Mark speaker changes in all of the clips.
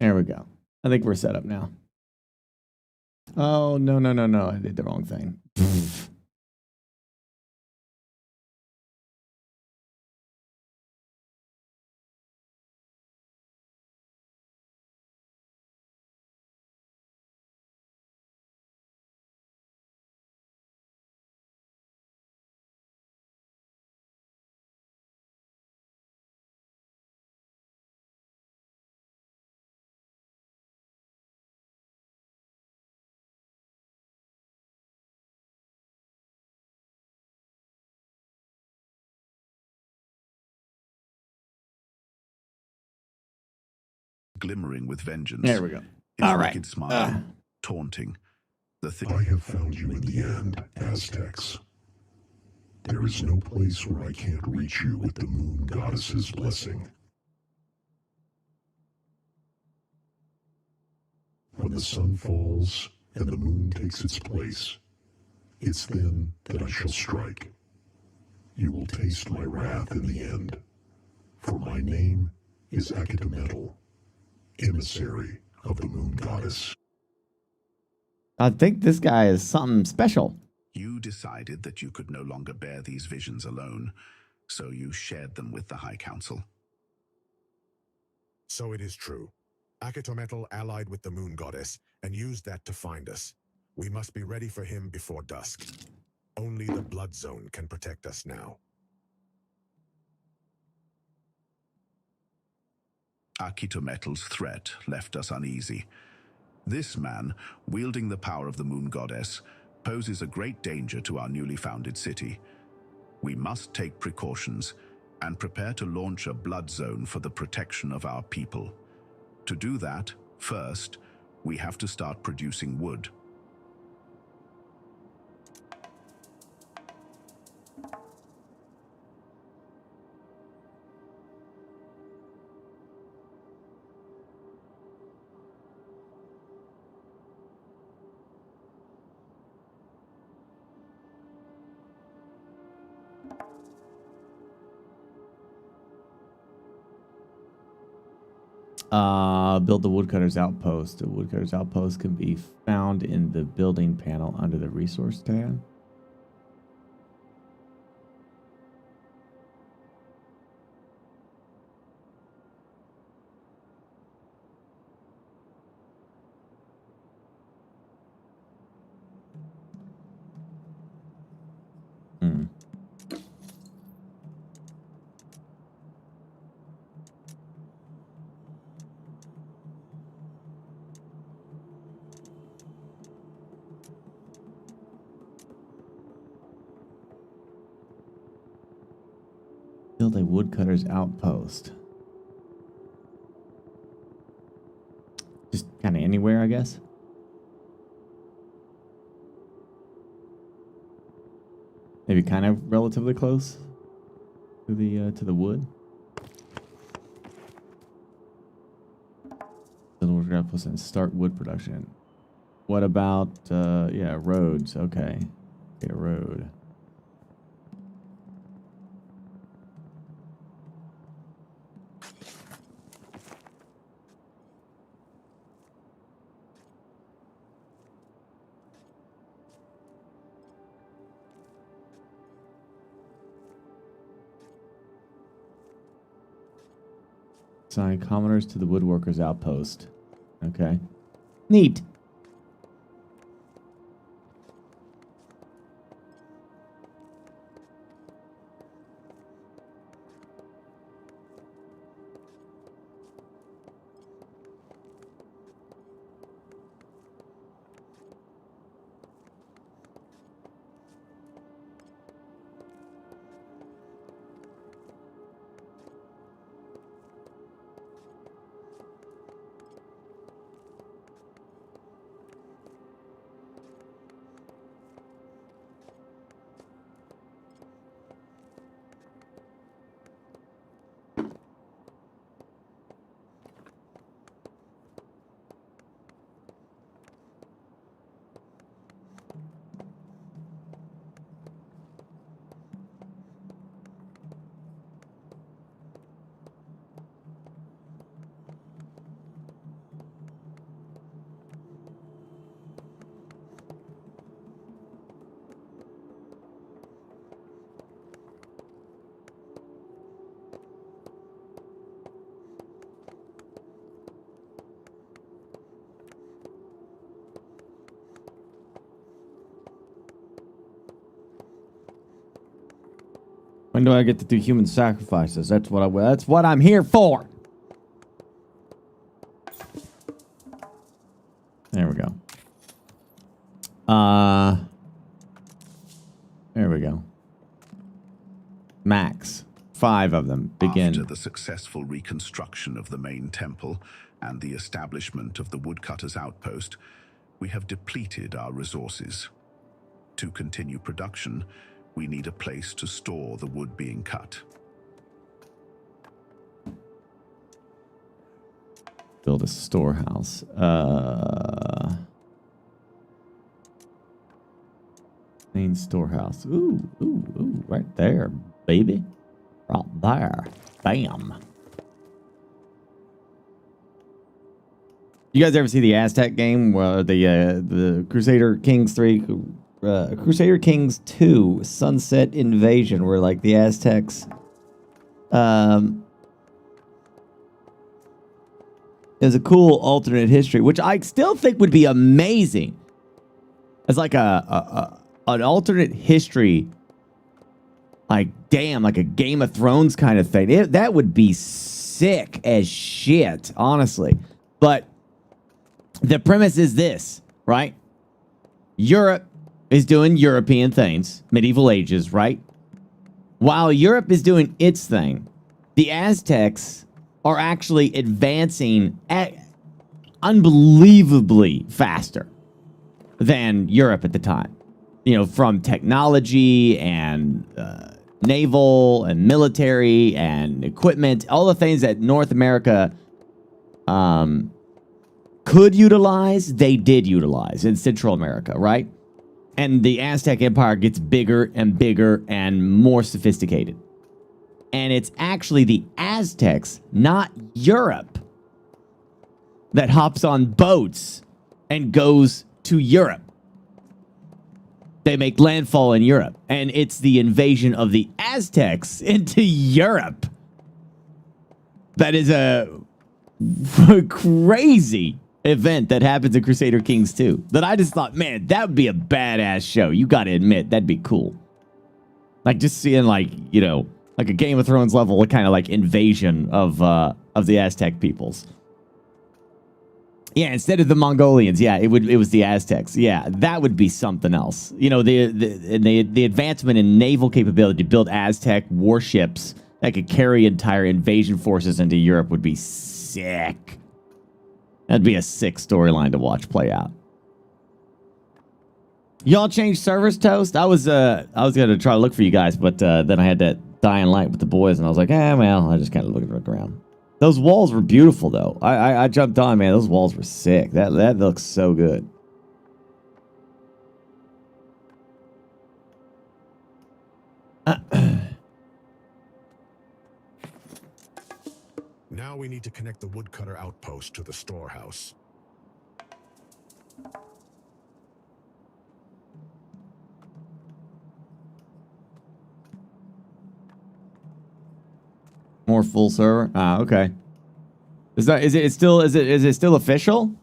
Speaker 1: There we go. I think we're set up now. Oh, no, no, no, no. I did the wrong thing.
Speaker 2: Glimmering with vengeance.
Speaker 1: There we go.
Speaker 2: Its
Speaker 1: All right.
Speaker 2: wicked smile, taunting.
Speaker 3: I have found you in the end, Aztecs. There is no place where I can't reach you with the moon goddess's blessing. When the sun falls and the moon takes its place, it's then that I shall strike. You will taste my wrath in the end, for my name is Akitametal, emissary of the moon goddess.
Speaker 1: I think this guy is something special.
Speaker 2: You decided that you could no longer bear these visions alone, so you shared them with the High Council.
Speaker 4: So it is true. Akitometal allied with the moon goddess and used that to find us. We must be ready for him before dusk. Only the blood zone can protect us now.
Speaker 2: Akitometal's threat left us uneasy. This man, wielding the power of the moon goddess, poses a great danger to our newly founded city. We must take precautions and prepare to launch a blood zone for the protection of our people. To do that, first, we have to start producing wood.
Speaker 1: Build the woodcutter's outpost. The woodcutter's outpost can be found in the building panel under the resource tab. Build a woodcutter's outpost. Just kind of anywhere, I guess. Maybe kind of relatively close to the wood. Build a woodcutter's outpost and start wood production. What about yeah, roads? Okay, a road. Assign commoners to the woodworkers outpost. Okay. Neat. When do I get to do human sacrifices? That's what I'm here for. There we go. There we go. Max. 5 of them. Begin.
Speaker 2: After the successful reconstruction of the main temple and the establishment of the woodcutters' outpost, we have depleted our resources. To continue production, we need a place to store the wood being cut.
Speaker 1: Build a storehouse. Main storehouse. Ooh, ooh, ooh, right there, baby. Right there. Bam. You guys ever see the Aztec game? The Crusader Kings 3, Crusader Kings 2, Sunset Invasion, where like the Aztecs, it was a cool alternate history, which I still think would be amazing. As like an alternate history, like damn, like a Game of Thrones kind of thing. That would be sick as shit, honestly. But the premise is this, right? Europe is doing European things, medieval ages, right? While Europe is doing its thing, the Aztecs are actually advancing at unbelievably faster than Europe at the time. You know, from technology and naval and military and equipment, all the things that North America could utilize, they did utilize in Central America, right? And the Aztec Empire gets bigger and bigger and more sophisticated. And it's actually the Aztecs, not Europe, that hops on boats and goes to Europe. They make landfall in Europe. And it's the invasion of the Aztecs into Europe that is a crazy event that happens in Crusader Kings 2. That I just thought, man, that would be a badass show. You got to admit, that'd be cool. Like just seeing like, you know, like a Game of Thrones level kind of like invasion of the Aztec peoples. Yeah, instead of the Mongolians, yeah, it was the Aztecs. Yeah, that would be something else. You know, the advancement in naval capability to build Aztec warships that could carry entire invasion forces into Europe would be sick. That'd be a sick storyline to watch play out. Y'all changed servers, Toast? I was gonna try to look for you guys, but then I had that dying light with the boys, and I was like, well, I just kind of look around. Those walls were beautiful, though. I jumped on, man. Those walls were sick. That looks so good.
Speaker 4: Now we need to connect the woodcutter outpost to the storehouse.
Speaker 1: More full server. Ah, okay. Is it still official?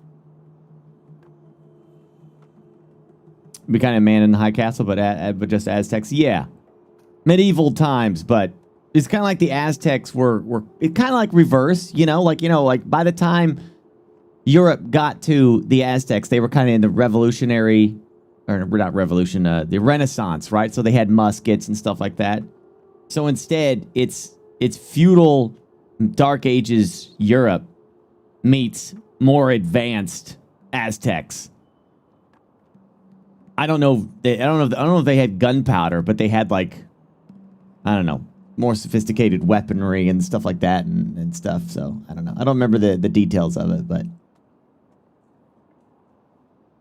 Speaker 1: Be kind of man in the high castle, but just Aztecs. Yeah, medieval times, but it's kind of like the Aztecs were it kind of like reverse, like by the time Europe got to the Aztecs, they were kind of in the revolutionary, or not revolution, the Renaissance, right? So they had muskets and stuff like that. So instead, it's feudal Dark Ages Europe meets more advanced Aztecs. I don't know if they had gunpowder, but they had like, I don't know, more sophisticated weaponry and stuff like that and stuff. So I don't know. I don't remember the details of it, but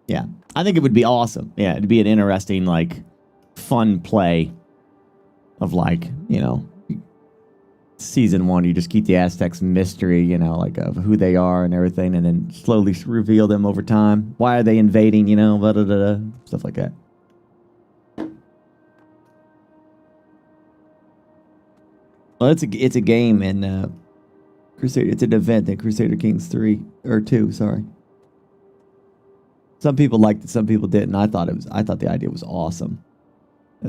Speaker 1: yeah, I think it would be awesome. Yeah, it'd be an interesting, like, fun play of, like, season 1, you just keep the Aztecs mystery, like of who they are and everything, and then slowly reveal them over time. Why are they invading, blah, blah, blah, blah, stuff like that. Well, it's a game in Crusader. It's an event in Crusader Kings 3 or 2. Sorry. Some people liked it, some people didn't. I thought the idea was awesome.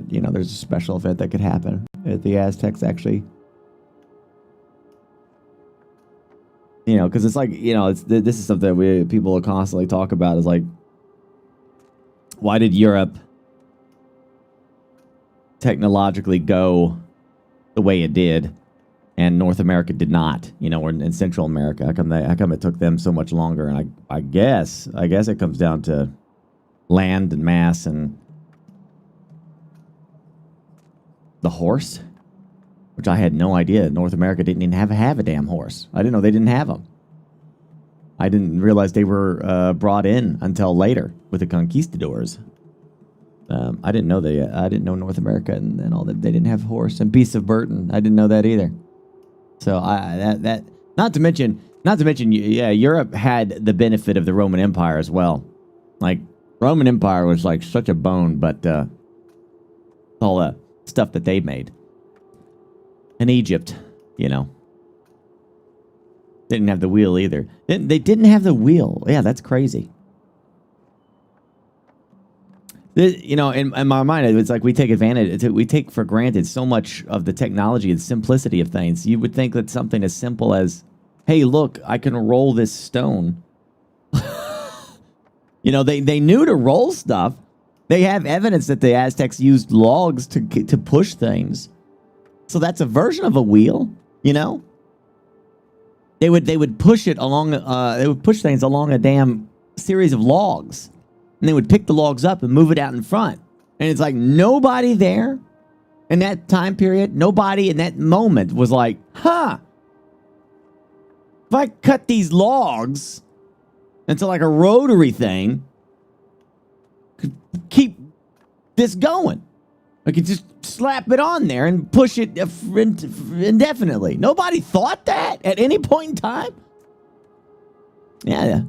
Speaker 1: You know, there's a special event that could happen if the Aztecs actually, you know, because it's like, you know, this is something people will constantly talk about is like, why did Europe technologically go the way it did and North America did not, you know, or in Central America? How come it took them so much longer? And I guess it comes down to land and mass and the horse, which I had no idea North America didn't even have a damn horse. I didn't know they didn't have them. I didn't realize they were brought in until later with the conquistadors. I didn't know I didn't know North America and all that. They didn't have horse and beasts of burden. I didn't know that either. So not to mention, yeah, Europe had the benefit of the Roman Empire as well. Like Roman Empire was like such a bone, but all the stuff that they made. And Egypt, you know, didn't have the wheel either. They didn't have the wheel. Yeah, that's crazy. You know, in my mind, it's like we take for granted so much of the technology and simplicity of things. You would think that something as simple as, hey, look, I can roll this stone. You know, they knew to roll stuff. They have evidence that the Aztecs used logs to push things. So that's a version of a wheel, you know? They would push it along they would push things along a damn series of logs. And they would pick the logs up and move it out in front. And it's like nobody there in that time period, nobody in that moment was like, huh, if I cut these logs into like a rotary thing, could keep this going. I could just slap it on there and push it indefinitely. Nobody thought that at any point in time. Yeah.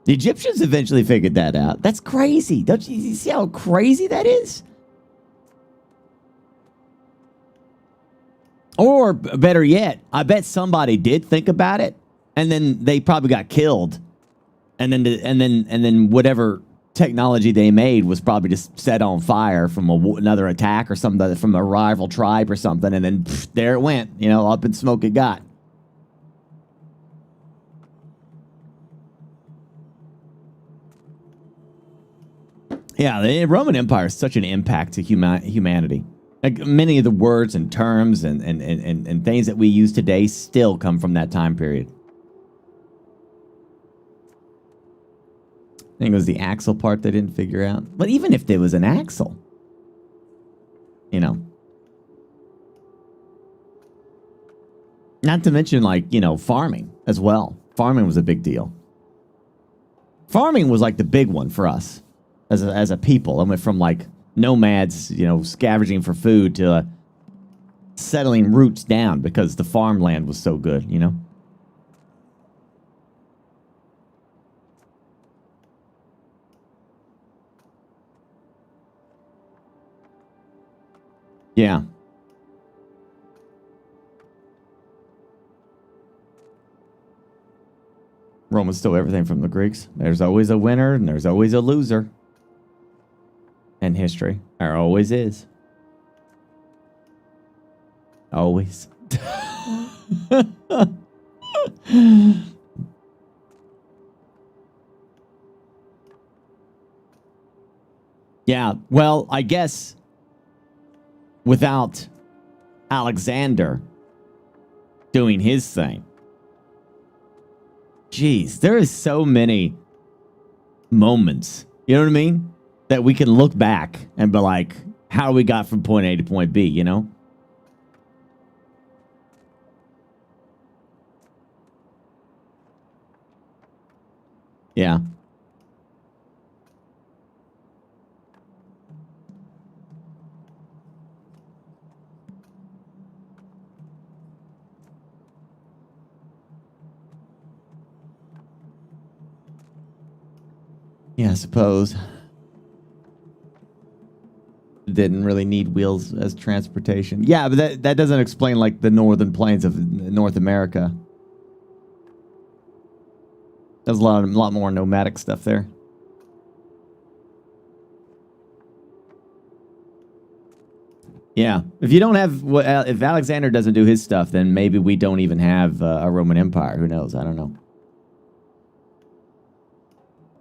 Speaker 1: The Egyptians eventually figured that out. That's crazy. Don't you see how crazy that is? Or better yet, I bet somebody did think about it, and then they probably got killed, and then whatever technology they made was probably just set on fire from another attack or something from a rival tribe or something, and then there it went. You know, up in smoke it got. Yeah, the Roman Empire is such an impact to humanity. Like many of the words and terms and things that we use today still come from that time period. I think it was the axle part they didn't figure out. But even if there was an axle, you know. Not to mention, like, you know, farming as well. Farming was a big deal. Farming was like the big one for us. As a people, I went from like nomads, you know, scavenging for food to settling roots down because the farmland was so good, you know. Yeah. Romans stole everything from the Greeks. There's always a winner and there's always a loser. In history. There always is. Always. Yeah, well, I guess without Alexander doing his thing. Jeez, there is so many moments. You know what I mean? That we can look back and be like, how we got from point A to point B, you know? Yeah. Yeah, I suppose. Didn't really need wheels as transportation. Yeah, but that doesn't explain like the northern plains of North America. There's a lot more nomadic stuff there. Yeah. If you don't have, if Alexander doesn't do his stuff, then maybe we don't even have a Roman Empire. Who knows? I don't know.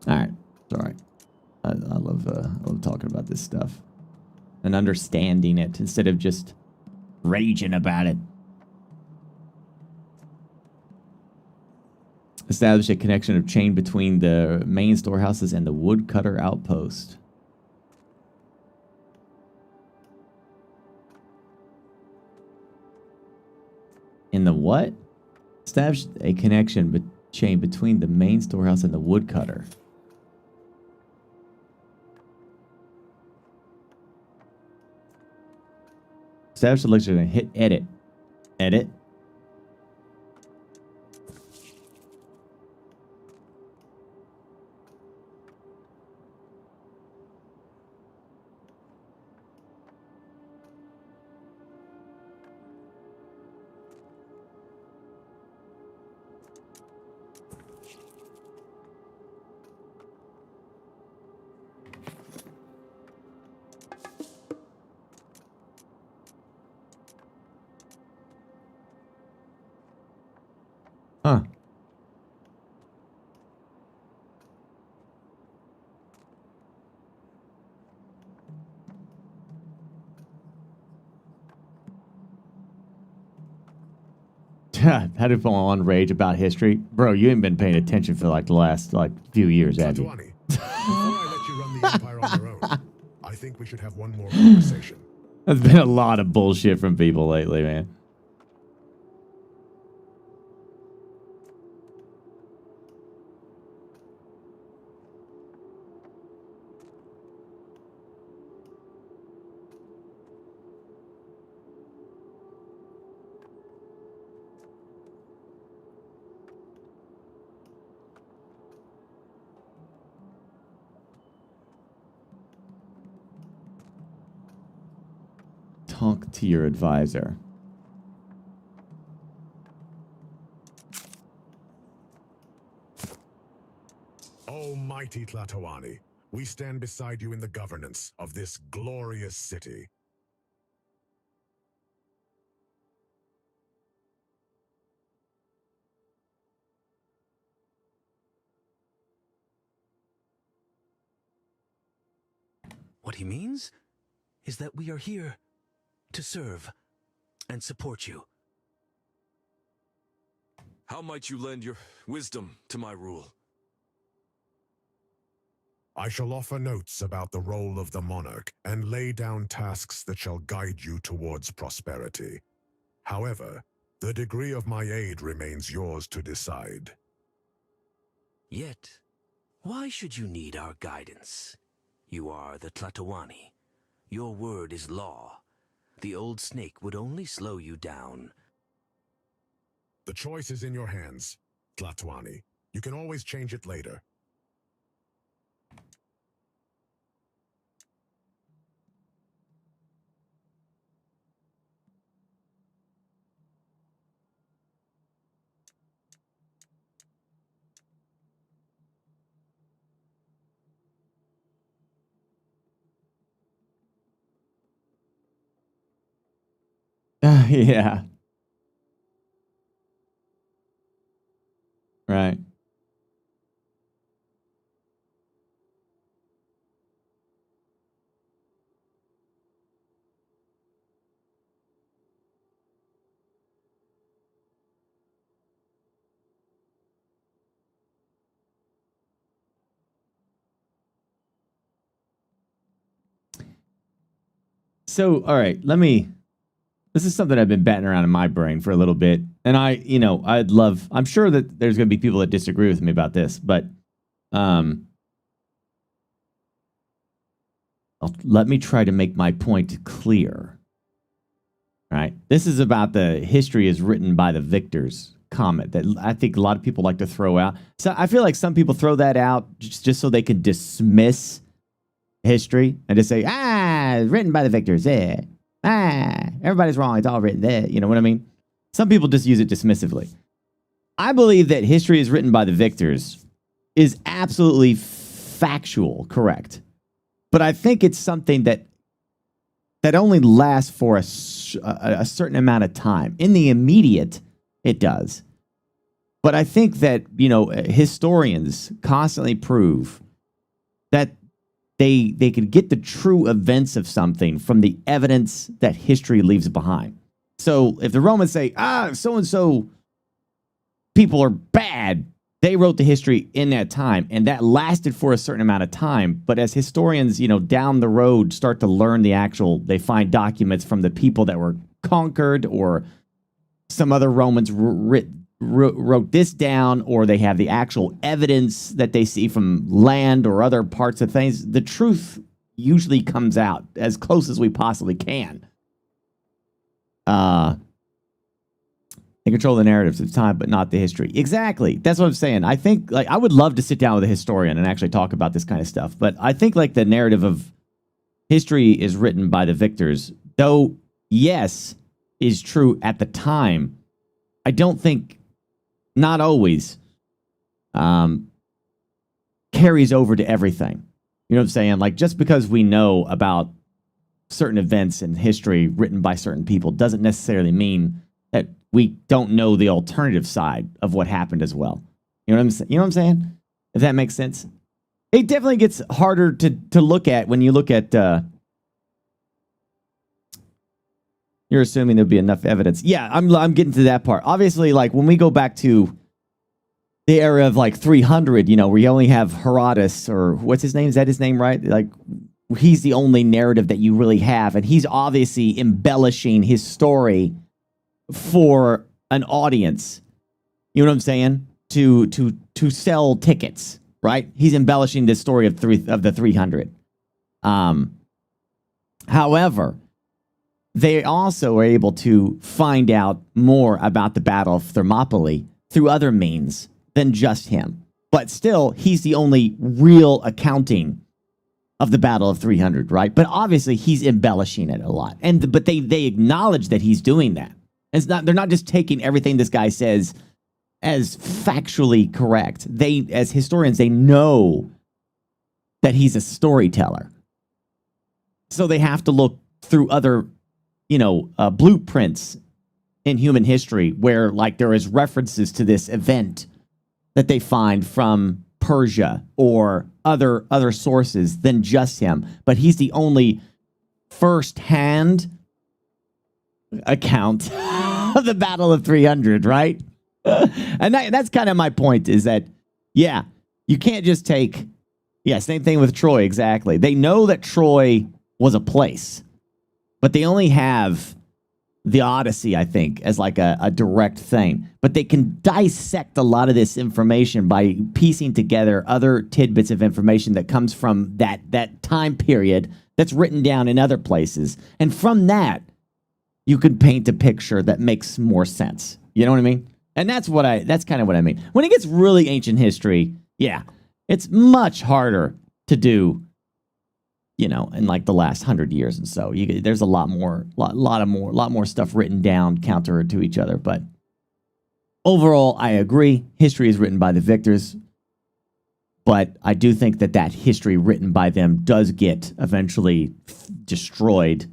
Speaker 1: All right. It's all right. I love talking about this stuff and understanding it instead of just raging about it. Establish a connection of chain between the main storehouses and the woodcutter outpost. In the what? Establish a connection chain between the main storehouse and the woodcutter. Establish the lecture and hit edit. Edit. Huh. How do people on rage about history? Bro, you ain't been paying attention for like the last few years, have you?
Speaker 4: Tatuani, before I let you run the Empire on your own, I think we should have one more conversation.
Speaker 1: There's been a lot of bullshit from people lately, man. Talk to your advisor.
Speaker 4: Almighty Tlatoani, we stand beside you in the governance of this glorious city.
Speaker 5: What he means is that we are here to serve and support you.
Speaker 6: How might you lend your wisdom to my rule?
Speaker 4: I shall offer notes about the role of the monarch and lay down tasks that shall guide you towards prosperity. However, the degree of my aid remains yours to decide.
Speaker 5: Yet, why should you need our guidance? You are the Tlatoani. Your word is law. The old snake would only slow you down.
Speaker 4: The choice is in your hands, Tlatoani. You can always change it later.
Speaker 1: Yeah. Right. So, all right, this is something I've been batting around in my brain for a little bit. And I'm sure that there's going to be people that disagree with me about this, but let me try to make my point clear. Right? This is about the history is written by the victors comment that I think a lot of people like to throw out. So I feel like some people throw that out just so they can dismiss history and just say, written by the victors. Yeah. Everybody's wrong. It's all written there. You know what I mean? Some people just use it dismissively. I believe that history is written by the victors is absolutely factual, correct. But I think it's something that that only lasts for a certain amount of time. In the immediate, it does. But I think that, historians constantly prove that they could get the true events of something from the evidence that history leaves behind. So if the Romans say, so-and-so people are bad, they wrote the history in that time, and that lasted for a certain amount of time. But as historians, down the road start to learn they find documents from the people that were conquered, or some other Romans wrote this down, or they have the actual evidence that they see from land or other parts of things. The truth usually comes out as close as we possibly can. They control the narratives of time, but not the history. Exactly. That's what I'm saying. I think, I would love to sit down with a historian and actually talk about this kind of stuff. But I think, the narrative of history is written by the victors, though, yes, is true at the time. I don't think, not always, carries over to everything. You know what I'm saying? Just because we know about certain events in history written by certain people doesn't necessarily mean that we don't know the alternative side of what happened as well. You know what I'm saying? If that makes sense. It definitely gets harder to look at when you look at you're assuming there'll be enough evidence. Yeah, I'm getting to that part. Obviously, when we go back to the era of 300, where you only have Herodotus, or what's his name? Is that his name, right? He's the only narrative that you really have, and he's obviously embellishing his story for an audience. You know what I'm saying? To sell tickets, right? He's embellishing this story of the 300. However, they also are able to find out more about the Battle of Thermopylae through other means than just him. But still, he's the only real accounting of the Battle of 300, right? But obviously, he's embellishing it a lot. But they acknowledge that he's doing that. They're not just taking everything this guy says as factually correct. They, as historians, they know that he's a storyteller. So they have to look through other, blueprints in human history where, there is references to this event that they find from Persia or other sources than just him. But he's the only first-hand account of the Battle of 300, right? And that's kind of my point, is that, yeah, you can't just take, same thing with Troy, exactly. They know that Troy was a place, but they only have the Odyssey, I think, as a direct thing. But they can dissect a lot of this information by piecing together other tidbits of information that comes from that time period that's written down in other places. And from that, you can paint a picture that makes more sense. You know what I mean? And that's kind of what I mean. When it gets really ancient history, yeah, it's much harder to do, in the last 100 years and so. There's a lot more stuff written down counter to each other. But overall, I agree. History is written by the victors. But I do think that history written by them does get eventually destroyed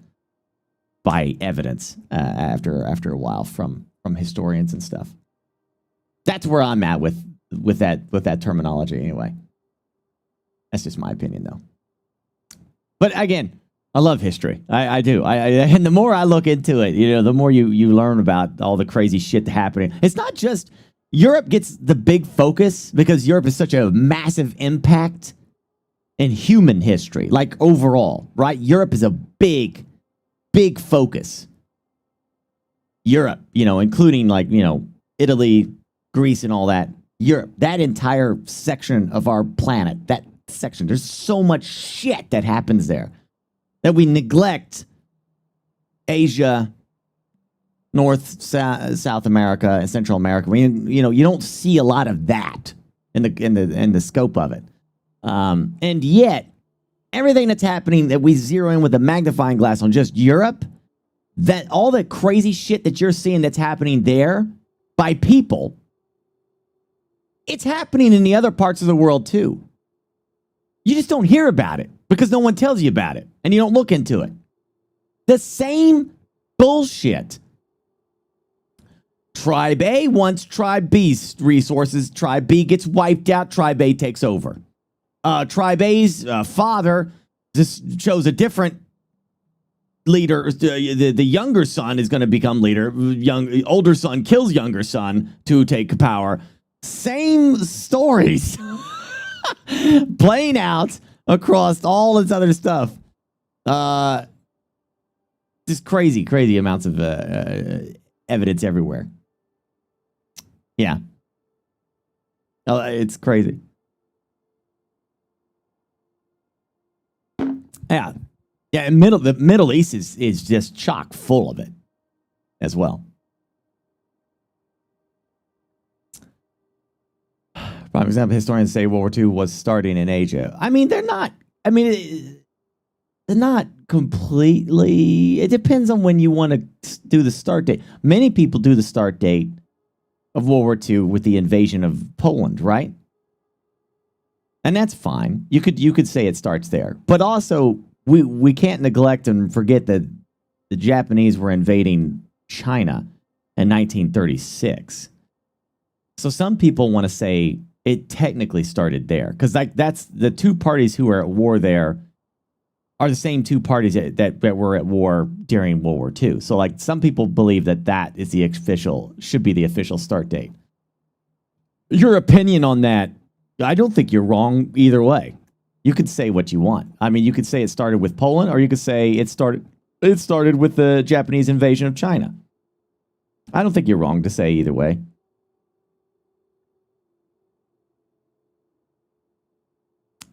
Speaker 1: by evidence after a while from historians and stuff. That's where I'm at with that terminology anyway. That's just my opinion, though. But again, I love history. I do. And the more I look into it, the more you learn about all the crazy shit happening. It's not just Europe gets the big focus because Europe is such a massive impact in human history, overall, right? Europe is a big focus. Europe, including Italy, Greece, and all that. Europe, that entire section of our planet, that section, there's so much shit that happens there that we neglect Asia, North, South America, and Central America. You don't see a lot of that in the scope of it. And yet, everything that's happening that we zero in with a magnifying glass on just Europe, that all the crazy shit that you're seeing that's happening there by people, it's happening in the other parts of the world too. You just don't hear about it because no one tells you about it and you don't look into it. The same bullshit. Tribe A wants Tribe B's resources. Tribe B gets wiped out. Tribe A takes over. Tribe A's father just chose a different leader. The younger son is going to become leader. Older son kills younger son to take power. Same stories playing out across all this other stuff. Just crazy amounts of evidence everywhere. Yeah. It's crazy. Yeah. Yeah, and the Middle East is just chock full of it as well. For example, historians say World War II was starting in Asia. I mean, they're not. I mean, they're not completely. It depends on when you want to do the start date. Many people do the start date of World War II with the invasion of Poland, right? And that's fine. You could say it starts there, but also we can't neglect and forget that the Japanese were invading China in 1936. So some people want to say it technically started there because that's the two parties who are at war there are the same two parties that were at war during World War II. So like some people believe that is should be the official start date. Your opinion on that, I don't think you're wrong either way. You could say what you want. I mean, you could say it started with Poland, or you could say it started with the Japanese invasion of China. I don't think you're wrong to say either way.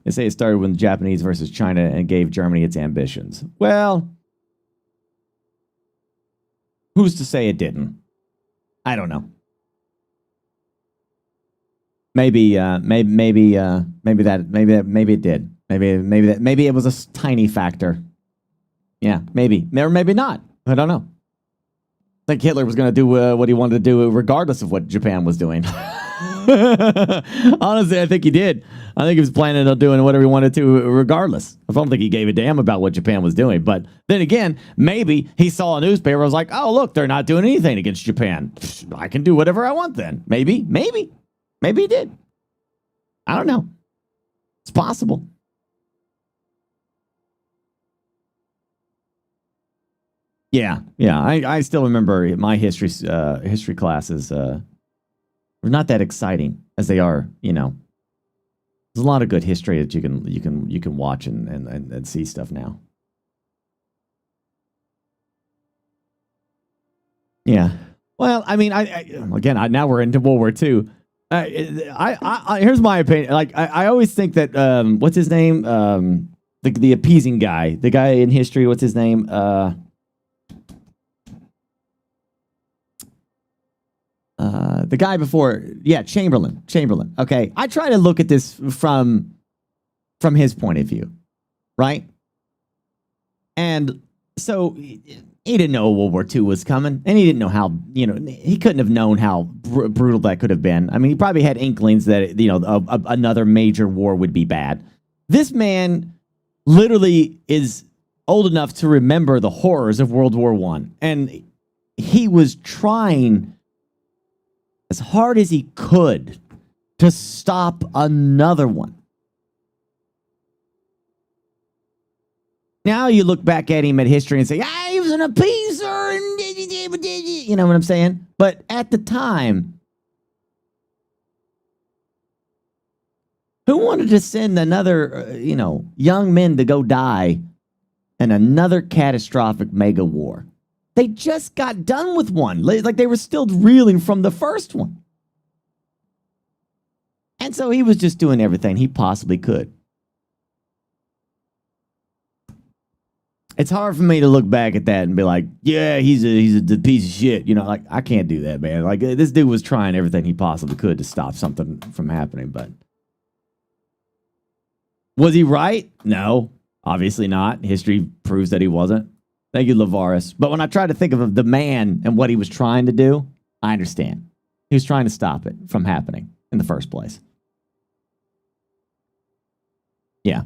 Speaker 1: They say it started when the Japanese versus China and gave Germany its ambitions. Well, who's to say it didn't? I don't know. Maybe it did. Maybe it was a tiny factor. Yeah, maybe. Or maybe not. I don't know. I think Hitler was going to do what he wanted to do regardless of what Japan was doing. Honestly, I think he did. I think he was planning on doing whatever he wanted to regardless. I don't think he gave a damn about what Japan was doing. But then again, maybe he saw a newspaper and was like, oh, look, they're not doing anything against Japan. I can do whatever I want then. Maybe he did. I don't know. It's possible. Yeah. I still remember my history classes were not that exciting as they are, you know. There's a lot of good history that you can watch and see stuff now. Yeah. Well, I mean, now we're into World War II. Here's my opinion. Like, I always think that what's his name? The appeasing guy, the guy in history. What's his name? The guy before, Chamberlain. Okay, I try to look at this from his point of view, right? And so he didn't know World War II was coming, and he didn't know how, he couldn't have known how brutal that could have been. I mean, he probably had inklings that, another major war would be bad. This man literally is old enough to remember the horrors of World War I, and he was trying as hard as he could to stop another one. Now you look back at him at history and say, he was an appeaser, and you know what I'm saying? But at the time, who wanted to send another, young men to go die in another catastrophic mega war? They just got done with one. Like they were still reeling from the first one. And so he was just doing everything he possibly could. It's hard for me to look back at that and be like, yeah, he's a piece of shit. Like, I can't do that, man. Like, this dude was trying everything he possibly could to stop something from happening, but was he right? No, obviously not. History proves that he wasn't. Thank you, Lavaris. But when I try to think of the man and what he was trying to do, I understand. He was trying to stop it from happening in the first place. Yeah.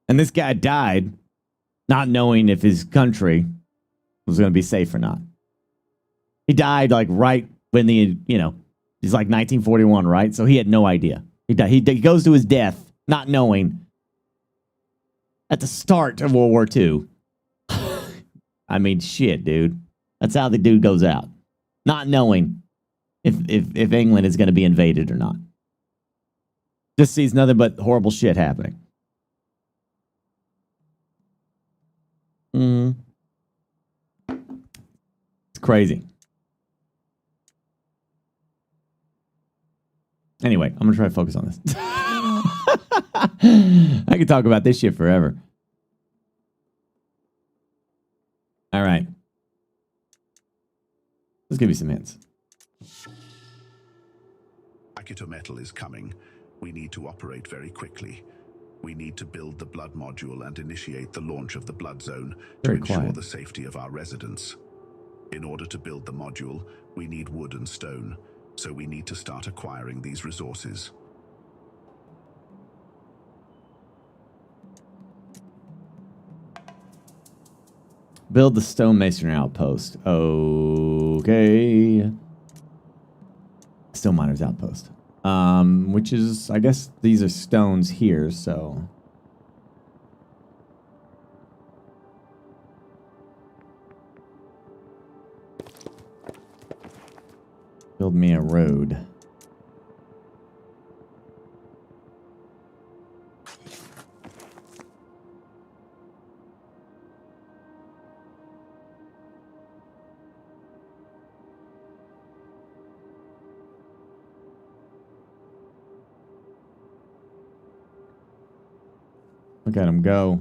Speaker 1: And this guy died not knowing if his country was going to be safe or not. He died like right when he's like 1941, right? So he had no idea. He died. He goes to his death not knowing at the start of World War II. I mean, shit, dude. That's how the dude goes out. Not knowing if England is going to be invaded or not. Just sees nothing but horrible shit happening. It's crazy. Anyway, I'm going to try to focus on this. I could talk about this shit forever. All right. Let's give you some hints.
Speaker 2: Akito metal is coming. We need to operate very quickly. We need to build the blood module and initiate the launch of the blood zone to ensure the safety of our residents. In order to build the module, we need wood and stone, so we need to start acquiring these resources.
Speaker 1: Build the stonemasonry outpost. Okay. Stone miners outpost. Which is, I guess these are stones here, so. Build me a road. Look at him go.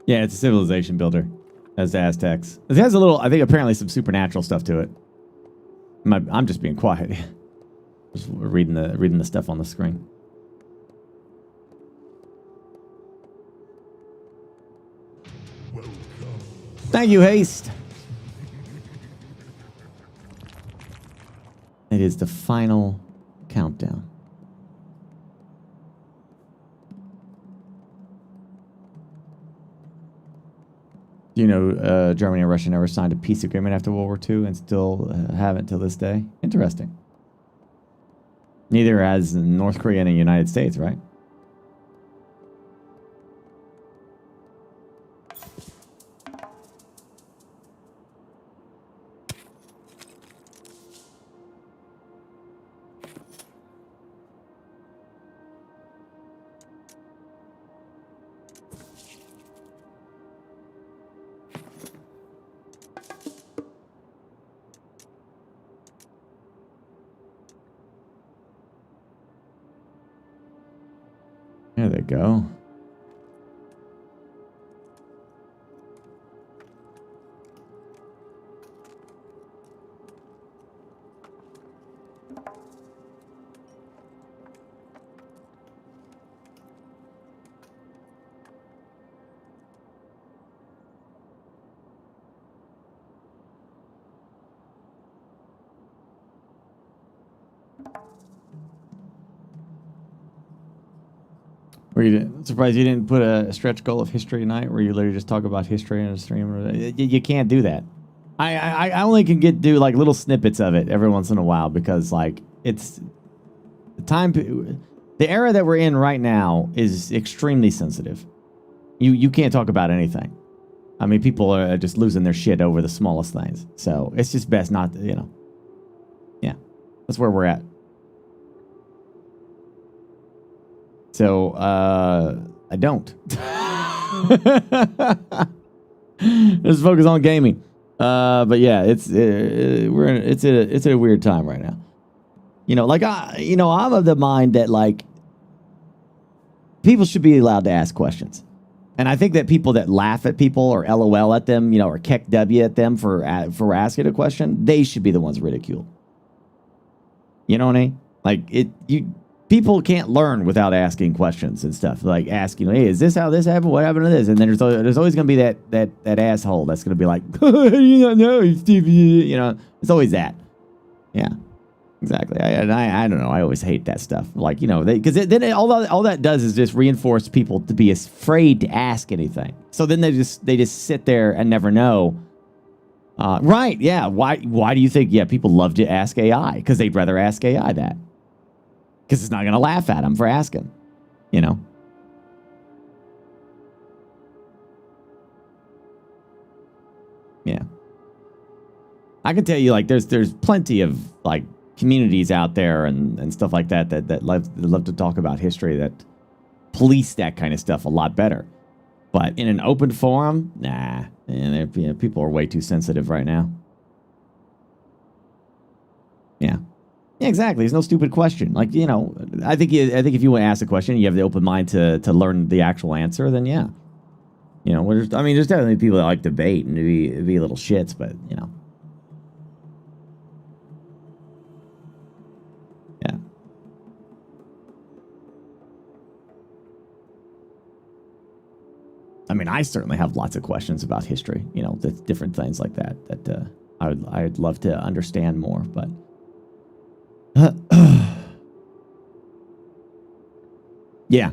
Speaker 1: Yeah, it's a civilization builder, as the Aztecs. It has a little, I think, apparently some supernatural stuff to it. I'm just being quiet. Just reading the stuff on the screen. Thank you, Haste. It is the final countdown. You know, Germany and Russia never signed a peace agreement after World War II and still haven't till this day. Interesting. Neither has North Korea and the United States, right? There they go. Were you surprised you didn't put a stretch goal of history tonight, where you literally just talk about history in a stream? You can't do that. I only can do like little snippets of it every once in a while, because like it's the time, the era that we're in right now is extremely sensitive. You can't talk about anything. I mean, people are just losing their shit over the smallest things. So it's just best not to, Yeah, that's where we're at. So I don't. Let's focus on gaming. But yeah, it's a weird time right now. You know, like I'm of the mind that like people should be allowed to ask questions. And I think that people that laugh at people or LOL at them, you know, or kick W at them for asking a question, they should be the ones ridiculed. You know what I mean? Like people can't learn without asking questions and stuff. Like asking, hey, is this how this happened? What happened to this? And then there's always going to be that asshole that's going to be like, how do you not know, Steve? You know, it's always that. Yeah, exactly. I don't know. I always hate that stuff. Like, you know, because then all that does is just reinforce people to be afraid to ask anything. So then they just sit there and never know. Right? Yeah. Why do you think? Yeah, people love to ask AI because they'd rather ask AI that. Because it's not going to laugh at them for asking, you know? Yeah. I can tell you, like, there's plenty of, like, communities out there and stuff like that love to talk about history that police that kind of stuff a lot better. But in an open forum, nah. And people are way too sensitive right now. Yeah. Yeah, exactly. There's no stupid question. Like, you know, I think if you want to ask a question, you have the open mind to learn the actual answer, then yeah. You know, there's definitely people that like debate and be little shits, but you know. Yeah. I mean, I certainly have lots of questions about history, you know, different things like that I'd love to understand more, but yeah.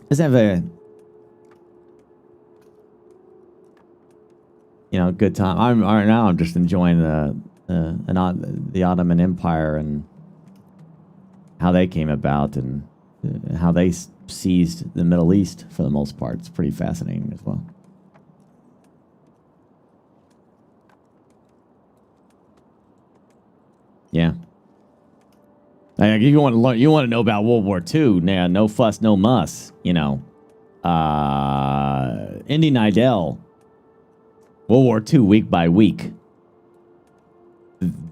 Speaker 1: Let's have a good time. Right now I'm just enjoying the Ottoman Empire and how they came about and how they seized the Middle East for the most part. It's pretty fascinating as well. Yeah. Like, if you want to learn, you want to know about World War II. Now, no fuss, no muss. You know, Indy Nidell, World War II, week by week.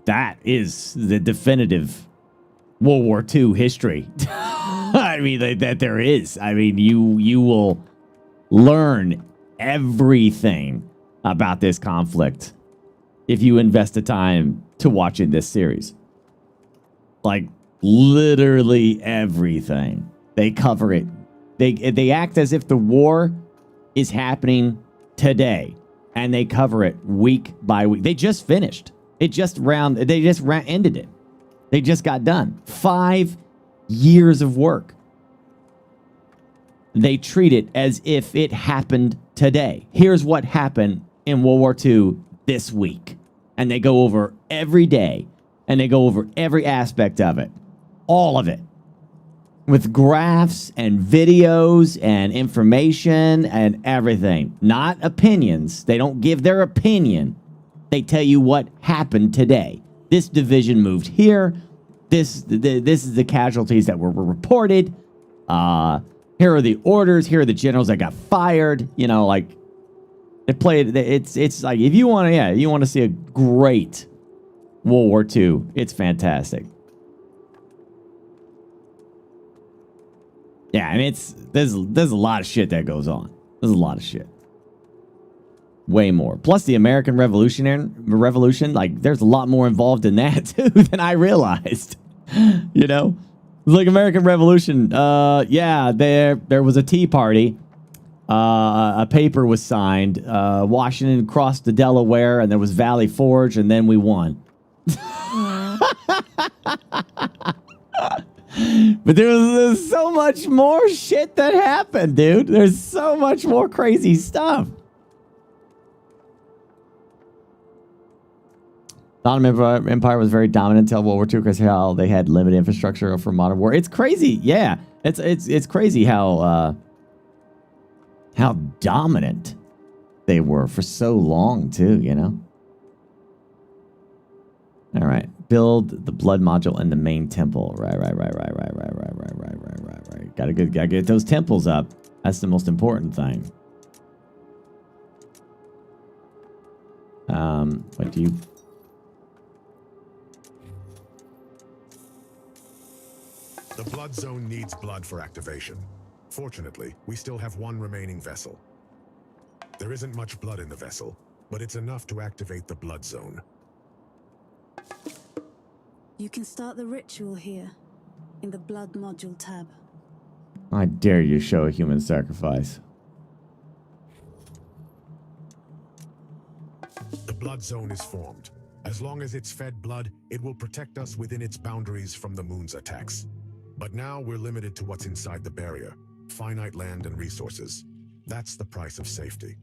Speaker 1: That is the definitive World War II history. I mean, that there is. I mean, you will learn everything about this conflict if you invest the time to watching this series. Like, literally everything. They cover it. They act as if the war is happening today, and they cover it week by week. They just finished. They just ended it. They just got done. 5 years of work. They treat it as if it happened today. Here's what happened in World War II this week. And they go over every day, and they go over every aspect of it. All of it. With graphs and videos and information and everything. Not opinions. They don't give their opinion. They tell you what happened today. This division moved here. This is the casualties that were reported. Here are the orders. Here are the generals that got fired. You know, like, it's like, if you want to see a great World War II, it's fantastic. Yeah, and there's a lot of shit that goes on. There's a lot of shit. Way more. Plus the American Revolution, like, there's a lot more involved in that too than I realized. You know? It's like American Revolution. Yeah, there was a tea party. A paper was signed. Washington crossed the Delaware, and there was Valley Forge, and then we won. But there's so much more shit that happened, dude. There's so much more crazy stuff. The Ottoman Empire was very dominant until World War II because how they had limited infrastructure for modern war. It's crazy, yeah. It's crazy how dominant they were for so long too. You know. All right. Build the blood module in the main temple. Right. Gotta get those temples up. That's the most important thing. What do you...
Speaker 4: The blood zone needs blood for activation. Fortunately, we still have one remaining vessel. There isn't much blood in the vessel, but it's enough to activate the blood zone.
Speaker 7: You can start the ritual here, in the blood module tab.
Speaker 1: I dare you show a human sacrifice.
Speaker 4: The blood zone is formed. As long as it's fed blood, it will protect us within its boundaries from the moon's attacks. But now we're limited to what's inside the barrier. Finite land and resources. That's the price of safety.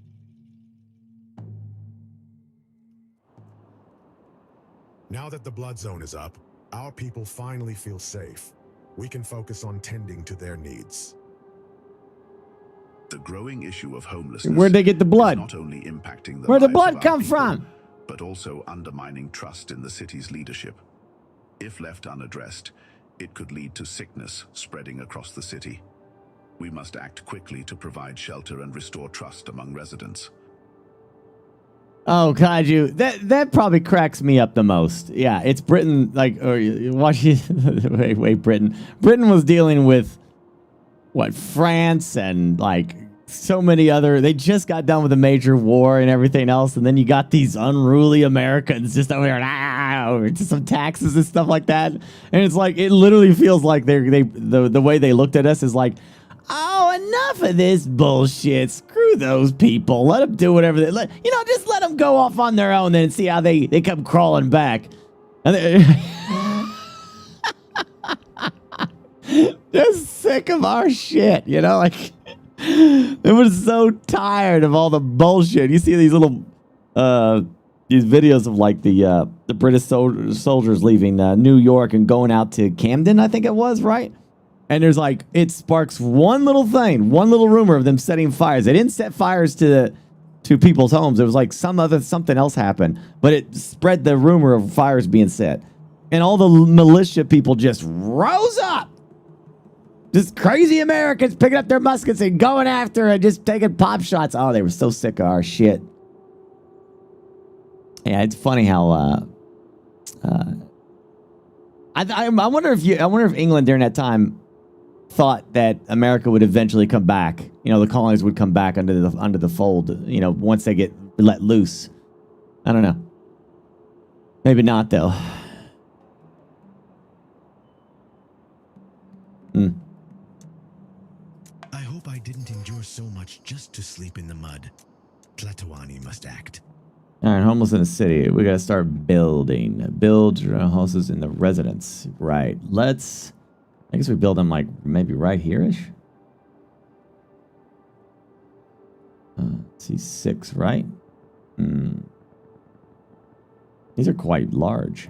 Speaker 4: Now that the blood zone is up, our people finally feel safe. We can focus on tending to their needs.
Speaker 2: The growing issue of homelessness
Speaker 1: Where'd they get the blood?
Speaker 2: is not only impacting the
Speaker 1: Where'd the
Speaker 2: lives
Speaker 1: blood
Speaker 2: of our
Speaker 1: come
Speaker 2: people,
Speaker 1: from?
Speaker 2: but also undermining trust in the city's leadership. If left unaddressed, it could lead to sickness spreading across the city. We must act quickly to provide shelter and restore trust among residents.
Speaker 1: Oh, Kaiju, that probably cracks me up the most. Yeah, it's Britain, like, or Washington. wait, Britain. Britain was dealing with what, France and like so many other. They just got done with a major war and everything else, and then you got these unruly Americans just over here, over to some taxes and stuff like that. And it's like it literally feels like the way they looked at us is like, oh, enough of this bullshit. Screw those people. Let them do whatever they just let them go off on their own then and see how they come crawling back. And just sick of our shit, like they were so tired of all the bullshit. You see these little these videos of like the British soldiers leaving New York and going out to Camden, I think it was, right? And there's like, it sparks one little thing, one little rumor of them setting fires. They didn't set fires to people's homes. It was like something else happened, but it spread the rumor of fires being set. And all the militia people just rose up. Just crazy Americans picking up their muskets and going after and just taking pop shots. Oh, they were so sick of our shit. Yeah, it's funny how I wonder if England during that time thought that America would eventually come back. The colonies would come back under the fold, once they get let loose. I don't know. Maybe not, though.
Speaker 8: I hope I didn't endure so much just to sleep in the mud. Tlatoani must act.
Speaker 1: All right, homeless in the city. We gotta start building. Build houses in the residence. Right. I guess we build them like maybe right here-ish. Let's see, 6, right? These are quite large.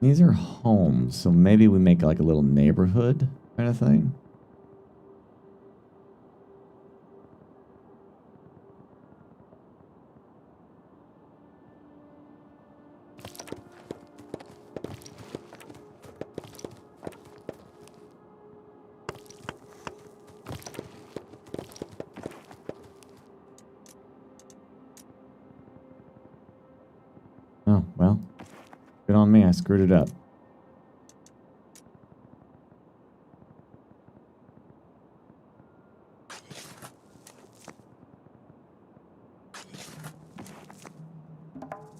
Speaker 1: These are homes, so maybe we make like a little neighborhood kind of thing. Oh, well. Good on me, I screwed it up.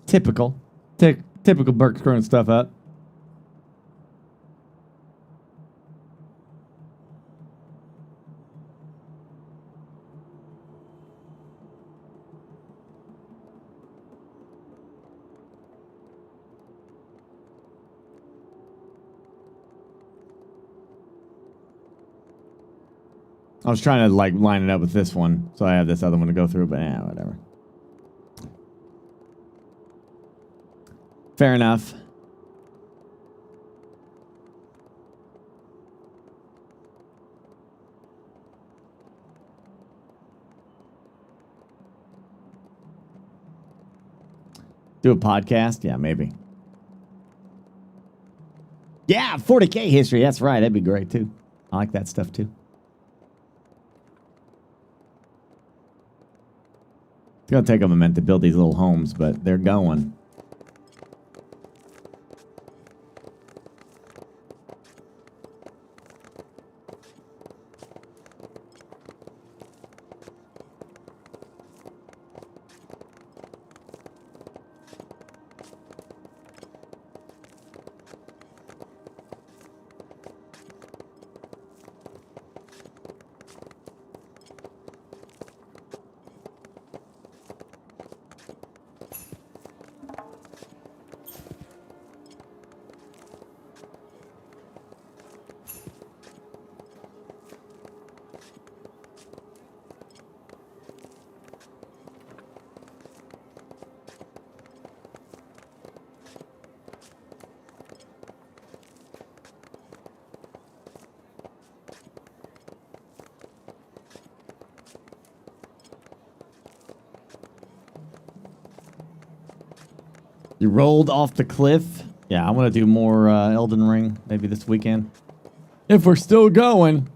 Speaker 1: Typical. Typical Burke screwing stuff up. I was trying to like line it up with this one, so I have this other one to go through, but yeah, whatever. Fair enough. Do a podcast? Yeah, maybe. Yeah, 40K history. That's right. That'd be great, too. I like that stuff, too. It's going to take them a minute to build these little homes, but they're going. You rolled off the cliff. Yeah, I want to do more Elden Ring maybe this weekend. If we're still going.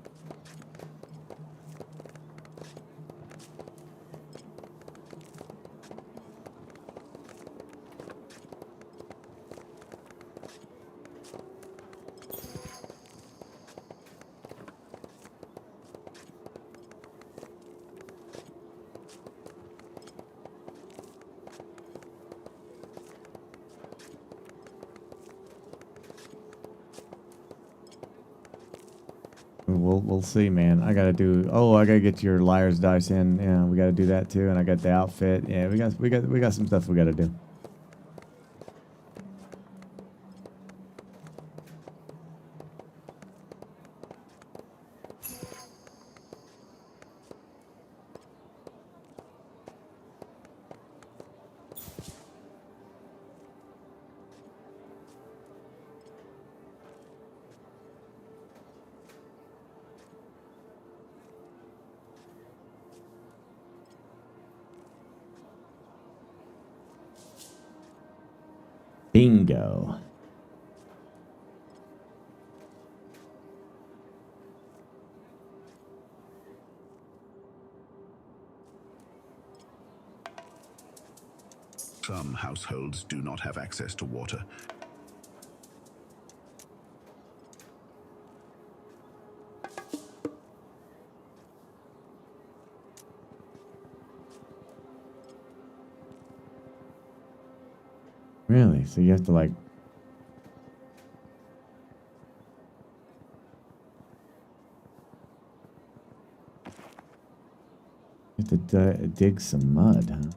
Speaker 1: We'll see, man. I gotta do. Oh, I gotta get your liar's dice in. Yeah, we gotta do that too. And I got the outfit. Yeah, we got some stuff we gotta do. Bingo.
Speaker 2: Some households do not have access to water.
Speaker 1: Really? So you have to like. You have to dig some mud, huh?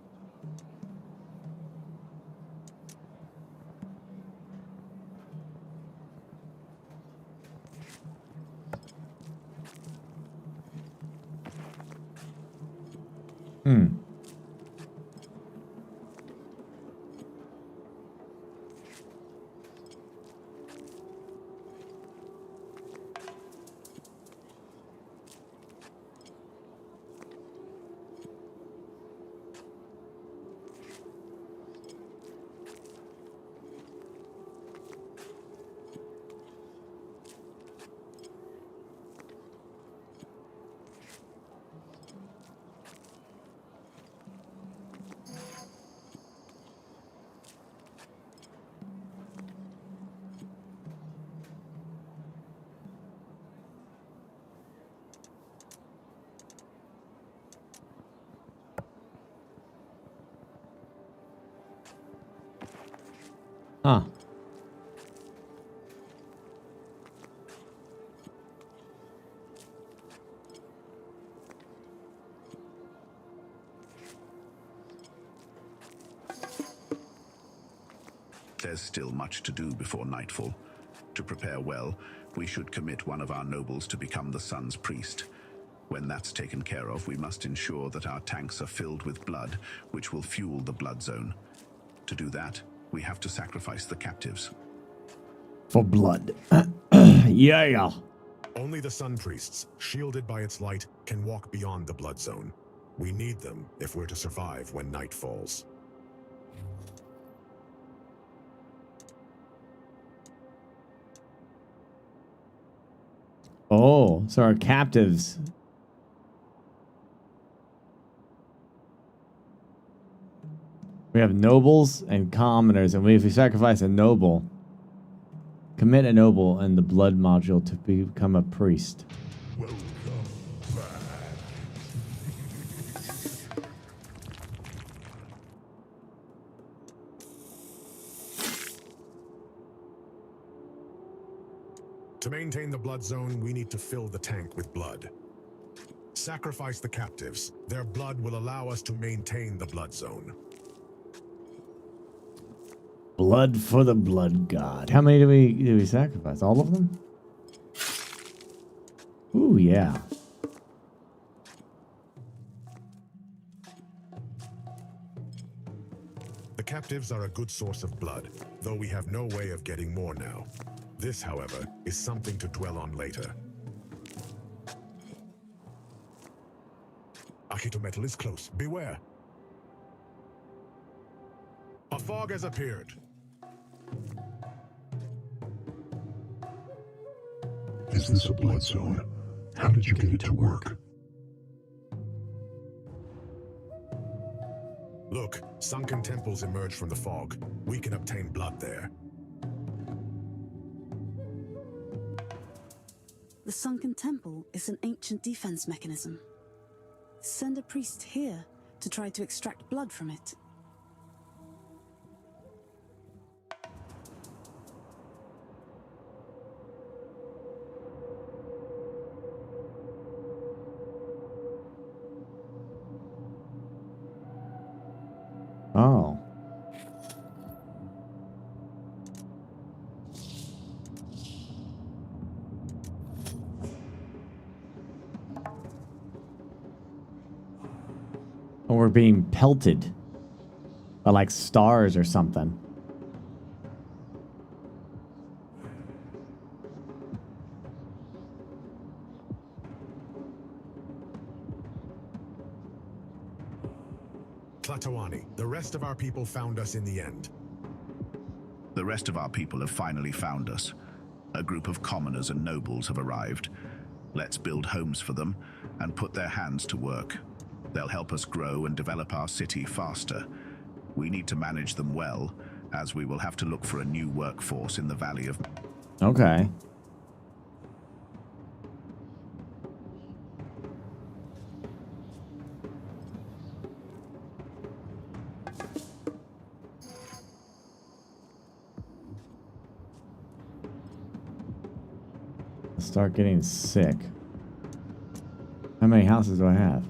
Speaker 1: Hmm. Huh.
Speaker 2: There's still much to do before nightfall. To prepare well, we should commit one of our nobles to become the sun's priest. When that's taken care of, we must ensure that our tanks are filled with blood, which will fuel the blood zone. To do that, we have to sacrifice the captives.
Speaker 1: For blood. Yeah.
Speaker 4: Only the sun priests, shielded by its light, can walk beyond the blood zone. We need them if we're to survive when night falls.
Speaker 1: Oh, so our captives. We have nobles and commoners, and if we sacrifice a noble, commit a noble in the blood module to become a priest.
Speaker 3: Welcome back.
Speaker 4: To maintain the blood zone, we need to fill the tank with blood. Sacrifice the captives. Their blood will allow us to maintain the blood zone.
Speaker 1: Blood for the blood god. How many do we sacrifice? All of them? Ooh, yeah.
Speaker 4: The captives are a good source of blood, though we have no way of getting more now. This, however, is something to dwell on later. Akito metal is close. Beware. A fog has appeared.
Speaker 3: Is this a blood zone? How did you get it to work?
Speaker 4: Look, sunken temples emerge from the fog. We can obtain blood there.
Speaker 7: The sunken temple is an ancient defense mechanism. Send a priest here to try to extract blood from it.
Speaker 1: Oh. Or we're being pelted by like stars or something.
Speaker 4: Tlatoani, the rest of our people found us in the end.
Speaker 2: The rest of our people have finally found us. A group of commoners and nobles have arrived. Let's build homes for them and put their hands to work. They'll help us grow and develop our city faster. We need to manage them well, as we will have to look for a new workforce in the Valley of...
Speaker 1: Okay. Start getting sick. How many houses do I have?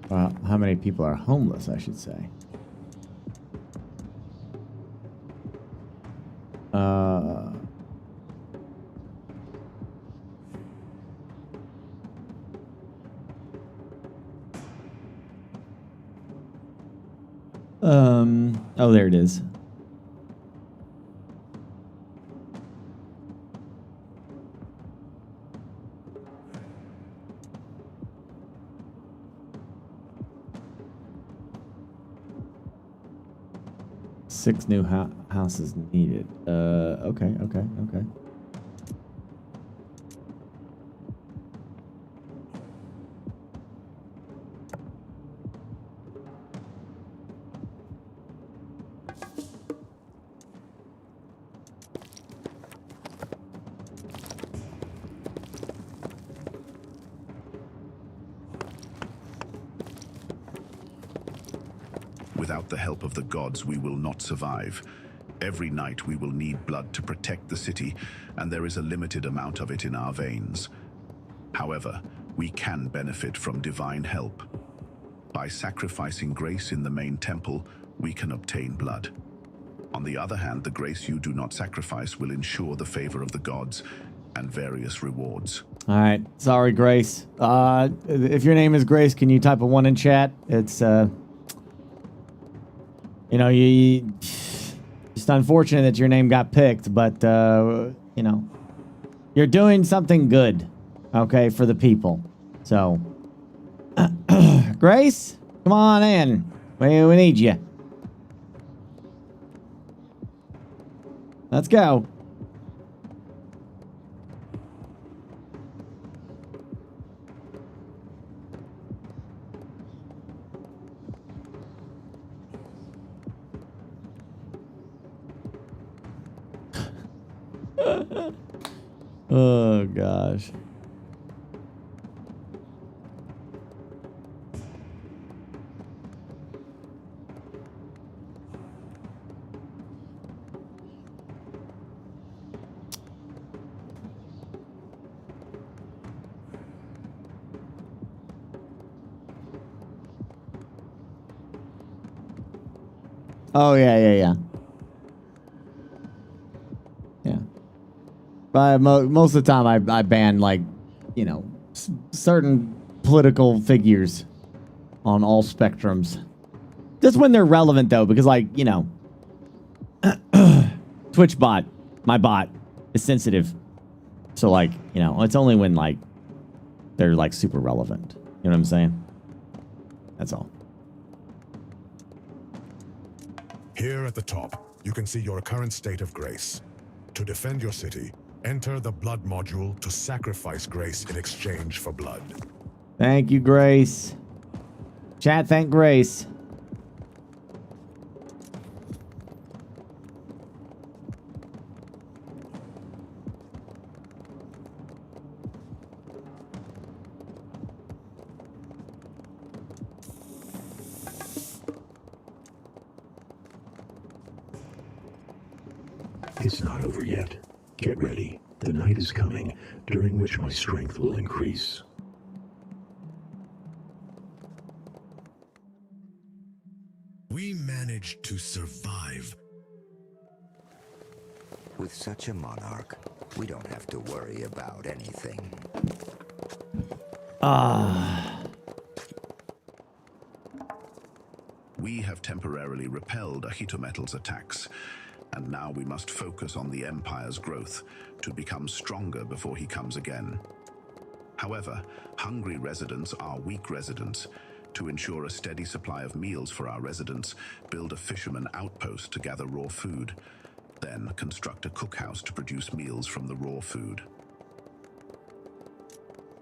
Speaker 1: Well, how many people are homeless, I should say. Oh, there it is. Six new houses needed. Okay.
Speaker 2: Without the help of the gods, we will not survive. Every night we will need blood to protect the city, and there is a limited amount of it in our veins. However, we can benefit from divine help. By sacrificing grace in the main temple, we can obtain blood. On the other hand, the grace you do not sacrifice will ensure the favor of the gods and various rewards.
Speaker 1: All right. Sorry, Grace. If your name is Grace, can you type a 1 in chat? It's, you know, just unfortunate that your name got picked, but, you know, you're doing something good, okay, for the people. So, Grace, come on in. We need you. Let's go. Oh gosh. Oh yeah. Yeah. But most of the time, I ban like, you know, certain political figures on all spectrums. Just when they're relevant, though, because like, you know, Twitch bot, my bot, is sensitive. So like, you know, it's only when like they're like super relevant. You know what I'm saying? That's all.
Speaker 4: Here at the top, you can see your current state of grace. To defend your city, enter the blood module to sacrifice grace in exchange for blood.
Speaker 1: Thank you, Grace. Chat, thank Grace.
Speaker 3: It's not over yet. Get ready. The night is coming, during which my strength will increase.
Speaker 8: We managed to survive.
Speaker 9: With such a monarch, we don't have to worry about anything.
Speaker 2: We have temporarily repelled Ahitometal's attacks, and now we must focus on the Empire's growth to become stronger before he comes again. However, hungry residents are weak residents. To ensure a steady supply of meals for our residents, build a fisherman outpost to gather raw food. Then construct a cookhouse to produce meals from the raw food.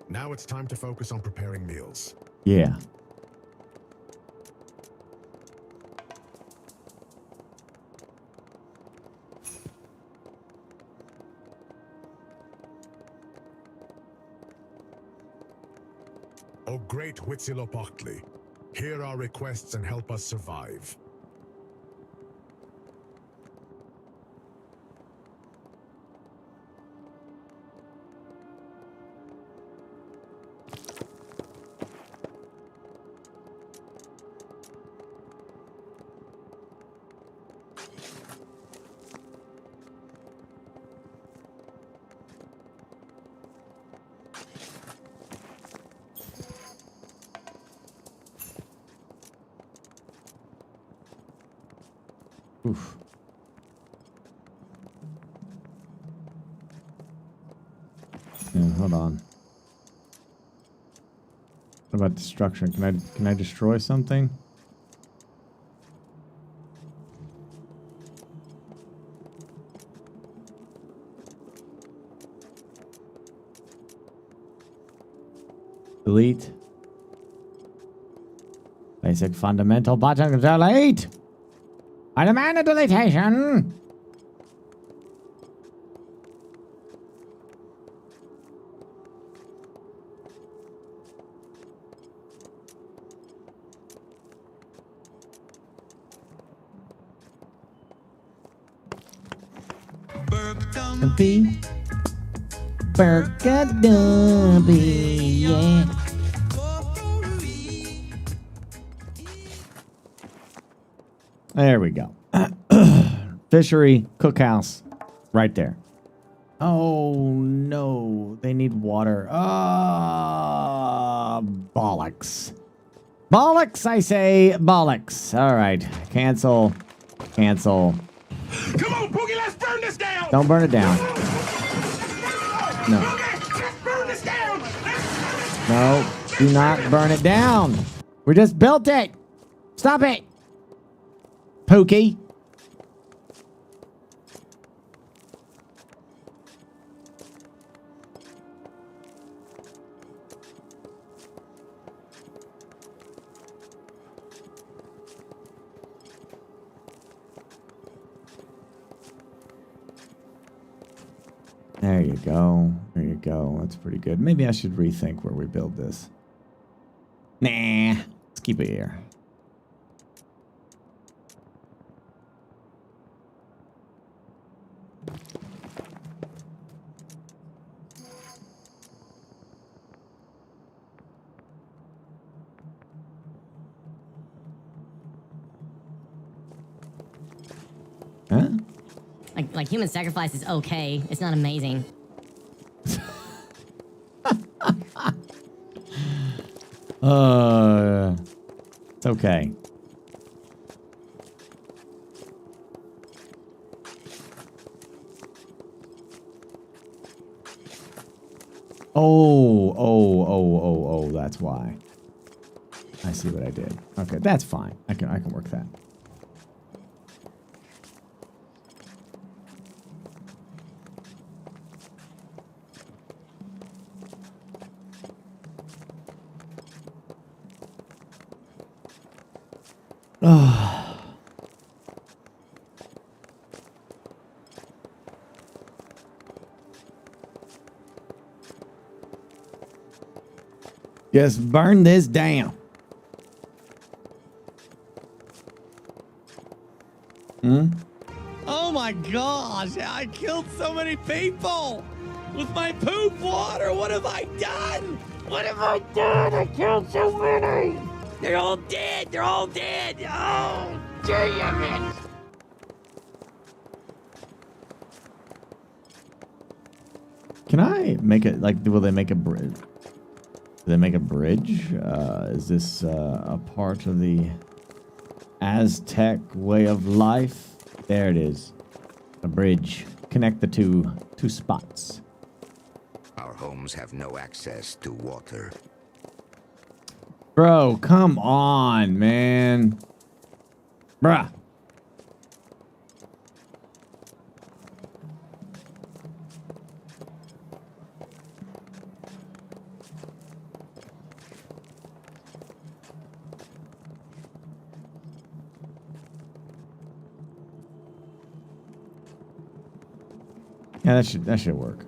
Speaker 4: Now it's time to focus on preparing meals.
Speaker 1: Yeah.
Speaker 4: O great Huitzilopochtli, hear our requests and help us survive.
Speaker 1: Oof. Yeah, hold on. What about destruction? Can I destroy something? Delete. Basic fundamental button delete. I demand a deletion. Burkathon. Burkathon, yeah. There we go. Fishery, cookhouse, right there. Oh no, they need water. Bollocks. Bollocks, I say, bollocks. All right, cancel, cancel.
Speaker 6: Come on, Boogie, let's burn this down!
Speaker 1: Don't burn it down. No.
Speaker 6: Let's burn this down!
Speaker 1: No, do not burn it down. We just built it. Stop it. Pookie. There you go. There you go. That's pretty good. Maybe I should rethink where we build this. Nah. Let's keep it here. Huh?
Speaker 10: Like human sacrifice is okay. It's not amazing.
Speaker 1: It's okay. Oh, that's why. I see what I did. Okay, that's fine. I can work that. Just burn this down. Oh my gosh, I killed so many people with my poop water. What have I done? What have I done? I killed so many. They're all dead. They're all dead. Oh, damn it. Can I make it, like, will they make a bridge? Do they make a bridge? Is this a part of the Aztec way of life? There it is. A bridge. Connect the two spots.
Speaker 9: Our homes have no access to water.
Speaker 1: Bro, come on, man. Bruh. Yeah, that should work.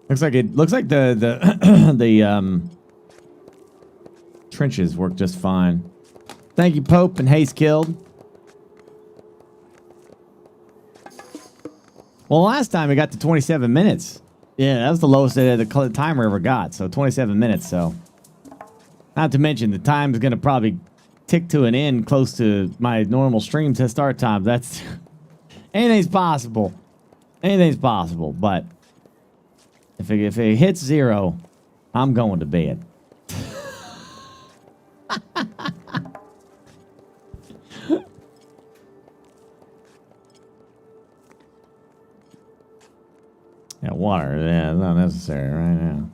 Speaker 1: Looks like the trenches work just fine. Thank you, Pope and Haste Killed. Well, last time it got to 27 minutes. Yeah, that was the lowest that the timer ever got. So 27 minutes. So, not to mention the time is gonna probably tick to an end close to my normal stream to start time. That's anything's possible. Anything's possible, but. If it hits 0, I'm going to bed. Yeah, water. Yeah, it's not necessary right now.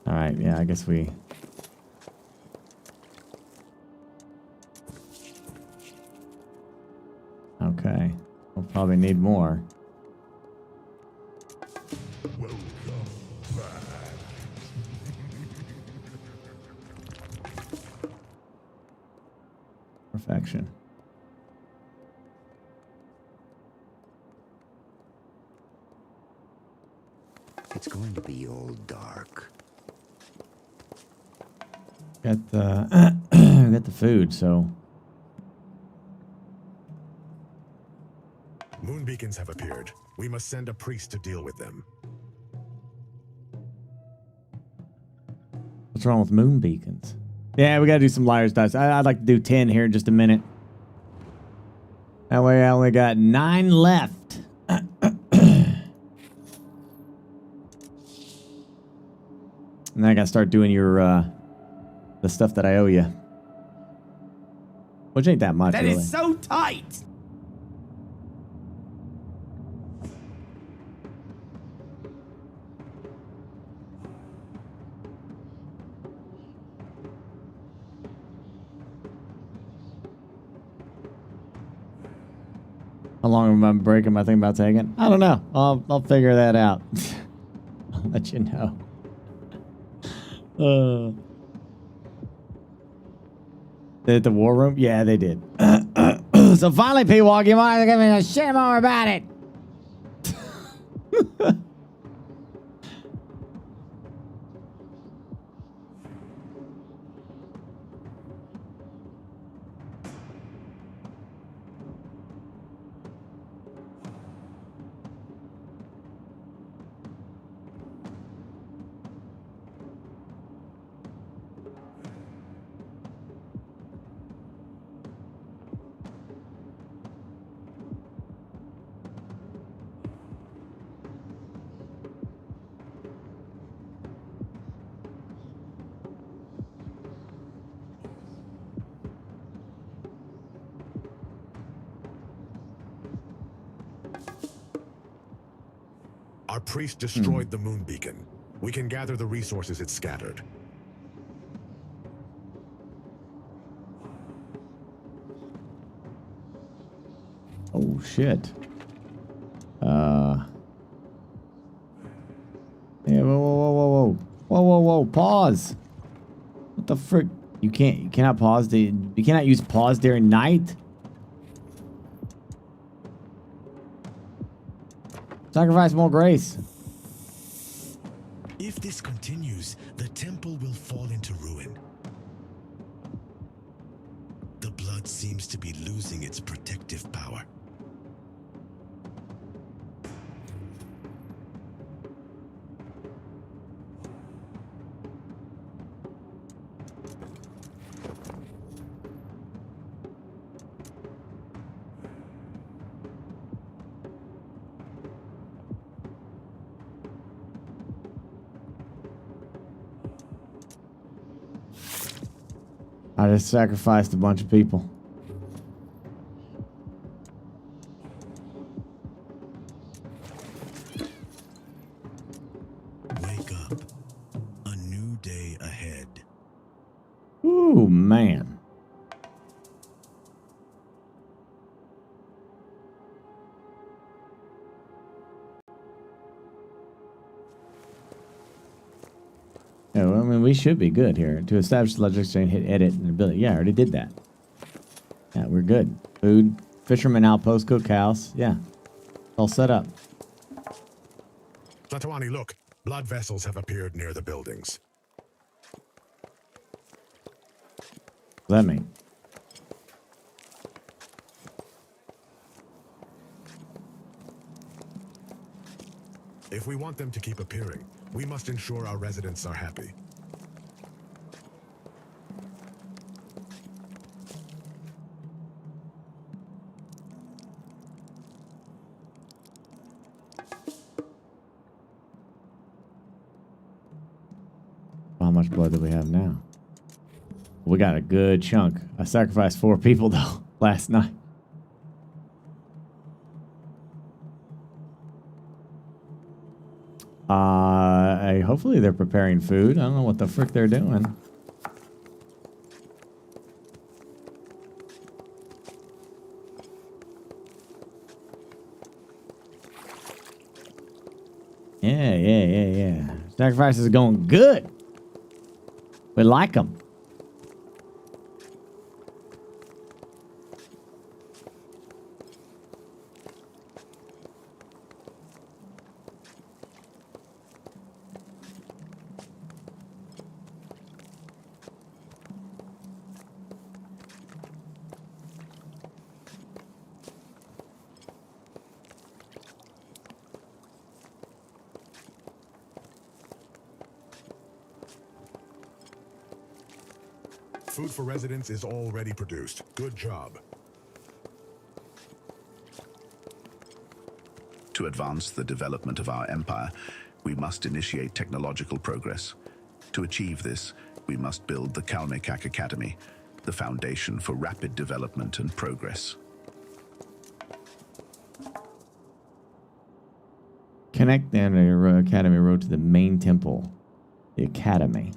Speaker 1: All right, yeah, I guess we... Okay, we'll probably need more.
Speaker 3: Welcome back.
Speaker 1: Perfection.
Speaker 9: It's going to be all dark.
Speaker 1: Got the got the food, so
Speaker 4: Moon beacons have appeared. We must send a priest to deal with them.
Speaker 1: what's wrong with moon beacons? Yeah, we gotta do some liar's dice. I'd like to do 10 here in just a minute. That way I only got 9 left. And then I gotta start doing your the stuff that I owe you. Which ain't that much,
Speaker 11: That
Speaker 1: really.
Speaker 11: is so tight!
Speaker 1: long am I breaking my thing about taking? I don't know. I'll figure that out. I'll let you know. They hit the war room? Yeah, they did. So finally, P-Walk, you might give me a shit more about it.
Speaker 4: Our priest destroyed the moon beacon. We can gather the resources it scattered.
Speaker 1: Oh, shit. Yeah, whoa. Whoa. Pause. What the frick? You cannot pause you cannot use pause during night? Sacrifice more grace.
Speaker 8: If this continues, the temple will fall into ruin. The blood seems to be losing its protective power.
Speaker 1: I just sacrificed a bunch of people.
Speaker 8: Wake up. A new day ahead.
Speaker 1: Ooh, man. Yeah, well, I mean, we should be good here. To establish the logic chain, hit edit and ability. Yeah, I already did that. Yeah, we're good. Food, fisherman outpost, cookhouse. Yeah, all set up.
Speaker 4: Tlatoani, look. Blood vessels have appeared near the buildings.
Speaker 1: What does that mean?
Speaker 4: If we want them to keep appearing, we must ensure our residents are happy.
Speaker 1: How much blood do we have now? We got a good chunk. I sacrificed 4 people though last night. Hopefully they're preparing food. I don't know what the frick they're doing. Yeah. Sacrifices are going good. We like them.
Speaker 4: Food for residents is already produced. Good job.
Speaker 2: To advance the development of our empire, we must initiate technological progress. To achieve this, we must build the Kalmekak Academy, the foundation for rapid development and progress.
Speaker 1: Connect the Academy Road to the main temple. The Academy.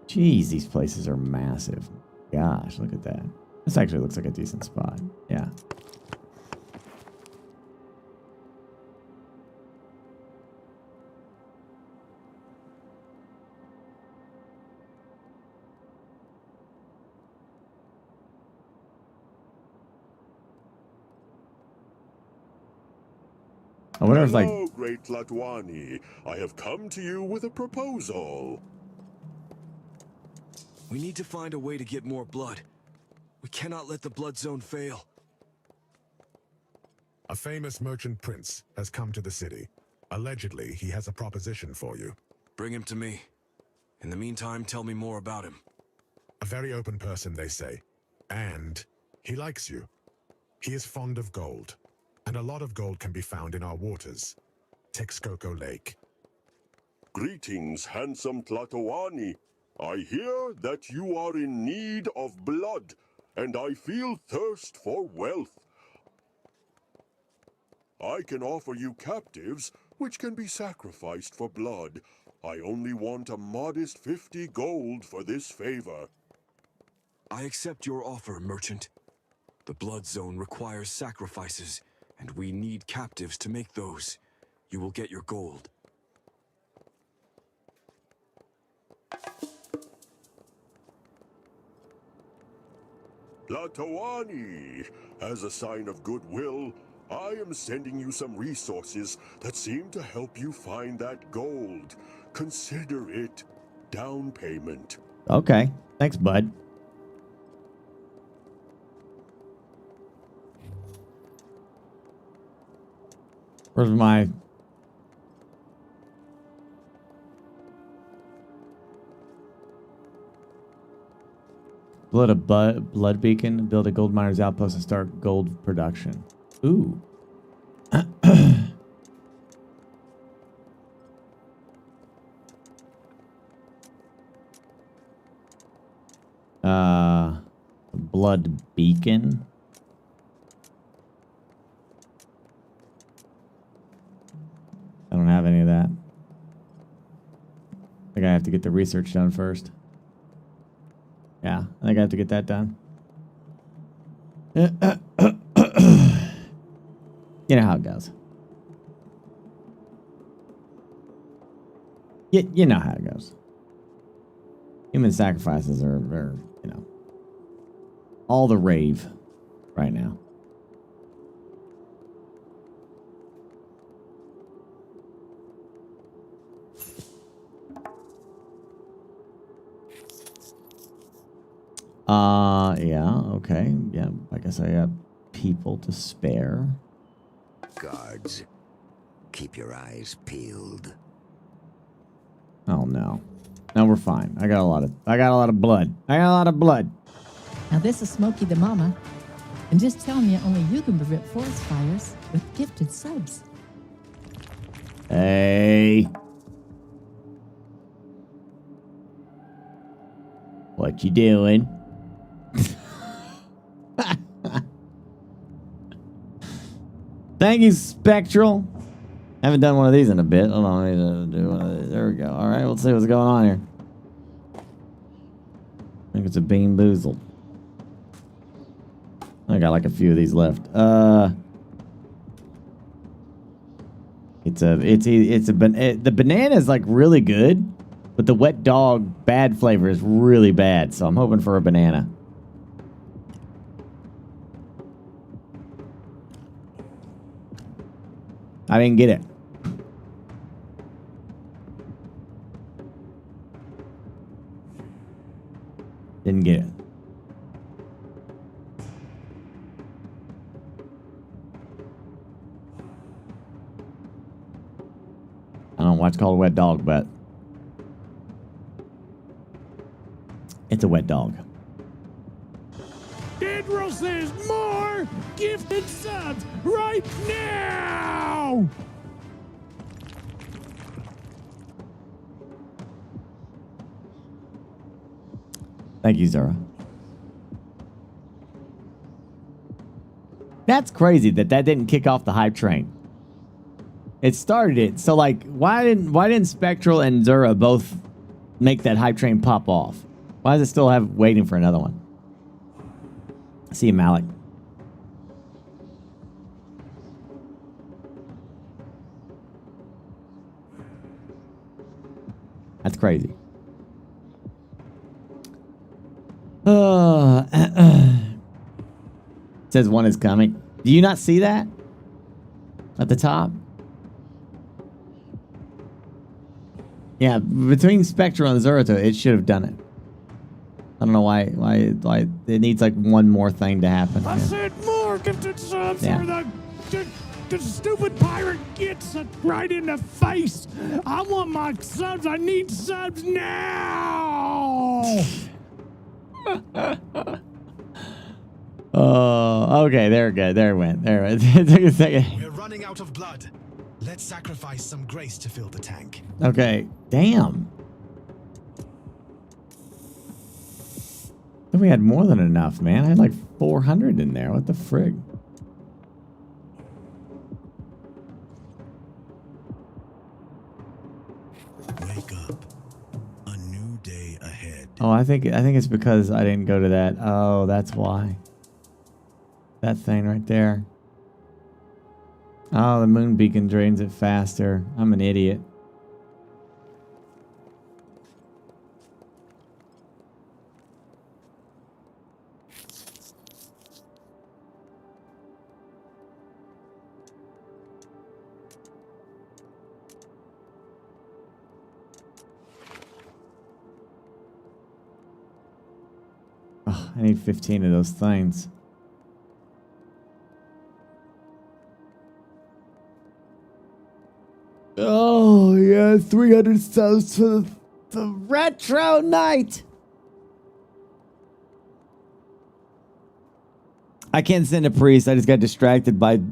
Speaker 1: Jeez, these places are massive. Gosh, look at that. This actually looks like a decent spot. Yeah. I wonder if, like...
Speaker 11: Hello, great Tlatoani. I have come to you with a proposal.
Speaker 6: We need to find a way to get more blood. We cannot let the blood zone fail.
Speaker 4: A famous merchant prince has come to the city. Allegedly, he has a proposition for you.
Speaker 6: Bring him to me. In the meantime, tell me more about him.
Speaker 4: A very open person, they say. And he likes you. He is fond of gold. And a lot of gold can be found in our waters. Texcoco Lake.
Speaker 11: Greetings, handsome Tlatoani. I hear that you are in need of blood, and I feel thirst for wealth. I can offer you captives, which can be sacrificed for blood. I only want a modest 50 gold for this favor.
Speaker 6: I accept your offer, merchant. The blood zone requires sacrifices, and we need captives to make those. You will get your gold.
Speaker 11: Tlatoani, as a sign of goodwill, I am sending you some resources that seem to help you find that gold. Consider it down payment.
Speaker 1: Okay. Thanks, bud. Where's my... blood beacon, build a gold miner's outpost and start gold production. Ooh. Blood beacon. I don't have any of that. I think I have to get the research done first. Yeah, I think I have to get that done. You know how it goes. You know how it goes. Human sacrifices are, you know, all the rave right now. Yeah, okay. Yeah, I guess I got people to spare.
Speaker 9: Guards, keep your eyes peeled.
Speaker 1: Oh no. No, we're fine. I got a lot of blood.
Speaker 12: Now this is Smokey the Mama. And just tell me only you can prevent forest fires with gifted subs.
Speaker 1: Hey. What you doing? Thank you, Spectral. Haven't done one of these in a bit. Hold on, I need to do one of these. There we go. All right, let's see what's going on here. I think it's a Bean Boozled. I got like a few of these left. The banana is like really good, but the wet dog bad flavor is really bad. So I'm hoping for a banana. I didn't get it. Didn't get it. I don't know why it's called a wet dog, but it's a wet dog.
Speaker 13: Pedro says more gifted subs right now!
Speaker 1: Thank you, Zara. That's crazy that didn't kick off the hype train. It started it. So like, why didn't Spectral and Zura both make that hype train pop off? Why does it still have waiting for another one? See you, Malik. That's crazy. Says one is coming. Do you not see that? At the top? Yeah, between Spectral and Zerto, it should have done it. I don't know why it needs like one more thing to happen.
Speaker 13: I said more gifted subs or the stupid pirate gets it right in the face. I want my subs. I need subs now.
Speaker 1: Oh, okay, there we go. There it went. There it went. It took a second.
Speaker 8: We're running out of blood. Let's sacrifice some grace to fill the tank.
Speaker 1: Okay, damn. I thought we had more than enough, man. I had like 400 in there. What the frig?
Speaker 8: Wake up. A new day ahead.
Speaker 1: Oh, I think it's because I didn't go to that. Oh, that's why. That thing right there. Oh, the moon beacon drains it faster. I'm an idiot. Oh, I need 15 of those things. Oh, yeah, 300 subs for the retro night. I can't send a priest. I just got distracted by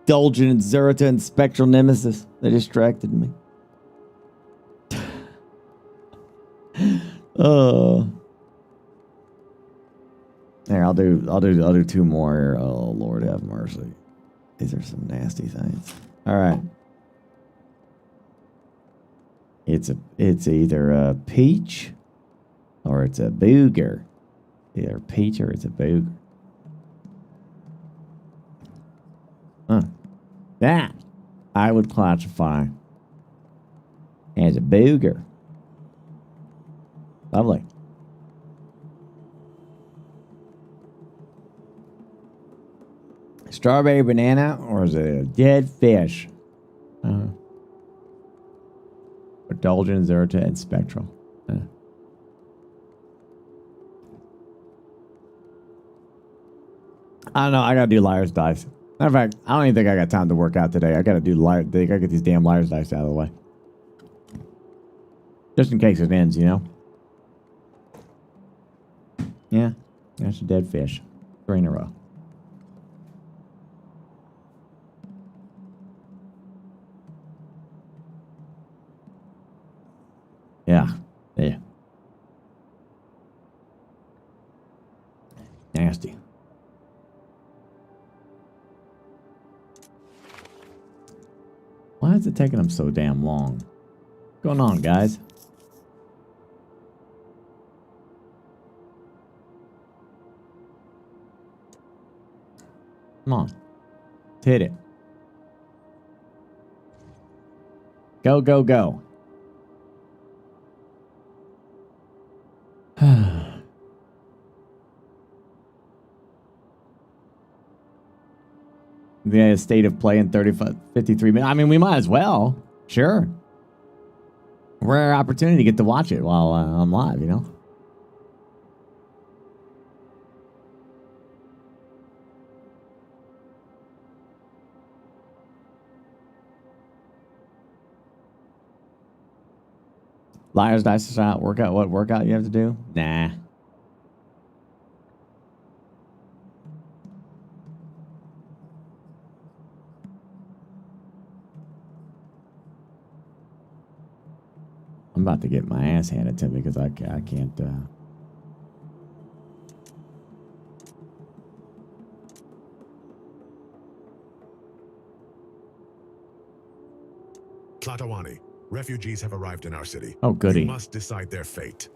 Speaker 1: Dulgin and Zerata and Spectral Nemesis. They distracted me. Oh. There, I'll do two more here. Oh, Lord have mercy. These are some nasty things. All right. It's either a peach or it's a booger. Either a peach or it's a booger. Huh. That I would classify as a booger. Lovely. Strawberry banana, or is it a dead fish? Dulgin, Zerta, and Spectral. I don't know. I gotta do Liar's Dice. Matter of fact, I don't even think I got time to work out today. I gotta do I gotta get these damn Liar's Dice out of the way. Just in case it ends, you know? Yeah. That's a dead fish. 3 in a row. Yeah. Yeah. Nasty. Why is it taking them so damn long? What's going on, guys? Come on. Let's hit it. Go, go, go. The state of play in 53 minutes. I mean, we might as well. Sure. Rare opportunity to get to watch it while I'm live, you know? Liar's Dice is out. Workout. What workout you have to do? Nah. I'm about to get my ass handed to me because I can't.
Speaker 4: Tlatawani, refugees have arrived in our city.
Speaker 1: Oh, goody.
Speaker 4: We must decide their fate.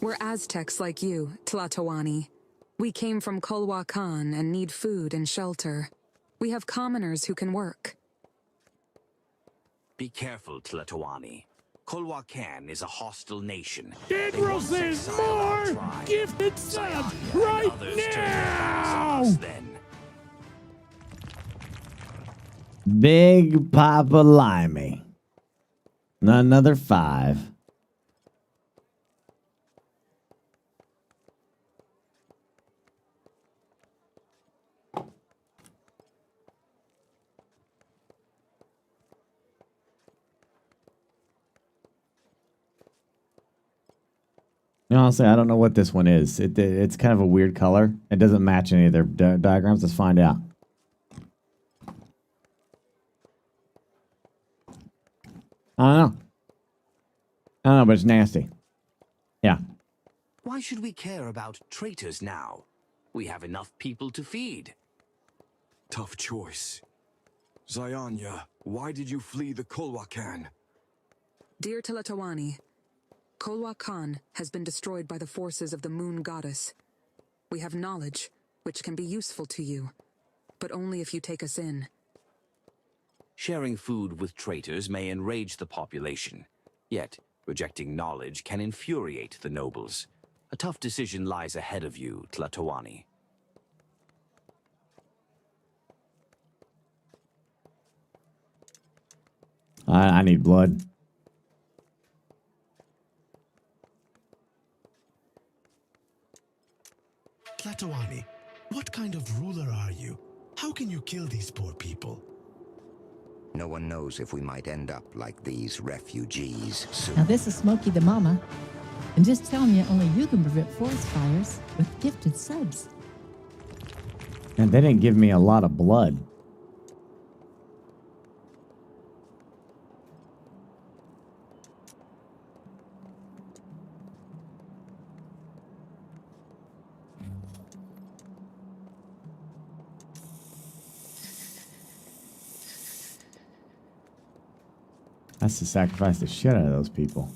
Speaker 14: We're Aztecs like you, Tlatoani. We came from Culhuacan and need food and shelter. We have commoners who can work.
Speaker 5: Be careful, Tlatoani. Culhuacan is a hostile nation.
Speaker 13: General says more gifted subs right now!
Speaker 1: Big Papa Limey. Another 5. Honestly, I don't know what this one is. It's kind of a weird color. It doesn't match any of their diagrams. Let's find out. I don't know, but it's nasty. Yeah.
Speaker 5: Why should we care about traitors now? We have enough people to feed.
Speaker 6: Tough choice. Zayanya, why did you flee the Culhuacan?
Speaker 14: Dear Tlatoani, Culhuacan has been destroyed by the forces of the moon goddess. We have knowledge, which can be useful to you, but only if you take us in.
Speaker 5: Sharing food with traitors may enrage the population, yet rejecting knowledge can infuriate the nobles. A tough decision lies ahead of you, Tlatoani.
Speaker 1: I need blood.
Speaker 8: Tlatoani, what kind of ruler are you? How can you kill these poor people?
Speaker 9: No one knows if we might end up like these refugees soon.
Speaker 12: Now this is Smokey the Mama. And just telling you, only you can prevent forest fires with gifted subs.
Speaker 1: And they didn't give me a lot of blood. That's to sacrifice the shit out of those people.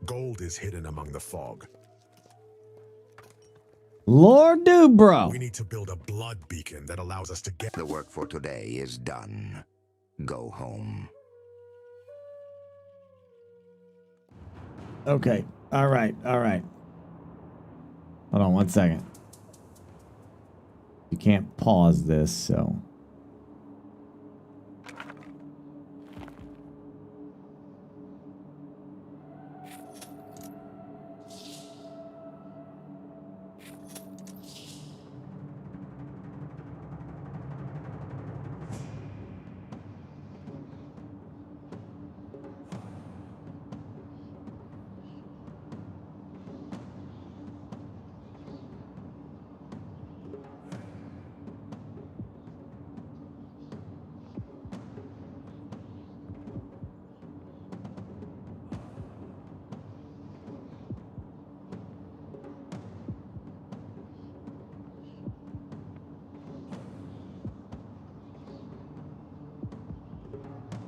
Speaker 4: Gold is hidden among the fog.
Speaker 1: Lord do, bro.
Speaker 4: We need to build a blood beacon that allows us to get...
Speaker 9: The work for today is done. Go home.
Speaker 1: Okay. All right. All right. Hold on 1 second. You can't pause this, so...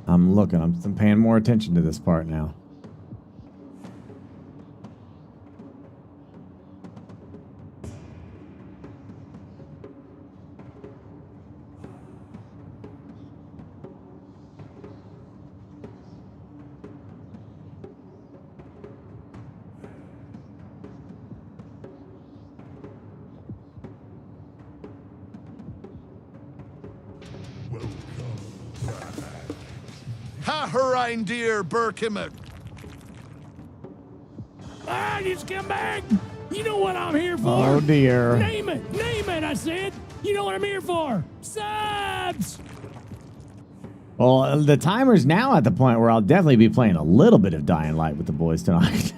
Speaker 1: I'm looking. I'm paying more attention to this part now.
Speaker 15: Ha, reindeer, Burkathon.
Speaker 13: Ah, just come back. You know what I'm here for.
Speaker 1: Oh, dear.
Speaker 13: Name it. Name it, I said. You know what I'm here for. Subs.
Speaker 1: Well, the timer's now at the point where I'll definitely be playing a little bit of Dying Light with the boys tonight.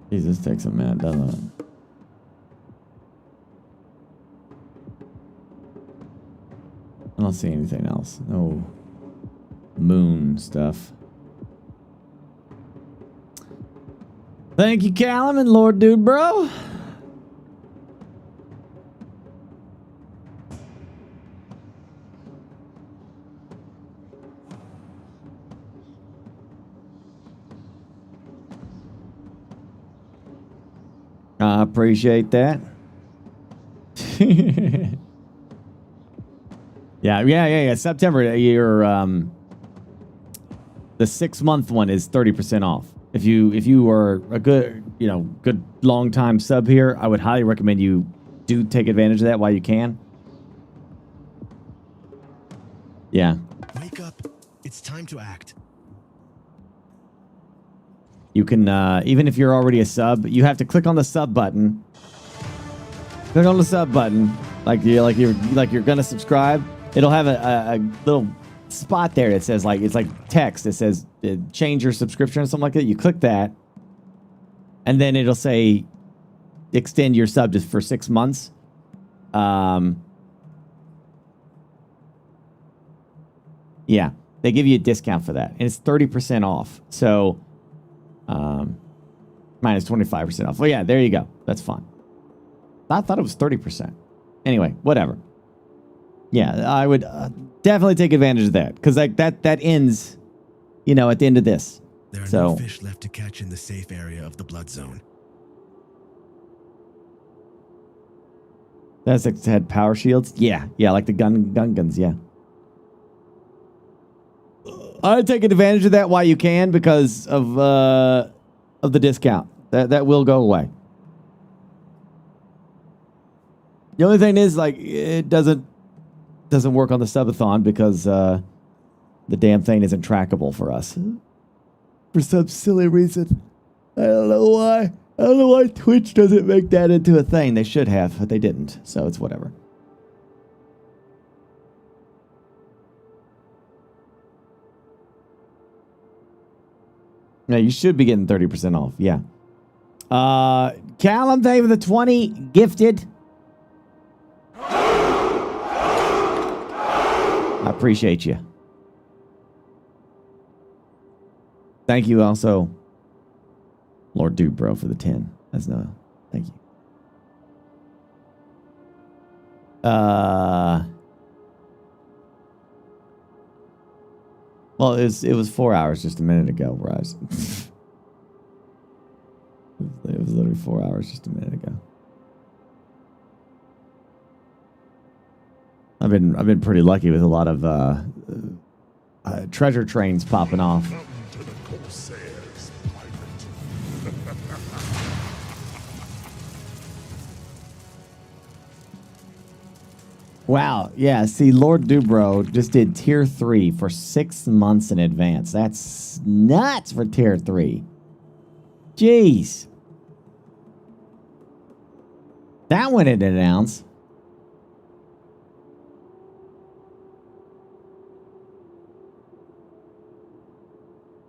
Speaker 1: Jesus, this takes a minute, doesn't it? don't see anything else. No moon stuff. Thank you, Callum and Lord Dude Bro. I appreciate that. Yeah. September, the 6-month one is 30% off. If you are a good long time sub here, I would highly recommend you do take advantage of that while you can. Yeah.
Speaker 8: Wake up. It's time to act.
Speaker 1: You can even if you're already a sub, you have to click on the sub button. Click on the sub button like you're gonna subscribe. It'll have a little spot there that says it's like text. It says change your subscription or something like that. You click that, and then it'll say extend your sub just for 6 months. Yeah, they give you a discount for that, and it's 30% off. So, minus 25% off. Well, yeah, there you go. That's fine. I thought it was 30%. Anyway, whatever. Yeah, I would definitely take advantage of that because that ends, at the end of this.
Speaker 8: There are no fish left to catch in the safe area of the blood zone.
Speaker 1: That's had power shields. Yeah, like the guns. Yeah. I'd take advantage of that while you can because of the discount. That will go away. The only thing is it doesn't work on the subathon because the damn thing isn't trackable for us for some silly reason. I don't know why. I don't know why Twitch doesn't make that into a thing. They should have, but they didn't. So it's whatever. Yeah, you should be getting 30% off. Yeah. Callum, thank you for the 20 gifted. I appreciate you. Thank you also, Lord Dude Bro, for the 10. That's no. Thank you. Well, it was 4 hours just a minute ago, Rise. It was literally 4 hours just a minute ago. I've been pretty lucky with a lot of treasure trains popping off. Wow. Yeah. See, Lord Dubro just did tier 3 for 6 months in advance. That's nuts for tier 3. Jeez. That one it announced.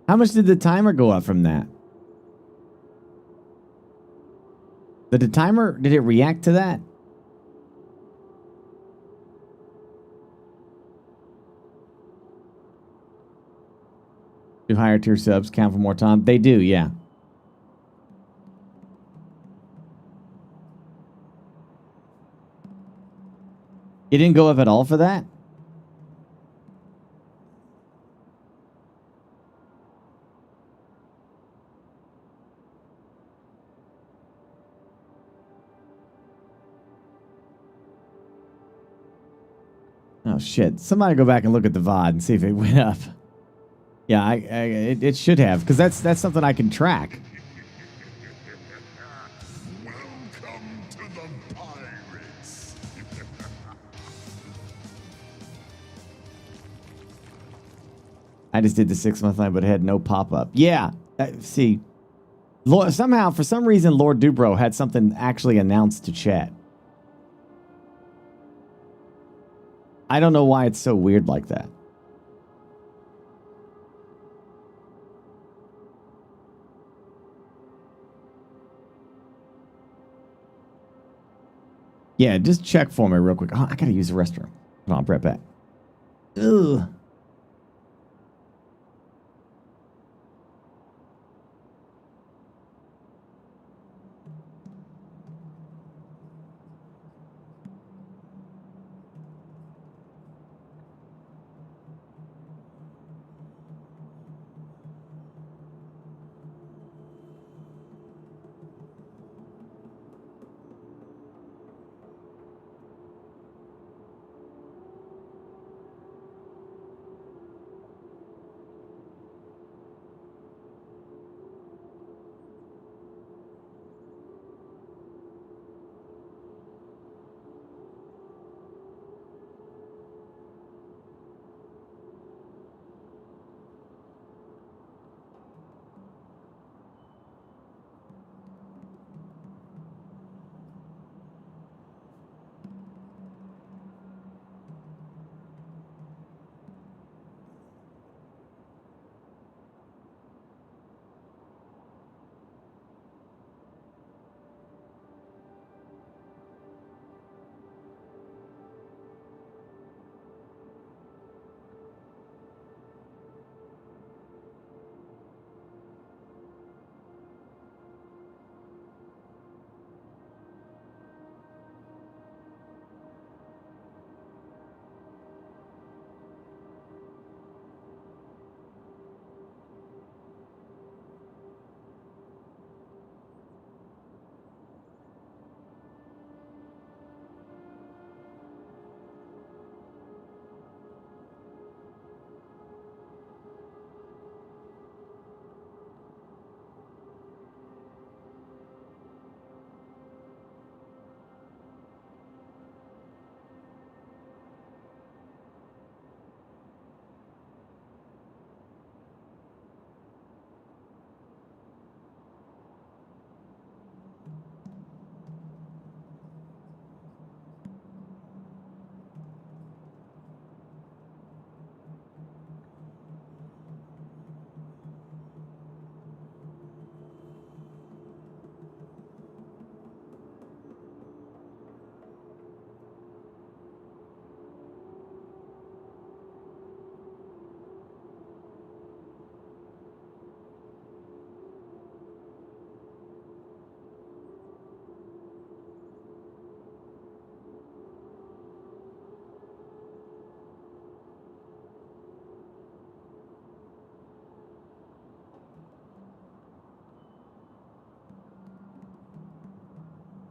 Speaker 1: How much did the timer go up from that? Did it react to that? Do higher tier subs count for more time? They do, yeah. It didn't go up at all for that? Oh shit! Somebody go back and look at the VOD and see if it went up. Yeah, it should have because that's something I can track.
Speaker 11: Welcome to the pirates.
Speaker 1: I just did the 6 month line, but it had no pop up. Yeah, see, somehow for some reason, Lord Dubro had something actually announced to chat. I don't know why it's so weird like that. Yeah, just check for me real quick. Oh, I gotta use the restroom. Hold on, I'll be right back. Ugh.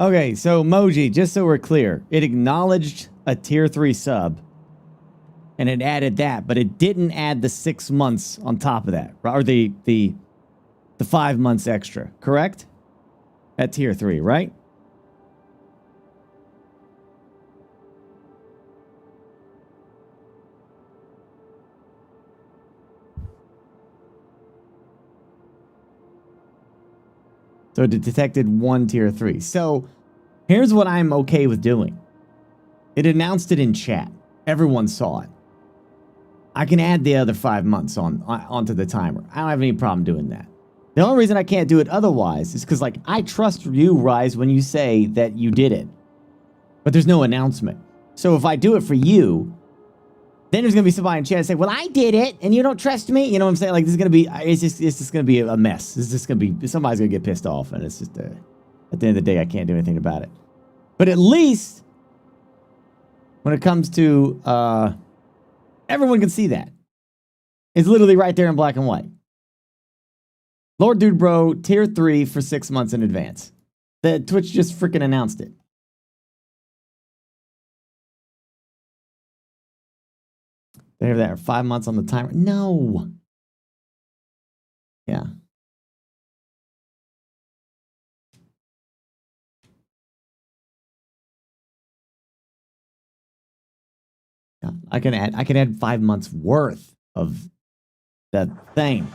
Speaker 1: Okay, so Moji, just so we're clear, it acknowledged a tier 3 sub and it added that, but it didn't add the 6 months on top of that, or the 5 months extra, correct? At tier 3, right? So it detected 1 tier 3. So here's what I'm okay with doing. It announced it in chat. Everyone saw it. I can add the other 5 months onto the timer. I don't have any problem doing that. The only reason I can't do it otherwise is because, like, I trust you, Rise, when you say that you did it. But there's no announcement. So if I do it for you, then there's going to be somebody in chat and say, well, I did it, and you don't trust me? You know what I'm saying? Like, this is going to be, it's just going to be a mess. It's just going to be, somebody's going to get pissed off, and it's just, at the end of the day, I can't do anything about it. But at least, when it comes to, everyone can see that. It's literally right there in black and white. Lord Dude Bro, tier 3 for 6 months in advance. The Twitch just freaking announced it. They have that 5 months on the timer. No. Yeah. Yeah. I can add 5 months worth of that thing.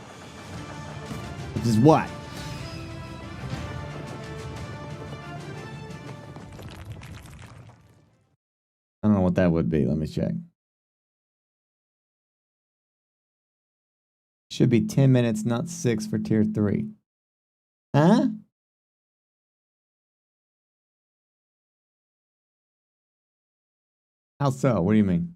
Speaker 1: Which is what? I don't know what that would be. Let me check. Should be 10 minutes, not 6 for tier 3. Huh? How so? What do you mean?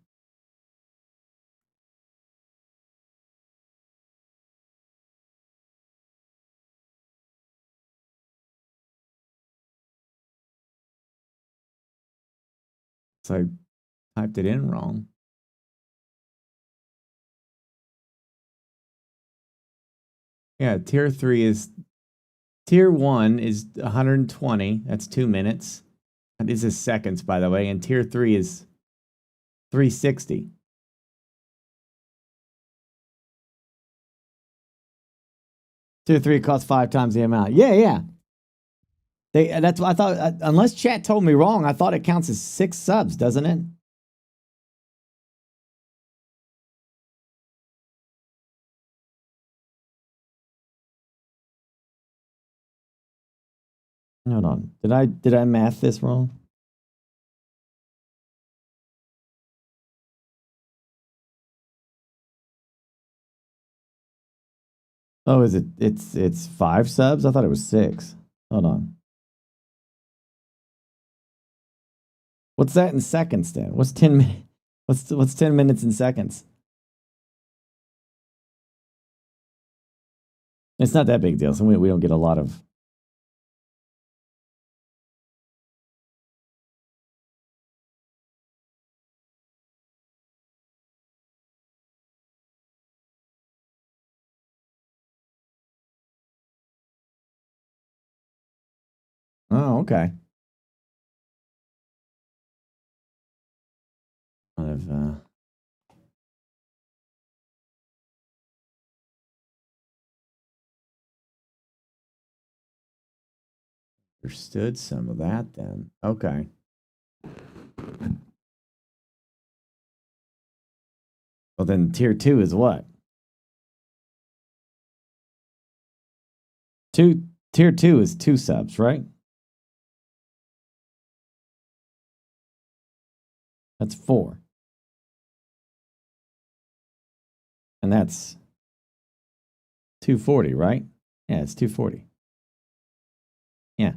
Speaker 1: So I typed it in wrong. Yeah, tier 3 is... Tier 1 is 120. That's 2 minutes. And this is seconds, by the way. And tier 3 is 360. Tier 3 costs 5 times the amount. Yeah. That's what I thought. Unless chat told me wrong, I thought it counts as 6 subs, doesn't it? Hold on. Did I math this wrong? Oh, is it? It's 5 subs? I thought it was 6. Hold on. What's that in seconds then? What's 10 minutes? What's 10 minutes in seconds? It's not that big deal. So we don't get a lot of. Oh, okay. I've understood some of that then. Okay. Well, then tier 2 is what? Tier 2 is 2 subs, right? That's 4. And that's 240, right? Yeah, it's 240. Yeah.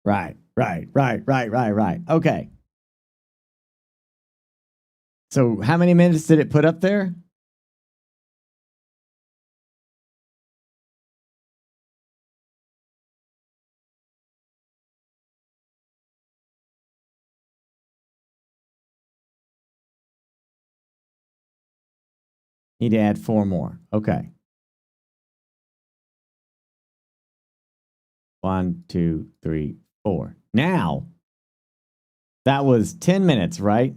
Speaker 1: Right. Okay. So how many minutes did it put up there? Need to add 4 more. Okay. 1, 2, 3, 4. Now, that was 10 minutes, right?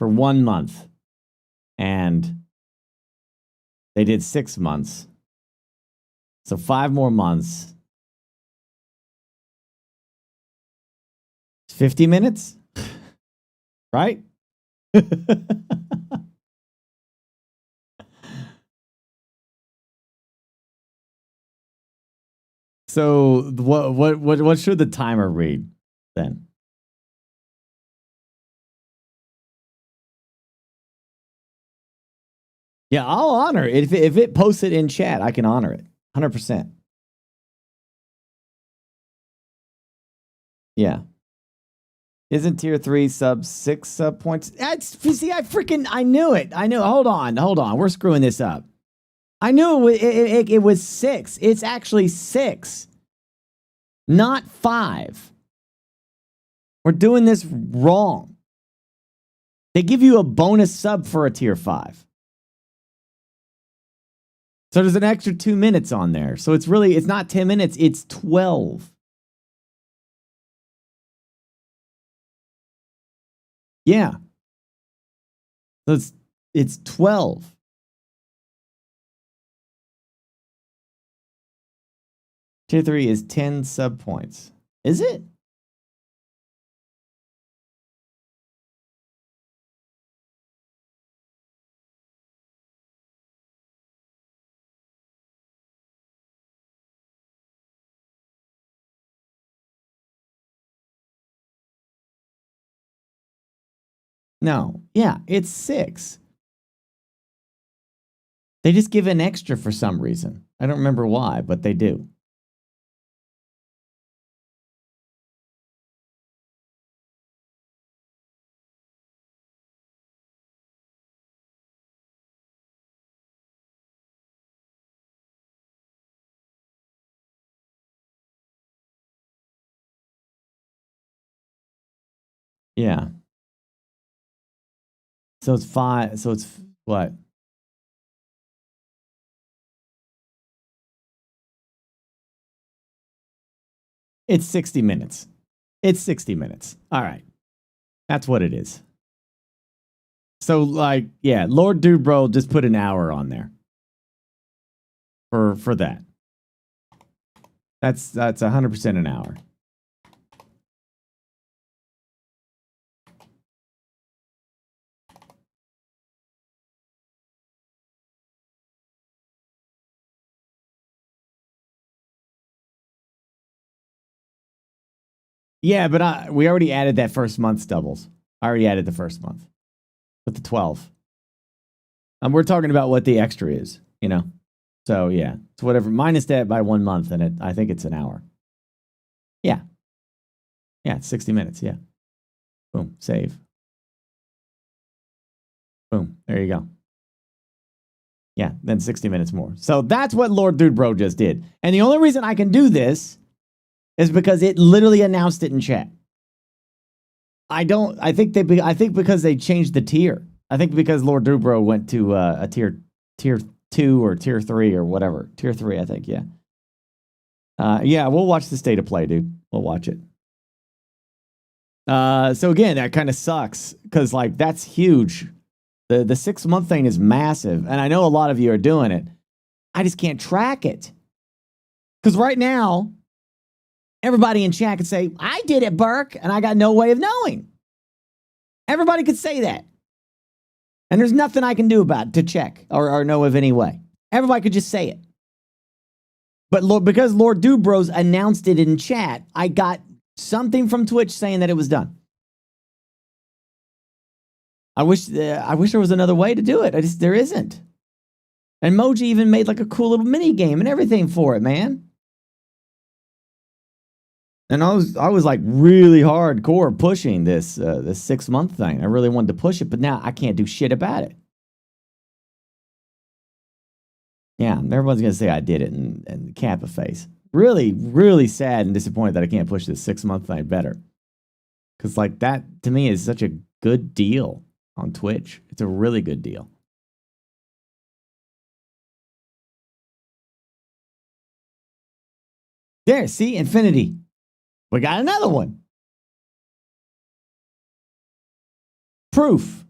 Speaker 1: For 1 month. And they did 6 months. So 5 more months. 50 minutes? Right? So what should the timer read then? Yeah, I'll honor it. If it posts it in chat, I can honor it. 100%. Yeah. Isn't tier 3 sub 6 sub points? See, I knew it. I knew. Hold on. We're screwing this up. I knew it was 6. It's actually 6, not 5. We're doing this wrong. They give you a bonus sub for a tier 5. So there's an extra 2 minutes on there. So it's not 10 minutes, it's 12. Yeah. So it's 12. Tier 3 is 10 sub points. Is it? No. Yeah, it's 6. They just give an extra for some reason. I don't remember why, but they do. Yeah. So it's 5. So it's what? It's 60 minutes. It's 60 minutes. All right. That's what it is. So, like, yeah, Lord Dubro just put an hour on there for that. That's 100% an hour. Yeah, but we already added that first month's doubles. I already added the first month with the 12. We're talking about what the extra is, you know. So yeah, it's whatever minus that by 1 month, and I think it's an hour. Yeah, it's 60 minutes. Yeah, boom, save. Boom, there you go. Yeah, then 60 minutes more. So that's what Lord Dude Bro just did, and the only reason I can do this is because it literally announced it in chat. I think because they changed the tier. I think because Lord Dubro went to a tier 2 or tier 3 or whatever. Tier 3, I think, yeah. Yeah, we'll watch the state of play, dude. We'll watch it. So again, that kind of sucks because like that's huge. The 6-month thing is massive, and I know a lot of you are doing it. I just can't track it. Because right now, everybody in chat could say, I did it, Burke, and I got no way of knowing. Everybody could say that. And there's nothing I can do about it to check or know of any way. Everybody could just say it. But because Lord Dubros announced it in chat, I got something from Twitch saying that it was done. I wish there was another way to do it. There isn't. And Moji even made like a cool little mini game and everything for it, man. And I was like really hardcore pushing this 6-month thing. I really wanted to push it, but now I can't do shit about it. Yeah, everyone's gonna say I did it and cap a face. Really, really sad and disappointed that I can't push this 6-month thing better. Because like that to me is such a good deal on Twitch. It's a really good deal. There, see, Infinity. We got another one. Proof.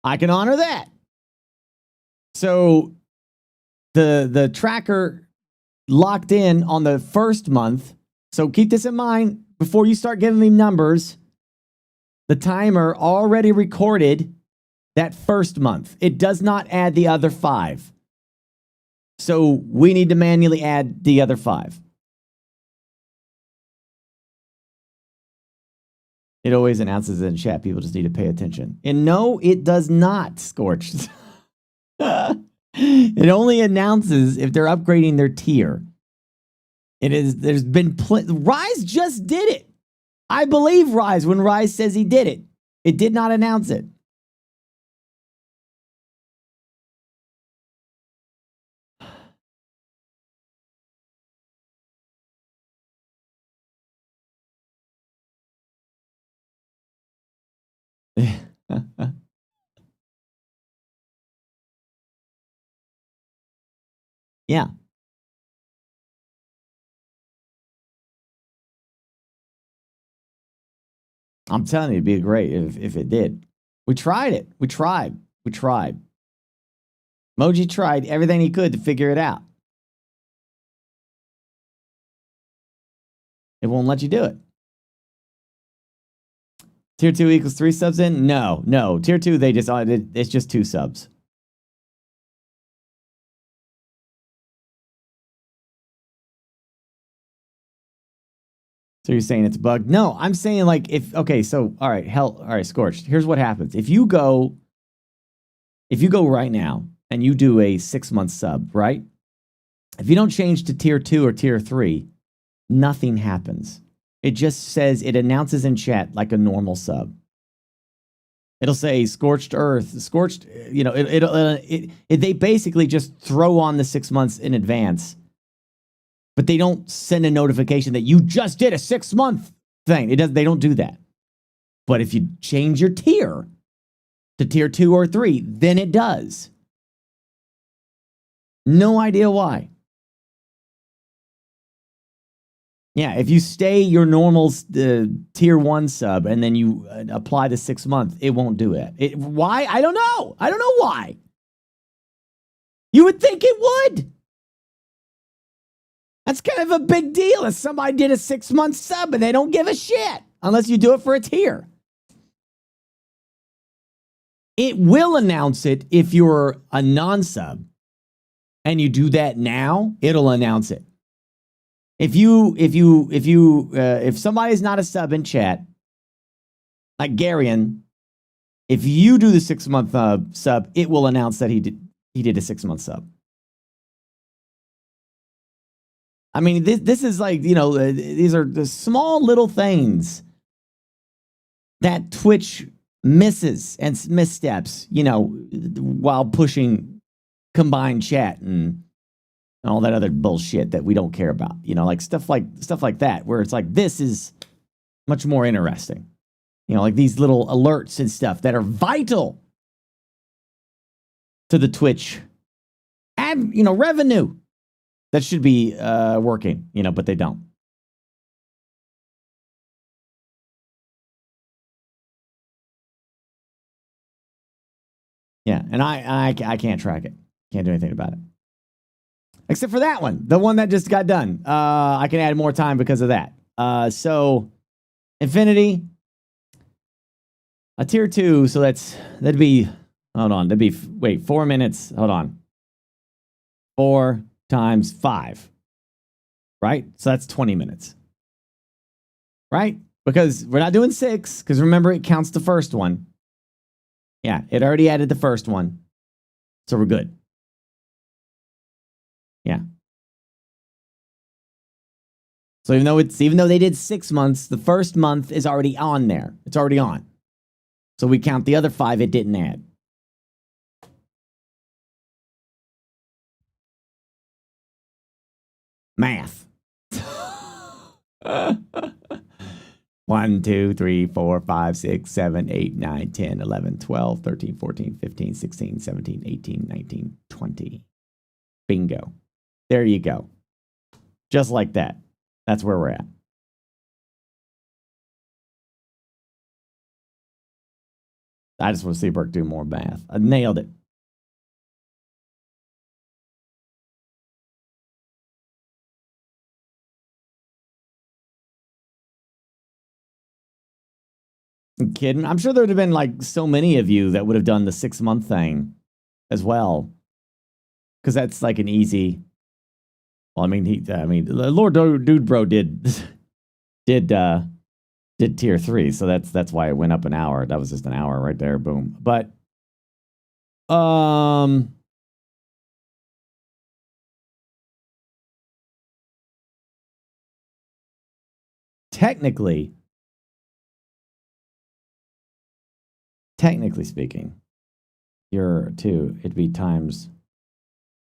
Speaker 1: I can honor that. So the tracker locked in on the first month. So keep this in mind before you start giving me numbers. The timer already recorded that first month. It does not add the other 5. So we need to manually add the other 5. It always announces it in chat. People just need to pay attention. And no, it does not, Scorched. It only announces if they're upgrading their tier. There's been Rise just did it. I believe Rise when Rise says he did it. It did not announce it. Yeah. I'm telling you, it'd be great if it did. We tried it. We tried. Moji tried everything he could to figure it out. It won't let you do it. Tier 2 equals 3 subs in? No. Tier 2, it's just 2 subs. So you're saying it's bugged? No, I'm saying like all right, Scorched. Here's what happens. If you go right now and you do a 6-month sub, right? If you don't change to tier 2 or tier 3, nothing happens. It just says, it announces in chat like a normal sub. It'll say Scorched Earth, Scorched, they basically just throw on the 6 months in advance. But they don't send a notification that you just did a 6-month thing. They don't do that. But if you change your tier to tier 2 or 3, then it does. No idea why. Yeah, if you stay your normal tier 1 sub and then you apply the 6 month, it won't do it. Why? I don't know. I don't know why. You would think it would. That's kind of a big deal if somebody did a 6 month sub and they don't give a shit unless you do it for a tier. It will announce it if you're a non-sub and you do that now, it'll announce it. If somebody's not a sub in chat, like Garion, if you do the 6 month sub, it will announce that he did a 6 month sub. I mean, this is like, these are the small little things that Twitch misses and missteps, while pushing combined chat and all that other bullshit that we don't care about, like stuff like that, where it's like, this is much more interesting, like these little alerts and stuff that are vital to the Twitch ad, revenue that should be working, but they don't. Yeah, and I can't track it. Can't do anything about it. Except for that one, the one that just got done. I can add more time because of that. So, Infinity, a tier 2. So that'd be 4 minutes. Hold on. 4 times 5. Right? So that's 20 minutes. Right? Because we're not doing 6, because remember, it counts the first one. Yeah, it already added the first one. So we're good. Yeah. So even though they did 6 months, the first month is already on there. It's already on. So we count the other 5 it didn't add. Math. 1, 2, 3, 4, 5, 6, 7, 8, 9, 10, 11, 12, 13, 14, 15, 16, 17, 18, 19, 20. Bingo. There you go. Just like that. That's where we're at. I just want to see Burke do more math. I nailed it. I'm kidding. I'm sure there would have been like so many of you that would have done the 6 month thing as well. Because that's like an easy. Well, Lord Dude Bro did tier 3, so that's why it went up an hour. That was just an hour right there. Boom. But technically speaking, you're 2, it'd be times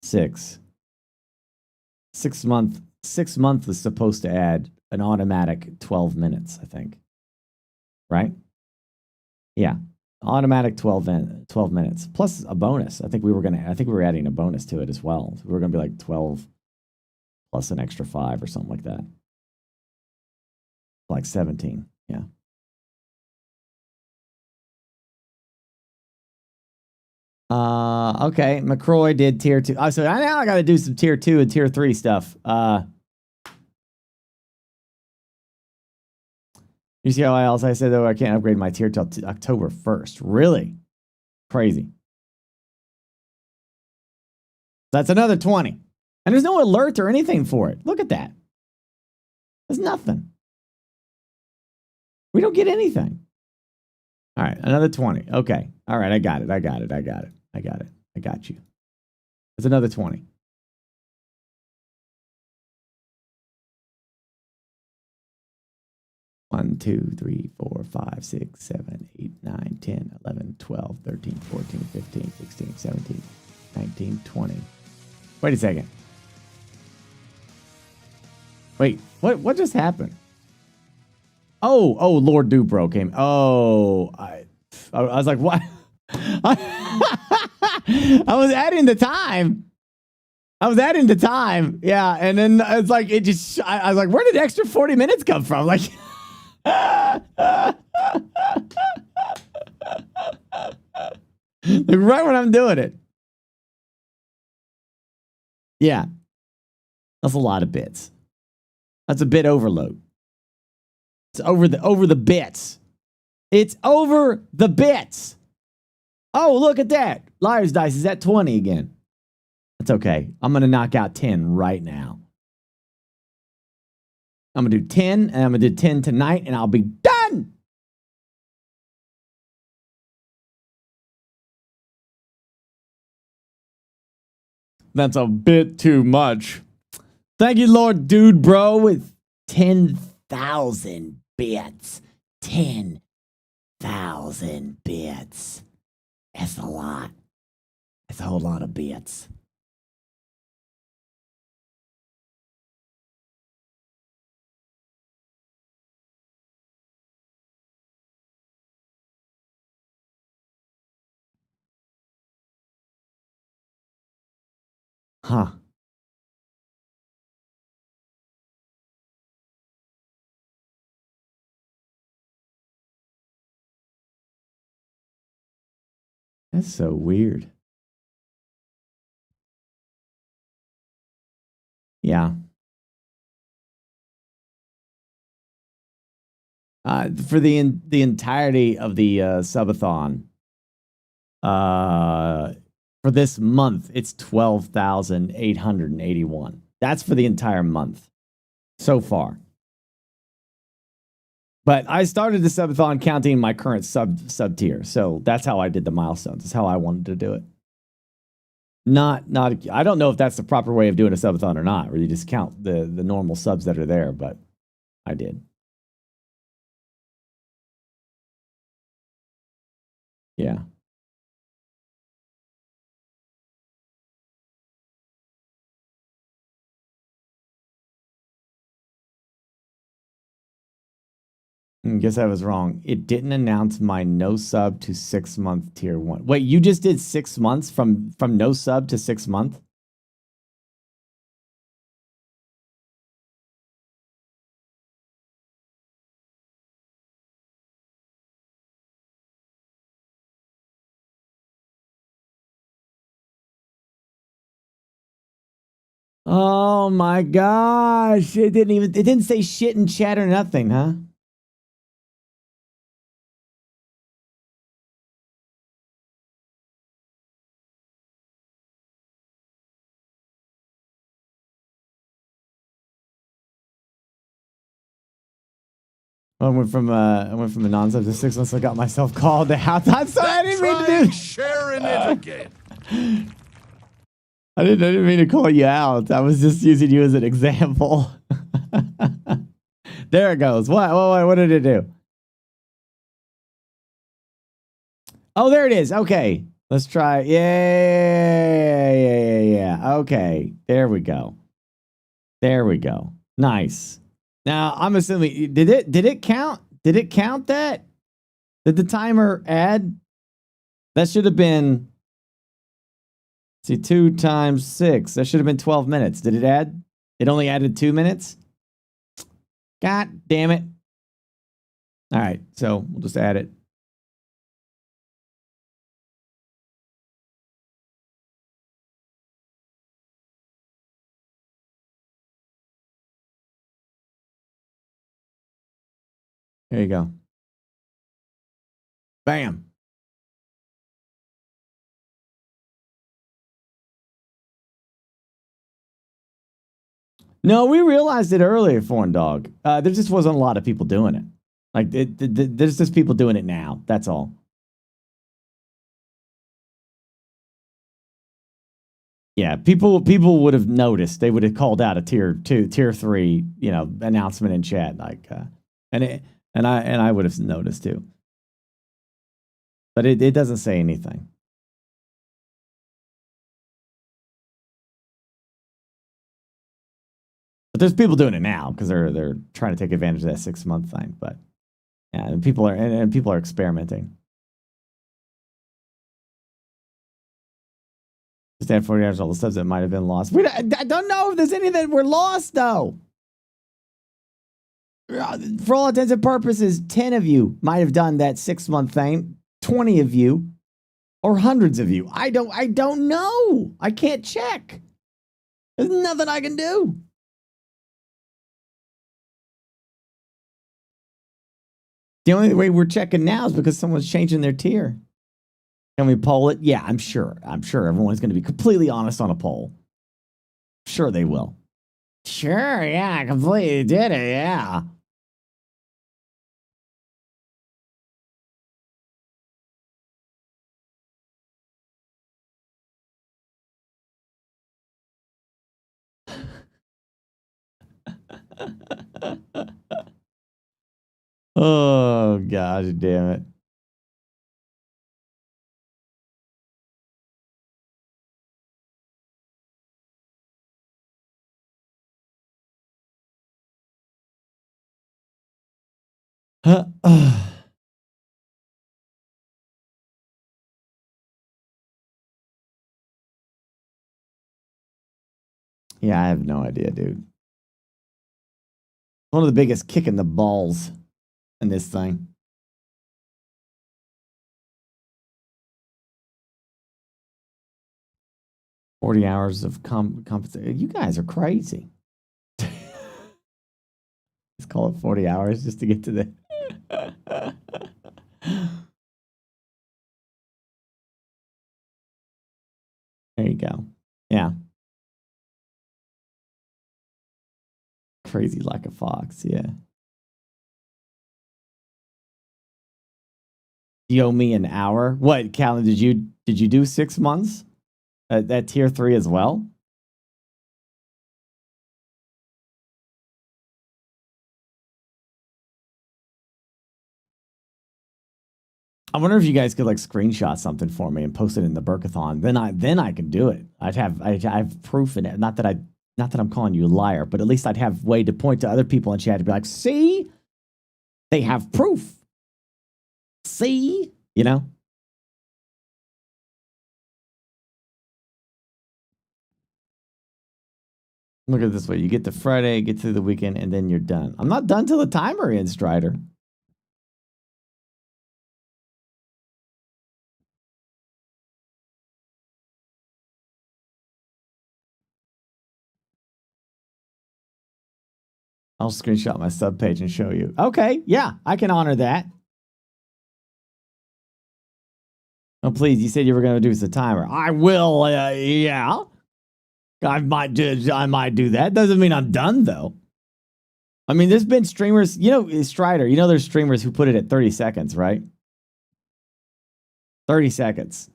Speaker 1: 6. 6 month is supposed to add an automatic 12 minutes, I think. Right? Yeah. Automatic 12 minutes plus a bonus. I think we were adding a bonus to it as well. So we were going to be like 12 plus an extra 5 or something like that. Like 17. Yeah. Okay. McCroy did tier 2. Oh, so now I got to do some tier 2 and tier 3 stuff. You see how else I said, though, I can't upgrade my tier till October 1st. Really? Crazy. That's another 20. And there's no alert or anything for it. Look at that. There's nothing. We don't get anything. All right, another 20. Okay. All right, I got it. I got you. That's another 20. One, 2, 3, 4, 5, 6, 7, 8, 9, 10, 11, 12, 13, 14, 15, 16, 17, 19, 20. Wait a second. Wait, what just happened? Oh, Lord Dubro came. Oh, I was like, what? I was adding the time. Yeah, and then it's like it just. I was like, where did the extra 40 minutes come from? Like, like right when I'm doing it. Yeah, that's a lot of bits. That's a bit overload. It's over the bits. It's over the bits. Oh, look at that. Liar's Dice is at 20 again. That's okay. I'm going to knock out 10 right now. I'm going to do 10, and I'm going to do 10 tonight, and I'll be done. That's a bit too much. Thank you, Lord Dude Bro, with 10,000 bits. 10,000 bits. That's a lot. That's a whole lot of bits. Huh. That's so weird. Yeah. For the entirety of the subathon, for this month, it's 12,881. That's for the entire month so far. But I started the subathon counting my current sub tier, so that's how I did the milestones. That's how I wanted to do it. Not. I don't know if that's the proper way of doing a subathon or not, where you just count the normal subs that are there, but I did. Yeah. Guess I was wrong. It didn't announce my no sub to 6 month tier 1. Wait, you just did 6 months from no sub to 6 month? Oh my gosh. It didn't say shit in chat or nothing, huh? I went from a non-sub to 6 months. I got myself called out. I'm sorry, I didn't mean to do
Speaker 15: sharing it again.
Speaker 1: I didn't mean to call you out. I was just using you as an example. There it goes. What did it do? Oh, there it is. Okay. Let's try. Yeah. Okay. There we go. Nice. Now, I'm assuming did it count? Did it count that? Did the timer add? That should have been, see, 2 times 6. That should have been 12 minutes. Did it add? It only added 2 minutes? God damn it. All right, so we'll just add it. There you go. Bam. No, we realized it earlier, Foreign Dog. There just wasn't a lot of people doing it. Like, there's just people doing it now. That's all. Yeah, people would have noticed. They would have called out a tier 2, tier 3, announcement in chat, like, and I would have noticed too. But it doesn't say anything. But there's people doing it now because they're trying to take advantage of that 6 month thing. But Yeah, and people are experimenting. Just add 40 hours all the subs that might have been lost. I don't know if there's any that were lost though. For all intents and purposes, 10 of you might have done that 6-month thing. 20 of you, or hundreds of you. I don't know. I can't check. There's nothing I can do. The only way we're checking now is because someone's changing their tier. Can we poll it? Yeah, I'm sure. I'm sure everyone's going to be completely honest on a poll. Sure they will. Sure, yeah, I completely did it, yeah. Oh, gosh damn it. Yeah, I have no idea, dude. One of the biggest kick in the balls in this thing. $40 hours of compensation. You guys are crazy. Let's call it 40 hours just to get to the... There you go. Yeah. Crazy like a fox, yeah. You owe me an hour. What, Callan, did you do 6 months? That tier 3 as well? I wonder if you guys could like screenshot something for me and post it in the Burkathon. Then I can do it. I have proof in it. Not that I'm calling you a liar, but at least I'd have way to point to other people in chat to be like, see, they have proof. See, you know. Look at it this way: you get to Friday, get through the weekend, and then you're done. I'm not done till the timer ends, Strider. I'll screenshot my sub page and show you. Okay, yeah, I can honor that. Oh, please, you said you were going to do the timer. I will, yeah. I might do that. Doesn't mean I'm done, though. I mean, there's been streamers, you know, Strider, you know there's streamers who put it at 30 seconds, right? 30 seconds.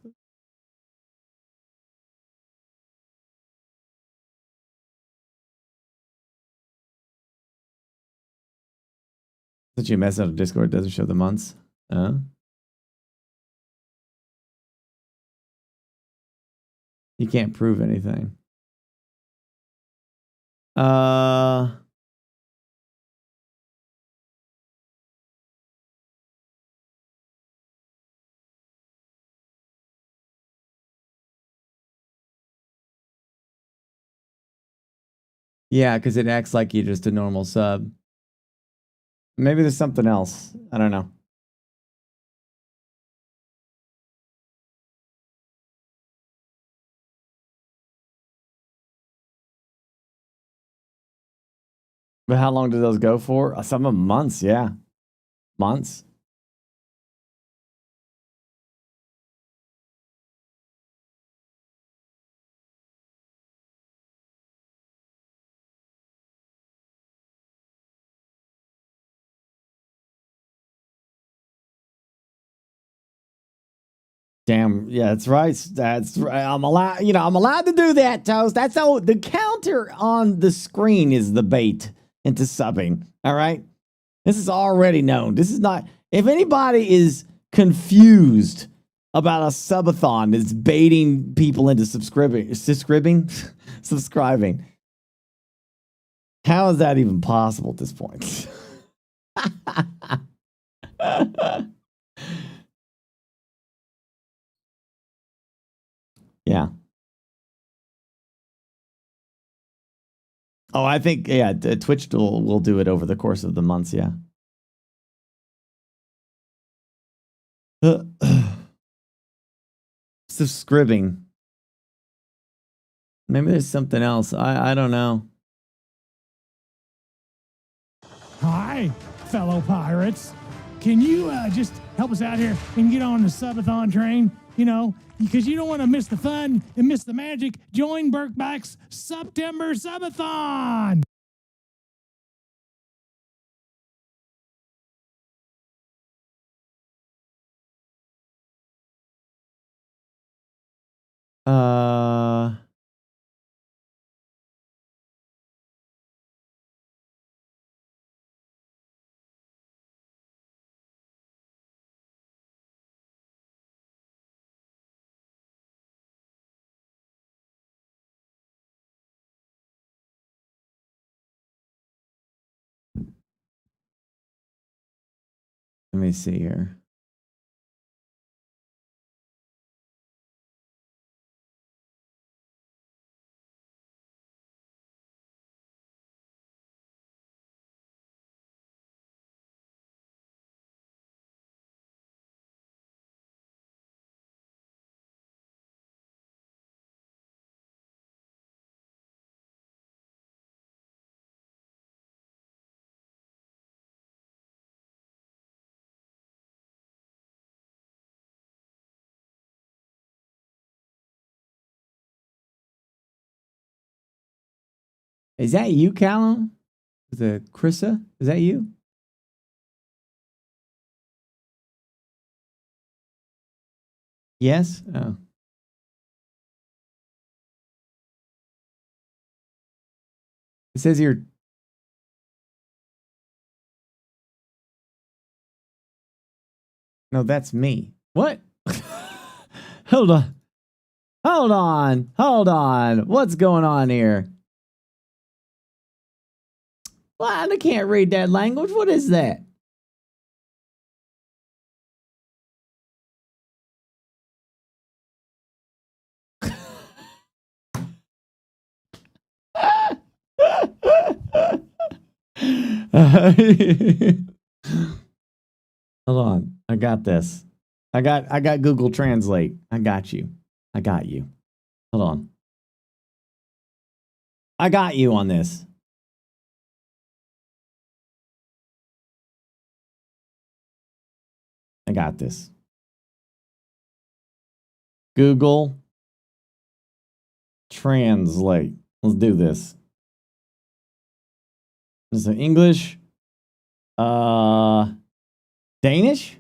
Speaker 1: Since you mess up Discord, doesn't show the months. You can't prove anything. Yeah, because it acts like you're just a normal sub. Maybe there's something else. I don't know. But how long do those go for? Some of them months, yeah. Months. Damn, yeah, that's right. That's right. I'm allowed, I'm allowed to do that, Toast. That's all. The counter on the screen is the bait into subbing. All right. This is already known. This is not, if anybody is confused about a subathon that's baiting people into subscribing. How is that even possible at this point? Oh, I think, yeah, Twitch will do it over the course of the months, yeah. Scribbing. Maybe there's something else. I don't know.
Speaker 13: Hi, fellow pirates. Can you just help us out here and get on the subathon train? You know, because you don't want to miss the fun and miss the magic. Join BurkeBlack's September Subathon.
Speaker 1: Let me see here. Is that you, Callum? The Chrissa? Is that you? Yes? Oh. It says you're... No, that's me. What? Hold on. Hold on. Hold on. What's going on here? Well, I can't read that language. What is that? Hold on. I got this. I got Google Translate. I got you. I got you. Hold on. I got you on this. I got this. Google Translate. Let's do this. This is English. Danish?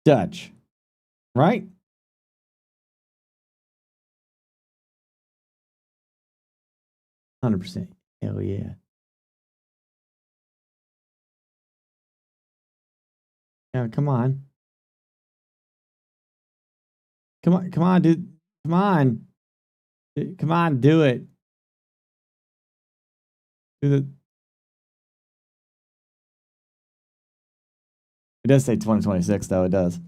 Speaker 1: Dutch. Right? %. Hell yeah. Yeah, come on. Come on, dude. Come on. Come on, do it. Do the... It does say 2026, though. It does.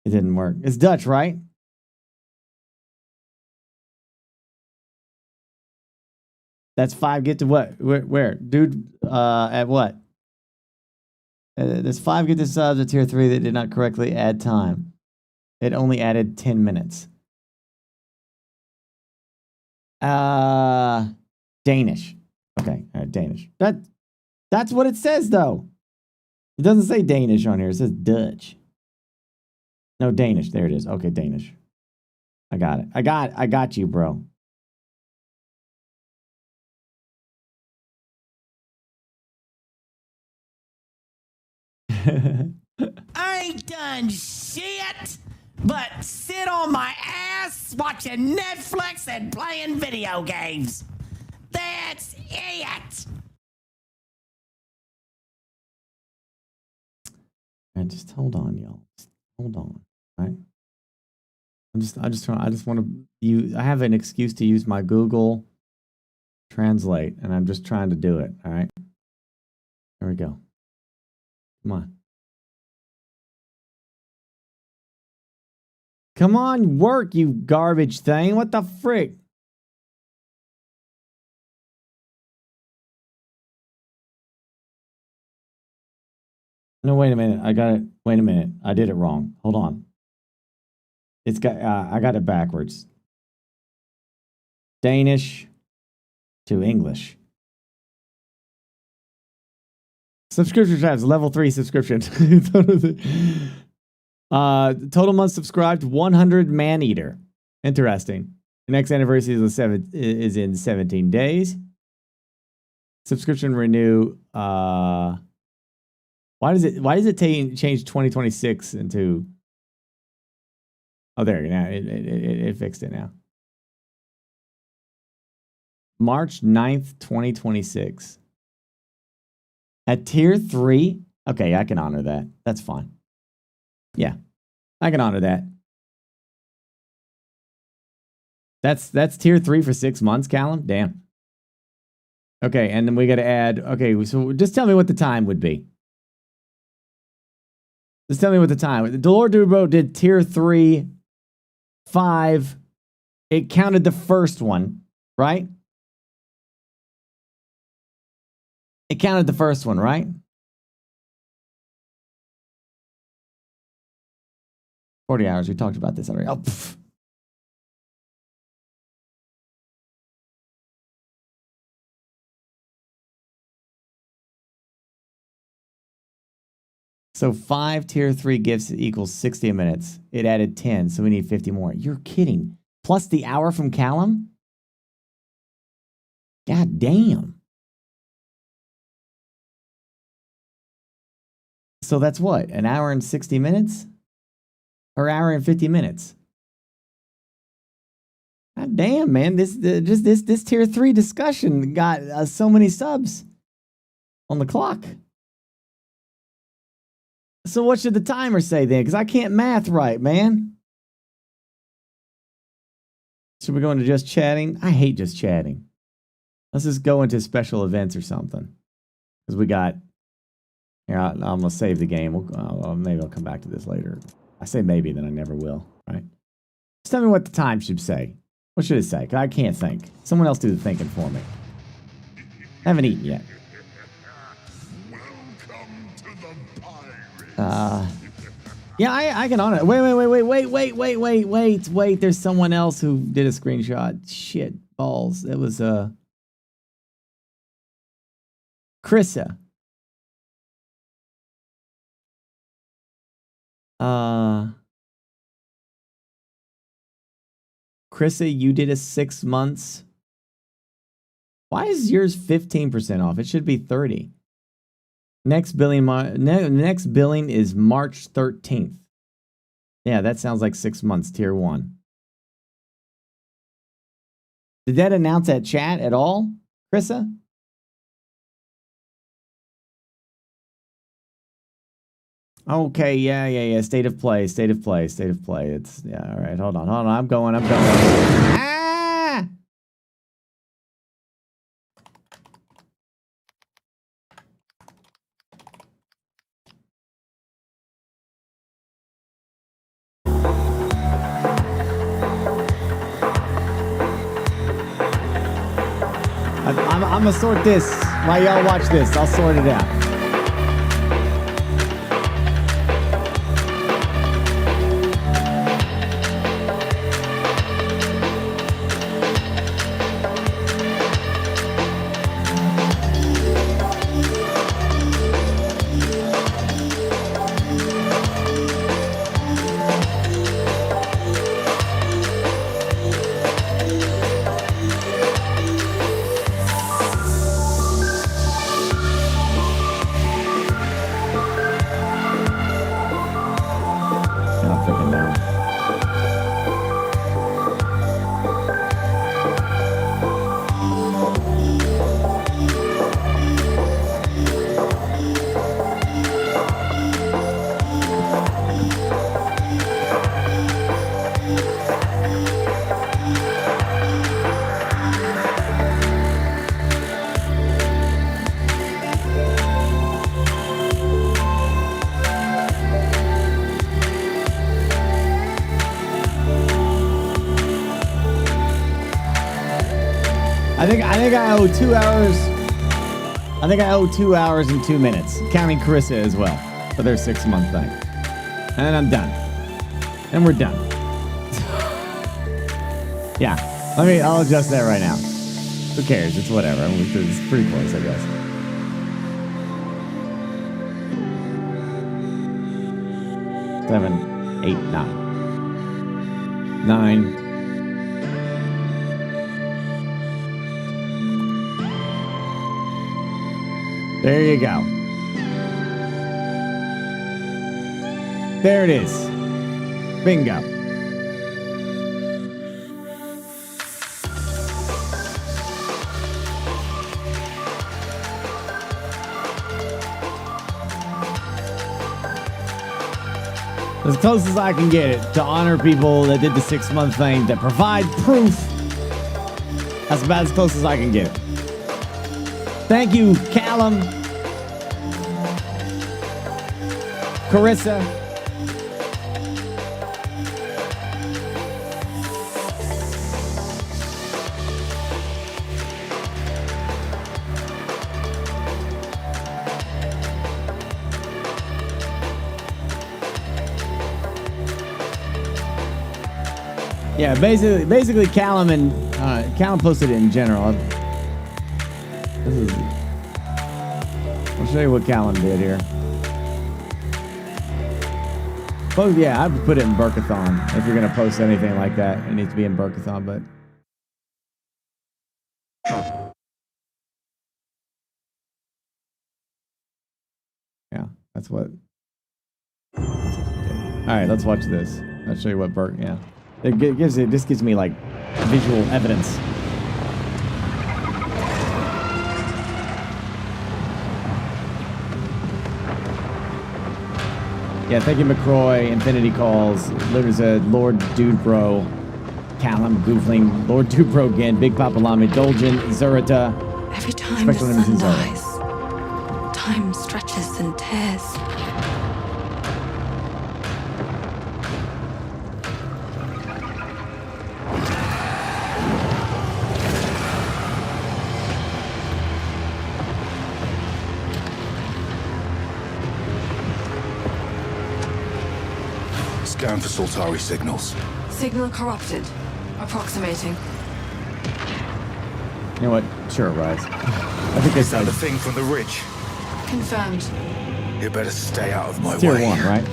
Speaker 1: It didn't work. It's Dutch, right? That's 5 get to what? Where? Dude, at what? There's 5 get to subs at tier 3 that did not correctly add time. It only added 10 minutes. Danish. Okay, all right, Danish. That's what it says, though. It doesn't say Danish on here. It says Dutch. No, Danish. There it is. Okay, Danish. I got it. I got you, bro.
Speaker 16: I ain't done shit but sit on my ass watching Netflix and playing video games. That's it.
Speaker 1: And just hold on, y'all. Just hold on, right? I just want to use. I have an excuse to use my Google Translate, and I'm just trying to do it. All right. There we go. Come on. Come on, work, you garbage thing. What the frick? No, wait a minute. I got it. Wait a minute. I did it wrong. Hold on. It's got. I got it backwards. Danish to English. Subscription tabs, level 3 subscription. Total months subscribed, 100 man-eater. Interesting. The next anniversary is in 17 days. Subscription renew. Why does it change 2026 into? Oh, there. Now it fixed it now. March 9th, 2026. At tier 3? Okay, I can honor that. That's fine. Yeah, I can honor that. That's tier 3 for 6 months, Callum? Damn. Okay, and then we got to add... Okay, so just tell me what the time would be. Just tell me what the time... Delor Dubro did tier 3, 5. It counted the first one, right? It counted the first one, right? $40 hours. We talked about this already. Oh, pff. So 5 tier 3 gifts equals 60 minutes. It added 10, so we need 50 more. You're kidding. Plus the hour from Callum? God damn. So that's what? An hour and 60 minutes? Or hour and 50 minutes? God damn, man. This tier 3 discussion got so many subs on the clock. So what should the timer say then? Because I can't math right, man. Should we go into just chatting? I hate just chatting. Let's just go into special events or something. Because we got... Here, I'm going to save the game. Maybe I'll come back to this later. I say maybe, then I never will, right? Just tell me what the time should say. What should it say? Because I can't think. Someone else do the thinking for me. I haven't eaten yet. Yeah, I can honor it. Wait. There's someone else who did a screenshot. Shit, balls. It was, Krissa. Krissa, you did a 6 months. Why is yours 15% off? It should be 30. Next billing is March 13th. Yeah, that sounds like 6 months, tier 1. Did that announce at chat at all, Krissa? Okay, yeah. State of play. It's, yeah, all right, hold on. I'm going. Ah! I'm gonna sort this while y'all watch this. I'll sort it out. I think I owe 2 hours. I think I owe 2 hours and 2 minutes, counting Carissa as well, for their 6-month thing. And I'm done. And we're done. Yeah. I'll adjust that right now. Who cares? It's whatever. It's pretty close, I guess. Seven, 8, 9. 9. There you go. There it is. Bingo. As close as I can get it to honor people that did the 6-month thing, that provide proof. That's about as close as I can get it. Thank you, Callum, Carissa, yeah, basically Callum and Callum posted it in general. I'll show you what Callum did here. Oh yeah, I'd put it in Burkathon. If you're gonna post anything like that, it needs to be in Burkathon, but yeah, that's what. Alright, let's watch this. I'll show you what yeah. This gives me like visual evidence. Yeah, thank you, McCroy, Infinity Calls, there's a Lord Dude Bro, Callum, Goofling, Lord Dude Bro again, Big Papa Lama, Dolgen, Zurita.
Speaker 17: Every time the sun dies, time stretches and tears.
Speaker 18: Scan for Soltari signals.
Speaker 17: Signal corrupted. Approximating.
Speaker 1: You know what? Sure, Rise. I think
Speaker 18: Is that the thing from the ridge?
Speaker 17: Confirmed.
Speaker 18: You better stay out of my
Speaker 1: Tier
Speaker 18: way.
Speaker 1: 1, right?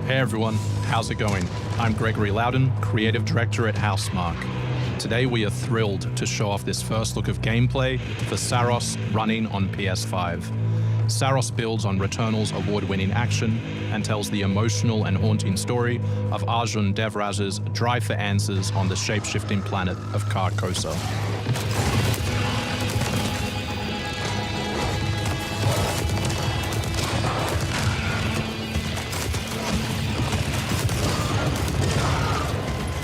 Speaker 19: Hey everyone, how's it going? I'm Gregory Loudon, Creative Director at Housemarque. Today we are thrilled to show off this first look of gameplay for Saros running on PS5. Saros builds on Returnal's award-winning action and tells the emotional and haunting story of Arjun Devraz's drive for answers on the shape-shifting planet of Carcosa.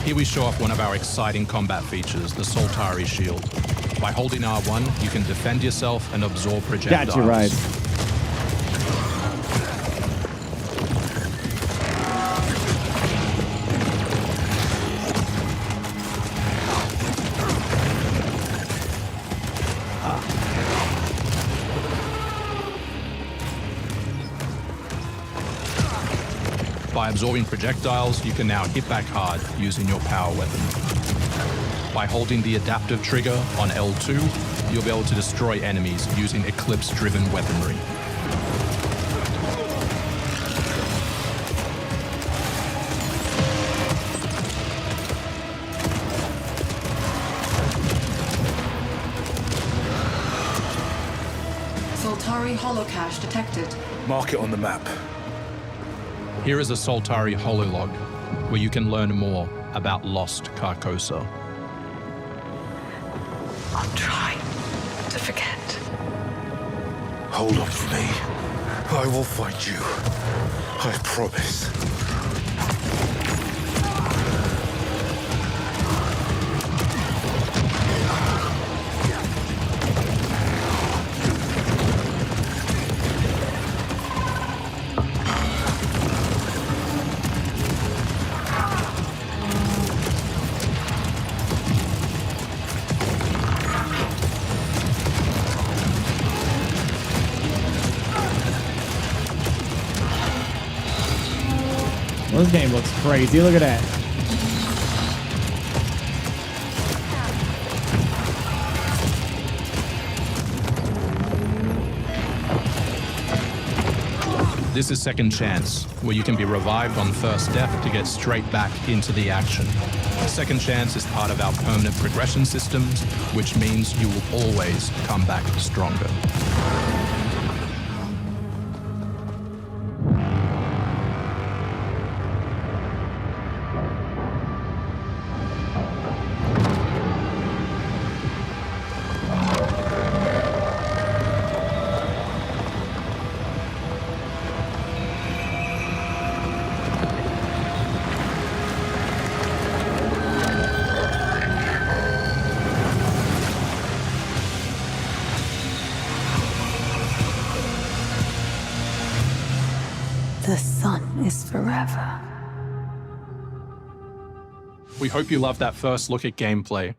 Speaker 19: Here we show off one of our exciting combat features, the Soltari Shield. By holding R1, you can defend yourself and absorb projectiles.
Speaker 1: Got you, right.
Speaker 19: By absorbing projectiles, you can now hit back hard using your power weapon. By holding the adaptive trigger on L2, you'll be able to destroy enemies using Eclipse-driven weaponry.
Speaker 17: Soltari holocache detected.
Speaker 18: Mark it on the map.
Speaker 19: Here is a Soltari hololog, where you can learn more about lost Carcosa.
Speaker 17: I'll try to forget.
Speaker 18: Hold on for me. I will find you. I promise.
Speaker 1: Well, this game looks crazy. Look at that.
Speaker 19: This is Second Chance, where you can be revived on first death to get straight back into the action. Second Chance is part of our permanent progression systems, which means you will always come back stronger.
Speaker 17: The sun is forever.
Speaker 19: We hope you loved that first look at gameplay.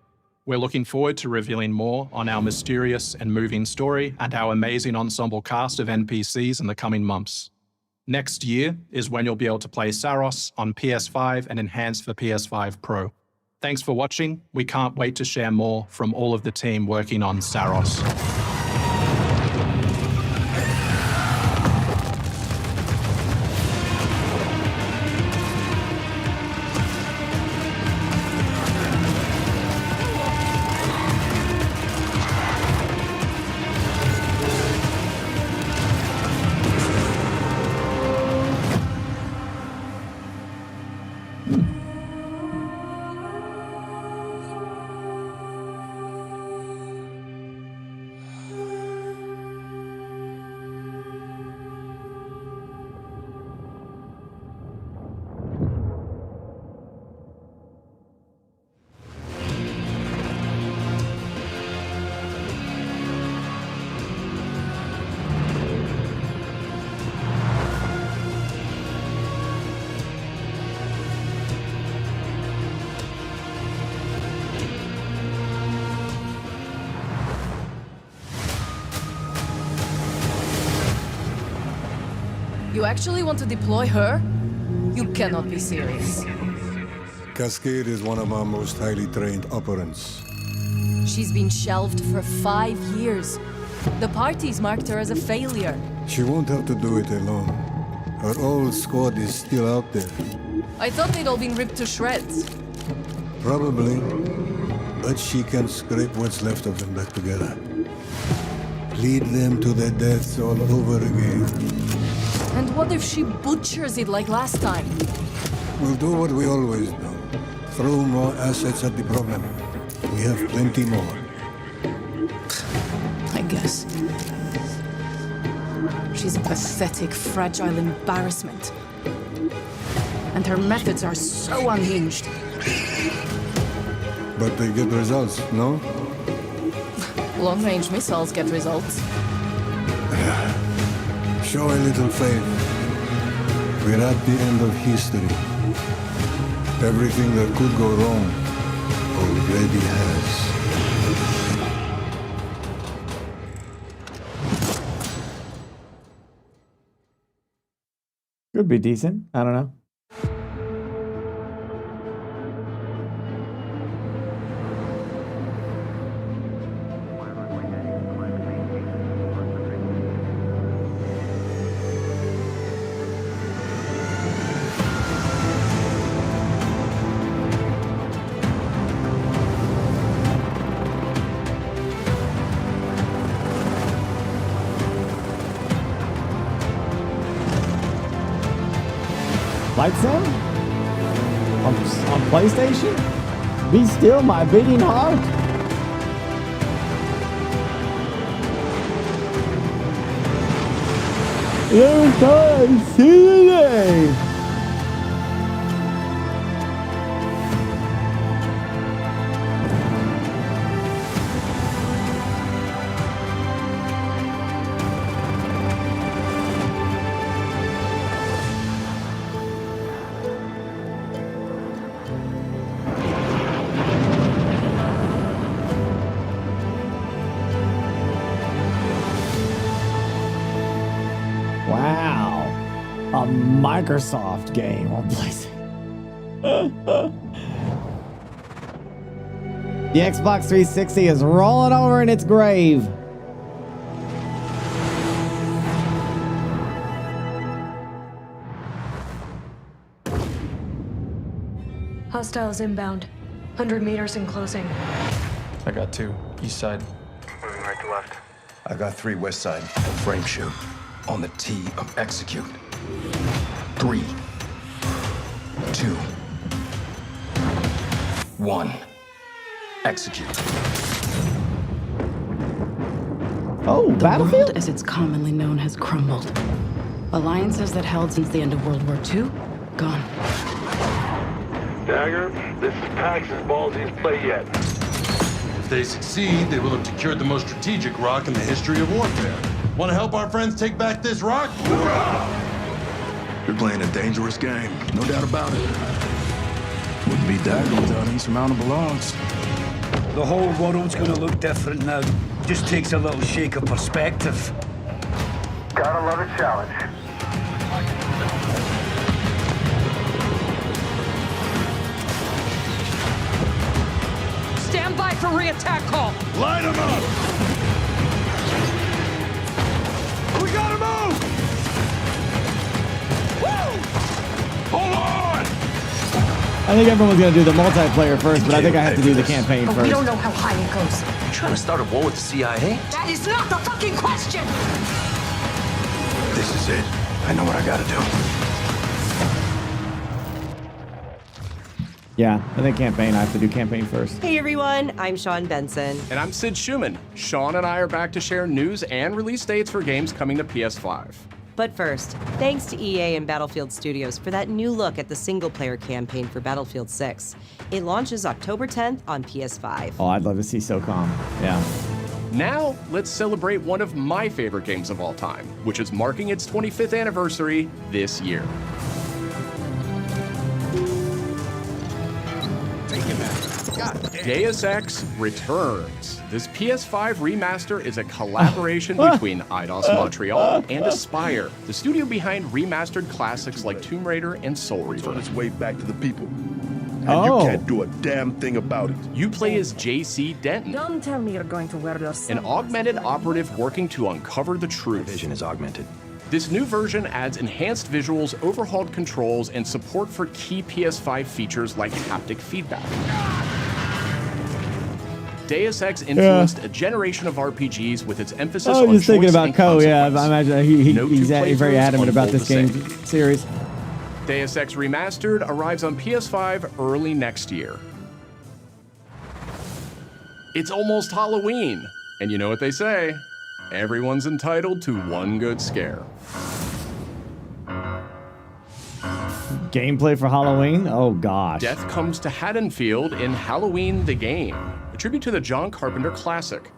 Speaker 19: We're looking forward to revealing more on our mysterious and moving story and our amazing ensemble cast of NPCs in the coming months. Next year is when you'll be able to play Saros on PS5 and enhanced for PS5 Pro. Thanks for watching. We can't wait to share more from all of the team working on Saros.
Speaker 20: You actually want to deploy her? You cannot be serious.
Speaker 21: Cascade is one of our most highly trained operants.
Speaker 20: She's been shelved for 5 years. The parties marked her as a failure.
Speaker 21: She won't have to do it alone. Her old squad is still out there.
Speaker 20: I thought they'd all been ripped to shreds.
Speaker 21: Probably. But she can scrape what's left of them back together. Lead them to their deaths all over again.
Speaker 20: And what if she butchers it like last time?
Speaker 21: We'll do what we always do. Throw more assets at the problem. We have plenty more.
Speaker 20: I guess. She's a pathetic, fragile embarrassment. And her methods are so unhinged.
Speaker 21: But they get results, no?
Speaker 20: Long-range missiles get results.
Speaker 21: Show a little faith. We're at the end of history. Everything that could go wrong already has.
Speaker 1: Could be decent. I don't know. Light Sim? On PlayStation? Be still, my beating heart? Long time, see you today. Microsoft game on PlayStation. The Xbox 360 is rolling over in its grave.
Speaker 17: Hostiles inbound. 100 meters in closing.
Speaker 7: I got 2. East side.
Speaker 22: Moving right to left.
Speaker 18: I got 3 west side. Frame shoot. On the T of execute. 3, 2, 1. Execute.
Speaker 1: Oh,
Speaker 20: the
Speaker 1: Battlefield?
Speaker 20: world, as it's commonly known, has crumbled. Alliances that held since the end of World War II, gone.
Speaker 22: Dagger, this is Pax's ballsiest play yet.
Speaker 23: If they succeed, they will have secured the most strategic rock in the history of warfare. Want to help our friends take back this rock?
Speaker 18: You're playing a dangerous game, no doubt about it. Wouldn't be Dagger without insurmountable odds.
Speaker 24: The whole world's gonna look different now. Just takes a little shake of perspective.
Speaker 22: Gotta love a challenge.
Speaker 25: Stand by for re-attack call.
Speaker 23: Line them up!
Speaker 22: We gotta move! Woo!
Speaker 23: Hold on!
Speaker 1: I think everyone's going to do the multiplayer first, but I think I have to do the campaign
Speaker 25: But
Speaker 1: first.
Speaker 25: we don't know how high it goes.
Speaker 5: You trying to start a war with the CIA?
Speaker 25: That is not the fucking question!
Speaker 18: This is it. I know what I gotta do.
Speaker 1: Yeah, I think campaign. I have to do campaign first.
Speaker 26: Hey everyone, I'm Sean Benson.
Speaker 27: And I'm Sid Schumann. Sean and I are back to share news and release dates for games coming to PS5.
Speaker 26: But first, thanks to EA and Battlefield Studios for that new look at the single-player campaign for Battlefield 6. It launches October 10th on PS5.
Speaker 1: Oh, I'd love to see SOCOM. Yeah.
Speaker 27: Now, let's celebrate one of my favorite games of all time, which is marking its 25th anniversary this year. Deus Ex returns. This PS5 remaster is a collaboration between Eidos Montreal and Aspyr, the studio behind remastered classics like Tomb Raider and Soul Reaver.
Speaker 18: It's on its way back to the people. And you can't do a damn thing about it.
Speaker 27: You play as J.C. Denton,
Speaker 25: Don't tell me you're going to wear your
Speaker 27: an augmented operative working to uncover the truth.
Speaker 5: Vision is augmented.
Speaker 27: This new version adds enhanced visuals, overhauled controls, and support for key PS5 features like haptic feedback. Deus Ex influenced a generation of RPGs with its emphasis
Speaker 1: I
Speaker 27: on
Speaker 1: was just thinking
Speaker 27: choice
Speaker 1: about
Speaker 27: and
Speaker 1: Ko. Yeah,
Speaker 27: consequence.
Speaker 1: I imagine he's very adamant about this game series.
Speaker 27: Deus Ex Remastered arrives on PS5 early next year. It's almost Halloween, and you know what they say, everyone's entitled to one good scare.
Speaker 1: Gameplay for Halloween? Oh, gosh.
Speaker 27: Death comes to Haddonfield in Halloween the Game, a tribute to the John Carpenter classic.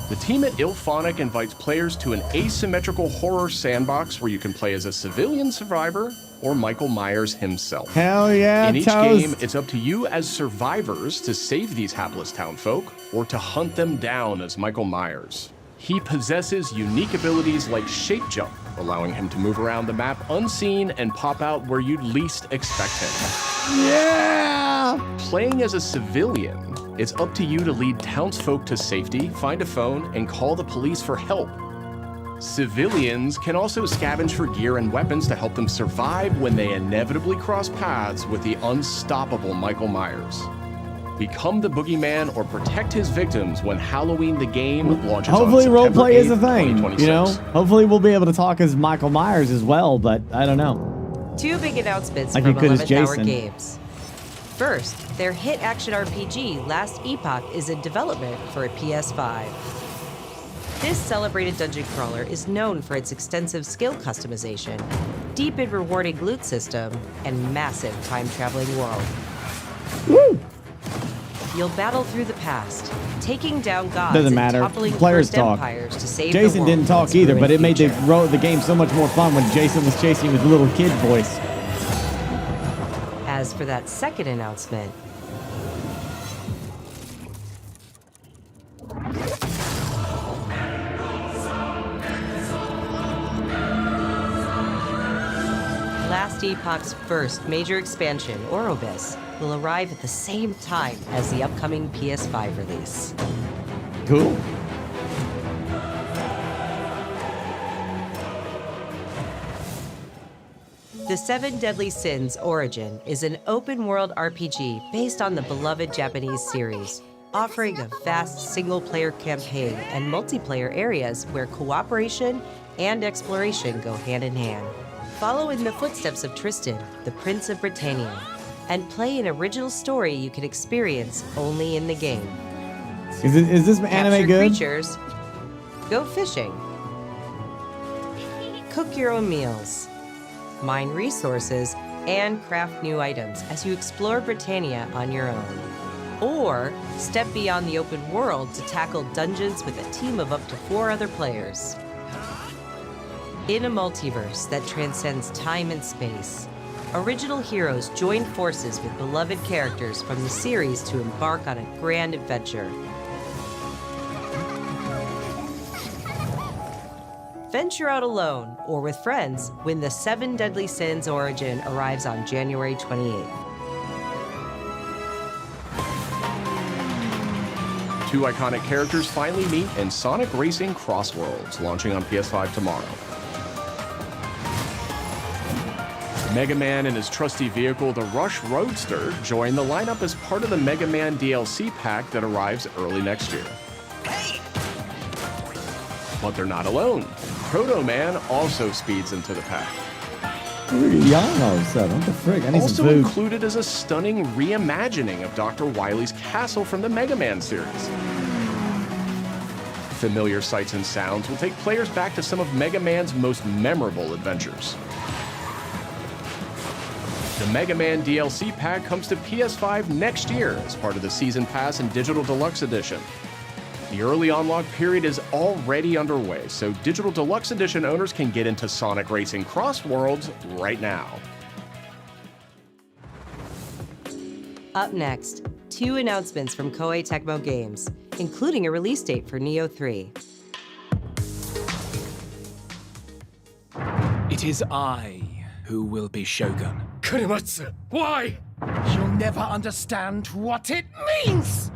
Speaker 27: The team at IllFonic invites players to an asymmetrical horror sandbox where you can play as a civilian survivor or Michael Myers himself.
Speaker 1: Hell yeah,
Speaker 27: In each
Speaker 1: toast.
Speaker 27: game, it's up to you as survivors to save these hapless townfolk or to hunt them down as Michael Myers. He possesses unique abilities like shape jump, allowing him to move around the map unseen and pop out where you'd least expect him.
Speaker 1: Yeah!
Speaker 27: Playing as a civilian, it's up to you to lead townsfolk to safety, find a phone, and call the police for help. Civilians can also scavenge for gear and weapons to help them survive when they inevitably cross paths with the unstoppable Michael Myers. Become the boogeyman or protect his victims when Halloween the Game launches
Speaker 1: Hopefully
Speaker 27: on
Speaker 1: roleplay
Speaker 27: September
Speaker 1: is a
Speaker 27: 8th,
Speaker 1: thing,
Speaker 27: 2026.
Speaker 1: you know? Hopefully we'll be able to talk as Michael Myers as well, but I don't know.
Speaker 26: Two big announcements
Speaker 1: Like
Speaker 26: from
Speaker 1: you could as
Speaker 26: 11th Hour
Speaker 1: Jason.
Speaker 26: Games. First, their hit action RPG, Last Epoch, is in development for a PS5. This celebrated dungeon crawler is known for its extensive skill customization, deep and rewarding loot system, and massive time-traveling world.
Speaker 1: Woo!
Speaker 26: You'll battle through the past, taking down gods
Speaker 1: Doesn't
Speaker 26: and
Speaker 1: matter.
Speaker 26: toppling
Speaker 1: Players
Speaker 26: cursed
Speaker 1: talk.
Speaker 26: empires to save the
Speaker 1: Jason
Speaker 26: world
Speaker 1: didn't
Speaker 26: from
Speaker 1: talk
Speaker 26: its
Speaker 1: either, but
Speaker 26: ruined
Speaker 1: it made
Speaker 26: future.
Speaker 1: the game so much more fun when Jason was chasing with little kid voice.
Speaker 26: As for that second announcement, Epoch's first major expansion, Orobis, will arrive at the same time as the upcoming PS5 release.
Speaker 1: Cool.
Speaker 26: The Seven Deadly Sins Origin is an open-world RPG based on the beloved Japanese series, offering a vast single-player campaign and multiplayer areas where cooperation and exploration go hand in hand. Follow in the footsteps of Tristan, the Prince of Britannia, and play an original story you can experience only in the game.
Speaker 1: Is this anime
Speaker 26: Capture
Speaker 1: good?
Speaker 26: creatures, go fishing, cook your own meals, mine resources, and craft new items as you explore Britannia on your own. Or step beyond the open world to tackle dungeons with a team of up to 4 other players. In a multiverse that transcends time and space, original heroes join forces with beloved characters from the series to embark on a grand adventure. Venture out alone or with friends when the Seven Deadly Sins Origin arrives on January 28th.
Speaker 27: 2 iconic characters finally meet in Sonic Racing Cross Worlds, launching on PS5 tomorrow. Mega Man and his trusty vehicle, the Rush Roadster, join the lineup as part of the Mega Man DLC pack that arrives early next year. But they're not alone. Proto Man also speeds into the pack.
Speaker 1: We're young all of a sudden. What the frick? I need
Speaker 27: Also
Speaker 1: some food.
Speaker 27: included is a stunning reimagining of Dr. Wily's castle from the Mega Man series. Familiar sights and sounds will take players back to some of Mega Man's most memorable adventures. The Mega Man DLC pack comes to PS5 next year as part of the Season Pass and Digital Deluxe Edition. The early unlock period is already underway, so Digital Deluxe Edition owners can get into Sonic Racing Cross Worlds right now.
Speaker 26: Up next, 2 announcements from Koei Tecmo Games, including a release date for Neo 3.
Speaker 2: It is I who will be Shogun.
Speaker 22: Kurimatsu, why?
Speaker 2: You'll never understand what it means!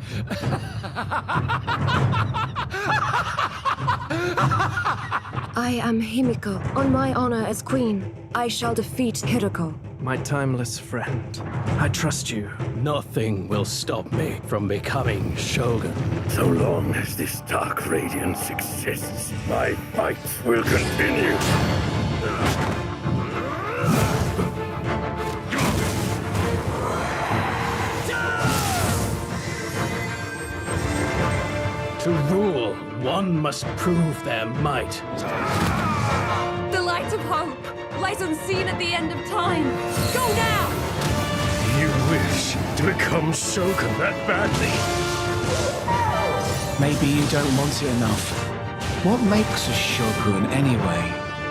Speaker 3: I am Himiko. On my honor as queen, I shall defeat Hiroko.
Speaker 4: My timeless friend, I trust you. Nothing will stop me from becoming Shogun.
Speaker 22: So long as this dark radiance exists, my fights will continue.
Speaker 4: To rule, one must prove their might.
Speaker 3: The light of hope lies unseen at the end of time. Go now!
Speaker 22: You wish to become Shogun that badly?
Speaker 4: Maybe you don't want it enough. What makes a Shogun anyway?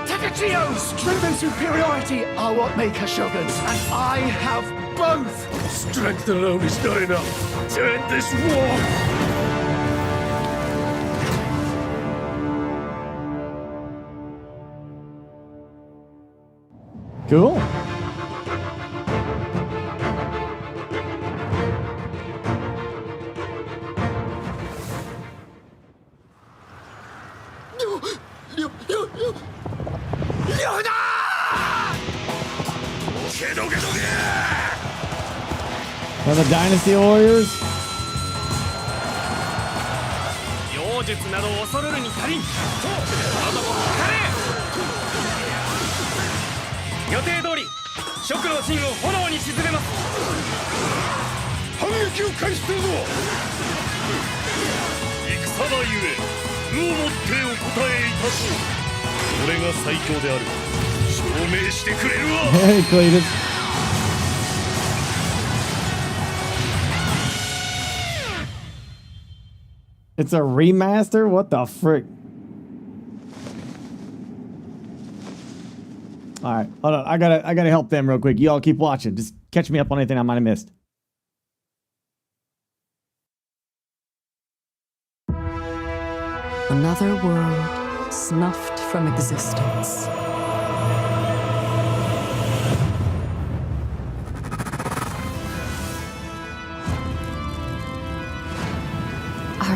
Speaker 2: Takachio's strength and superiority are what make a Shogun, and I have both!
Speaker 22: Strength alone is not enough to end this war!
Speaker 1: Cool. Are the Dynasty Warriors?
Speaker 22: 妖術など恐るるに足りん。と、体もかれ。予定通り、蜀の陣を炎に沈めます。反撃を開始するぞ。戦場ゆえ、武をもってお答えいたそう。俺が最強である。証明してくれるわ。
Speaker 1: Hey, Cletus. It's a remaster? What the frick? All right, hold on. I gotta help them real quick. Y'all keep watching. Just catch me up on anything I might have missed.
Speaker 20: Another world snuffed from existence.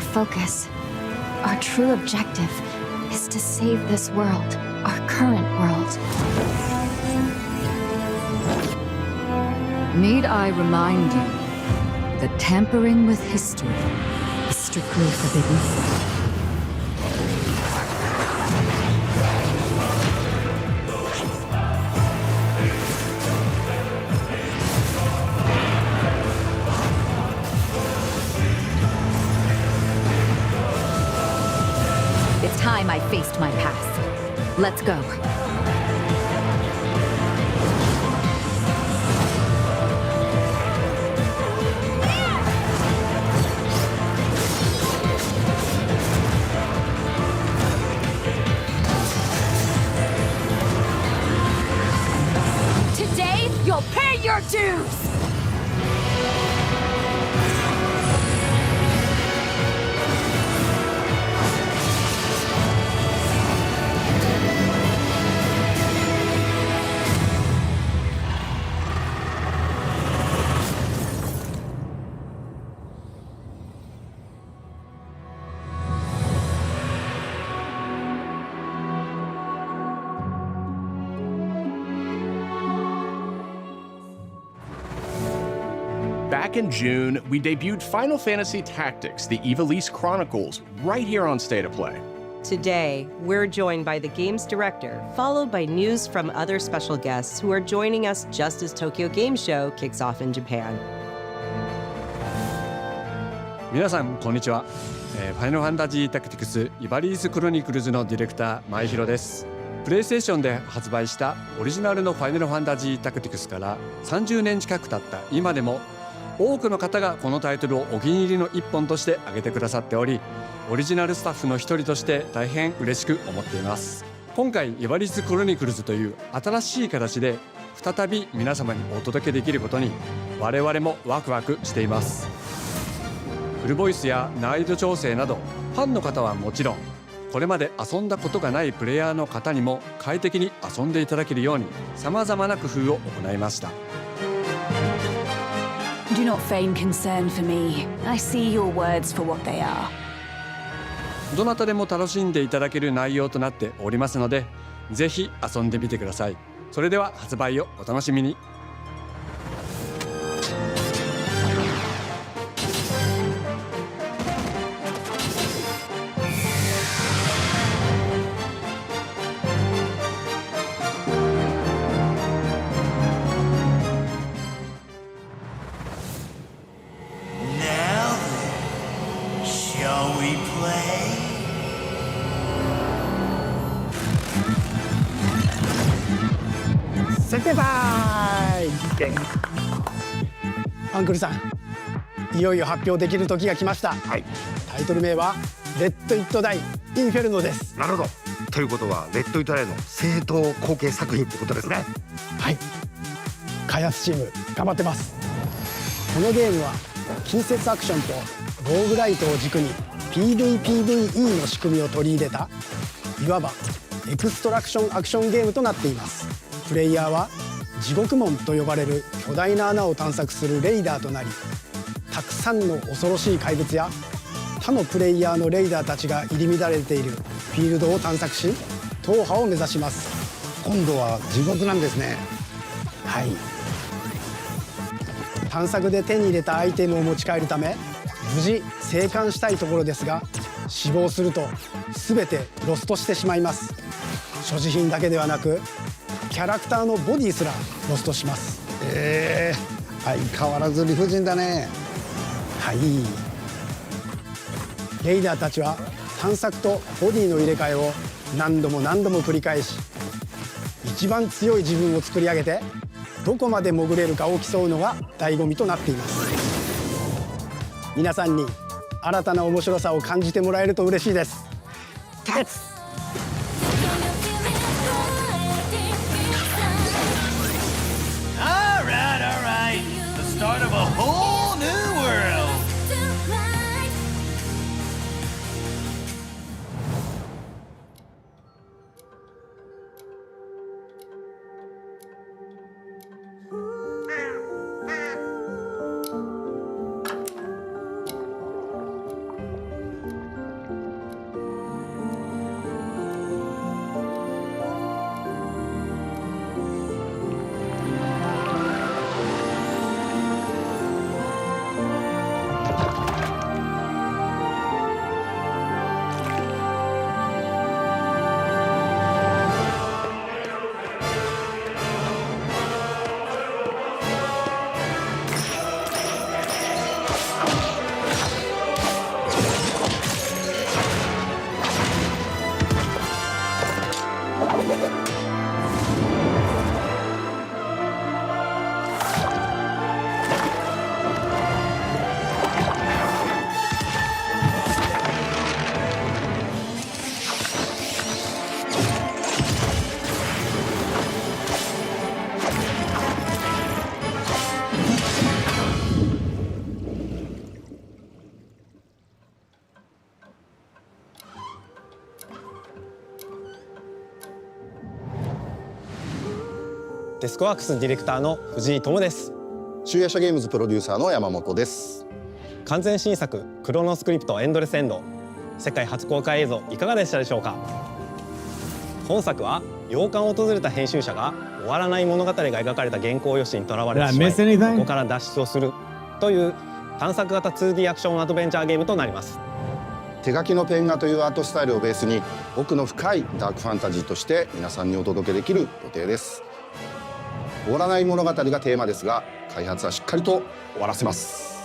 Speaker 17: focus. Our true objective is to save this world, our current world.
Speaker 6: Need I remind you that tampering with history is strictly forbidden? It's time I faced my past. Let's go.
Speaker 3: Today, you'll pay your dues!
Speaker 27: Back in June, we debuted Final Fantasy Tactics, the Ivalice Chronicles, right here on State of Play.
Speaker 26: Today, we're joined by the game's director, followed by news from other special guests who are joining us just as Tokyo Game Show kicks off in Japan.
Speaker 8: 皆さんこんにちは。ファイナルファンタジータクティクスイバリーズクロニクルズのディレクター前広です。プレイステーションで発売したオリジナルのファイナルファンタジータクティクスから30年近く経った今でも多くの方がこのタイトルをお気に入りの一本として挙げてくださっており、オリジナルスタッフの一人として大変嬉しく思っています。今回イバリスクロニクルズという新しい形で再び皆様にお届けできることに我々もワクワクしています。フルボイスや難易度調整などファンの方はもちろん、これまで遊んだことがないプレイヤーの方にも快適に遊んでいただけるように様々な工夫を行いました。
Speaker 20: Do not feign concern for me. I see your words for what they are.
Speaker 8: どなたでも楽しんでいただける内容となっておりますので、ぜひ遊んでみてください。それでは発売をお楽しみに。
Speaker 9: 先輩アンクルさん、いよいよ発表できる時が来ました。タイトル名はレッド・イット・ダイ・インフェルノです。
Speaker 10: なるほど。ということはレッド・イット・ダイの正統後継作品ってことですね。
Speaker 9: はい、開発チーム頑張ってます。このゲームは近接アクションとローグライトを軸に PVPVE の仕組みを取り入れたいわばエクストラクションアクションゲームとなっています。プレイヤーは地獄門と呼ばれる巨大な穴を探索するレイダーとなり、たくさんの恐ろしい怪物や他のプレイヤーのレイダーたちが入り乱れているフィールドを探索し、踏破を目指します。
Speaker 10: 今度は地獄なんですね。
Speaker 9: はい、探索で手に入れたアイテムを持ち帰るため無事生還したいところですが、死亡すると全てロストしてしまいます。所持品だけではなくキャラクターのボディすらロストします。
Speaker 10: 相変わらず理不尽だね。
Speaker 9: はい、レイダーたちは探索とボディの入れ替えを何度も何度も繰り返し、一番強い自分を作り上げてどこまで潜れるかを競うのが醍醐味となっています。皆さんに新たな面白さを感じてもらえると嬉しいです。勝つ。
Speaker 2: The start of a whole new world.
Speaker 9: デスクワークスディレクターの藤井智です。
Speaker 11: 集英社ゲームズプロデューサーの山本です。
Speaker 9: 完全新作クロノスクリプトエンドレスエンド、世界初公開映像いかがでしたでしょうか。本作は洋館を訪れた編集者が終わらない物語が描かれた原稿用紙にとらわれてしまい、ここから脱出をするという探索型 2D アクションアドベンチャーゲームとなります。
Speaker 11: 手書きのペン画というアートスタイルをベースに奥の深いダークファンタジーとして皆さんにお届けできる予定です。終わらない物語がテーマですが、開発はしっかりと終わらせます。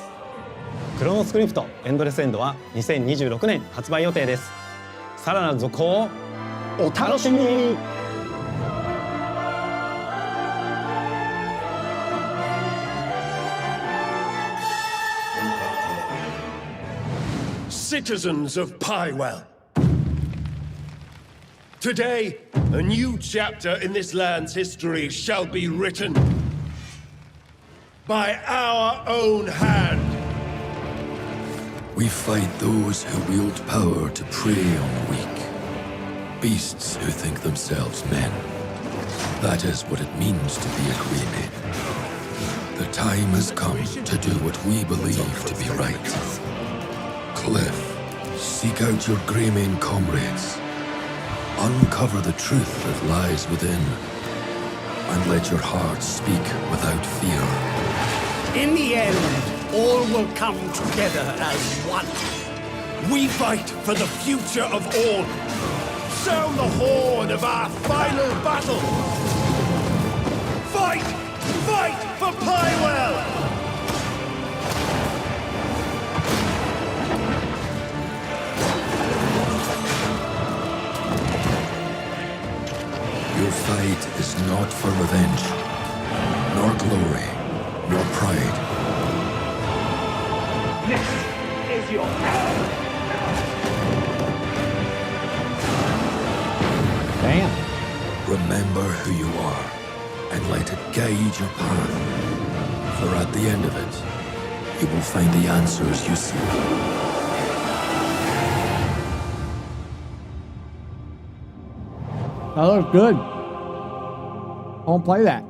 Speaker 9: クロノスクリプトエンドレスエンドは2026年発売予定です。さらなる続報をお楽しみに。
Speaker 22: Citizens of Pywell. Today, a new chapter in this land's history shall be written by our own hand.
Speaker 18: We fight those who wield power to prey on the weak. Beasts who think themselves men. That is what it means to be a Greyman. The time has come to do what we believe to be right. Cliff, seek out your Greyman comrades. Uncover the truth that lies within. And let your heart speak without fear.
Speaker 2: In the end, all will come together as one.
Speaker 22: We fight for the future of all. Sound the horn of our final battle. Fight! Fight for Pywell!
Speaker 18: Your fight is not for revenge, nor glory, nor pride.
Speaker 2: This is your hour.
Speaker 1: Damn.
Speaker 18: Remember who you are, and let it guide your path. For at the end of it, you will find the answers you seek.
Speaker 1: That looks good. I won't play that.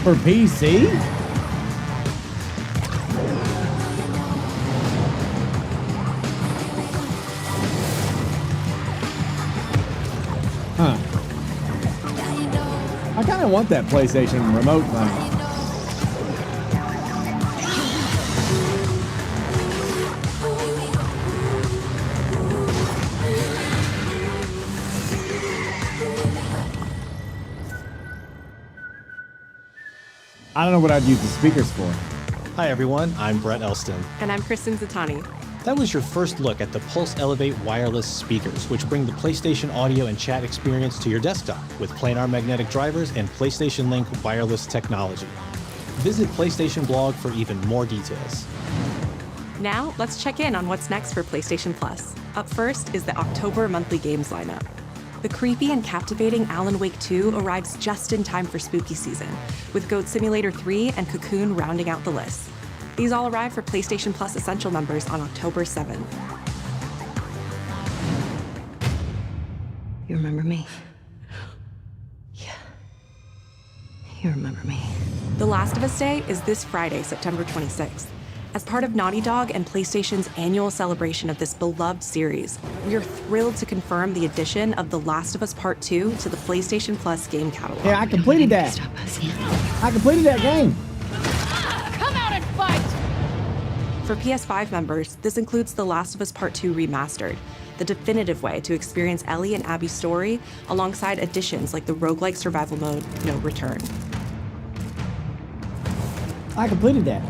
Speaker 1: For PC? Huh. I kind of want that PlayStation remote thing. I don't know what I'd use the speakers for.
Speaker 12: Hi everyone, I'm Brett Elston.
Speaker 13: And I'm Kristen Zatani.
Speaker 12: That was your first look at the Pulse Elevate wireless speakers, which bring the PlayStation audio and chat experience to your desktop with planar magnetic drivers and PlayStation Link wireless technology. Visit PlayStation blog for even more details.
Speaker 13: Now, let's check in on what's next for PlayStation Plus. Up first is the October monthly games lineup. The creepy and captivating Alan Wake 2 arrives just in time for spooky season, with Goat Simulator 3 and Cocoon rounding out the list. These all arrive for PlayStation Plus Essential members on October 7th.
Speaker 14: You remember me? Yeah. You remember me.
Speaker 13: The Last of Us Day is this Friday, September 26th. As part of Naughty Dog and PlayStation's annual celebration of this beloved series, we are thrilled to confirm the addition of The Last of Us Part 2 to the PlayStation Plus game catalog.
Speaker 1: Yeah, I completed that. I completed that game.
Speaker 25: Come out and fight!
Speaker 13: For PS5 members, this includes The Last of Us Part 2 Remastered, the definitive way to experience Ellie and Abby's story, alongside additions like the roguelike survival mode, No Return.
Speaker 1: I completed that.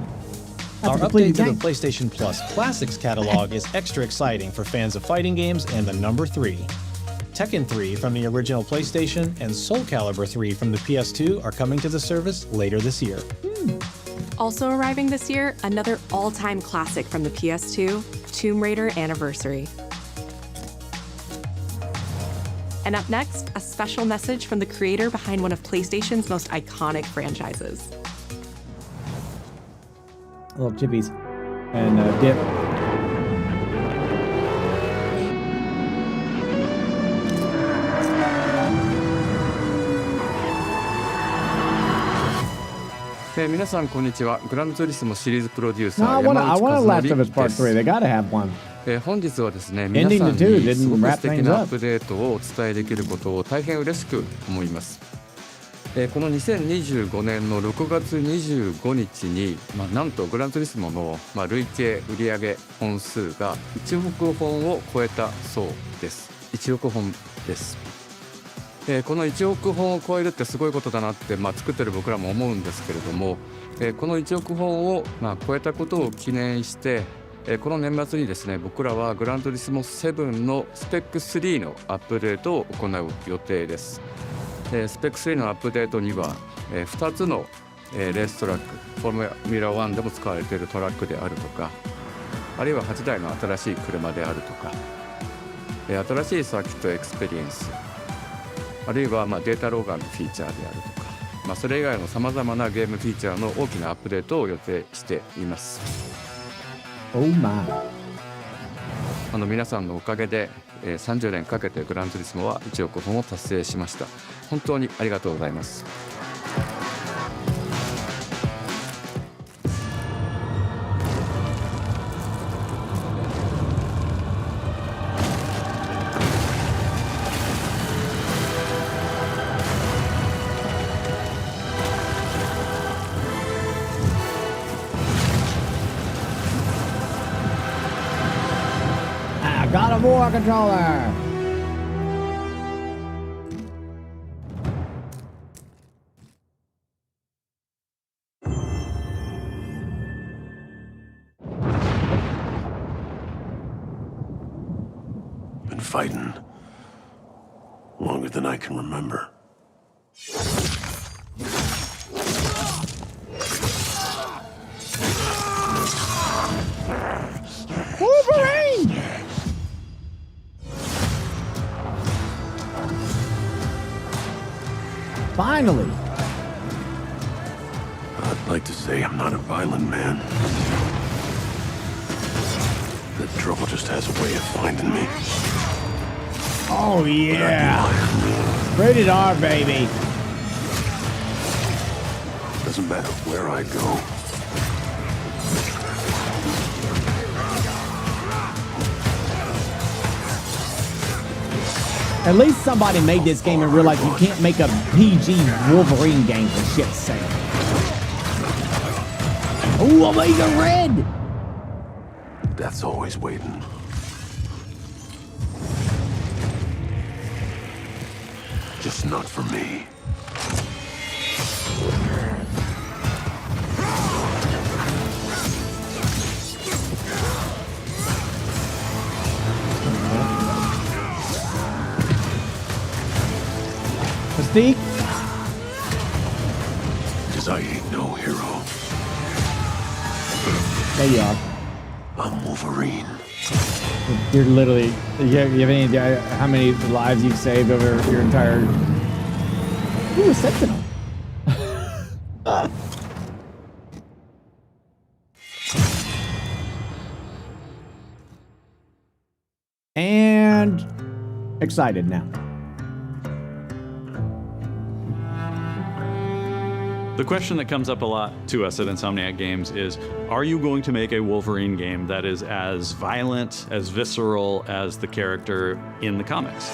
Speaker 12: Our update to the PlayStation Plus Classics catalog is extra exciting for fans of fighting games and the number 3. Tekken 3 from the original PlayStation and Soul Calibur 3 from the PS2 are coming to the service later this year.
Speaker 13: Also arriving this year, another all-time classic from the PS2, Tomb Raider Anniversary. And up next, a special message from the creator behind one of PlayStation's most iconic franchises.
Speaker 1: Little chippies and dip.
Speaker 8: 皆さんこんにちは。グランツーリスモシリーズプロデューサ
Speaker 1: No,
Speaker 8: ー
Speaker 1: I want
Speaker 8: 山
Speaker 1: a
Speaker 8: 内和
Speaker 1: Last
Speaker 8: 則
Speaker 1: of Us Part
Speaker 8: です。
Speaker 1: 3. They gotta have one.
Speaker 8: 本日はですね、皆
Speaker 1: Ending
Speaker 8: さん
Speaker 1: the 2
Speaker 8: に
Speaker 1: didn't
Speaker 8: すごく
Speaker 1: wrap
Speaker 8: 素敵
Speaker 1: things
Speaker 8: なアッ
Speaker 1: up.
Speaker 8: プデートをお伝えできることを大変嬉しく思います。この2025年の6月25日に、なんとグランツーリスモの、累計売上本数が1億本を超えたそうです。1億本です。この1億本を超えるってすごいことだなって、作ってる僕らも思うんですけれども、この1億本を、超えたことを記念して、この年末にですね、僕らはグランツーリスモ7のスペック3のアップデートを行う予定です。スペック3のアップデートには、2つの、レーストラック、フォーミュラ1でも使われているトラックであるとか、あるいは8台の新しい車であるとか、新しいサーキットエクスペリエンス、あるいはデータローガンのフィーチャーであるとか、それ以外のさまざまなゲームフィーチャーの大きなアップデートを予定しています。
Speaker 1: Oh my.
Speaker 8: 皆さんのおかげで、30年かけてグランツーリスモは1億本を達成しました。本当にありがとうございます。
Speaker 1: God of War controller.
Speaker 22: Been fighting longer than I can remember.
Speaker 1: Wolverine! Finally.
Speaker 22: I'd like to say I'm not a violent man. The trouble just has a way of finding me.
Speaker 1: Oh yeah. Rated R, baby.
Speaker 22: Doesn't matter where I go.
Speaker 1: At least somebody made this game and realized you can't make a PG Wolverine game for shit's sake. Ooh, Omega Red!
Speaker 22: Death's always waiting. Just not for me.
Speaker 1: Mystique?
Speaker 22: Because I ain't no hero.
Speaker 1: There you are.
Speaker 22: I'm Wolverine.
Speaker 1: You're literally... You have any idea how many lives you've saved over your entire... Ooh, a Sentinel. And... excited now.
Speaker 7: The question that comes up a lot to us at Insomniac Games is, are you going to make a Wolverine game that is as violent, as visceral as the character in the comics?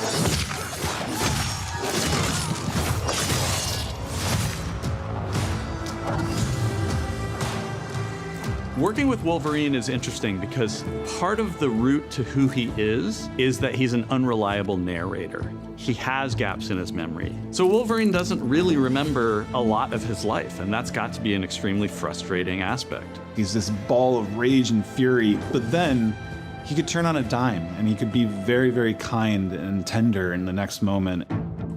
Speaker 7: Working with Wolverine is interesting because part of the route to who he is that he's an unreliable narrator. He has gaps in his memory. So Wolverine doesn't really remember a lot of his life, and that's got to be an extremely frustrating aspect.
Speaker 15: He's this ball of rage and fury, but then he could turn on a dime and he could be very, very kind and tender in the next moment.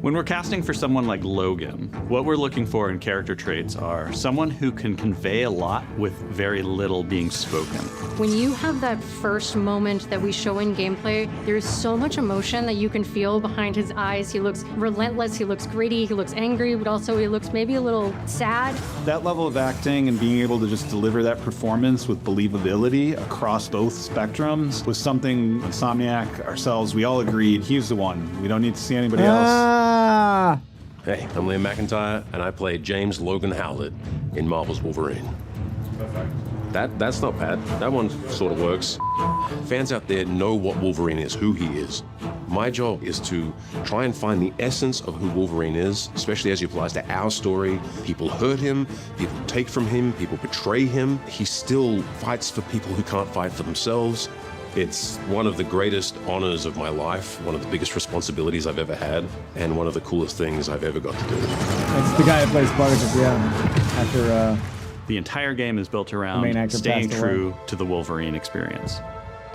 Speaker 7: When we're casting for someone like Logan, what we're looking for in character traits are someone who can convey a lot with very little being spoken.
Speaker 16: When you have that first moment that we show in gameplay, there's so much emotion that you can feel behind his eyes. He looks relentless, he looks gritty, he looks angry, but also he looks maybe a little sad.
Speaker 15: That level of acting and being able to just deliver that performance with believability across both spectrums was something Insomniac, ourselves, we all agreed he's the one. We don't need to see anybody else.
Speaker 19: Hey, I'm Liam McIntyre, and I played James Logan Howlett in Marvel's Wolverine. That's not bad. That one sort of works. Fans out there know what Wolverine is, who he is. My job is to try and find the essence of who Wolverine is, especially as it applies to our story. People hurt him, people take from him, people betray him. He still fights for people who can't fight for themselves. It's one of the greatest honors of my life, one of the biggest responsibilities I've ever had, and one of the coolest things I've ever got to do.
Speaker 21: That's the guy that plays Spartacus, yeah. After
Speaker 7: the entire game is built around staying true to the Wolverine experience.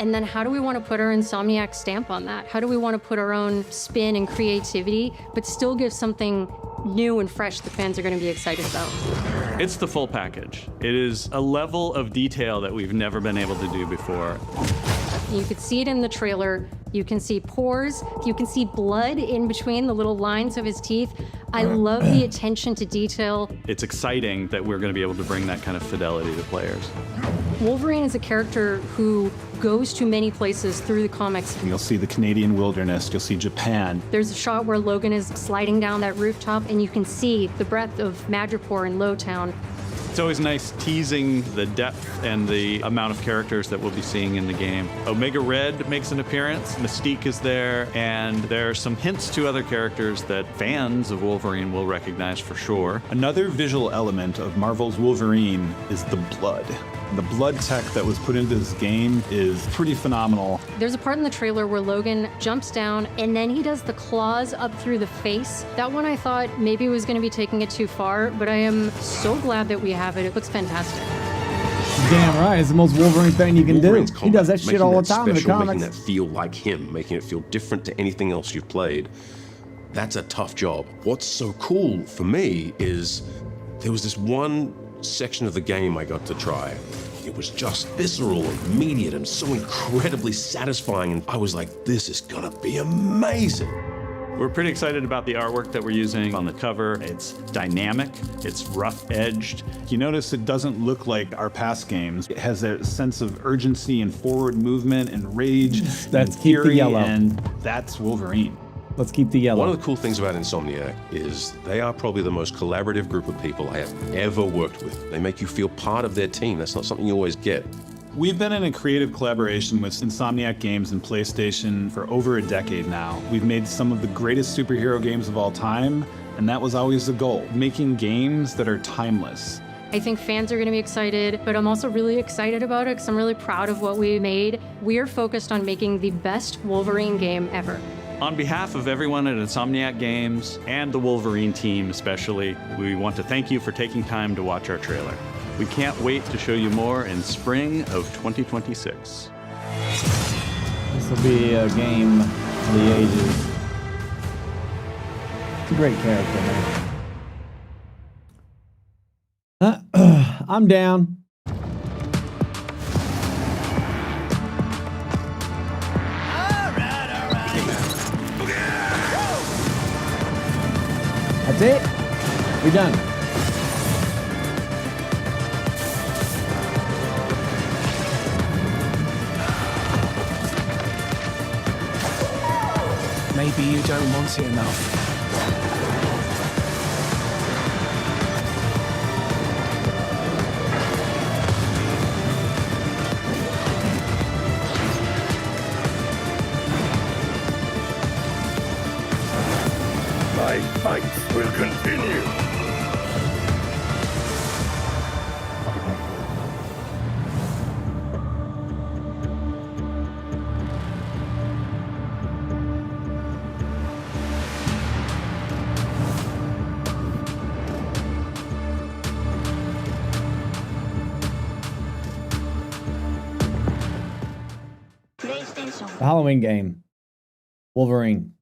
Speaker 16: And then how do we want to put our Insomniac stamp on that? How do we want to put our own spin and creativity, but still give something new and fresh the fans are going to be excited about?
Speaker 7: It's the full package. It is a level of detail that we've never been able to do before.
Speaker 16: You could see it in the trailer. You can see pores. You can see blood in between the little lines of his teeth. I love the attention to detail.
Speaker 7: It's exciting that we're going to be able to bring that kind of fidelity to players.
Speaker 16: Wolverine is a character who goes to many places through the comics.
Speaker 15: You'll see the Canadian wilderness, you'll see Japan.
Speaker 16: There's a shot where Logan is sliding down that rooftop and you can see the breadth of Madripoor and Lowtown.
Speaker 7: It's always nice teasing the depth and the amount of characters that we'll be seeing in the game. Omega Red makes an appearance, Mystique is there, and there are some hints to other characters that fans of Wolverine will recognize for sure.
Speaker 15: Another visual element of Marvel's Wolverine is the blood. The blood tech that was put into this game is pretty phenomenal.
Speaker 16: There's a part in the trailer where Logan jumps down and then he does the claws up through the face. That one I thought maybe was going to be taking it too far, but I am so glad that we have it. It looks fantastic.
Speaker 21: Damn right, it's the most Wolverine thing you can
Speaker 19: Wolverine's
Speaker 21: do. He does that shit all the time in the
Speaker 19: special,
Speaker 21: comics.
Speaker 19: Making that feel like him, making it feel different to anything else you've played. That's a tough job. What's so cool for me is there was this one section of the game I got to try. It was just visceral and immediate and so incredibly satisfying, and I was like, this is gonna be amazing.
Speaker 7: We're pretty excited about the artwork that we're using on the cover. It's dynamic, it's rough-edged.
Speaker 15: You notice it doesn't look like our past games. It has a sense of urgency and forward movement and rage
Speaker 21: Let's
Speaker 15: and
Speaker 21: keep the
Speaker 15: fury,
Speaker 21: yellow.
Speaker 15: and that's Wolverine.
Speaker 21: Let's keep the yellow.
Speaker 19: One of the cool things about Insomniac is they are probably the most collaborative group of people I have ever worked with. They make you feel part of their team. That's not something you always get.
Speaker 15: We've been in a creative collaboration with Insomniac Games and PlayStation for over a decade now. We've made some of the greatest superhero games of all time, and that was always the goal, making games that are timeless.
Speaker 16: I think fans are going to be excited, but I'm also really excited about it because I'm really proud of what we made. We're focused on making the best Wolverine game ever.
Speaker 7: On behalf of everyone at Insomniac Games and the Wolverine team especially, we want to thank you for taking time to watch our trailer. We can't wait to show you more in spring of 2026.
Speaker 21: This will be a game of the ages. It's a great character, man. I'm down. That's it. We're done.
Speaker 2: Maybe you don't want it enough.
Speaker 1: The Halloween game. Wolverine.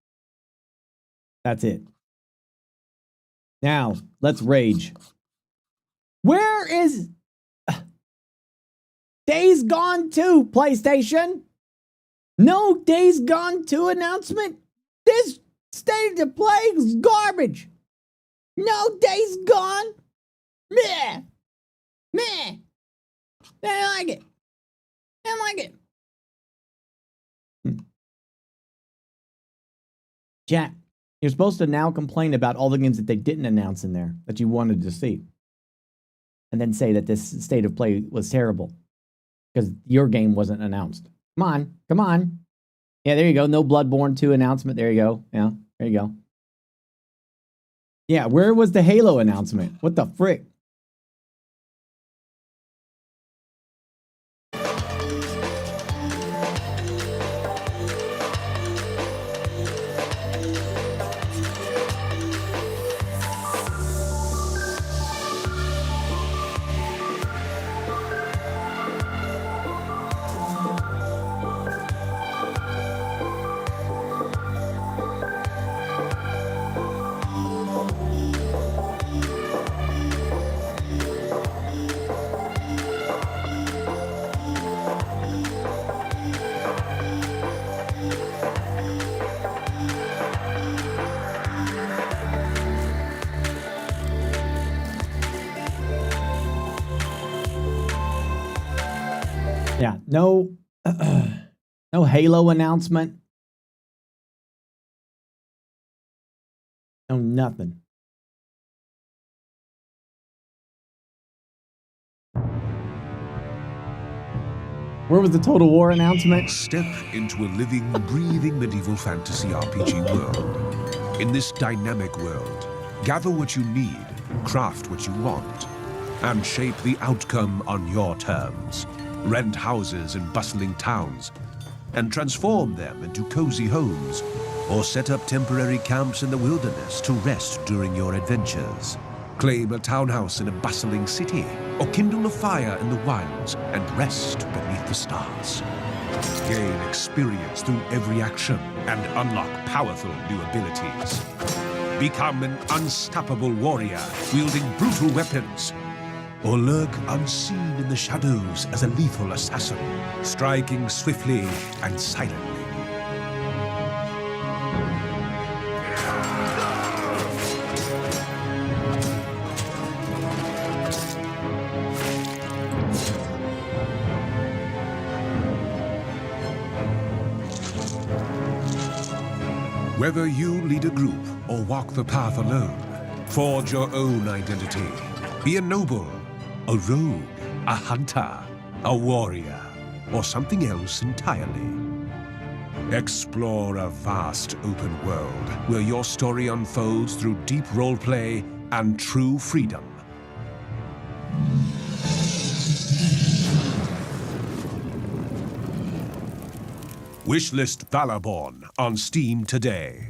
Speaker 1: That's it. Now, let's rage. Where is Days Gone 2, PlayStation? No Days Gone 2 announcement? This state of play is garbage. No Days Gone? Meh. Meh. I don't like it. I don't like it. Chat, you're supposed to now complain about all the games that they didn't announce in there that you wanted to see. And then say that this state of play was terrible. Because your game wasn't announced. Come on. Come on. Yeah, there you go. No Bloodborne 2 announcement. There you go. Yeah, there you go. Yeah, where was the Halo announcement? What the frick? Yeah, no, no Halo announcement. No nothing. Where was the Total War announcement?
Speaker 3: Step into a living, breathing medieval fantasy RPG world. In this dynamic world, gather what you need, craft what you want, and shape the outcome on your terms. Rent houses in bustling towns and transform them into cozy homes, or set up temporary camps in the wilderness to rest during your adventures. Claim a townhouse in a bustling city, or kindle a fire in the wilds and rest beneath the stars. Gain experience through every action and unlock powerful new abilities. Become an unstoppable warrior wielding brutal weapons, or lurk unseen in the shadows as a lethal assassin, striking swiftly and silently. Whether you lead a group or walk the path alone, forge your own identity. Be a noble, a rogue, a hunter, a warrior, or something else entirely. Explore a vast open world where your story unfolds through deep roleplay and true freedom. Wishlist Valorborn on Steam today.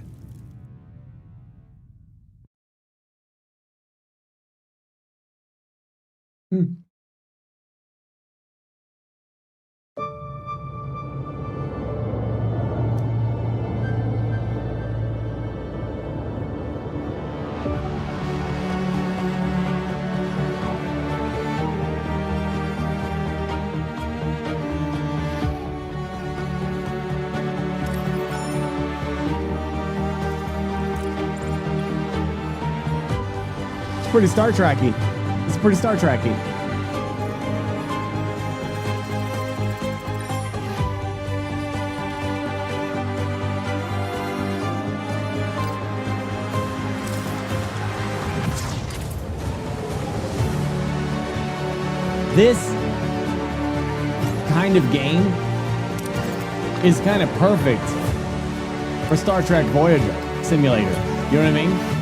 Speaker 1: Pretty Star Trek-y. It's pretty Star Trek-y. This kind of game is kind of perfect for Star Trek Voyager Simulator. You know what I mean?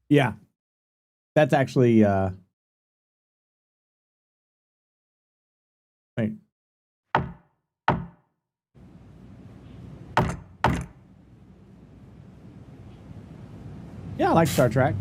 Speaker 1: Yeah. That's actually wait. Yeah, I like Star Trek.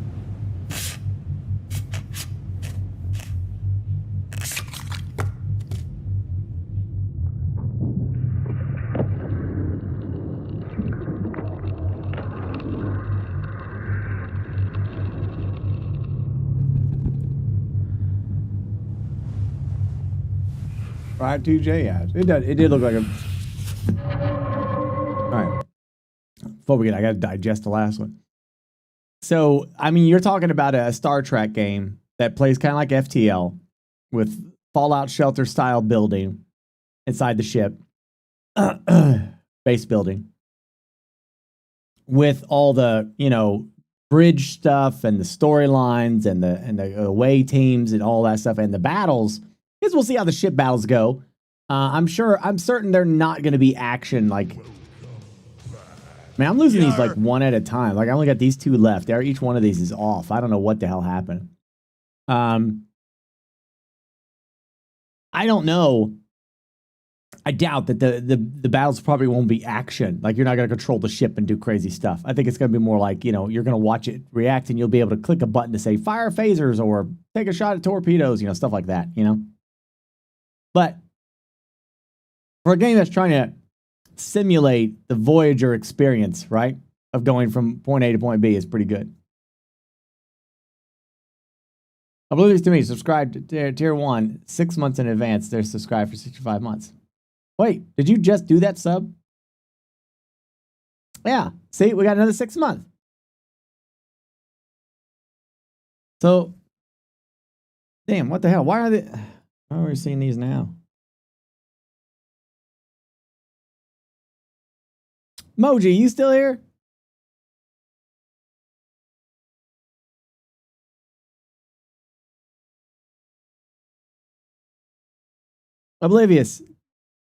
Speaker 1: Right, 2J ads. It did look like a. All right. Before we get, I got to digest the last one. So, I mean, you're talking about a Star Trek game that plays kind of like FTL with Fallout Shelter style building inside the ship, base building, with all the, you know, bridge stuff and the storylines and the away teams and all that stuff and the battles. Because we'll see how the ship battles go. I'm certain they're not going to be action like. Man, I'm losing these like one at a time. Like I only got these two left. Each one of these is off. I don't know what the hell happened. I don't know. I doubt that the battles probably won't be action. Like you're not going to control the ship and do crazy stuff. I think it's going to be more like, you know, you're going to watch it react and you'll be able to click a button to say fire phasers or take a shot at torpedoes, you know, stuff like that, you know. But for a game that's trying to simulate the Voyager experience, right, of going from point A to point B is pretty good. Oblivious to me, subscribe to tier 1 6 months in advance. They're subscribed for 65 months. Wait, did you just do that sub? Yeah, see, we got another 6 months. So, damn, what the hell? Why are we seeing these now? Moji, you still here? Oblivious,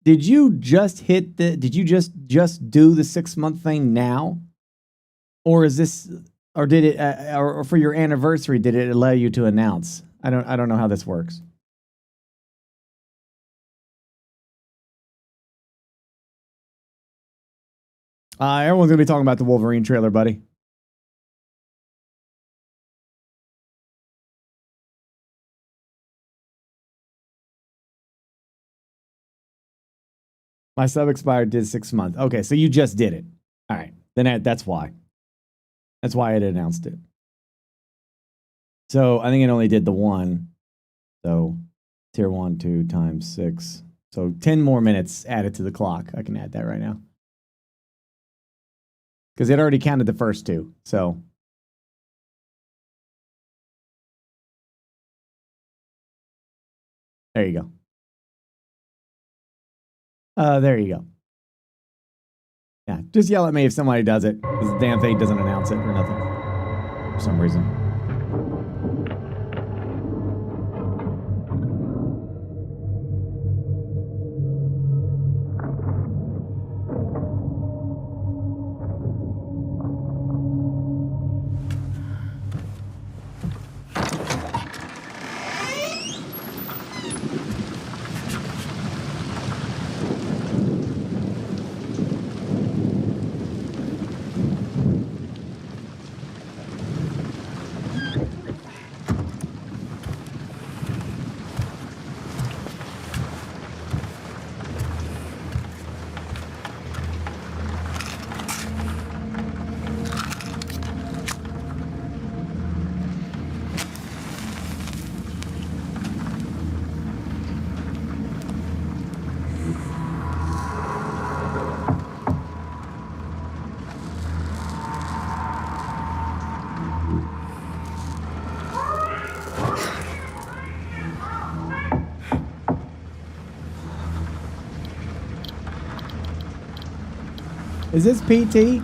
Speaker 1: did you just do the 6 month thing now? Or is this, or did it, or for your anniversary, did it allow you to announce? I don't know how this works. Everyone's going to be talking about the Wolverine trailer, buddy. My sub expired did 6 months. Okay, so you just did it. All right, then that's why. That's why it announced it. So I think it only did the one. So tier 1, 2 times 6. So 10 more minutes added to the clock. I can add that right now. Because it already counted the first two, so. There you go. There you go. Yeah, just yell at me if somebody does it, because the damn thing doesn't announce it or nothing. For some reason. Is this PT?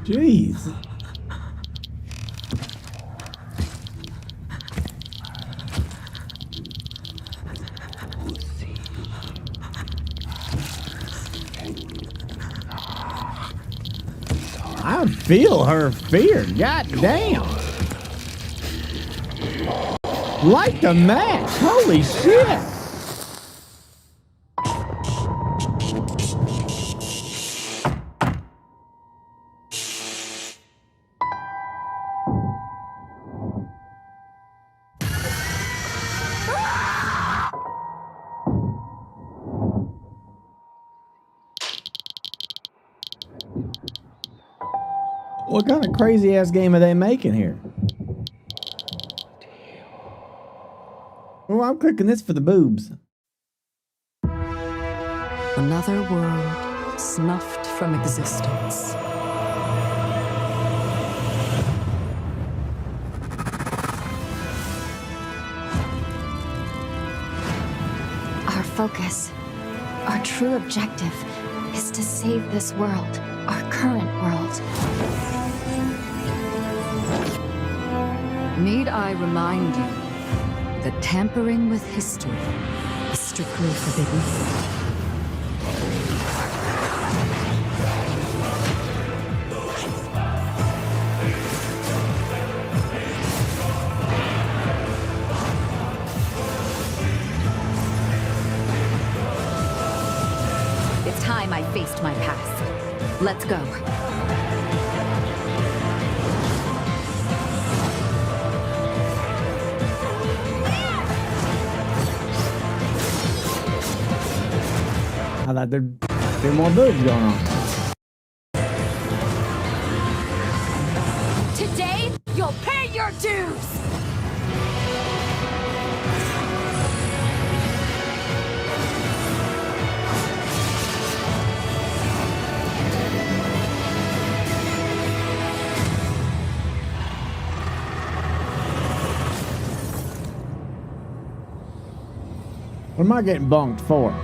Speaker 1: Jeez. I feel her fear. God damn. Like the match. Holy shit. What kind of crazy ass game are they making here? Well, I'm clicking this for the boobs.
Speaker 20: Another world snuffed from existence.
Speaker 4: Our focus, our true objective, is to save this world, our current world.
Speaker 20: Need I remind you that tampering with history is strictly forbidden? It's time I faced my past. Let's go.
Speaker 1: I thought there'd be more boobs going on.
Speaker 4: Today, you'll pay your dues!
Speaker 1: What am I getting bonked for?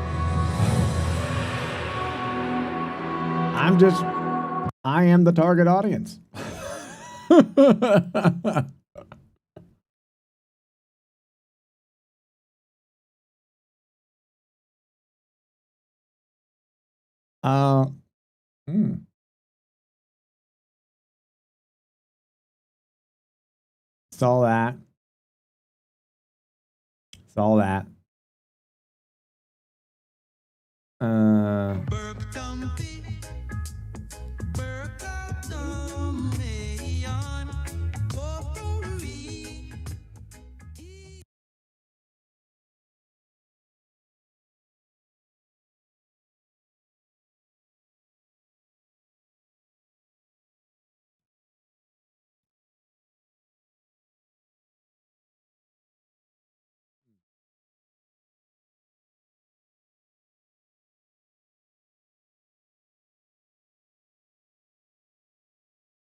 Speaker 1: I am the target audience. Saw that. Saw that.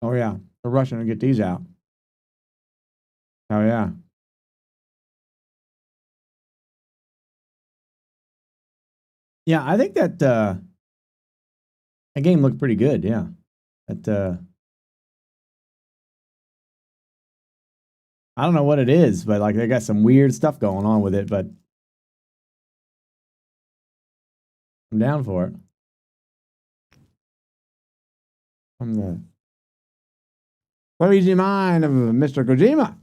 Speaker 1: Oh yeah, they're rushing to get these out. Oh yeah. Yeah, I think that that game looked pretty good. Yeah, that I don't know what it is, but like they got some weird stuff going on with it. But I'm down for it. I'm the crazy mind of Mr. Kojima.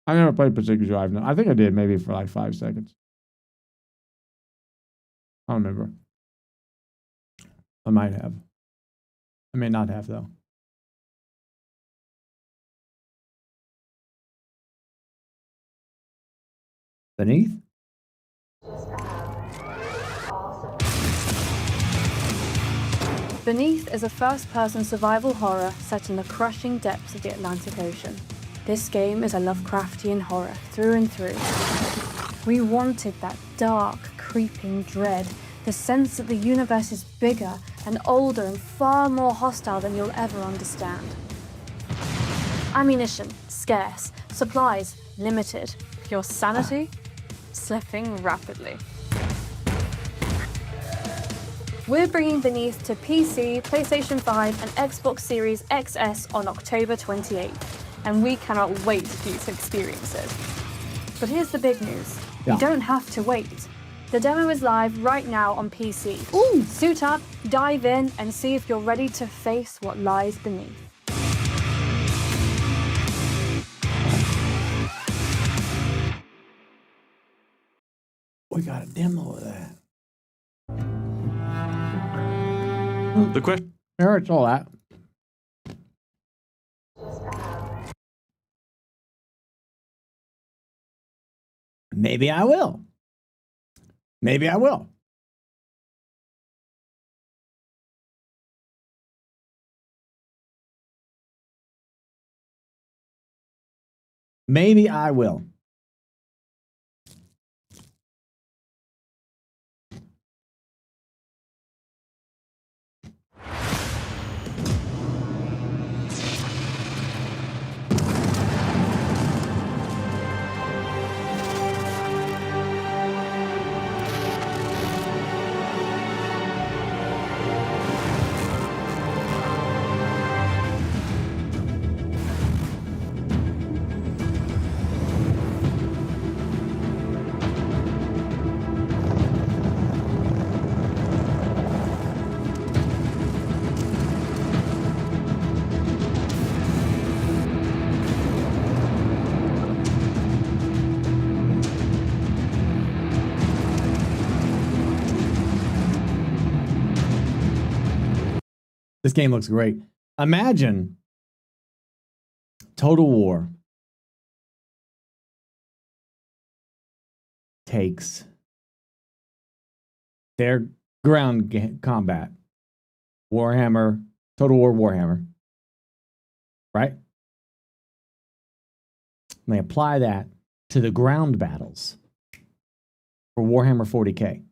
Speaker 1: I never played Pacific Drive. No, I think I did maybe for like 5 seconds. I don't remember. I might have. I may not have though. Beneath?
Speaker 5: Beneath is a first-person survival horror set in the crushing depths of the Atlantic Ocean. This game is a Lovecraftian horror through and through. We wanted that dark, creeping dread, the sense that the universe is bigger and older and far more hostile than you'll ever understand. Ammunition, scarce. Supplies, limited. Your sanity, slipping rapidly. We're bringing Beneath to PC, PlayStation 5, and Xbox Series XS on October 28th, and we cannot wait for you to experience it. But here's the big news.
Speaker 1: Yeah.
Speaker 5: You don't have to wait. The demo is live right now on PC.
Speaker 1: Ooh.
Speaker 5: Suit up, dive in, and see if you're ready to face what lies beneath.
Speaker 1: We got a demo of that.
Speaker 7: The question.
Speaker 1: There, it's all that. Maybe I will. Maybe I will. Maybe I will. This game looks great. Imagine Total War takes their ground combat, Warhammer, Total War Warhammer, right? And they apply that to the ground battles for Warhammer 40K.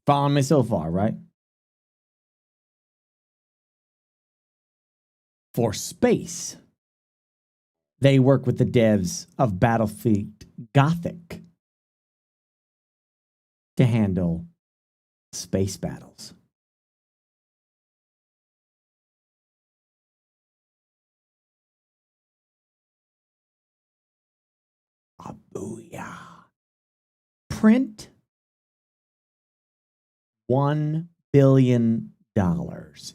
Speaker 1: Following me so far, right? For space, they work with the devs of Battlefield Gothic to handle space battles. Ah, booyah. Print $1 billion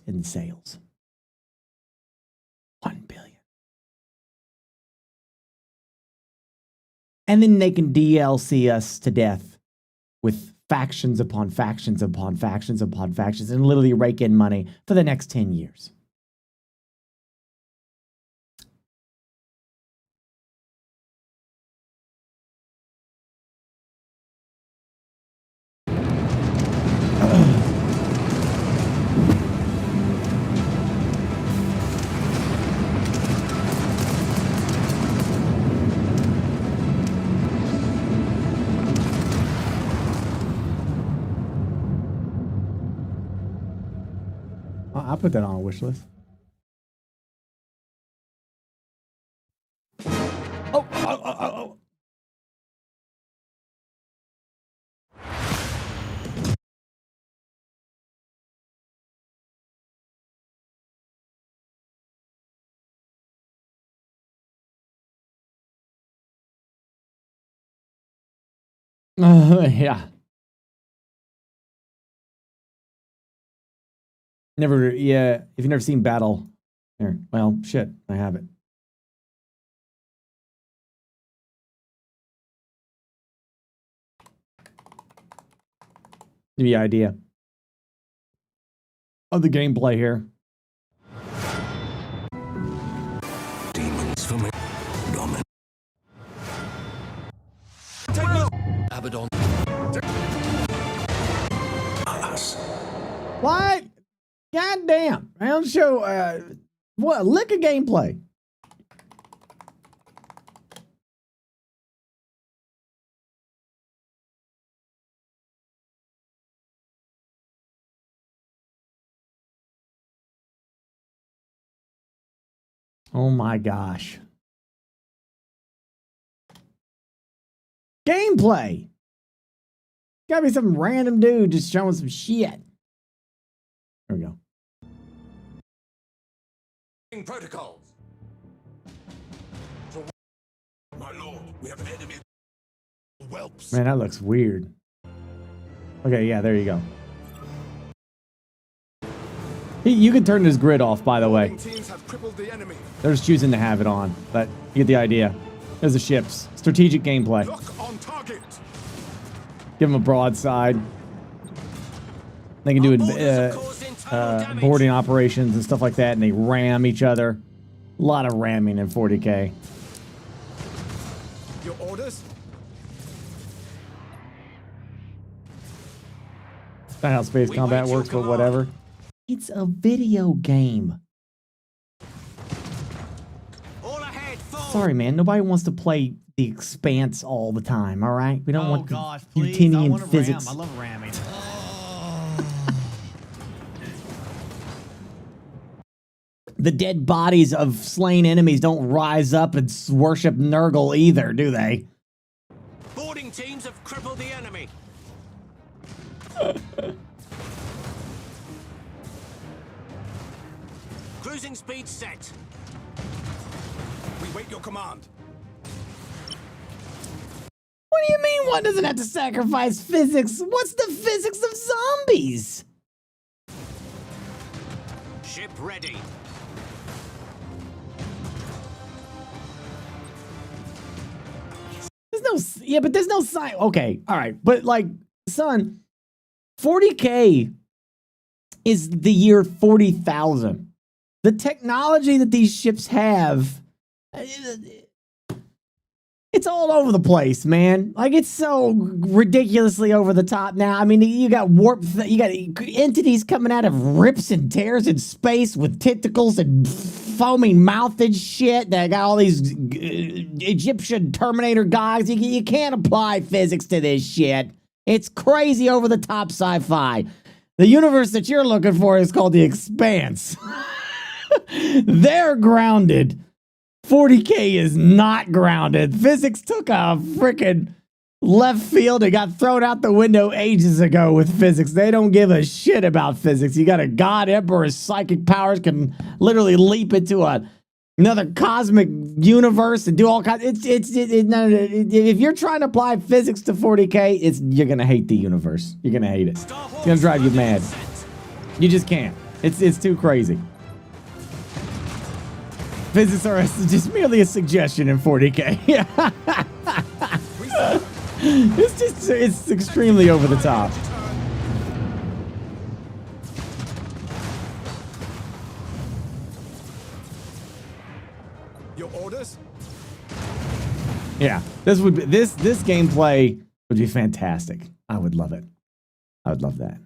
Speaker 1: in sales. 1 billion. And then they can DLC us to death with factions upon factions upon factions upon factions and literally rake in money for the next 10 years. I'll put that on a wish list. Oh. Yeah. Never, yeah. If you've never seen Battle, here, well, shit, I have it. Give you an idea of the gameplay here.
Speaker 18: Demons for me. Domin. Abaddon. Us.
Speaker 1: What? God damn. Round show, what, lick of gameplay. Oh my gosh. Gameplay. Gotta be some random dude just showing some shit. There we go.
Speaker 18: Protocols. My lord, we have enemy whelps.
Speaker 1: Man, that looks weird. Okay, yeah, there you go. You can turn this grid off, by the way. They're just choosing to have it on, but you get the idea. There's the ships. Strategic gameplay. Give them a broadside. They can do boarding operations and stuff like that, and they ram each other. A lot of ramming in 40K.
Speaker 2: Your orders?
Speaker 1: That's not how space combat works, but whatever. It's a video game. Sorry, man. Nobody wants to play The Expanse all the time, all right? We don't want the Newtonian physics.
Speaker 21: Ram. I love ramming.
Speaker 1: The dead bodies of slain enemies don't rise up and worship Nurgle either, do they?
Speaker 18: Boarding teams have crippled the enemy. Cruising speed set. We wait your command.
Speaker 1: What do you mean one doesn't have to sacrifice physics? What's the physics of zombies?
Speaker 18: Ship ready.
Speaker 1: There's no, yeah, but there's no sign. Okay, all right, but like, son, 40K is the year 40,000. The technology that these ships have, it's all over the place, man. Like, it's so ridiculously over the top now. I mean, you got you got entities coming out of rips and tears in space with tentacles and foaming mouth and shit. They got all these Egyptian Terminator guys. You can't apply physics to this shit. It's crazy over the top sci-fi. The universe that you're looking for is called The Expanse. They're grounded. 40K is not grounded. Physics took a freaking left field and got thrown out the window ages ago with physics. They don't give a shit about physics. You got a god emperor's psychic powers can literally leap into another cosmic universe and do all kinds. If you're trying to apply physics to 40K, you're gonna hate the universe. You're gonna hate it. It's gonna drive you mad. You just can't. It's too crazy. Physics are just merely a suggestion in 40K. it's extremely over the top.
Speaker 2: Your orders?
Speaker 1: Yeah, this gameplay would be fantastic. I would love it. I would love that.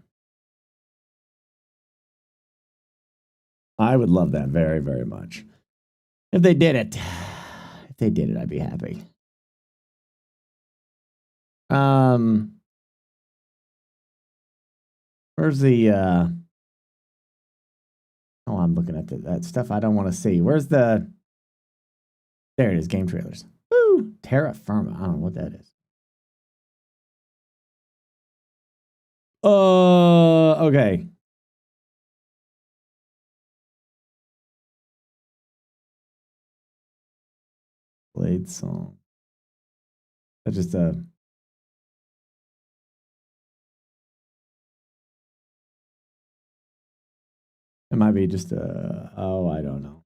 Speaker 1: I would love that very, very much. If they did it, I'd be happy. Where's the oh, I'm looking at that stuff I don't want to see. Where's the, there it is, game trailers. Woo! Terra Firma. I don't know what that is. Okay. Blade song. That's just a. It might be just a. Oh, I don't know.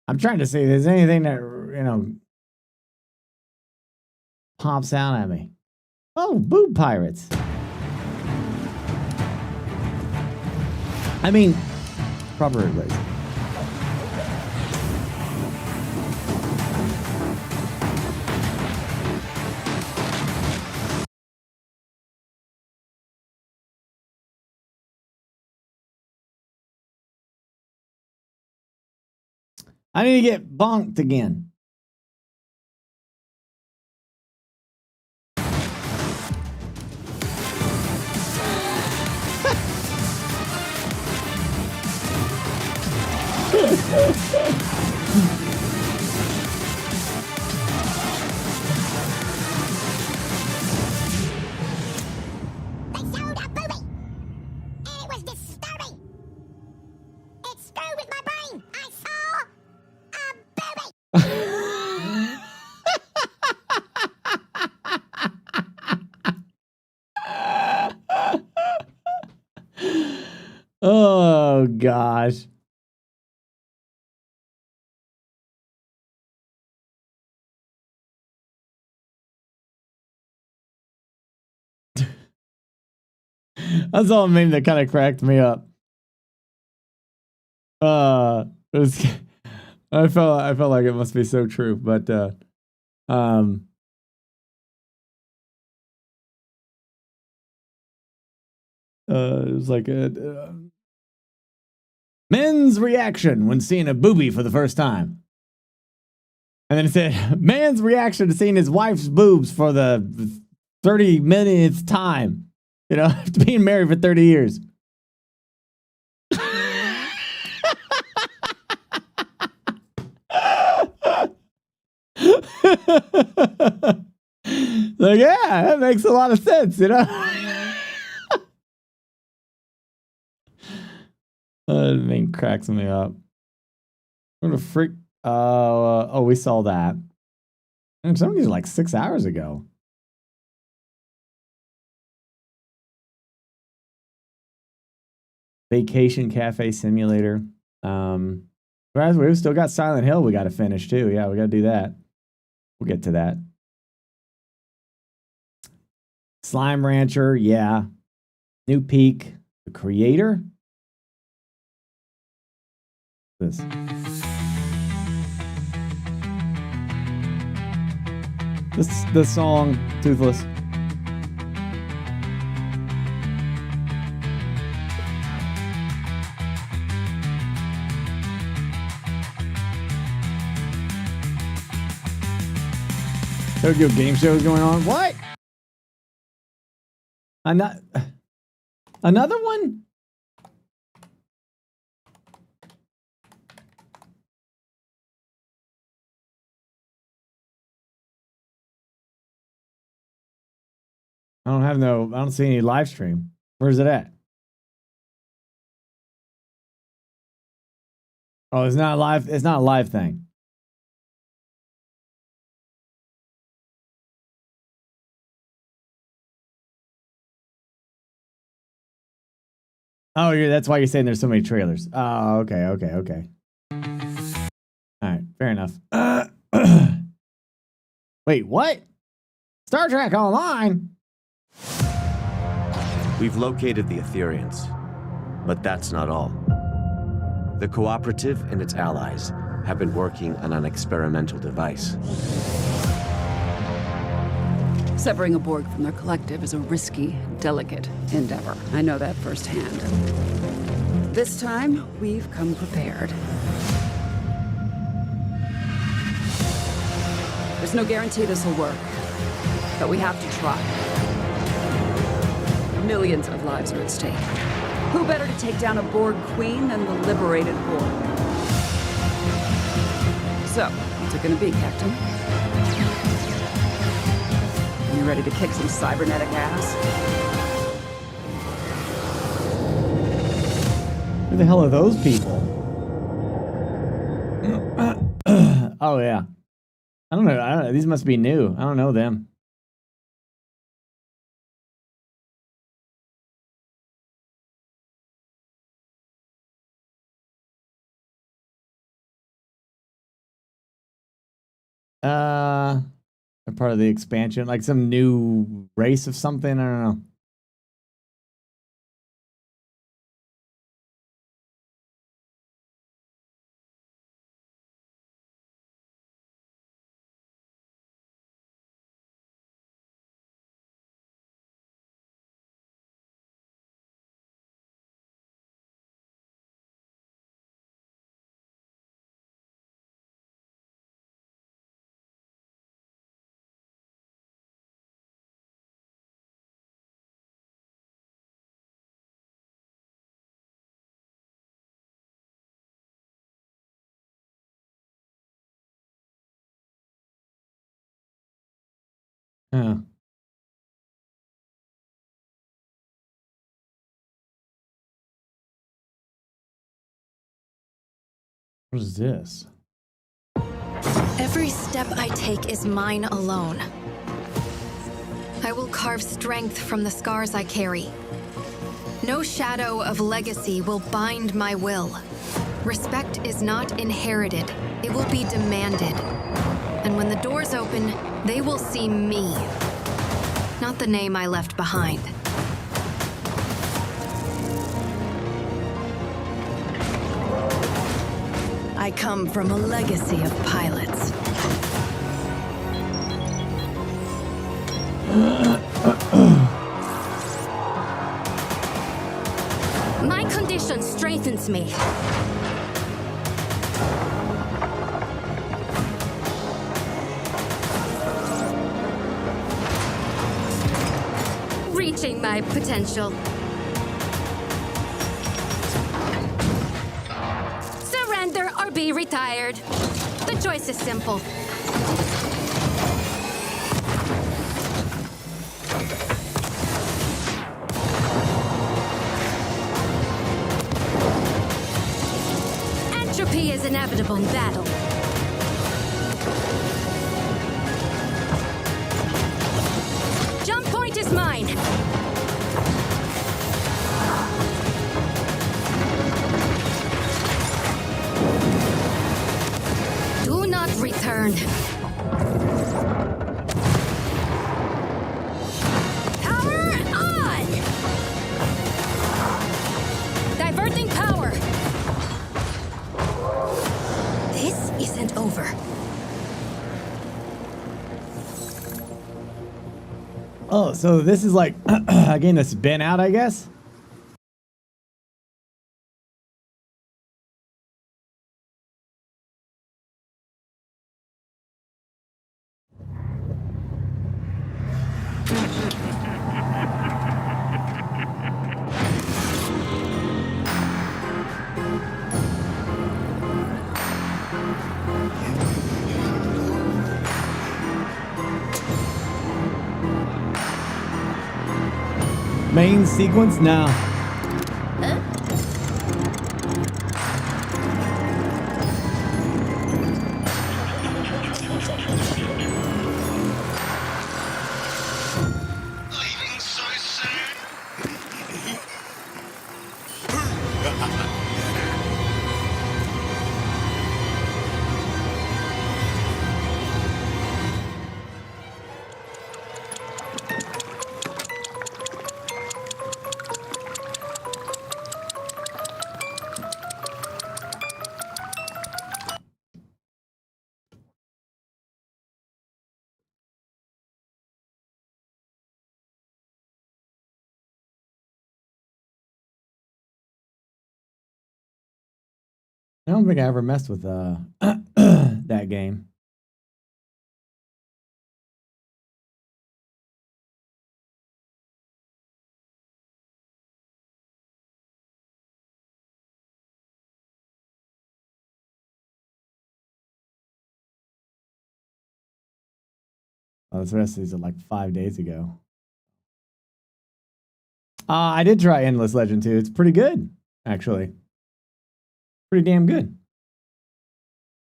Speaker 1: I'm trying to see if there's anything that, you know, pops out at me. Oh, boob pirates. I mean, proper race. I need to get bonked again. Oh gosh. That's all a meme that kind of cracked me up. It was, I felt like it must be so true, but it was like a men's reaction when seeing a boobie for the first time. And then it said, man's reaction to seeing his wife's boobs for the 30 millionth time. You know, after being married for 30 years. Like, yeah, that makes a lot of sense, you know? That meme cracks me up. What a freak. Oh, we saw that. And some of these are like 6 hours ago. Vacation Cafe Simulator. We've still got Silent Hill we got to finish too. Yeah, we got to do that. We'll get to that. Slime Rancher, yeah. New Peak, the creator. This. The song Toothless. Tokyo Game Show is going on. What? Another one? I don't see any live stream. Where's it at? Oh, it's not live. It's not a live thing. Oh, that's why you're saying there's so many trailers. Oh, okay. All right, fair enough. Wait, what? Star Trek Online?
Speaker 6: We've located the Etherians, but that's not all. The Cooperative and its allies have been working on an experimental device.
Speaker 10: Severing a Borg from their collective is a risky, delicate endeavor. I know that firsthand. This time, we've come prepared. There's no guarantee this will work, but we have to try. Millions of lives are at stake. Who better to take down a Borg queen than the liberated Borg? So, what's it gonna be, Captain? You ready to kick some cybernetic ass?
Speaker 1: Who the hell are those people? Oh, yeah. I don't know. These must be new. I don't know them. They're part of the expansion, like some new race of something. I don't know. Yeah. What is this?
Speaker 4: Every step I take is mine alone. I will carve strength from the scars I carry. No shadow of legacy will bind my will. Respect is not inherited, it will be demanded. And when the doors open, they will see me, not the name I left behind. I come from a legacy of pilots. My condition strengthens me. Reaching my potential. Surrender or be retired. The choice is simple. Entropy is inevitable in battle. Jump point is mine. Do not return. Power on! Diverting power. This isn't over.
Speaker 1: Oh, so this is like a game that's been out, I guess? Main sequence now. I don't think I ever messed with that game. Oh, the rest of these are like 5 days ago. I did try Endless Legend 2. It's pretty good, actually. Pretty damn good.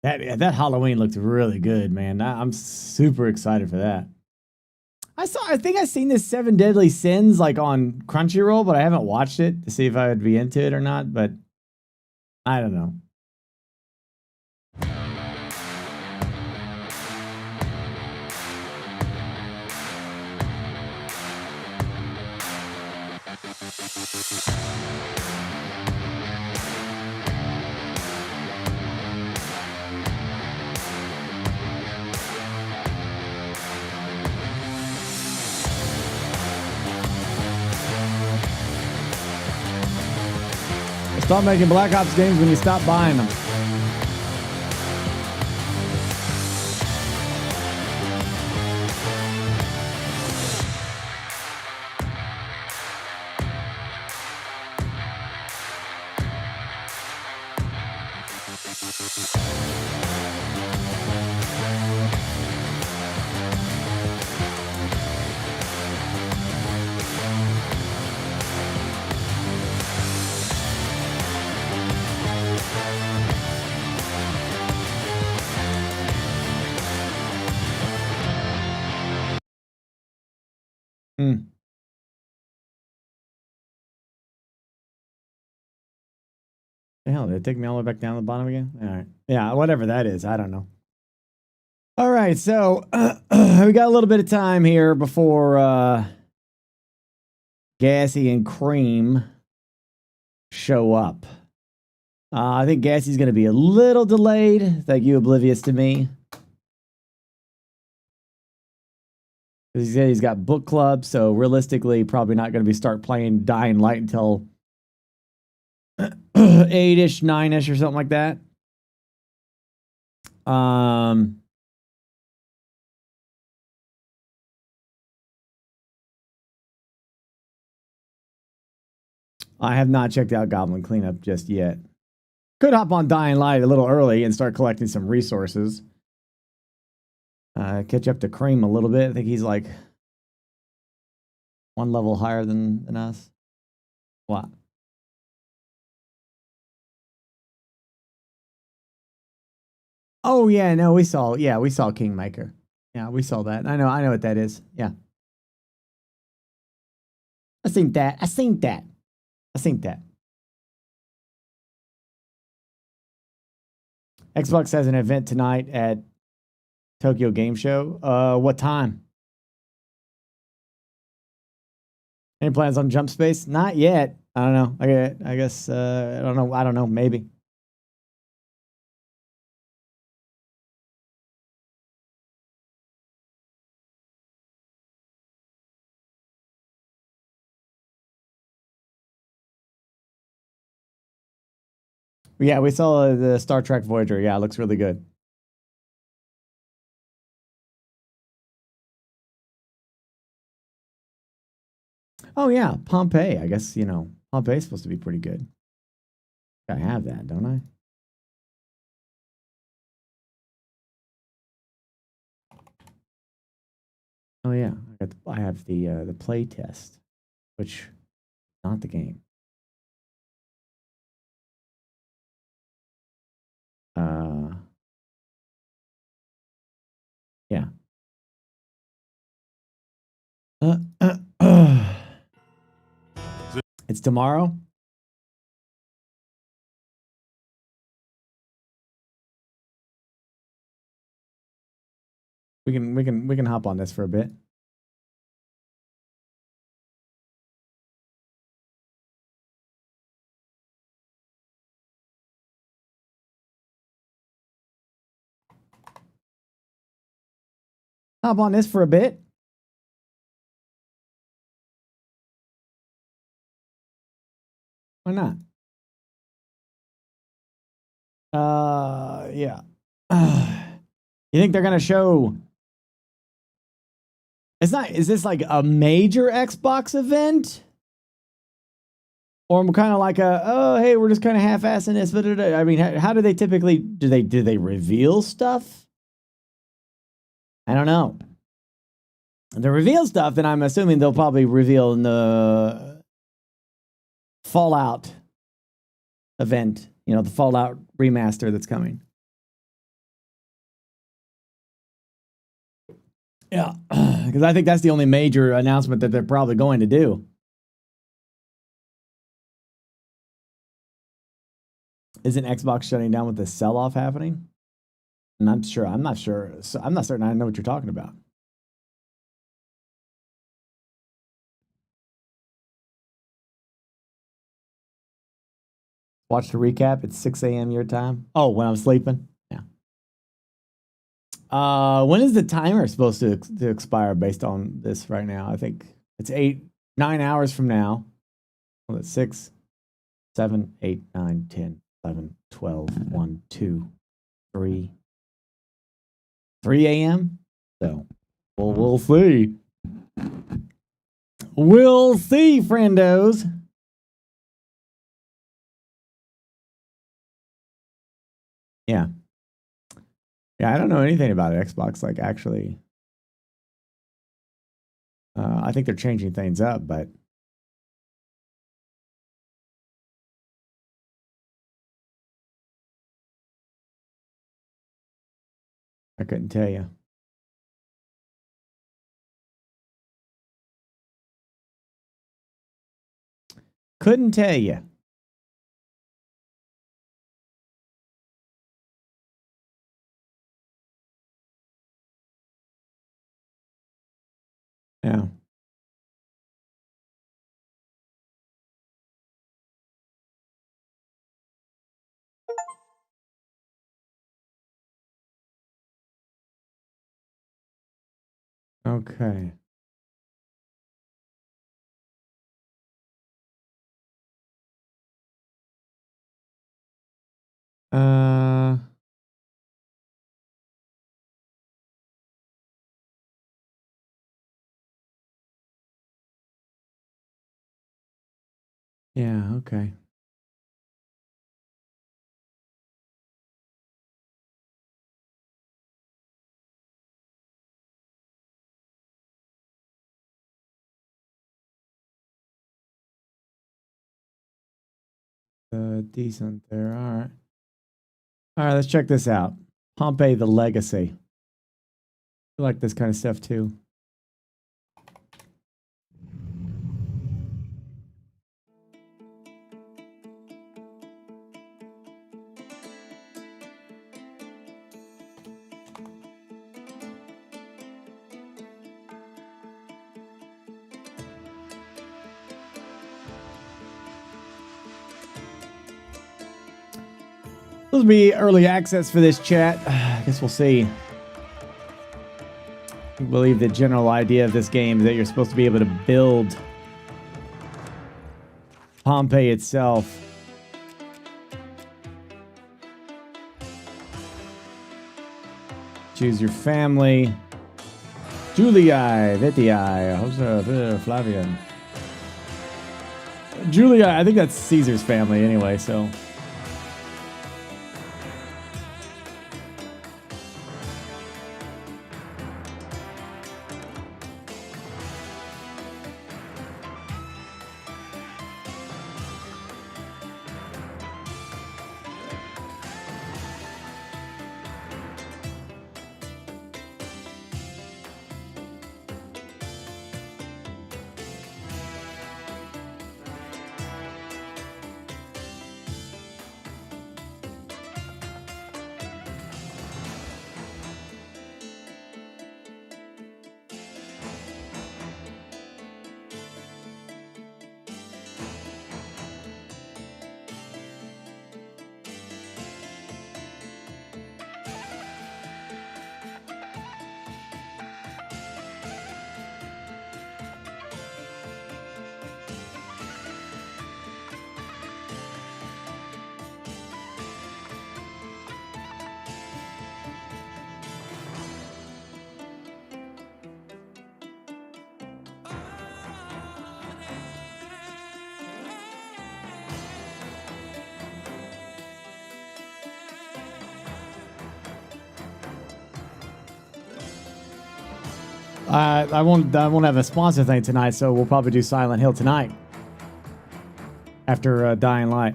Speaker 1: That Halloween looked really good, man. I'm super excited for that. I think I seen this 7 Deadly Sins like on Crunchyroll, but I haven't watched it to see if I would be into it or not, but I don't know. Stop making Black Ops games when you stop buying them. Hmm. The hell, did it take me all the way back down to the bottom again? All right. Yeah, whatever that is. I don't know. All right, so we got a little bit of time here before Gassy and Cream show up. I think Gassy's going to be a little delayed. Thank you, Oblivious to me. Because he said he's got book club, so realistically, probably not going to be start playing Dying Light until 8-ish, 9-ish, or something like that. I have not checked out Goblin Cleanup just yet. Could hop on Dying Light a little early and start collecting some resources. Catch up to Cream a little bit. I think he's like one level higher than us. What? Oh yeah, no, we saw Kingmaker. Yeah, we saw that. I know what that is. Yeah. I seen that. Xbox has an event tonight at Tokyo Game Show. What time? Any plans on Jump Space? Not yet. I don't know. I guess I don't know. I don't know. Maybe. Yeah, we saw the Star Trek Voyager. Yeah, it looks really good. Oh yeah, Pompeii. I guess, Pompeii's supposed to be pretty good. I have that, don't I? Oh yeah, I have the play test, which not the game. Yeah. It's tomorrow. We can hop on this for a bit. Hop on this for a bit. Why not? Yeah. You think they're gonna show? Is this like a major Xbox event? Or kind of like hey, we're just kind of half-assing this. I mean, how do they typically do they reveal stuff? I don't know. If they reveal stuff, then I'm assuming they'll probably reveal in the Fallout event. The Fallout remaster that's coming. Yeah, because I think that's the only major announcement that they're probably going to do. Isn't Xbox shutting down with the sell-off happening? And I'm not certain I know what you're talking about. Watch the recap. It's 6 a.m. your time. Oh, when I'm sleeping? Yeah. When is the timer supposed to expire based on this right now? I think it's 9 hours from now. Well, it's 6, 7, 8, 9, 10, 11, 12, 1, 2, 3. 3 a.m. So, we'll see. We'll see, friendos. Yeah. Yeah, I don't know anything about Xbox. Like, actually, I think they're changing things up, but I couldn't tell you. Couldn't tell you. Yeah. Okay. Uh, yeah, okay. Decent there. All right. All right, let's check this out. Pompeii the Legacy. I like this kind of stuff too. This will be early access for this chat. I guess we'll see. I believe the general idea of this game is that you're supposed to be able to build Pompeii itself. Choose your family. Julii, Vitii, Flavian. Julii, I think that's Caesar's family anyway, so. I won't have a sponsor thing tonight, so we'll probably do Silent Hill tonight after Dying Light.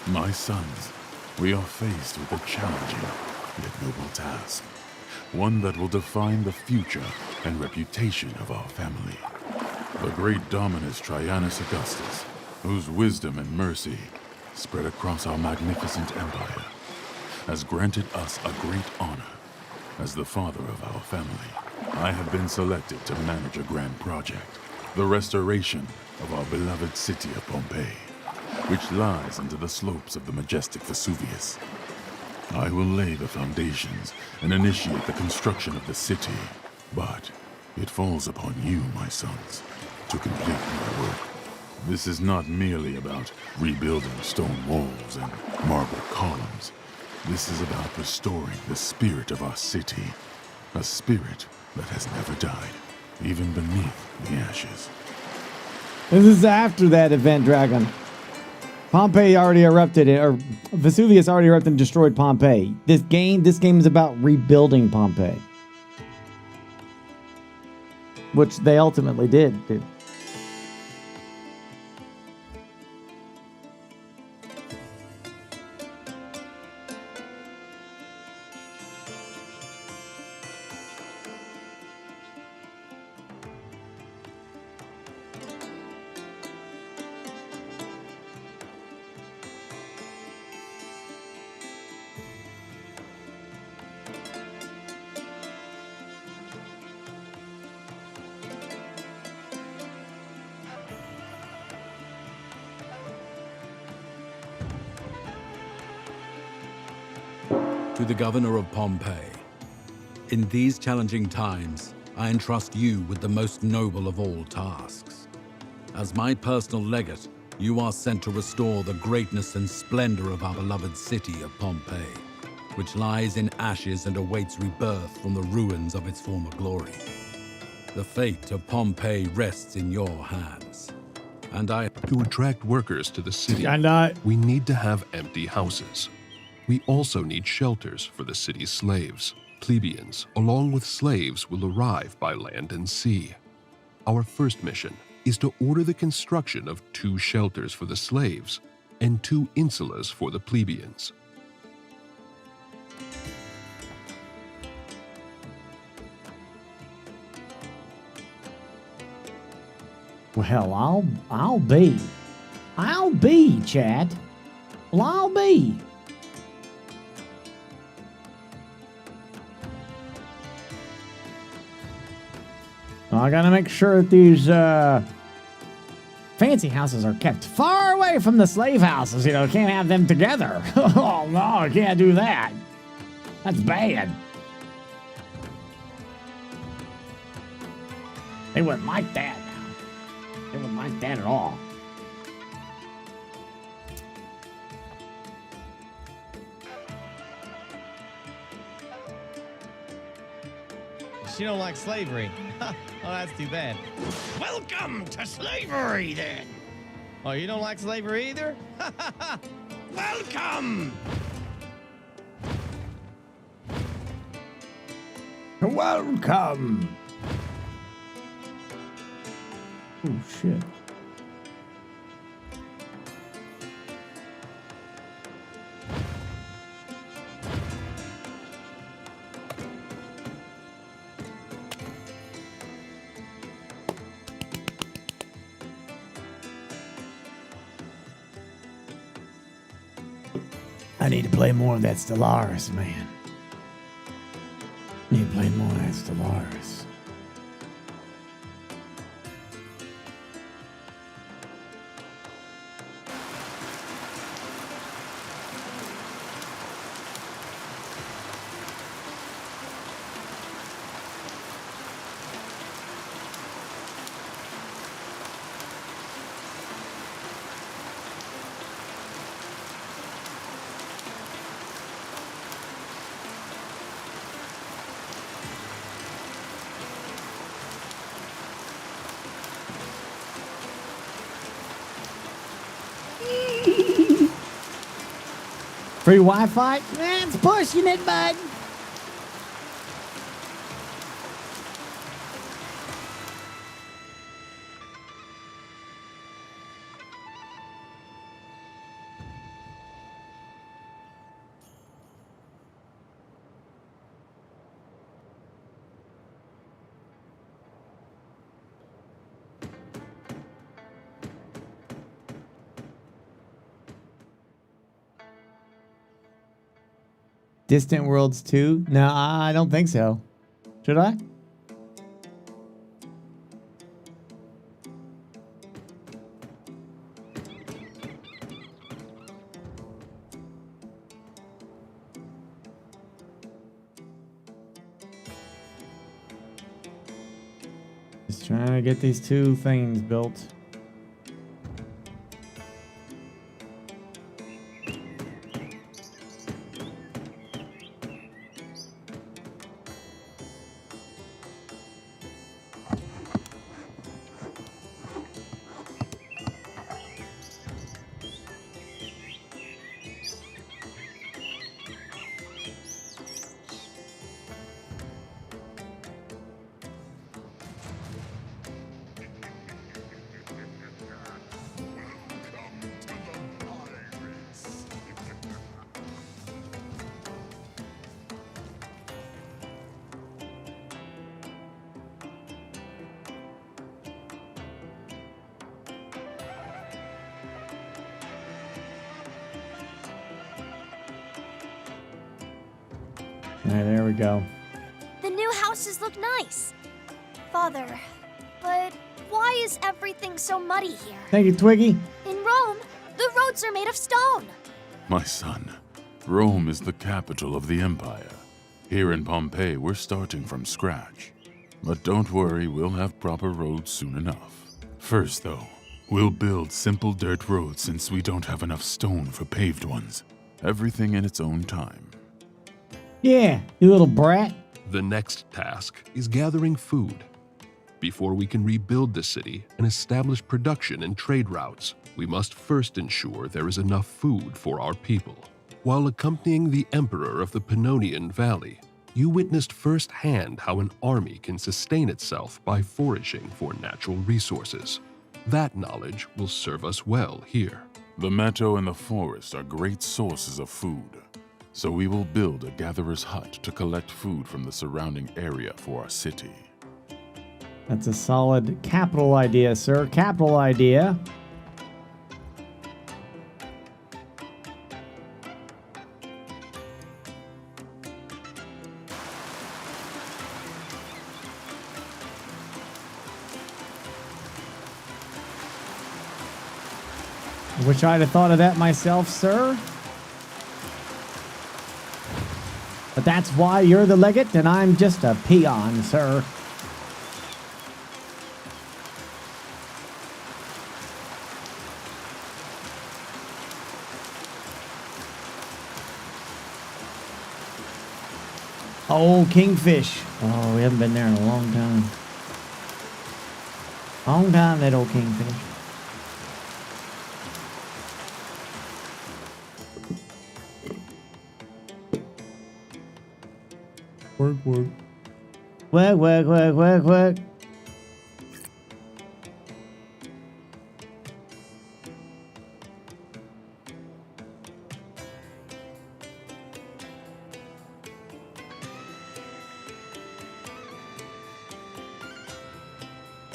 Speaker 9: My sons, we are faced with a challenging yet noble task. One that will define the future and reputation of our family. The great Dominus Traianus Augustus, whose wisdom and mercy spread across our magnificent empire, has granted us a great honor. As the father of our family, I have been selected to manage a grand project, the restoration of our beloved city of Pompeii, which lies under the slopes of the majestic Vesuvius. I will lay the foundations and initiate the construction of the city, but it falls upon you, my sons, to complete my work. This is not merely about rebuilding stone walls and marble columns. This is about restoring the spirit of our city, a spirit that has never died. even beneath the ashes.
Speaker 1: This is after that event, Dragon. Pompeii already erupted, or Vesuvius already erupted and destroyed Pompeii. This game is about rebuilding Pompeii. Which they ultimately did.
Speaker 11: To the governor of Pompeii, in these challenging times, I entrust you with the most noble of all tasks. As my personal legate, you are sent to restore the greatness and splendor of our beloved city of Pompeii, which lies in ashes and awaits rebirth from the ruins of its former glory. The fate of Pompeii rests in your hands. And
Speaker 3: To attract workers to the city,
Speaker 1: And
Speaker 3: we need to have empty houses. We also need shelters for the city's slaves. Plebeians, along with slaves, will arrive by land and sea. Our first mission is to order the construction of 2 shelters for the slaves and 2 insulas for the plebeians.
Speaker 1: Well, I'll be, Chad. Well, I'll be. Well, I gotta make sure that these fancy houses are kept far away from the slave houses. You know, can't have them together. Oh no, I can't do that. That's bad. They wouldn't like that now. They wouldn't like that at all.
Speaker 14: She don't like slavery. Oh, that's too bad. Welcome to slavery, then. Oh, you don't like slavery either? Welcome!
Speaker 1: Welcome! Oh, shit. I need to play more of that Stellaris, man. Need to play more of that Stellaris. Free Wi-Fi? It's pushing it, bud. Distant Worlds 2? No, I don't think so. Should I? Just trying to get these 2 things built. All right, there we go.
Speaker 12: The new houses look nice. Father, but why is everything so muddy here?
Speaker 1: Thank you, Twiggy.
Speaker 12: In Rome, the roads are made of stone.
Speaker 9: My son, Rome is the capital of the empire. Here in Pompeii, we're starting from scratch. But don't worry, we'll have proper roads soon enough. First, though, we'll build simple dirt roads since we don't have enough stone for paved ones. Everything in its own time.
Speaker 1: Yeah, you little brat.
Speaker 17: The next task is gathering food. Before we can rebuild the city and establish production and trade routes, we must first ensure there is enough food for our people. While accompanying the Emperor of the Pannonian Valley, you witnessed firsthand how an army can sustain itself by foraging for natural resources. That knowledge will serve us well here.
Speaker 9: The meadow and the forest are great sources of food, so we will build a gatherer's hut to collect food from the surrounding area for our city.
Speaker 1: That's a solid capital idea, sir. Capital idea. I wish I'd have thought of that myself, sir. But that's why you're the legate and I'm just a peon, sir. Oh, Kingfish. Oh, we haven't been there in a long time. Long time, that old Kingfish. Work. Work.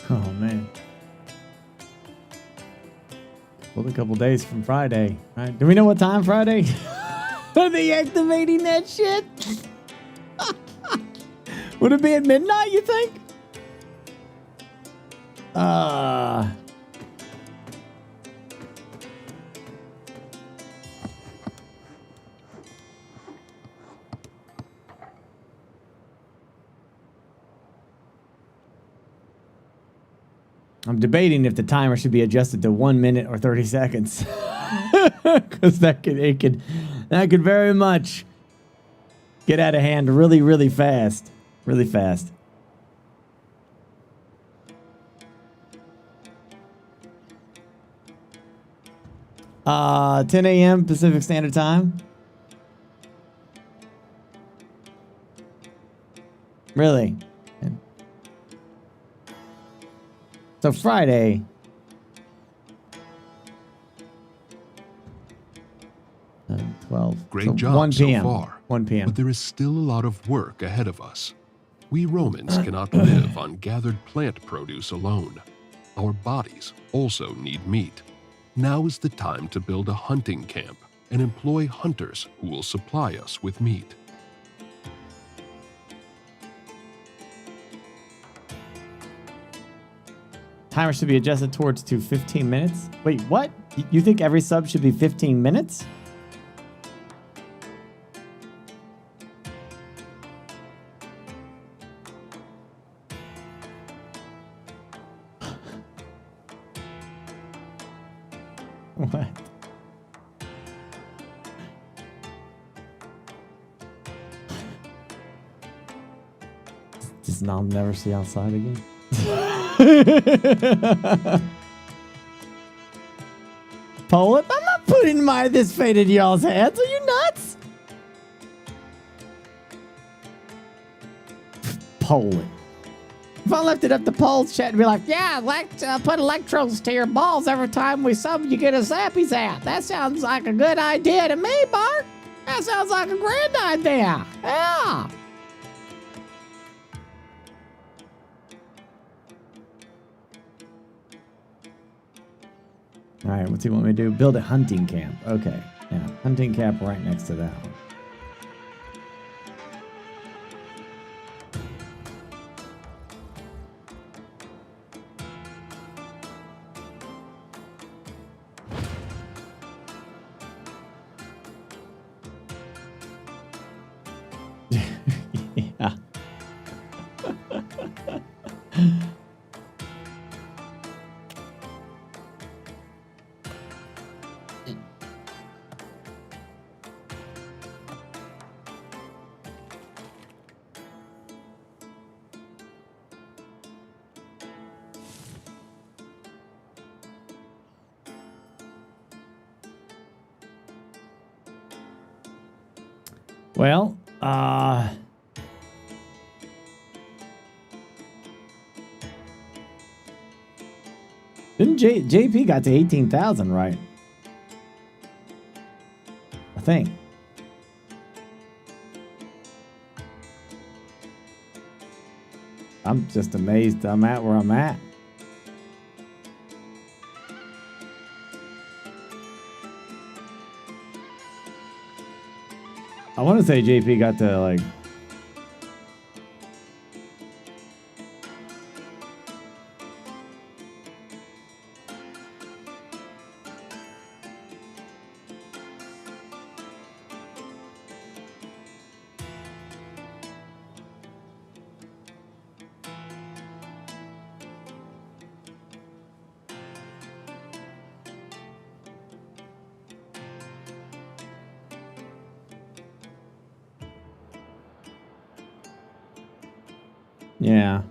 Speaker 1: Oh, man. Well, a couple days from Friday, right? Do we know what time Friday? Are they activating that shit? Would it be at midnight, you think? I'm debating if the timer should be adjusted to 1 minute or 30 seconds. Because that could very much get out of hand really fast. Really fast. Uh, 10 a.m. Pacific Standard Time. Really? So Friday.
Speaker 17: Great
Speaker 1: so
Speaker 17: job
Speaker 1: 1 p.m.
Speaker 17: so far.
Speaker 1: 1 p.m.
Speaker 17: But there is still a lot of work ahead of us. We Romans cannot live on gathered plant produce alone. Our bodies also need meat. Now is the time to build a hunting camp and employ hunters who will supply us with meat.
Speaker 1: Timer should be adjusted towards to 15 minutes. Wait, what? You think every sub should be 15 minutes? What? Just now never see outside again. Poland? I'm not putting this fate in y'all's hands. Are you nuts? Poland. If I left it up to Poland's chat and be like, yeah, put electrodes to your balls every time we sub, you get a zappy zap. That sounds like a good idea to me, Bart. That sounds like a grand idea. Yeah. All right, what's he want me to do? Build a hunting camp. Okay. Yeah, hunting camp right next to that one.
Speaker 21: Well, didn't JP got to 18,000, right? I think. I'm just amazed I'm at where I'm at. I want to say JP got to like... Yeah.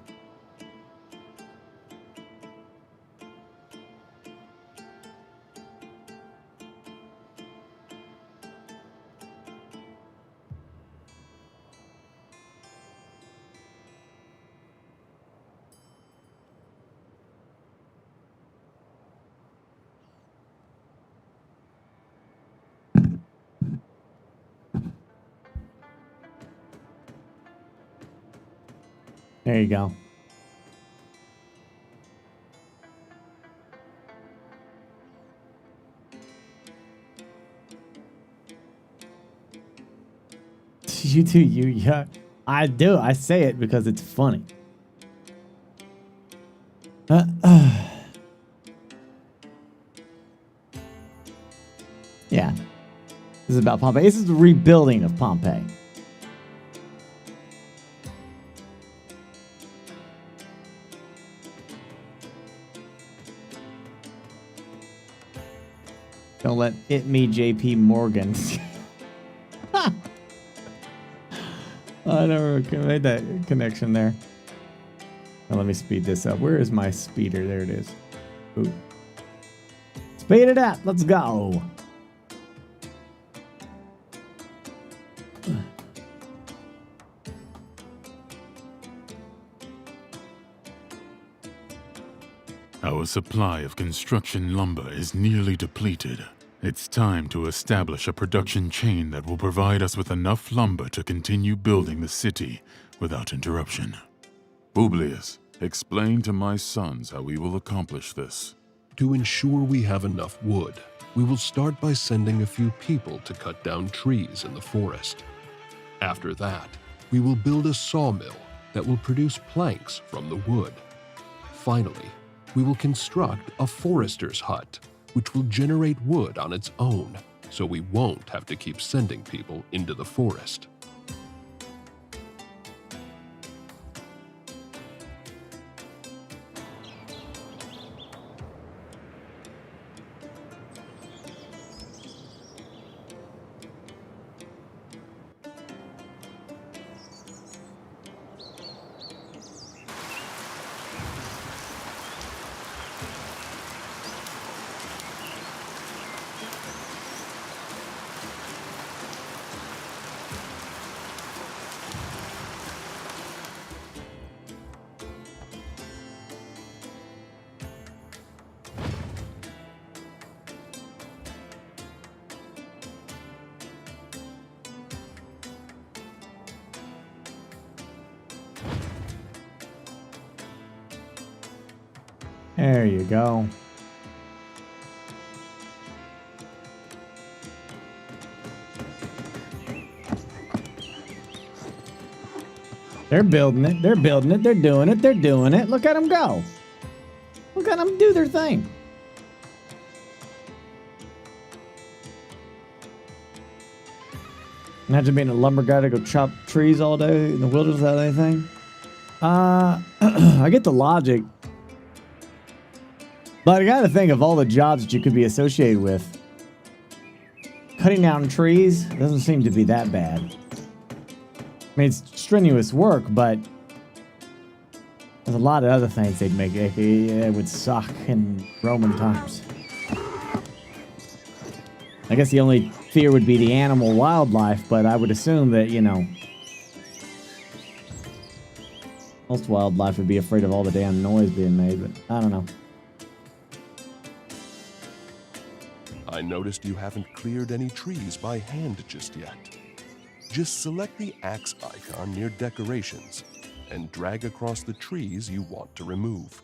Speaker 21: There you go. You do, yeah. I do. I say it because it's funny. Yeah. This is about Pompeii. This is the rebuilding of Pompeii. Don't let it me JP Morgan. I never made that connection there. Now let me speed this up. Where is my speeder? There it is. Ooh. Speed it up. Let's go.
Speaker 9: Our supply of construction lumber is nearly depleted. It's time to establish a production chain that will provide us with enough lumber to continue building the city without interruption. Publius, explain to my sons how we will accomplish this.
Speaker 17: To ensure we have enough wood, we will start by sending a few people to cut down trees in the forest. After that, we will build a sawmill that will produce planks from the wood. Finally, we will construct a forester's hut, which will generate wood on its own, so we won't have to keep sending people into the forest.
Speaker 21: There you go. They're building it. They're building it. They're doing it. They're doing it. Look at them go. Look at them do their thing. Imagine being a lumber guy to go chop trees all day in the wilderness without anything. I get the logic. But I gotta think of all the jobs that you could be associated with. Cutting down trees doesn't seem to be that bad. I mean, it's strenuous work, but there's a lot of other things they'd make. It would suck in Roman times. I guess the only fear would be the animal wildlife, but I would assume that, you know, most wildlife would be afraid of all the damn noise being made, but I don't know.
Speaker 17: I noticed you haven't cleared any trees by hand just yet. Just select the axe icon near decorations and drag across the trees you want to remove.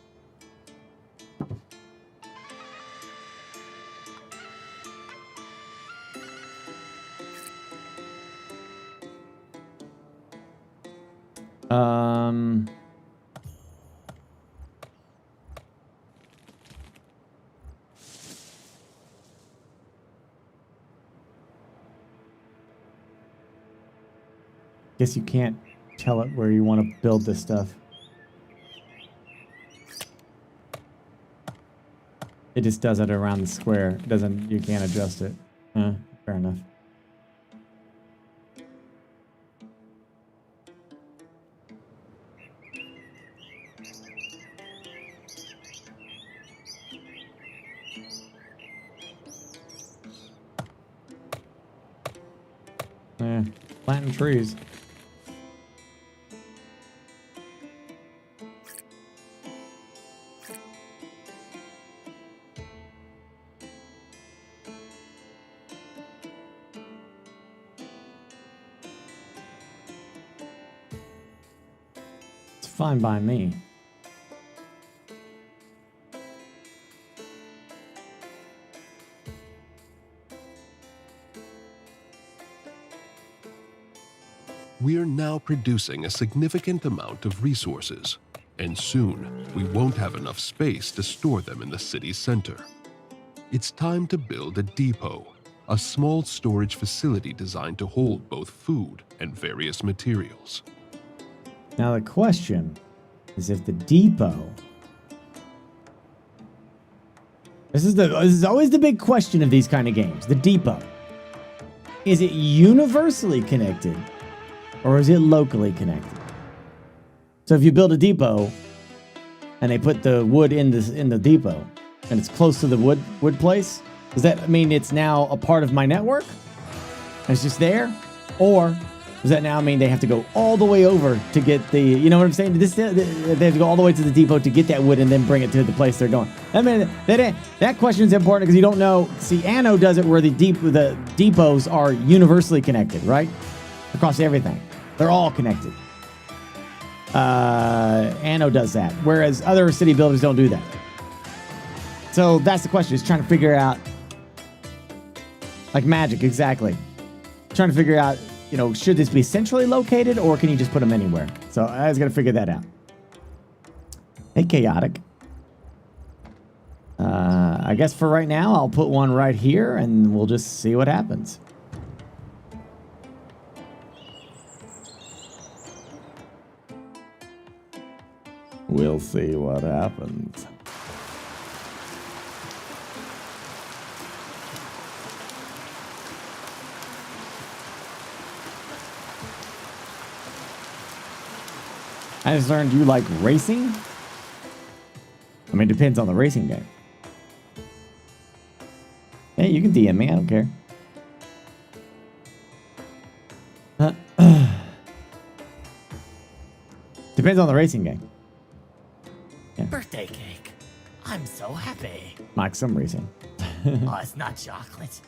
Speaker 21: Guess you can't tell it where you want to build this stuff. It just does it around the square. It doesn't, you can't adjust it. Fair enough. Yeah, planting trees. It's fine by me.
Speaker 17: We're now producing a significant amount of resources, and soon we won't have enough space to store them in the city's center. It's time to build a depot, a small storage facility designed to hold both food and various materials.
Speaker 21: Now the question is if the depot... This is always the big question of these kind of games. The depot. Is it universally connected? Or is it locally connected? So if you build a depot and they put the wood in the depot and it's close to the wood place, does that mean it's now a part of my network? And it's just there? Or does that now mean they have to go all the way over to get the, you know what I'm saying? They have to go all the way to the depot to get that wood and then bring it to the place they're going. I mean, that question is important because you don't know. See, Anno does it where the depots are universally connected, right? Across everything. They're all connected. Anno does that, whereas other city builders don't do that. So that's the question, is trying to figure out, like Magic, exactly. Trying to figure out, you know, should this be centrally located or can you just put them anywhere? So I was going to figure that out. Hey, Chaotic. I guess for right now, I'll put one right here and we'll just see what happens. We'll see what happens. I just learned you like racing? I mean, it depends on the racing game. Hey, you can DM me, I don't care. Depends on the racing game. Yeah.
Speaker 8: Birthday cake. I'm so happy.
Speaker 21: Like some racing.
Speaker 8: Oh, it's not chocolate.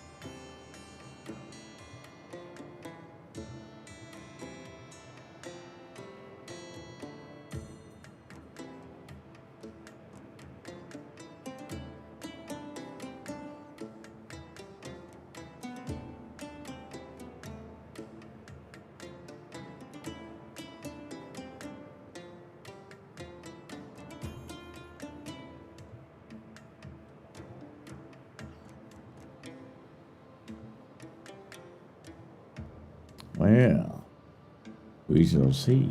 Speaker 21: Well, we shall see.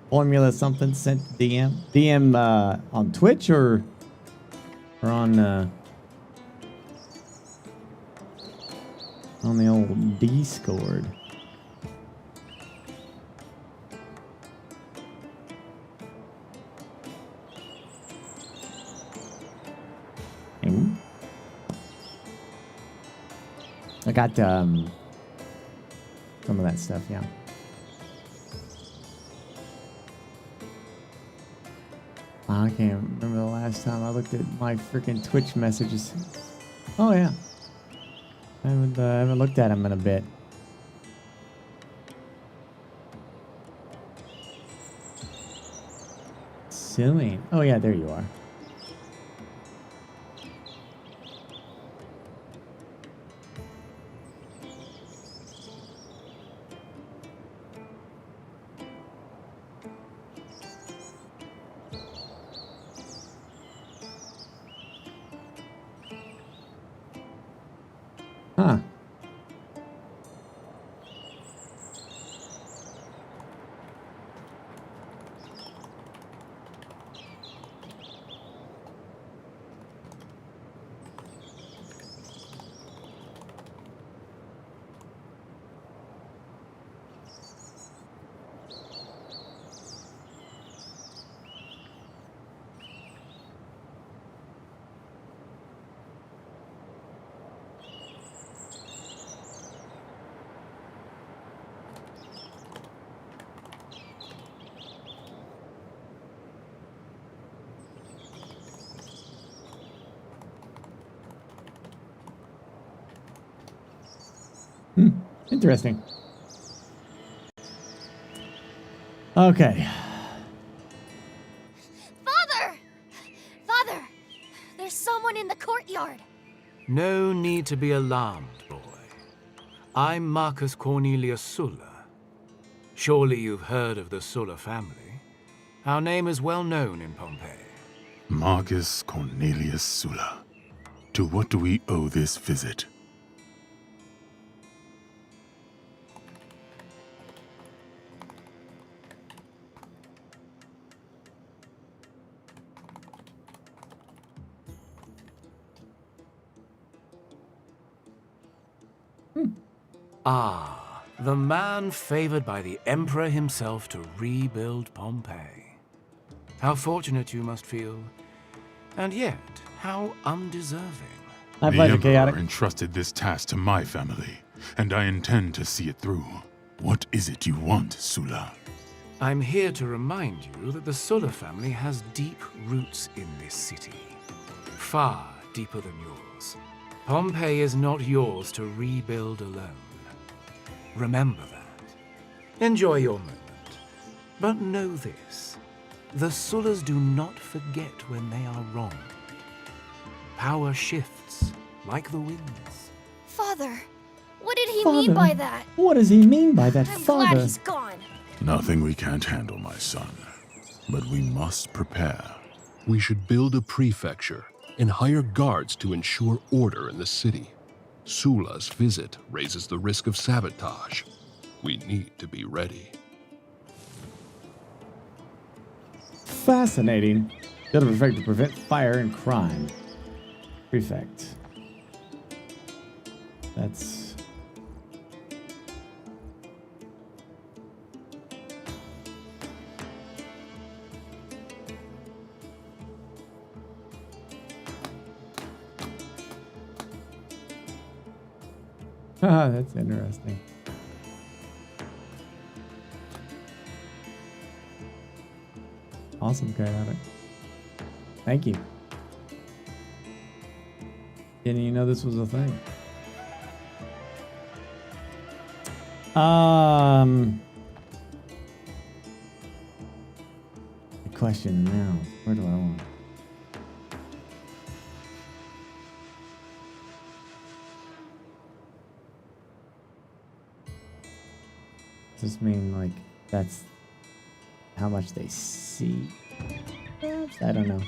Speaker 21: Formula something sent to DM? DM on Twitch or on the old Discord? I got some of that stuff, yeah. I can't remember the last time I looked at my freaking Twitch messages. Oh yeah, I haven't looked at them in a bit. Suing. Oh yeah, there you are. Huh. Interesting. Okay.
Speaker 12: Father! Father! There's someone in the courtyard.
Speaker 13: No need to be alarmed, boy. I'm Marcus Cornelius Sulla. Surely you've heard of the Sulla family. Our name is well known in Pompeii.
Speaker 9: Marcus Cornelius Sulla. To what do we owe this visit?
Speaker 13: Ah, the man favored by the Emperor himself to rebuild Pompeii. How fortunate you must feel, and yet how undeserving.
Speaker 9: The Emperor entrusted this task to my family, and I intend to see it through. What is it you want, Sulla?
Speaker 13: I'm here to remind you that the Sulla family has deep roots in this city, far deeper than yours. Pompeii is not yours to rebuild alone. Remember that. Enjoy your moment. But know this. The Sullas do not forget when they are wrong. Power shifts like the winds.
Speaker 12: Father, what did he mean by that?
Speaker 21: What does he mean by that,
Speaker 12: I'm
Speaker 21: Father?
Speaker 12: glad he's gone.
Speaker 9: Nothing we can't handle, my son. But we must prepare.
Speaker 17: We should build a prefecture and hire guards to ensure order in the city. Sulla's visit raises the risk of sabotage. We need to be ready.
Speaker 21: Fascinating. Build a prefect to prevent fire and crime. Prefect. That's... Ah, that's interesting. Awesome, Chaotic. Thank you. Didn't even know this was a thing. The question now, where do I want? Does this mean like that's how much they see? I don't know.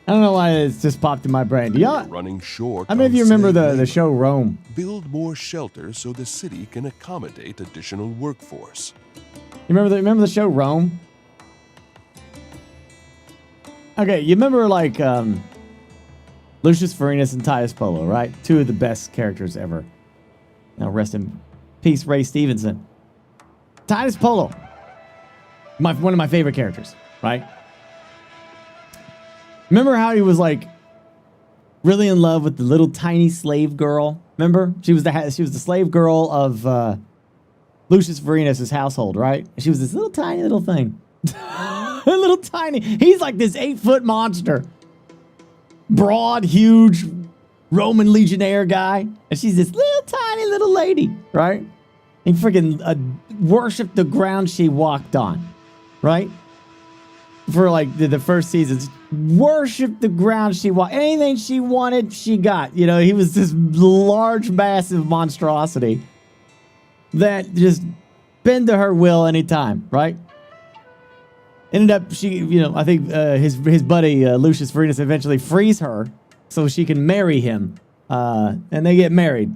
Speaker 21: I don't know why it's just popped in my brain. Do y'all?
Speaker 17: Running short.
Speaker 21: How many of you remember the show Rome?
Speaker 17: Build more shelters so the city can accommodate additional workforce.
Speaker 21: You remember the show Rome? Okay, you remember like Lucius Farinas and Titus Polo, right? Two of the best characters ever. Now rest in peace, Ray Stevenson. Titus Polo, one of my favorite characters, right? Remember how he was like really in love with the little tiny slave girl? Remember? She was the slave girl of Lucius Farinas' household, right? And she was this little tiny little thing. A little tiny. He's like this 8-foot monster. Broad, huge Roman legionnaire guy. And she's this little tiny little lady, right? He freaking worshipped the ground she walked on, right? For like the first seasons. Worshipped the ground she walked. Anything she wanted, she got. You know, he was this large, massive monstrosity that just bend to her will anytime, right? Ended up, I think his buddy Lucius Farinas eventually frees her so she can marry him, and they get married,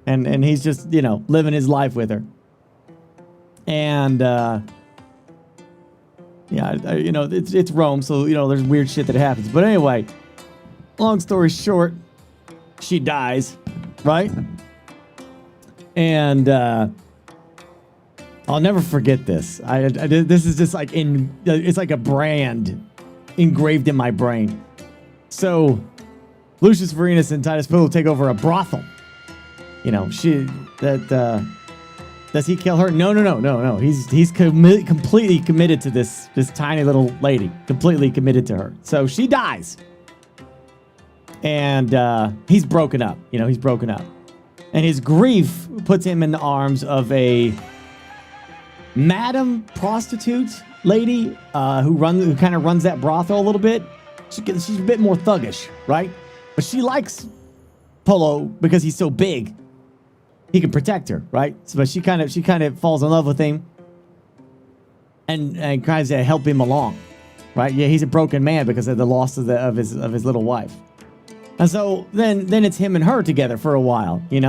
Speaker 21: and he's just living his life with her, and it's Rome, so there's weird shit that happens. But anyway, long story short, she dies, right? And I'll never forget this. This is just like it's like a brand engraved in my brain. So Lucius Farinas and Titus Polo take over a brothel. Does he kill her? No. He's completely committed to this tiny little lady. Completely committed to her. So she dies. And he's broken up. He's broken up. And his grief puts him in the arms of a madam prostitute lady who kind of runs that brothel a little bit. She's a bit more thuggish, right? But she likes Polo because he's so big. He can protect her, right? But she kind of falls in love with him and tries to help him along, right? Yeah, he's a broken man because of the loss of his little wife. And so then it's him and her together for a while, and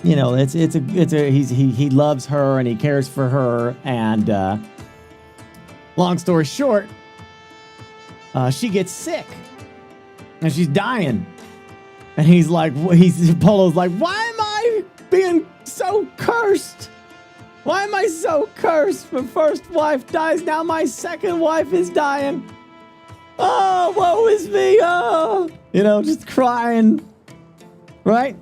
Speaker 21: he loves her and he cares for her, and long story short, she gets sick and she's dying, and Polo's like, why am I being so cursed? Why am I so cursed? My first wife dies, now my second wife is dying. Oh, woe is me. Oh, just crying, right?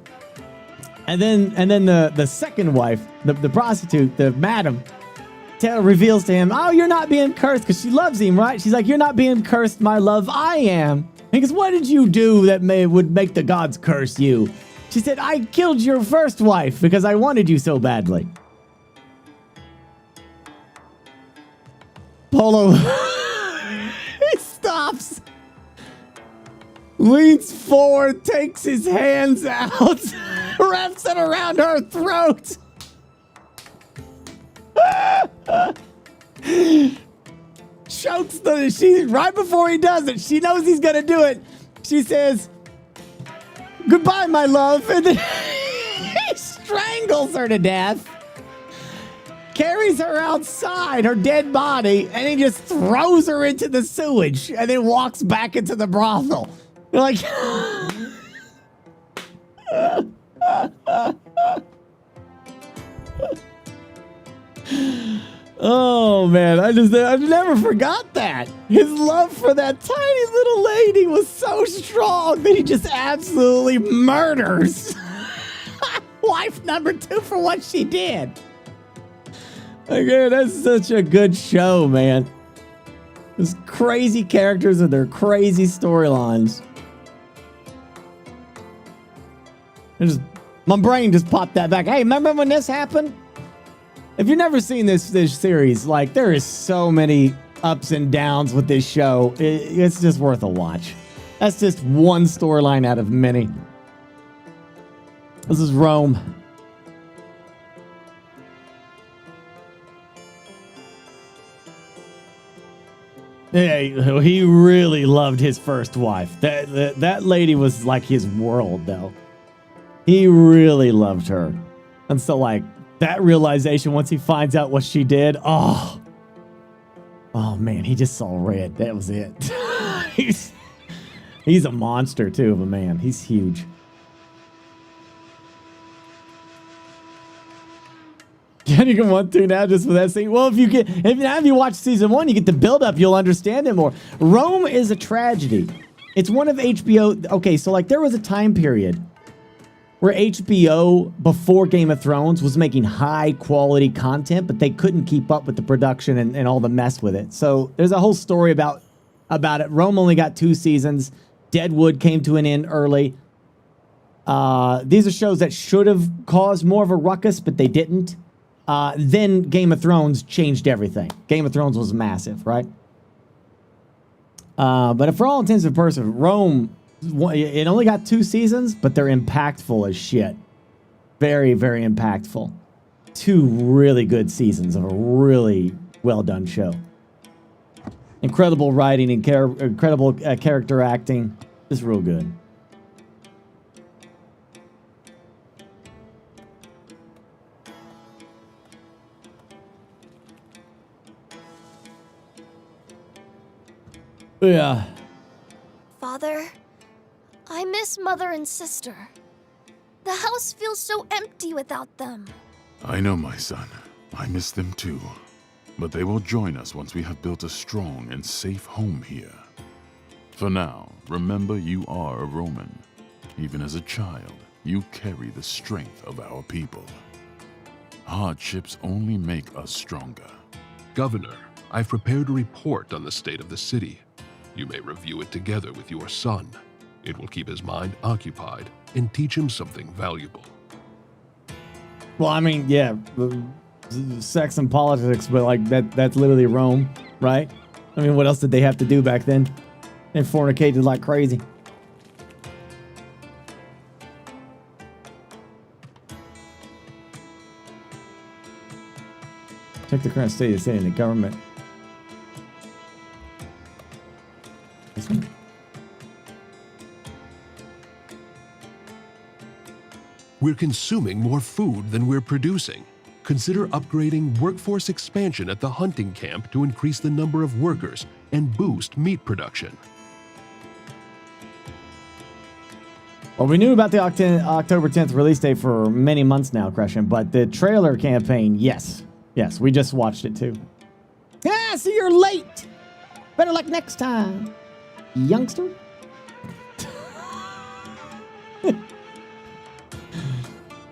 Speaker 21: And then the second wife, the prostitute, the madam, reveals to him, oh, you're not being cursed, because she loves him, right? She's like, you're not being cursed, my love, I am. He goes, what did you do that would make the gods curse you? She said, I killed your first wife because I wanted you so badly. Polo, he stops, leans forward, takes his hands out, wraps it around her throat. Chokes she right before he does it. She knows he's gonna do it. She says, goodbye, my love. And then he strangles her to death, carries her outside, her dead body, and he just throws her into the sewage and then walks back into the brothel. You're like, oh man, I never forgot that. His love for that tiny little lady was so strong that he just absolutely murders wife number 2 for what she did. Again, that's such a good show, man. There's crazy characters and their crazy storylines. My brain just popped that back. Hey, remember when this happened? If you've never seen this series, like, there is so many ups and downs with this show. It's just worth a watch. That's just one storyline out of many. This is Rome. Yeah, he really loved his first wife. That lady was like his world, though. He really loved her. And so, like, that realization once he finds out what she did, oh man, he just saw red. That was it. He's a monster, too, of a man. He's huge. You can want to now just for that scene. Well, if you watch season 1, you get the build up, you'll understand it more. Rome is a tragedy. It's one of HBO. Okay, so like there was a time period where HBO before Game of Thrones was making high quality content, but they couldn't keep up with the production and all the mess with it. So there's a whole story about it. Rome only got 2 seasons. Deadwood came to an end early. These are shows that should have caused more of a ruckus, but they didn't. Then Game of Thrones changed everything. Game of Thrones was massive, right? But for all intents and purposes, Rome, it only got 2 seasons, but they're impactful as shit. Very, very impactful. 2 really good seasons of a really well-done show. Incredible writing and incredible character acting. Just real good. Yeah.
Speaker 12: Father, I miss Mother and Sister. The house feels so empty without them.
Speaker 9: I know, my son. I miss them too. But they will join us once we have built a strong and safe home here. For now, remember you are a Roman. Even as a child, you carry the strength of our people. Hardships only make us stronger.
Speaker 17: Governor, I've prepared a report on the state of the city. You may review it together with your son. It will keep his mind occupied and teach him something valuable.
Speaker 21: Well, I mean, yeah, sex and politics, but like that's literally Rome, right? I mean, what else did they have to do back then? They fornicated like crazy. Check the current state of the city and the government. This one?
Speaker 17: We're consuming more food than we're producing. Consider upgrading workforce expansion at the hunting camp to increase the number of workers and boost meat production.
Speaker 21: Well, we knew about the October 10th release date for many months now, Crescent, but the trailer campaign, yes. Yes, we just watched it too. Ah, so you're late. Better luck next time, youngster.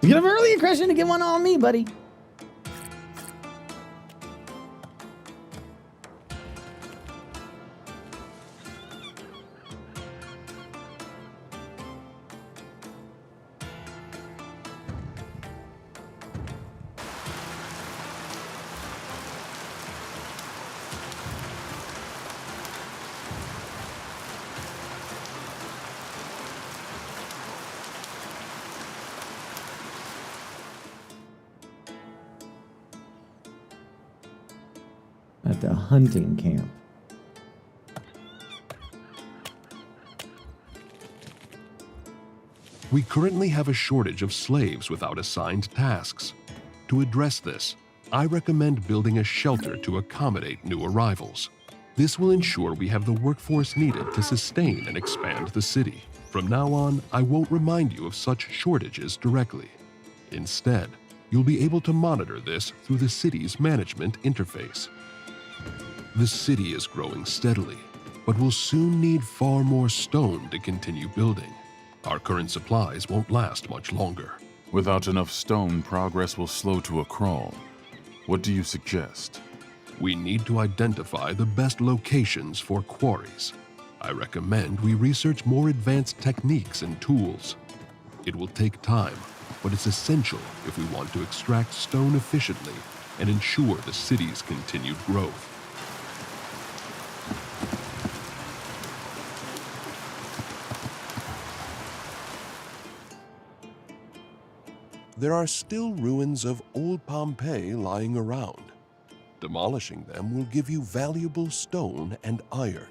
Speaker 21: You get up early, Crescent, to get one on me, buddy. At the hunting camp.
Speaker 17: We currently have a shortage of slaves without assigned tasks. To address this, I recommend building a shelter to accommodate new arrivals. This will ensure we have the workforce needed to sustain and expand the city. From now on, I won't remind you of such shortages directly. Instead, you'll be able to monitor this through the city's management interface. The city is growing steadily, but will soon need far more stone to continue building. Our current supplies won't last much longer.
Speaker 9: Without enough stone, progress will slow to a crawl. What do you suggest?
Speaker 17: We need to identify the best locations for quarries. I recommend we research more advanced techniques and tools. It will take time, but it's essential if we want to extract stone efficiently and ensure the city's continued growth.
Speaker 19: There are still ruins of old Pompeii lying around.
Speaker 17: Demolishing them will give you valuable stone and iron.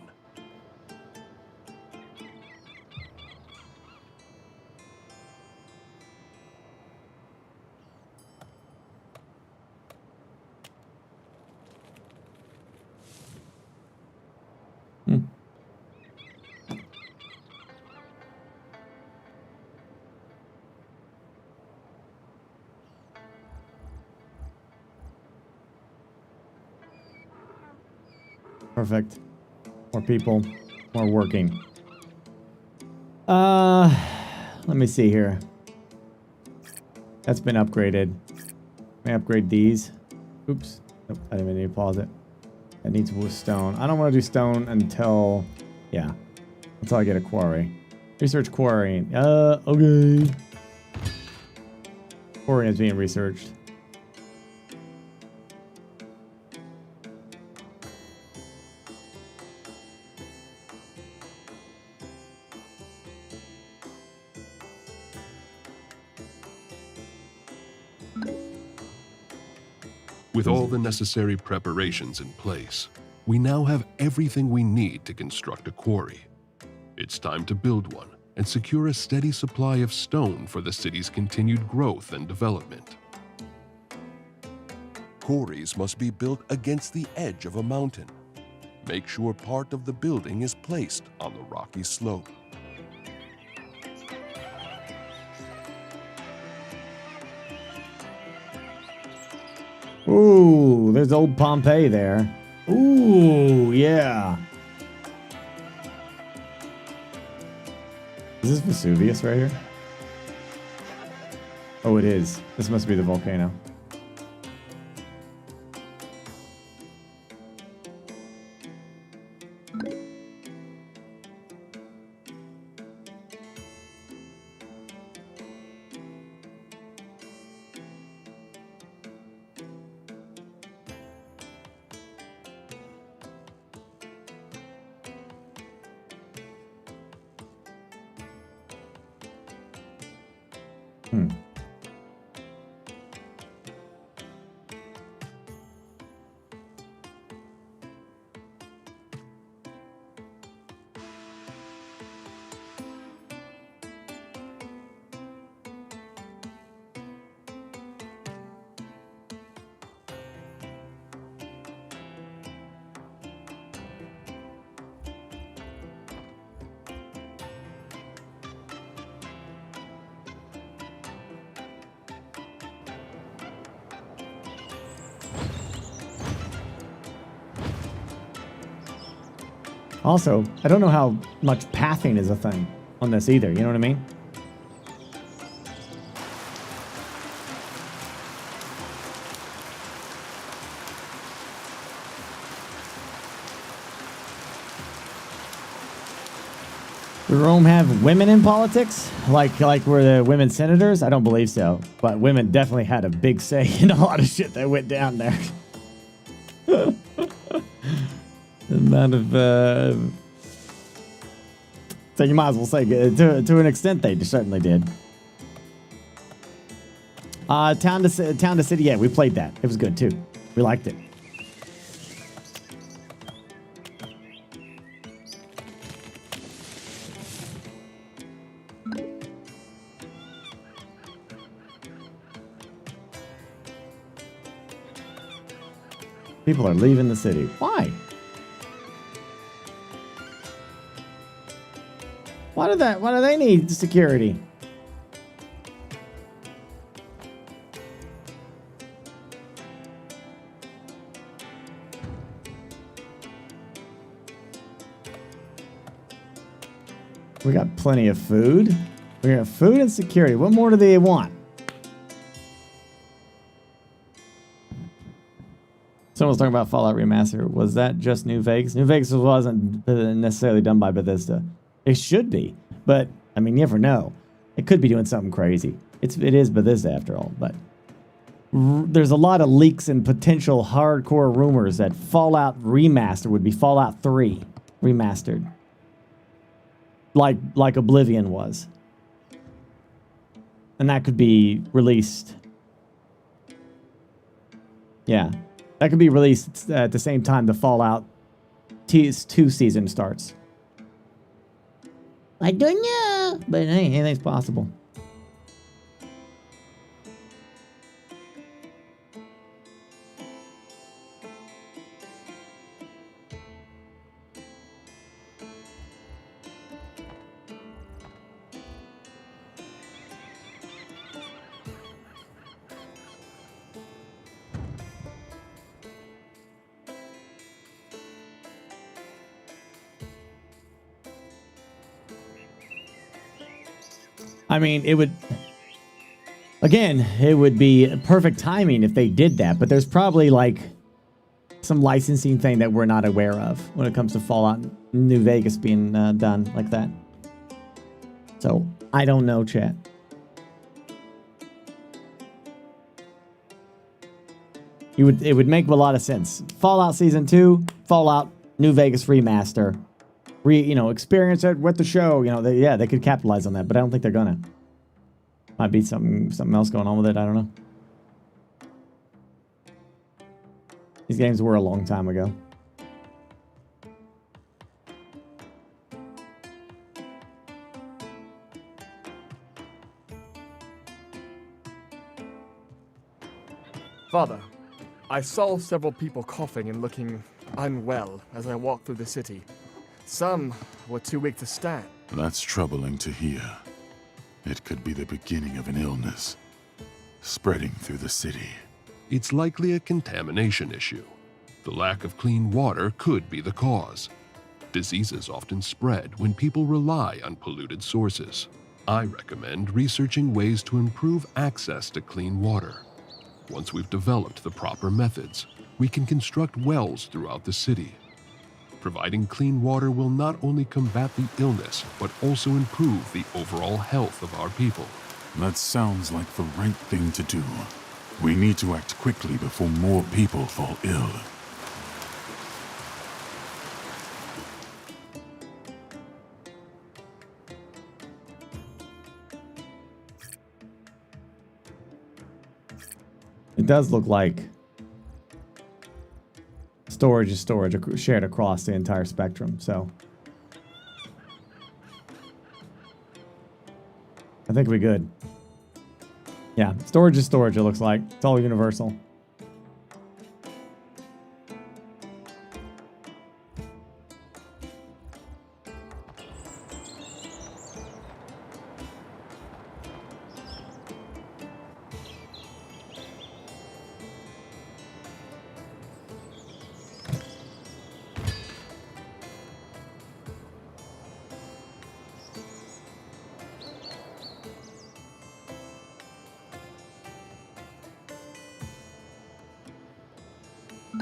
Speaker 21: Perfect. More people, more working. Let me see here. That's been upgraded. Let me upgrade these. Oops. Nope, I didn't even need to pause it. That needs wood stone. I don't want to do stone until, yeah, until I get a quarry. Research quarrying. Okay. Quarrying is being researched.
Speaker 17: With all the necessary preparations in place, we now have everything we need to construct a quarry. It's time to build one and secure a steady supply of stone for the city's continued growth and development. Quarries must be built against the edge of a mountain. Make sure part of the building is placed on the rocky slope.
Speaker 21: Ooh, there's old Pompeii there. Ooh, yeah. Is this Vesuvius right here? Oh, it is. This must be the volcano. Also, I don't know how much pathing is a thing on this either, you know what I mean? Does Rome have women in politics? Like were the women senators? I don't believe so. But women definitely had a big say in a lot of shit that went down there. The amount of so you might as well say to an extent they certainly did. Town to City, yeah, we played that. It was good too. We liked it. People are leaving the city. Why? Why do they need security? We got plenty of food. We have food and security. What more do they want? Someone was talking about Fallout Remaster. Was that just New Vegas? New Vegas wasn't necessarily done by Bethesda. It should be, but I mean, you never know. It could be doing something crazy. It is Bethesda after all, but there's a lot of leaks and potential hardcore rumors that Fallout Remaster would be Fallout 3 remastered, like Oblivion was, and that could be released. Yeah, That could be released at the same time the Fallout 2 season starts. I don't know, but hey, anything's possible. I mean, it would... Again, it would be perfect timing if they did that, but there's probably, like, some licensing thing that we're not aware of when it comes to Fallout New Vegas being done like that. So, I don't know, chat. It would make a lot of sense. Fallout Season 2, Fallout New Vegas Remaster. Experience it with the show. They could capitalize on that, but I don't think they're gonna. Might be something else going on with it. I don't know. These games were a long time ago.
Speaker 19: Father, I saw several people coughing and looking unwell as I walked through the city. Some were too weak to stand.
Speaker 9: That's troubling to hear. It could be the beginning of an illness, spreading through the city.
Speaker 17: It's likely a contamination issue. The lack of clean water could be the cause. Diseases often spread when people rely on polluted sources. I recommend researching ways to improve access to clean water. Once we've developed the proper methods, we can construct wells throughout the city. Providing clean water will not only combat the illness, but also improve the overall health of our people.
Speaker 9: That sounds like the right thing to do. We need to act quickly before more people fall ill.
Speaker 21: It does look like storage is storage shared across the entire spectrum, so I think we're good. Yeah, storage is storage, it looks like. It's all universal.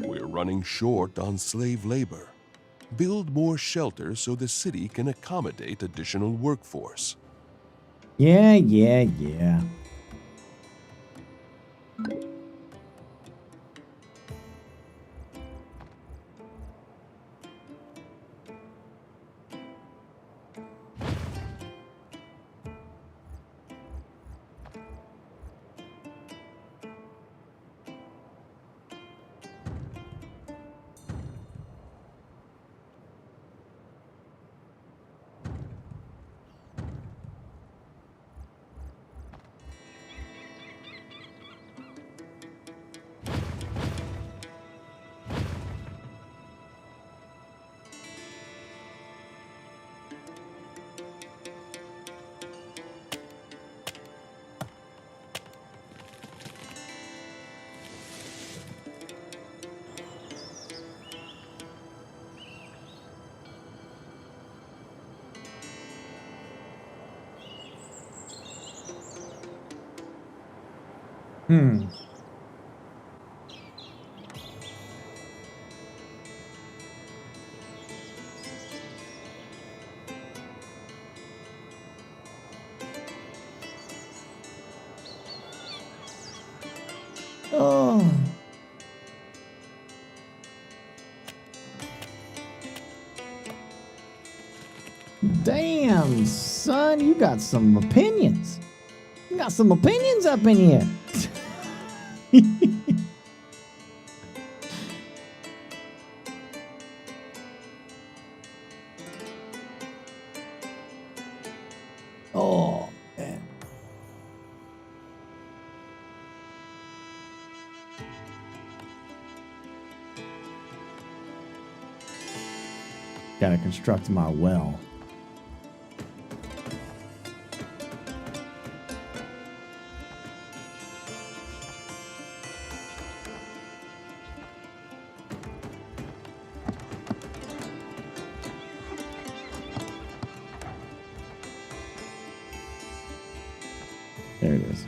Speaker 17: We're running short on slave labor. Build more shelters so the city can accommodate additional workforce.
Speaker 21: Yeah. Oh. Damn, son, you got some opinions. You got some opinions up in here. Oh, man. Gotta construct my well. There it is.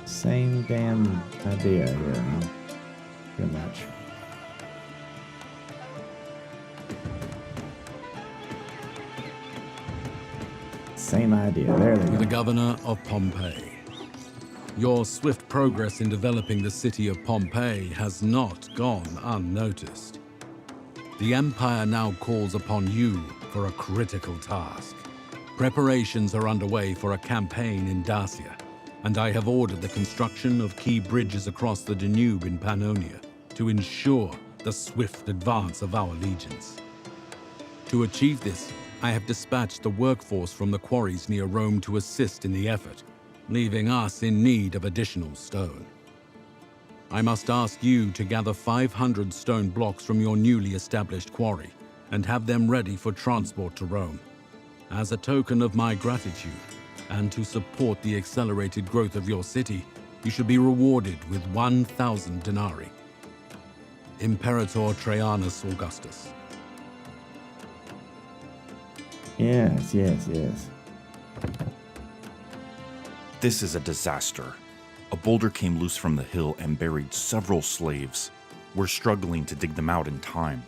Speaker 21: Same damn idea here, huh? Pretty much. Same idea. There they
Speaker 11: To
Speaker 21: go.
Speaker 11: the governor of Pompeii. Your swift progress in developing the city of Pompeii has not gone unnoticed. The Empire now calls upon you for a critical task. Preparations are underway for a campaign in Dacia, and I have ordered the construction of key bridges across the Danube in Pannonia to ensure the swift advance of our legions. To achieve this, I have dispatched the workforce from the quarries near Rome to assist in the effort, leaving us in need of additional stone. I must ask you to gather 500 stone blocks from your newly established quarry and have them ready for transport to Rome. As a token of my gratitude, and to support the accelerated growth of your city, you should be rewarded with 1,000 denarii. Imperator Trajanus Augustus.
Speaker 21: Yes, yes, yes.
Speaker 15: This is a disaster. A boulder came loose from the hill and buried several slaves. We're struggling to dig them out in time.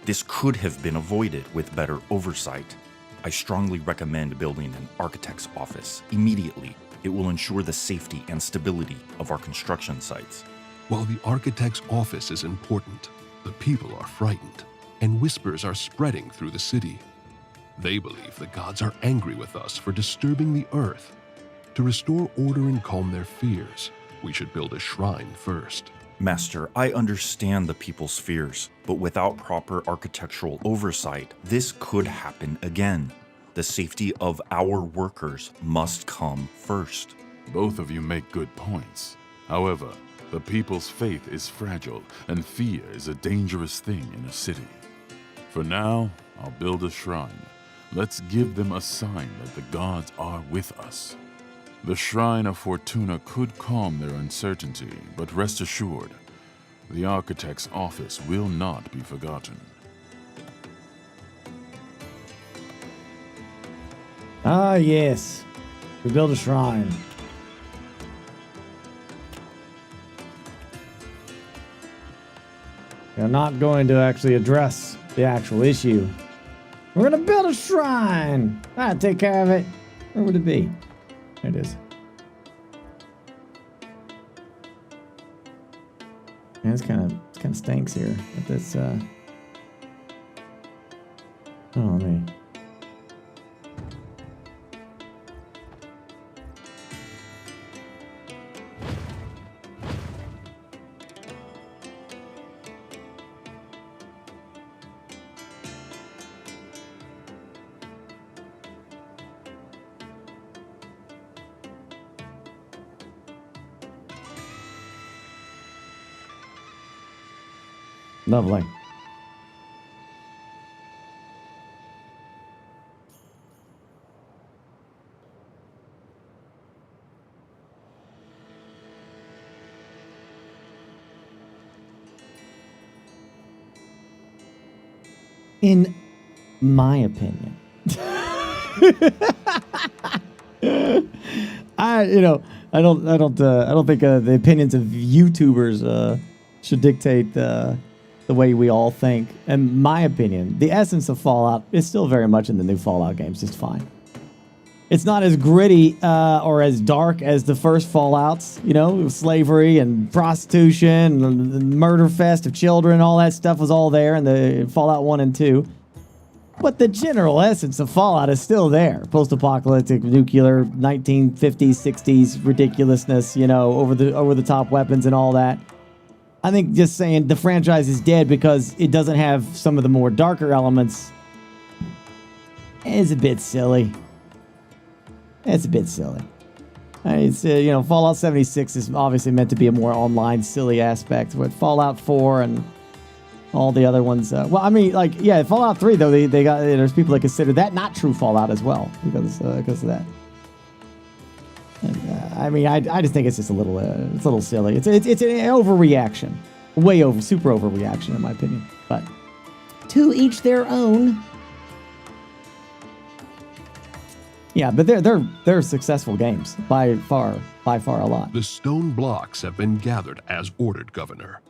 Speaker 15: This could have been avoided with better oversight. I strongly recommend building an architect's office immediately. It will ensure the safety and stability of our construction sites.
Speaker 17: While the architect's office is important, the people are frightened, and whispers are spreading through the city. They believe the gods are angry with us for disturbing the earth. To restore order and calm their fears, we should build a shrine first.
Speaker 15: Master, I understand the people's fears, but without proper architectural oversight, this could happen again. The safety of our workers must come first.
Speaker 9: Both of you make good points. However, the people's faith is fragile, and fear is a dangerous thing in a city. For now, I'll build a shrine. Let's give them a sign that the gods are with us. The Shrine of Fortuna could calm their uncertainty, but rest assured, the architect's office will not be forgotten.
Speaker 21: Ah, yes. We build a shrine. We're not going to actually address the actual issue. We're going to build a shrine. I'll take care of it. Where would it be? There it is. Man, it's kind of stinks here. But that's oh man. Lovely. In my opinion, I don't think the opinions of YouTubers should dictate the way we all think. In my opinion, the essence of Fallout is still very much in the new Fallout games, just fine. It's not as gritty or as dark as the first Fallouts, you know, slavery and prostitution and the murder fest of children, all that stuff was all there in the Fallout 1 and 2. But the general essence of Fallout is still there. Post-apocalyptic, nuclear, 1950s, 60s ridiculousness, you know, over-the-top weapons and all that. I think just saying the franchise is dead because it doesn't have some of the more darker elements is a bit silly. It's a bit silly. It's you know, Fallout 76 is obviously meant to be a more online silly aspect, but Fallout 4 and all the other ones. Well, I mean, like, yeah, Fallout 3 though, they got, there's people that consider that not true Fallout as well because of that. And, I mean, I just think it's just a little silly. It's an overreaction, super overreaction in my opinion. But to each their own. Yeah, but they're successful games by far a lot.
Speaker 17: The stone blocks have been gathered as ordered, Governor.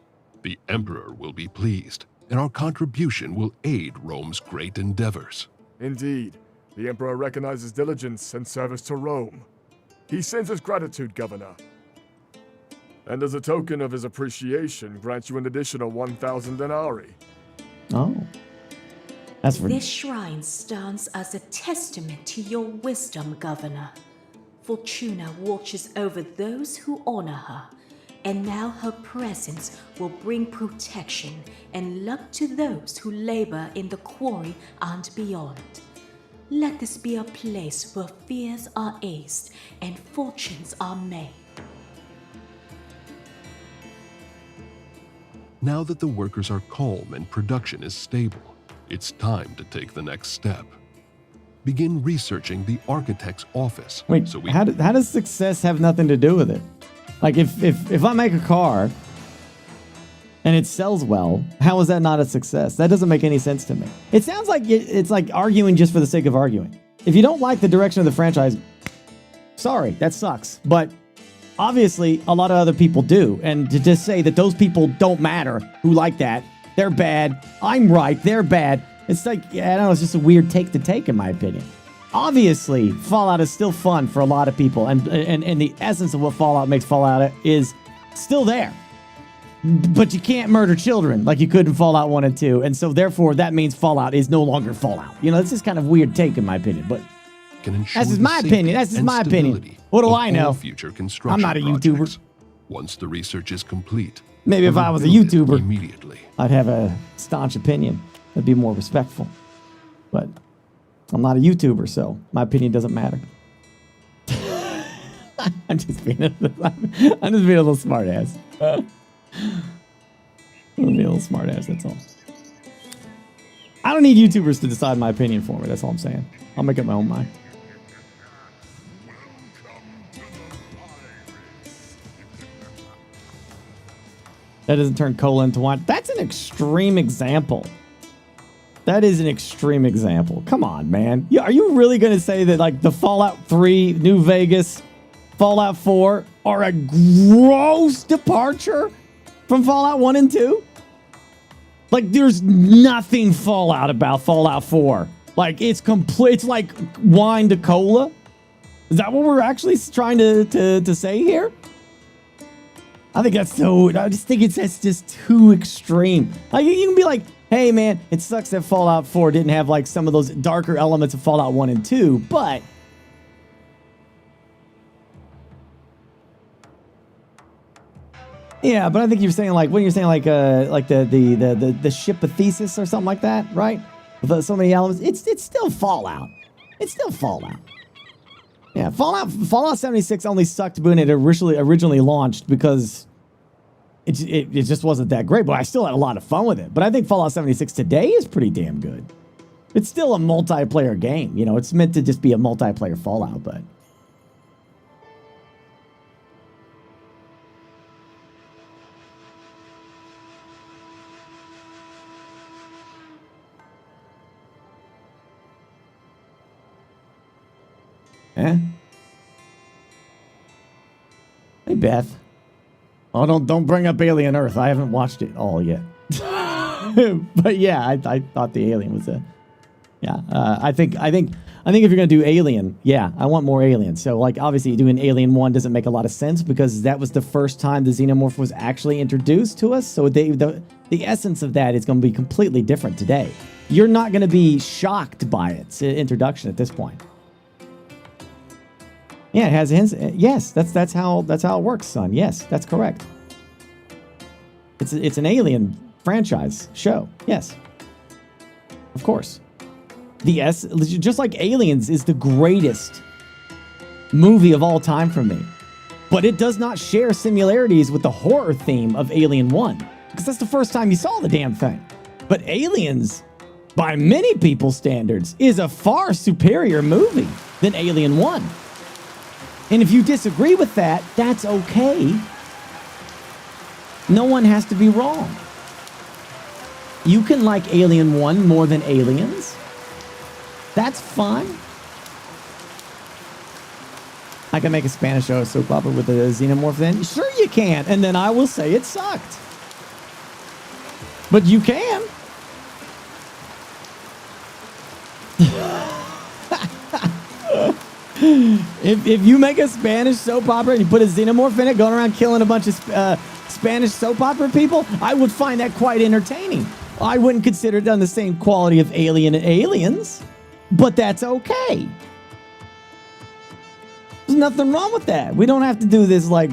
Speaker 17: The Emperor will be pleased, and our contribution will aid Rome's great endeavors.
Speaker 16: Indeed, the Emperor recognizes diligence and service to Rome. He sends his gratitude, Governor. And as a token of his appreciation, grants you an additional 1,000 denarii.
Speaker 21: Oh. That's for...
Speaker 22: This shrine stands as a testament to your wisdom, Governor. Fortuna watches over those who honor her, and now her presence will bring protection and luck to those who labor in the quarry and beyond. Let this be a place where fears are eased and fortunes are made.
Speaker 17: Now that the workers are calm and production is stable, it's time to take the next step. Begin researching the architect's office.
Speaker 21: Wait,
Speaker 17: so
Speaker 21: how does success have nothing to do with it? Like, if I make a car and it sells well, how is that not a success? That doesn't make any sense to me. It sounds like it's like arguing just for the sake of arguing. If you don't like the direction of the franchise, sorry, that sucks. But obviously, a lot of other people do. And to just say that those people don't matter who like that, they're bad, I'm right, they're bad. It's like, I don't know, it's just a weird take to take, in my opinion. Obviously, Fallout is still fun for a lot of people, and the essence of what Fallout makes Fallout is still there. But you can't murder children like you could in Fallout 1 and 2, and so therefore that means Fallout is no longer Fallout. You know, it's just kind of weird take, in my opinion, but that's just my opinion. That's just my opinion. What do I know?
Speaker 17: Future construction
Speaker 21: I'm not a YouTuber.
Speaker 17: Once the research is complete,
Speaker 21: maybe if I was a YouTuber,
Speaker 17: immediately
Speaker 21: I'd have a staunch opinion. That'd be more respectful. But I'm not a YouTuber, so my opinion doesn't matter. I'm just being a little smart ass. I'm being a little smart ass, that's all. I don't need YouTubers to decide my opinion for me, that's all I'm saying. I'll make up my own mind. That doesn't turn cola into wine. That's an extreme example. That is an extreme example. Come on, man. Are you really going to say that, like, the Fallout 3, New Vegas, Fallout 4 are a gross departure from Fallout 1 and 2? Like, there's nothing Fallout about Fallout 4. Like, it's complete. It's like wine to cola. Is that what we're actually trying to say here? I think that's so. I just think that's just too extreme. Like, you can be like, hey man, it sucks that Fallout 4 didn't have like some of those darker elements of Fallout 1 and 2, but yeah, but I think you're saying like when you're saying like the ship of Thesis or something like that, right? With so many elements, it's still Fallout. It's still Fallout. Yeah, Fallout 76 only sucked when it originally launched because it just wasn't that great, but I still had a lot of fun with it. But I think Fallout 76 today is pretty damn good. It's still a multiplayer game. You know, it's meant to just be a multiplayer Fallout, but Hey, Beth. Oh, don't bring up Alien Earth. I haven't watched it all yet. But yeah, I thought the Alien was a... Yeah, I think if you're going to do Alien, yeah, I want more Alien. So, like, obviously doing Alien 1 doesn't make a lot of sense because that was the first time the Xenomorph was actually introduced to us. So the essence of that is going to be completely different today. You're not going to be shocked by its introduction at this point. Yeah, it has hints. Yes, that's how it works, son. Yes, that's correct. It's an Alien franchise show. Yes, of course. Just like Aliens is the greatest movie of all time for me. But it does not share similarities with the horror theme of Alien 1. Because that's the first time you saw the damn thing. But Aliens, by many people's standards, is a far superior movie than Alien 1. And if you disagree with that, that's okay. No one has to be wrong. You can like Alien 1 more than Aliens. That's fine. I can make a Spanish show soap opera with a xenomorph then? Sure you can. And then I will say it sucked. But you can. if you make a Spanish soap opera and you put a xenomorph in it going around killing a bunch of Spanish soap opera people, I would find that quite entertaining. I wouldn't consider it on the same quality of Alien and Aliens, but that's okay. There's nothing wrong with that. We don't have to do this like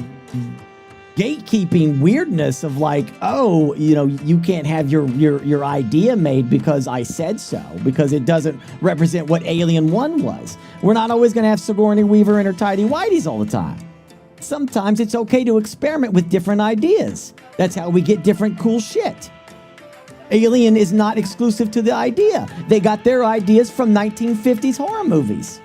Speaker 21: gatekeeping weirdness of like, oh, you know, you can't have your idea made because I said so, because it doesn't represent what Alien 1 was. We're not always going to have Sigourney Weaver in her tidy whities all the time. Sometimes it's okay to experiment with different ideas. That's how we get different cool shit. Alien is not exclusive to the idea. They got their ideas from 1950s horror movies.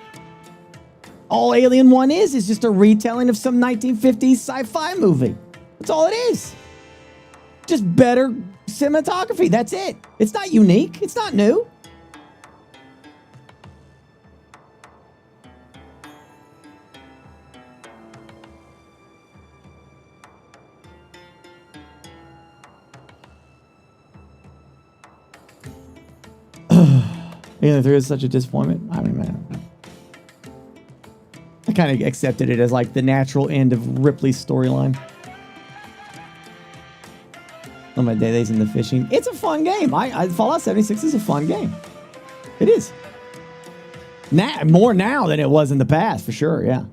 Speaker 21: All Alien 1 is just a retelling of some 1950s sci-fi movie. That's all it is. Just better cinematography. That's it. It's not unique. It's not new. Yeah, there is such a disappointment. I mean, man. I kind of accepted it as like the natural end of Ripley's storyline. On my days in the fishing. It's a fun game. Fallout 76 is a fun game. It is. More now than it was in the past, for sure, yeah.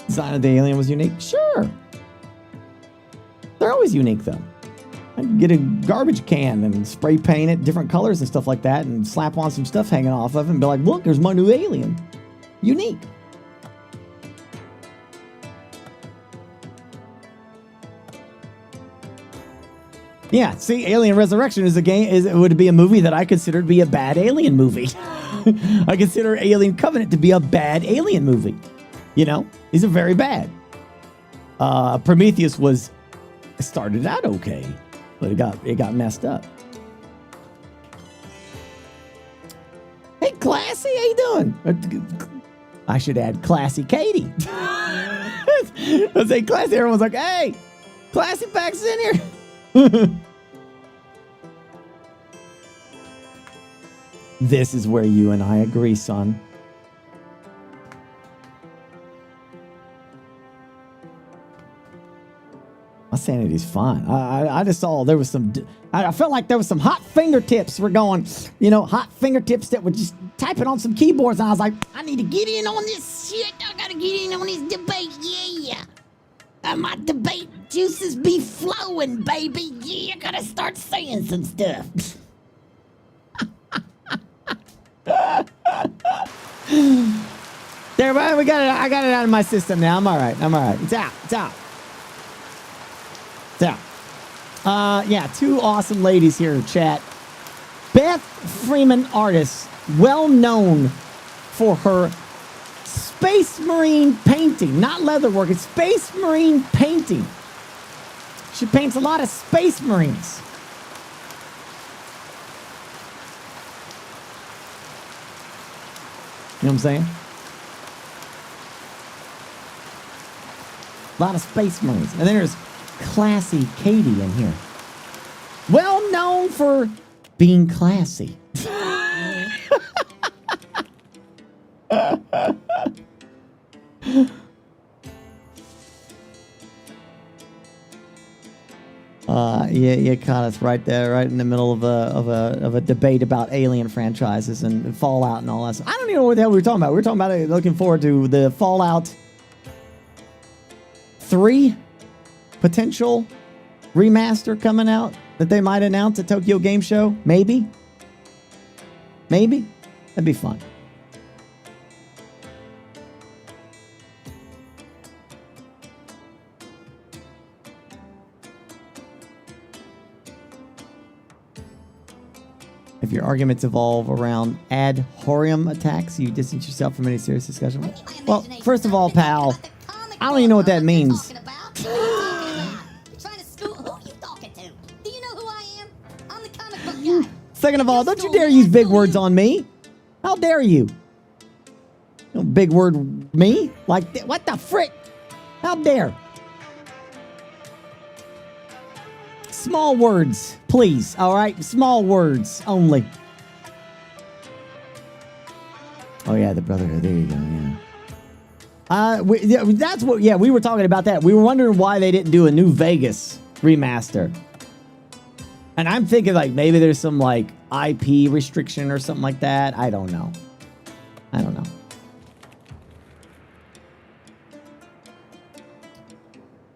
Speaker 21: Design of the alien was unique? Sure. They're always unique, though. I can get a garbage can and spray paint it different colors and stuff like that and slap on some stuff hanging off of it and be like, look, there's my new alien. Unique. Yeah, see, Alien Resurrection is a game. It would be a movie that I consider to be a bad alien movie. I consider Alien Covenant to be a bad alien movie. You know, these are very bad. Prometheus started out okay, but it got messed up. Hey, Classy, how you doing? I should add Classy Katie. I say Classy, everyone's like, hey, Classy Pack's in here. This is where you and I agree, son. My sanity's fine. I just saw there was some. I felt like there was some hot fingertips were going. You know, hot fingertips that were just typing on some keyboards. And I was like, I need to get in on this shit. I gotta get in on this debate. Yeah. My debate juices be flowing, baby. Yeah, I gotta start saying some stuff. There, we got it. I got it out of my system now. I'm all right. It's out. Yeah, two awesome ladies here in chat. Beth Freeman Artist, well known for her Space Marine painting, not leatherwork, it's Space Marine painting. She paints a lot of Space Marines. You know what I'm saying? A lot of Space Marines. And then there's Classy Katie in here. Well known for being classy. You caught us right there, right in the middle of a debate about Alien franchises and Fallout and all that stuff. I don't even know what the hell we were talking about. We were talking about looking forward to the Fallout 3 potential remaster coming out that they might announce at Tokyo Game Show? Maybe. Maybe. That'd be fun. If your arguments evolve around ad horum attacks, you distance yourself from any serious discussion. Well, first of all, pal, I don't even know what that means. Second of all, don't you dare use big words on me. How dare you? No big word me? Like, what the frick? How dare? Small words, please. All right, small words only. Oh yeah, the Brotherhood. There you go. Yeah. That's what. Yeah, we were talking about that. We were wondering why they didn't do a New Vegas remaster. And I'm thinking like maybe there's some like IP restriction or something like that. I don't know. I don't know.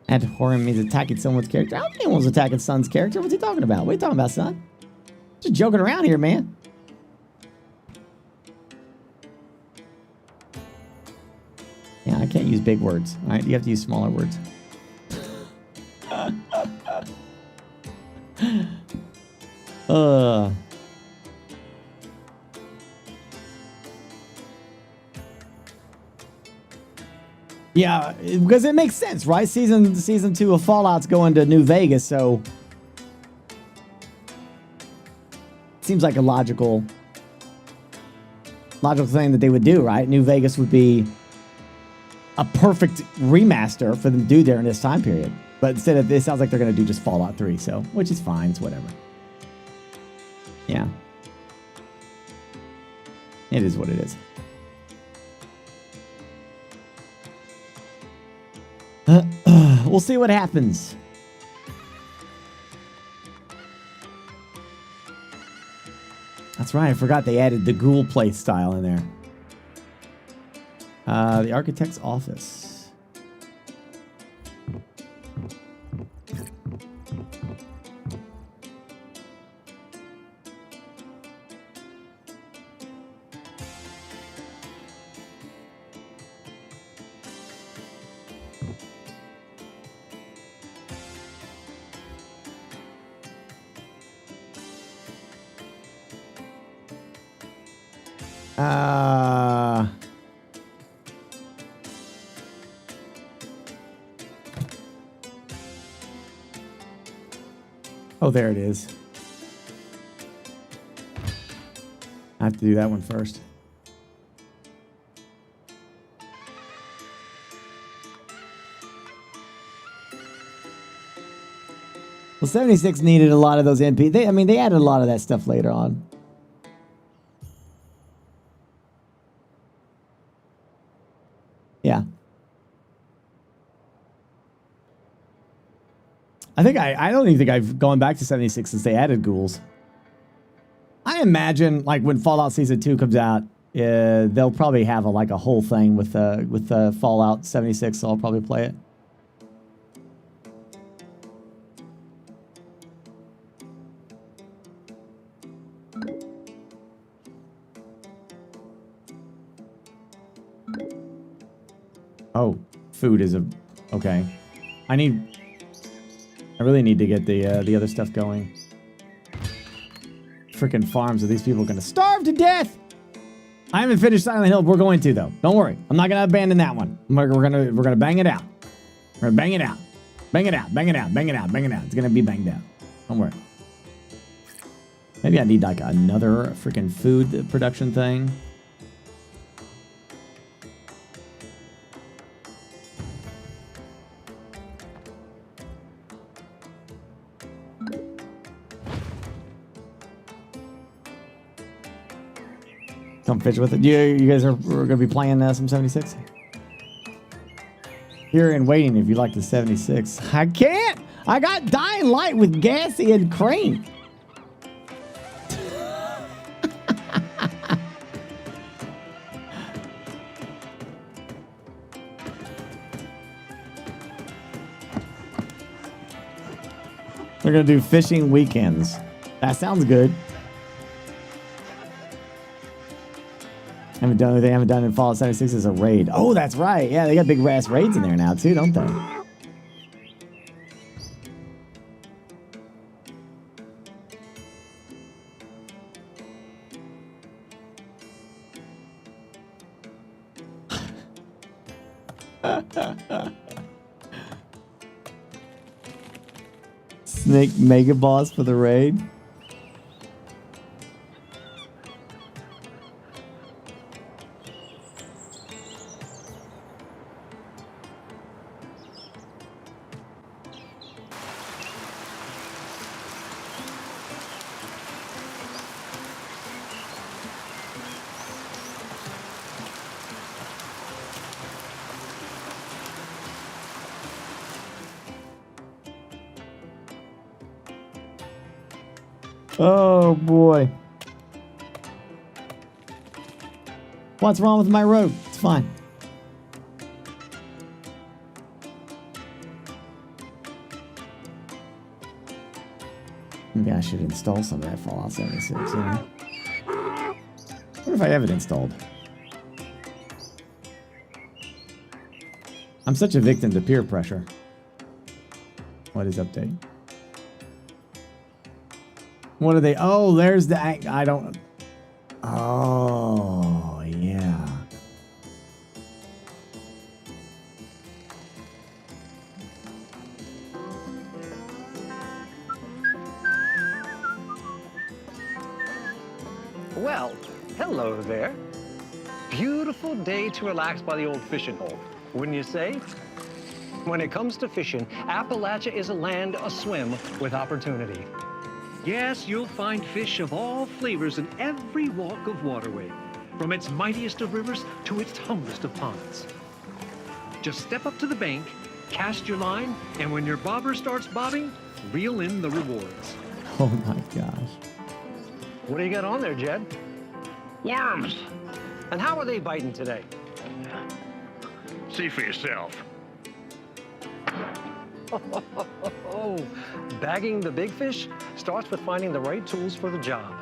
Speaker 21: Ad horum means attacking someone's character. I don't think anyone's attacking Son's character. What's he talking about? What are you talking about, Son? Just joking around here, man. Yeah, I can't use big words. All right, you have to use smaller words. Yeah, because it makes sense, right? Season 2 of Fallout's going to New Vegas, so seems like a logical thing that they would do, right? New Vegas would be a perfect remaster for them to do during this time period. But instead of this, sounds like they're going to do just Fallout 3, so which is fine, it's whatever. Yeah. It is what it is. We'll see what happens. That's right, I forgot they added the ghoul play style in there. The architect's office. Oh, there it is. I have to do that one first. Well, 76 needed a lot of those NP. They added a lot of that stuff later on. Yeah. I don't even think I've gone back to 76 since they added ghouls. I imagine like when Fallout Season 2 comes out, they'll probably have a whole thing with Fallout 76, so I'll probably play it. Oh, food is okay. I really need to get the other stuff going. Freaking farms. Are these people going to starve to death? I haven't finished Silent Hill. We're going to though. Don't worry. I'm not going to abandon that one. We're gonna bang it out. We're gonna bang it out. Bang it out. Bang it out. Bang it out. Bang it out. It's gonna be banged out. Don't worry. Maybe I need like another freaking food production thing. Come fish with it. You guys are going to be playing some 76? Here and waiting if you like the 76. I can't. I got Dying Light with Gassy and Crane. We're gonna do fishing weekends. That sounds good. Haven't done anything. Haven't done in Fallout 76 as a raid. Oh, that's right. Yeah, they got big ass raids in there now too, don't they? Snake Mega Boss for the raid. Oh boy. What's wrong with my road? It's fine. Maybe I should install some of that Fallout 76. Yeah. What if I have it installed? I'm such a victim to peer pressure. What is update? What are they? Oh, there's the... I don't... Oh, yeah.
Speaker 5: Well, hello there. Beautiful day to relax by the old fishing hole, wouldn't you say? When it comes to fishing, Appalachia is a land aswim with opportunity. Yes, you'll find fish of all flavors in every walk of waterway, from its mightiest of rivers to its humblest of ponds. Just step up to the bank, cast your line, and when your bobber starts bobbing, reel in the rewards.
Speaker 21: Oh my gosh.
Speaker 5: What do you got on there, Jed? Worms. And how are they biting today? See for yourself. Bagging the big fish starts with finding the right tools for the job.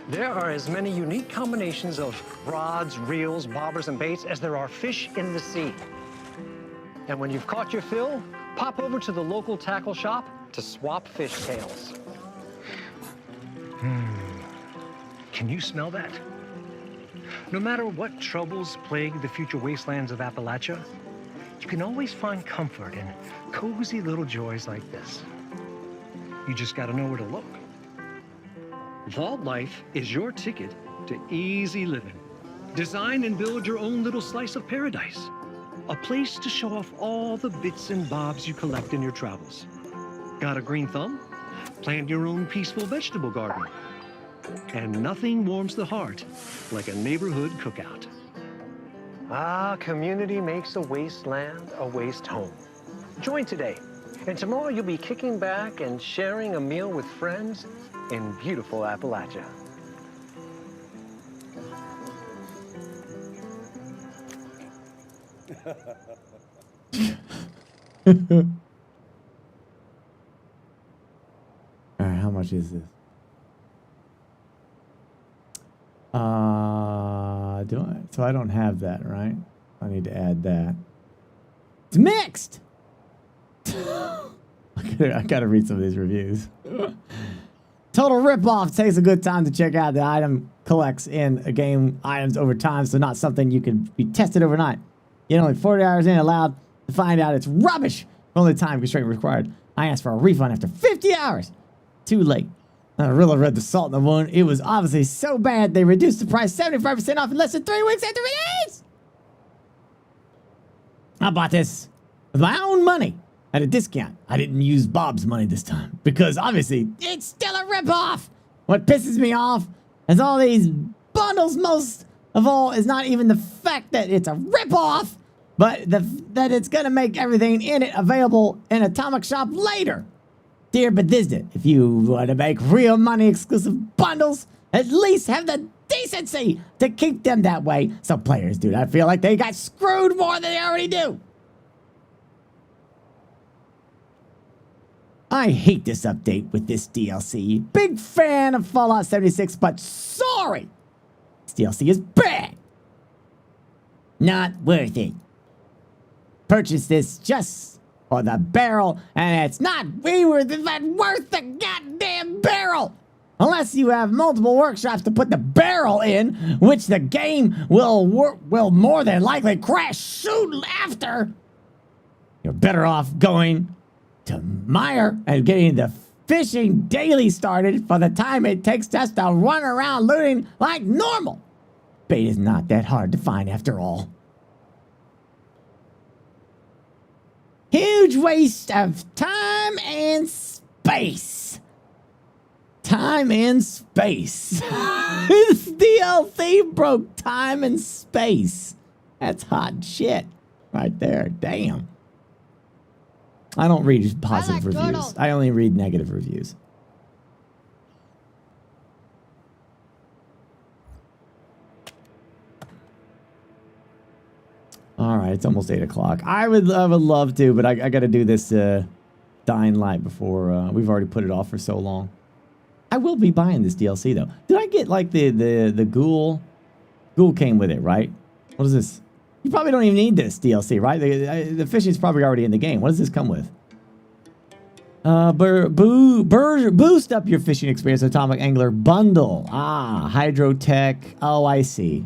Speaker 5: There are as many unique combinations of rods, reels, bobbers, and baits as there are fish in the sea. And when you've caught your fill, pop over to the local tackle shop to swap fish tails. Can you smell that? No matter what troubles plague the future wastelands of Appalachia, you can always find comfort in cozy little joys like this. You just gotta know where to look. Vault Life is your ticket to easy living. Design and build your own little slice of paradise. A place to show off all the bits and bobs you collect in your travels. Got a green thumb? Plant your own peaceful vegetable garden. And nothing warms the heart like a neighborhood cookout. Ah, community makes a wasteland a waste home. Join today, and tomorrow you'll be kicking back and sharing a meal with friends in beautiful Appalachia.
Speaker 21: All right, how much is this? So I don't have that, right? I need to add that. It's mixed. I gotta read some of these reviews. Total ripoff. Takes a good time to check out. The item collects in a game items over time, so not something you can be tested overnight. Yet only 40 hours in, allowed to find out it's rubbish. Only time constraint required. I asked for a refund after 50 hours. Too late. I really read the salt in the wound. It was obviously so bad they reduced the price 75% off in less than 3 weeks after release. I bought this with my own money at a discount. I didn't use Bob's money this time because obviously it's still a ripoff. What pisses me off is all these bundles. Most of all is not even the fact that it's a ripoff, but that it's gonna make everything in it available in Atomic Shop later. Dear Bethesda, if you want to make real money exclusive bundles, at least have the decency to keep them that way so players do not feel like they got screwed more than they already do. I hate this update with this DLC. Big fan of Fallout 76, but sorry! This DLC is bad. Not worth it. Purchase this just for the barrel, and it's not worth the goddamn barrel! Unless you have multiple workshops to put the barrel in, which the game will more than likely crash soon after. You're better off going to Meyer and getting the fishing daily started for the time it takes just to run around looting like normal. Bait is not that hard to find after all. Huge waste of time and space. Time and space. This DLC broke time and space. That's hot shit right there. Damn. I don't read positive reviews. I only read negative reviews. All right, it's almost 8 o'clock. I would love to, but I got to do this Dying Light before we've already put it off for so long. I will be buying this DLC though. Did I get like the ghoul? Ghoul came with it, right? What is this? You probably don't even need this DLC, right? The fishing's probably already in the game. What does this come with? Boost up your fishing experience. Atomic Angler Bundle. Ah, Hydrotech. Oh, I see.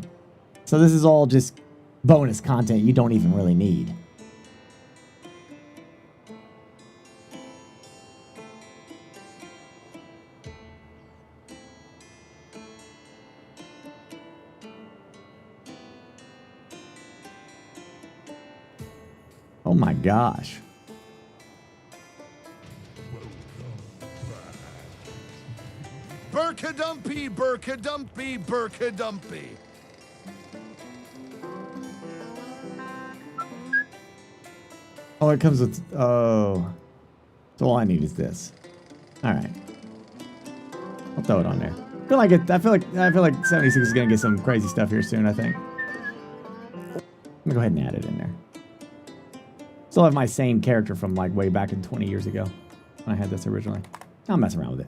Speaker 21: So this is all just bonus content you don't even really need. Oh my gosh.
Speaker 7: Burkadumpy, Burkadumpy, Burkadumpy.
Speaker 21: Oh, it comes with... Oh. So all I need is this. All right. I'll throw it on there. I feel like 76 is gonna get some crazy stuff here soon, I think. I'm gonna go ahead and add it in there. Still have my same character from like way back in 20 years ago when I had this originally. I'll mess around with it.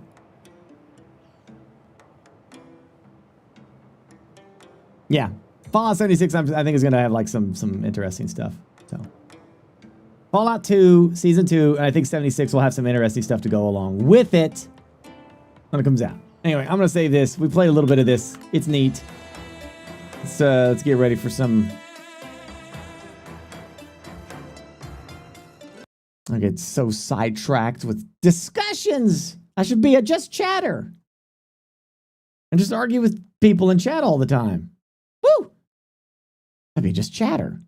Speaker 21: Yeah. Fallout 76 I think is going to have like some interesting stuff. So Fallout 2 Season 2 and I think 76 will have some interesting stuff to go along with it when it comes out. Anyway, I'm going to save this. We played a little bit of this. It's neat. Let's get ready for some... I get so sidetracked with discussions. I should be a just chatter. And just argue with people in chat all the time. Woo! I'd be just chatter.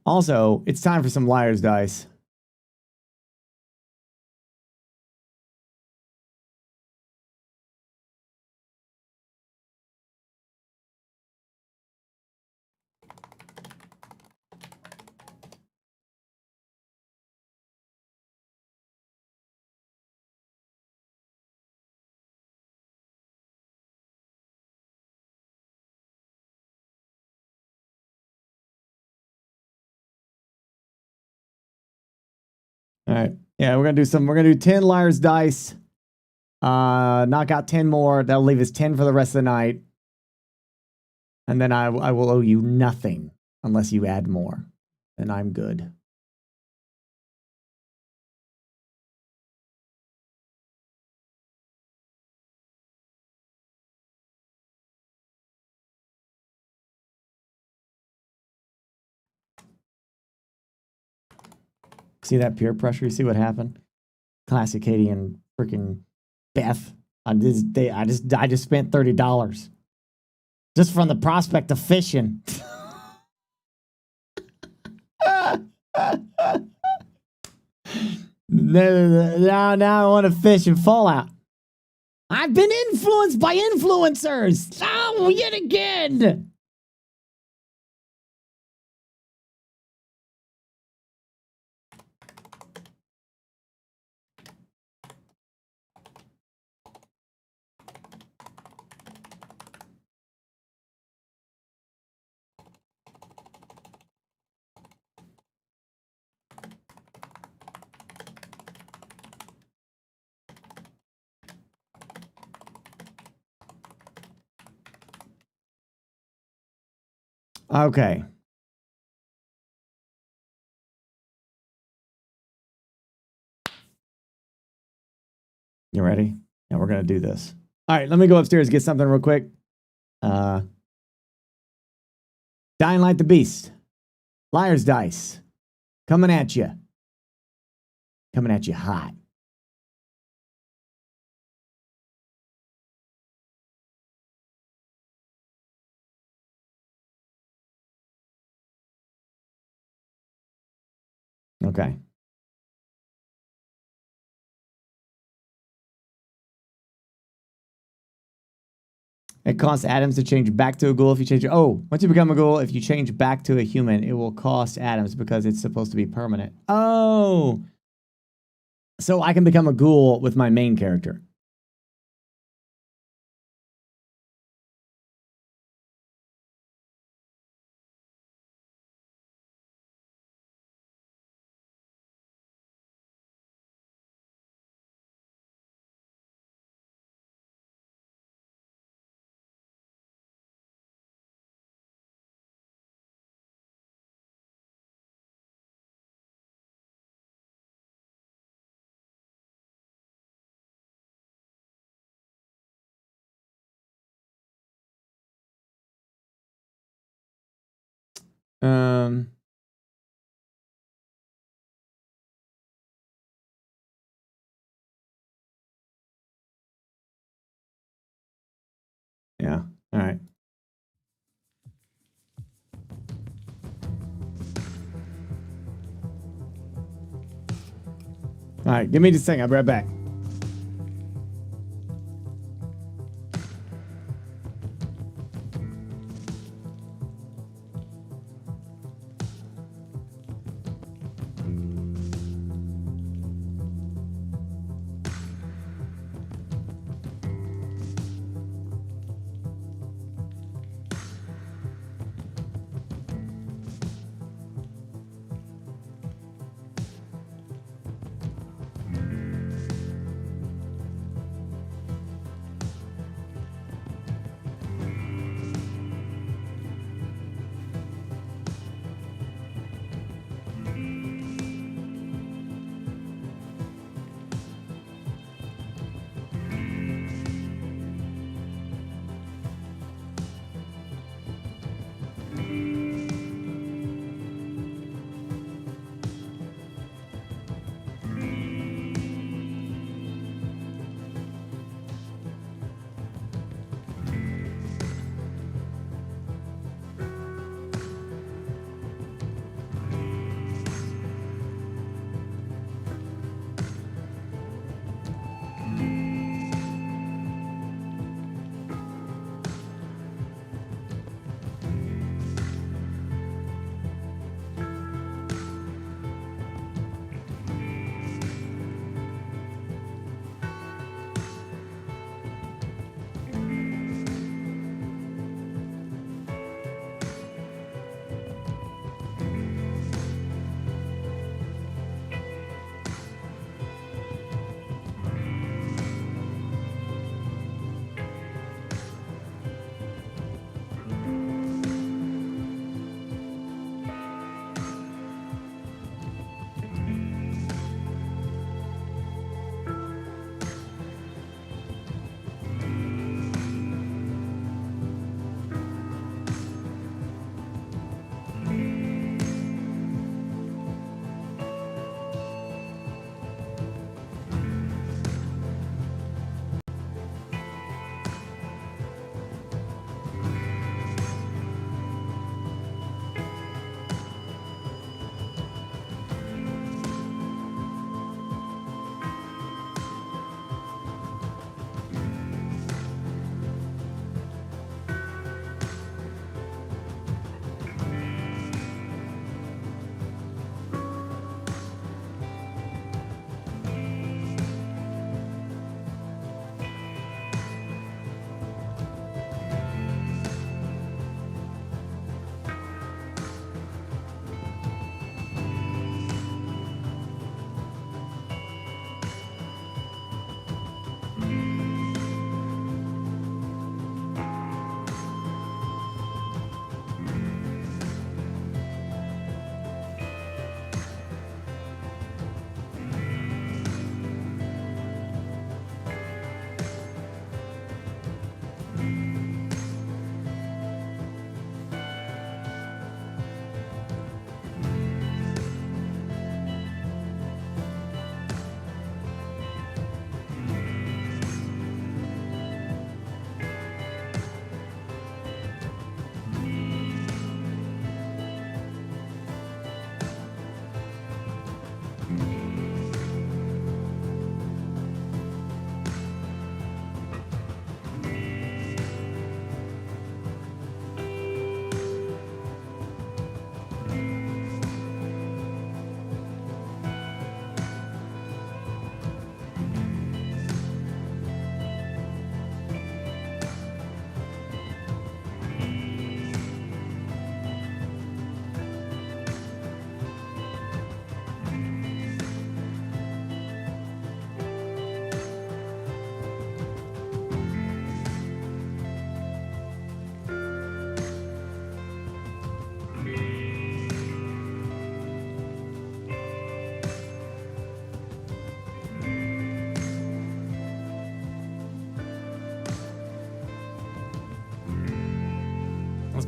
Speaker 21: Also, it's time for some liar's dice. All right. Yeah, we're gonna do 10 liar's dice. Knock out 10 more. That'll leave us 10 for the rest of the night. And then I will owe you nothing unless you add more. Then I'm good. See that peer pressure? You see what happened? Classic Katie and freaking Beth. I just spent $30 just from the prospect of fishing. Now I want to fish in Fallout. I've been influenced by influencers. Oh, yet again. Okay. You ready? Yeah, we're going to do this. All right, let me go upstairs, get something real quick. Dying like the beast. Liar's dice. Coming at you. Coming at you hot. Okay. It costs atoms to change back to a ghoul if you change... Oh, once you become a ghoul, if you change back to a human, it will cost atoms because it's supposed to be permanent. Oh! So I can become a ghoul with my main character. Yeah. All right. All right. Give me just a second. I'll be right back.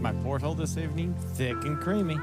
Speaker 14: my porthole this evening thick and creamy.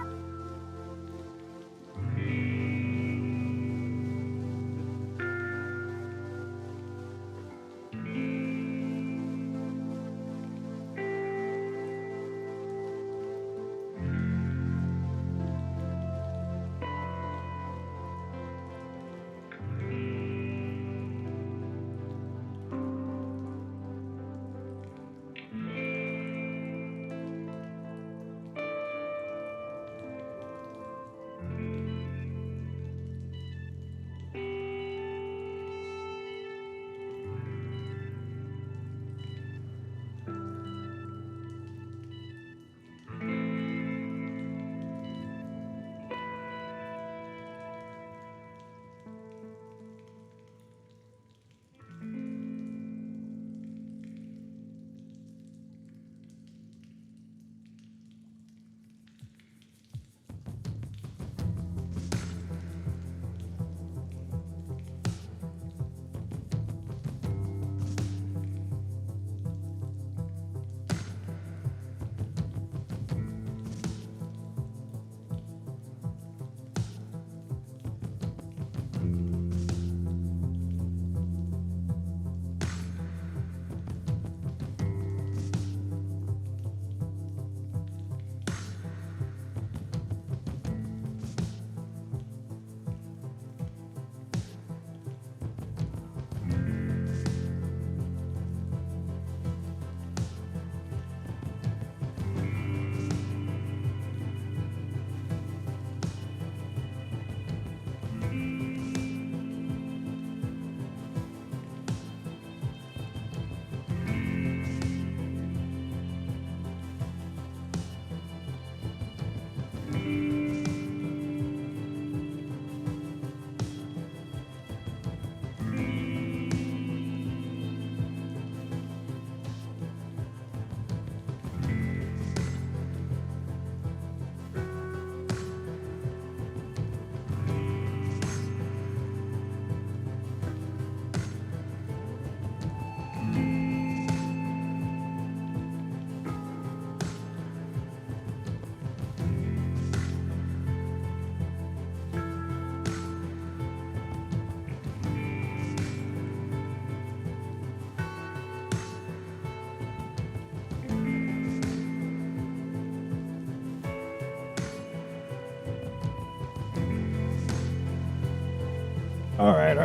Speaker 21: All right.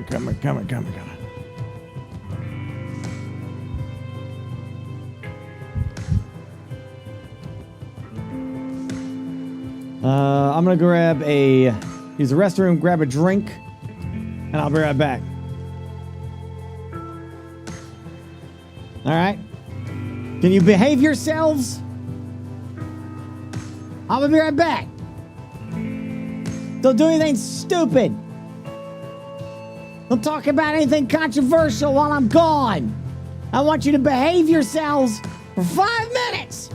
Speaker 21: Coming. I'm gonna use the restroom, grab a drink, and I'll be right back. All right. Can you behave yourselves? I'm gonna be right back. Don't do anything stupid. Don't talk about anything controversial while I'm gone. I want you to behave yourselves for 5 minutes.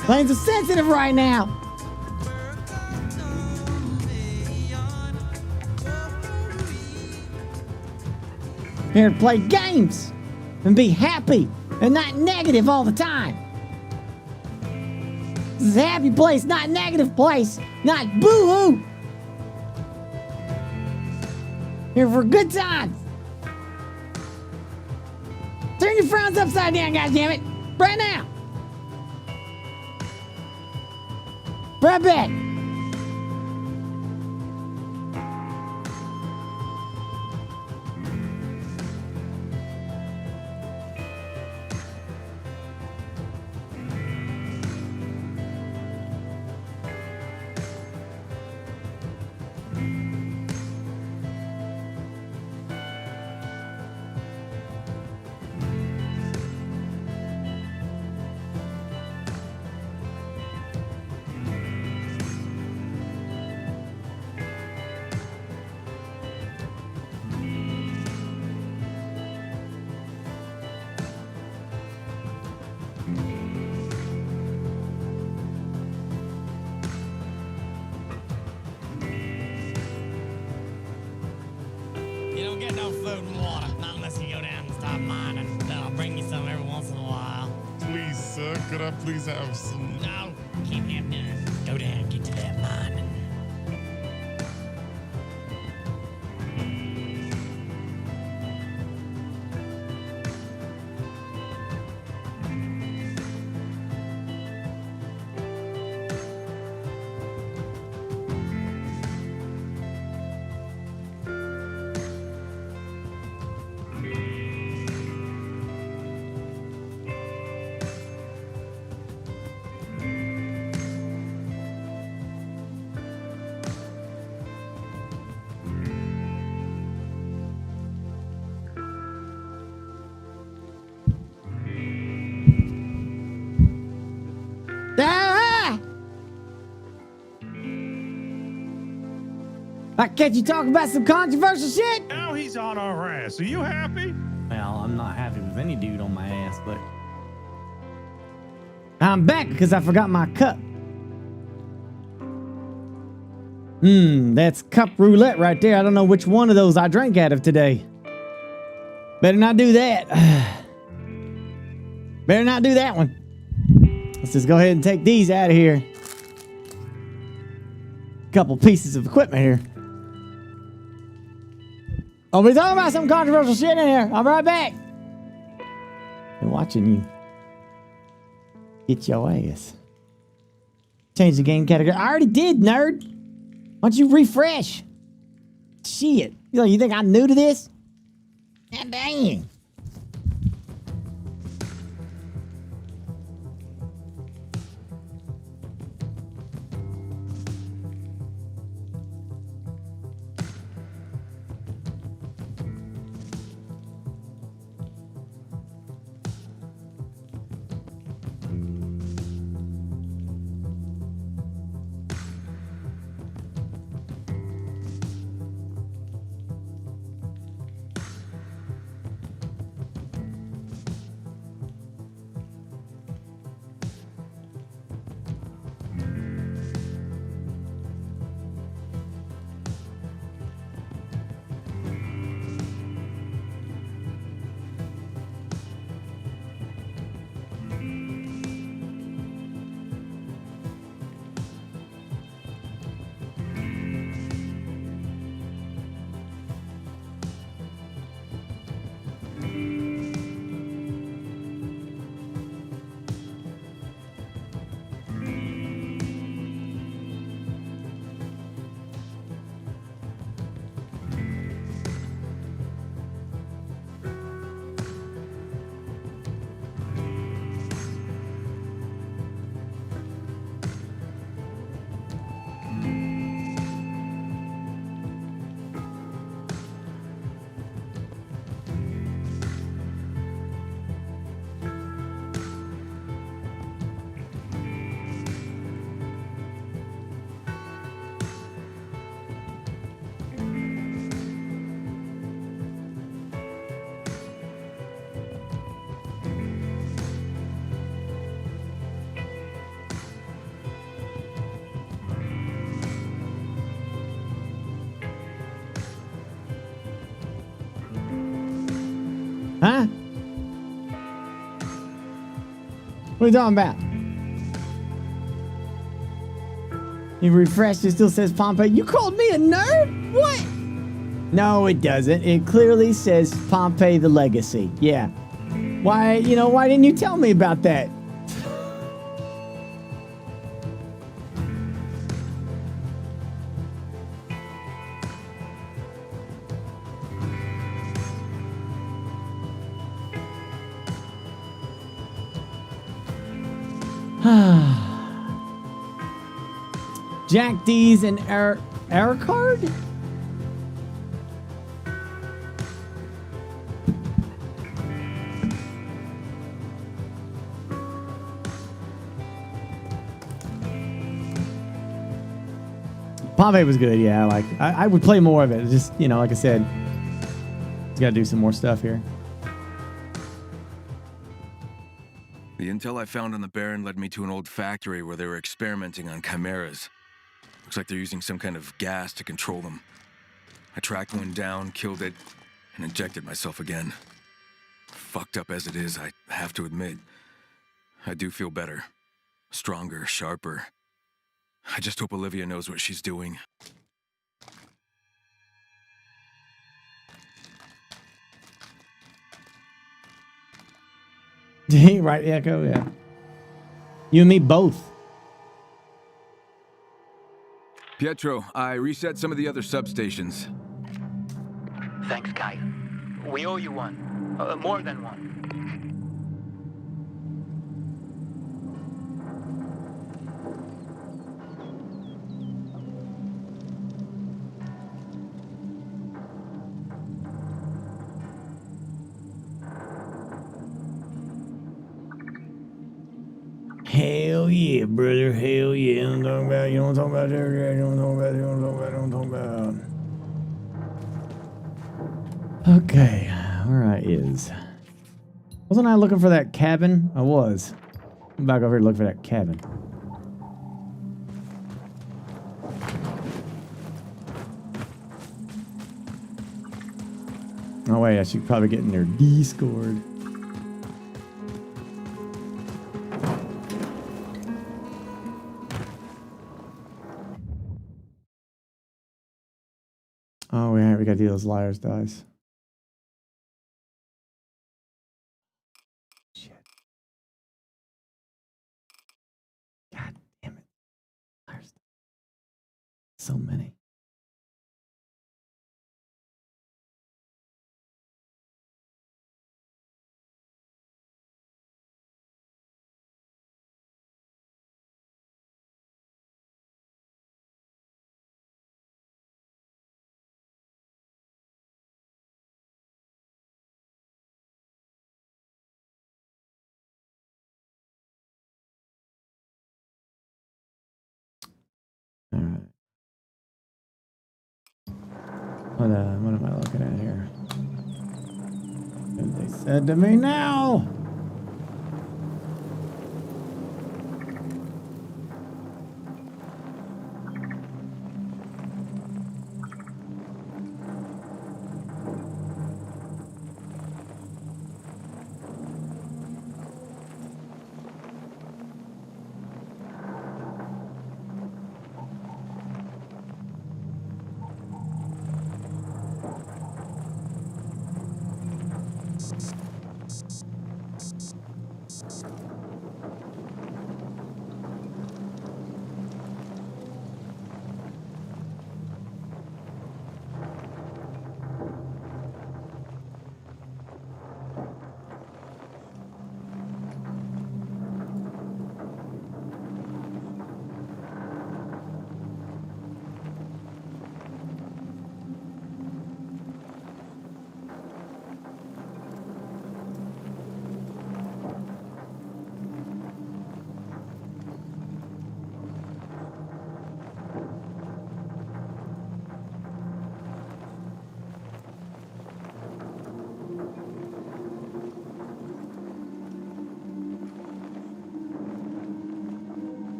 Speaker 21: Planes are sensitive right now. Here to play games and be happy and not negative all the time. This is a happy place, not a negative place, not boo-hoo. Here for a good time. Turn your frowns upside down, goddammit. Right now. Right back.
Speaker 14: don't get no food and water. Not unless you go down and start mining. Then I'll bring you some every once in a while.
Speaker 9: Please, sir, could I please have some?
Speaker 14: No, keep him done. Go down and get to that mining.
Speaker 21: Ah! Can't you talk about some controversial shit?
Speaker 18: Now he's on our ass. Are you happy?
Speaker 21: Well, I'm not happy with any dude on my ass, but I'm back because I forgot my cup. That's cup roulette right there. I don't know which one of those I drank out of today. Better not do that. Better not do that one. Let's just go ahead and take these out of here. Couple pieces of equipment here. I'll be talking about some controversial shit in here. I'll be right back. Been watching you. Get your ass. Change the game category. I already did, nerd. Why don't you refresh? Shit. You think I'm new to this? God dang. Huh? What are you talking about? You refreshed, it still says Pompeii. You called me a nerd? What? No, it doesn't. It clearly says Pompeii the Legacy. Yeah. Why didn't you tell me about that? Jack D's and error card? Pompeii was good, yeah. I would play more of it. It's just, like I said, just gotta do some more stuff here.
Speaker 20: The intel I found on the Baron led me to an old factory where they were experimenting on chimeras. Looks like they're using some kind of gas to control them. I tracked one down, killed it, and injected myself again. Fucked up as it is, I have to admit, I do feel better. Stronger, sharper. I just hope Olivia knows what she's doing.
Speaker 21: Right, Echo? Yeah. You and me both.
Speaker 20: Pietro, I reset some of the other substations.
Speaker 2: Thanks, Kai. We owe you one. More than one.
Speaker 21: Hell yeah, brother. Hell yeah. You know what I'm talking about? You know what I'm talking about there? You know what I'm talking about? You know what I'm talking about? You know what I'm talking about? Okay. Where I is. Wasn't I looking for that cabin? I was. I'm back over here to look for that cabin. Oh wait, I should probably get in their Discord. Oh yeah, we gotta do those liar's dice. Shit. God damn it. Liar's dice. So many. All right. What am I looking at here? And they said to me now.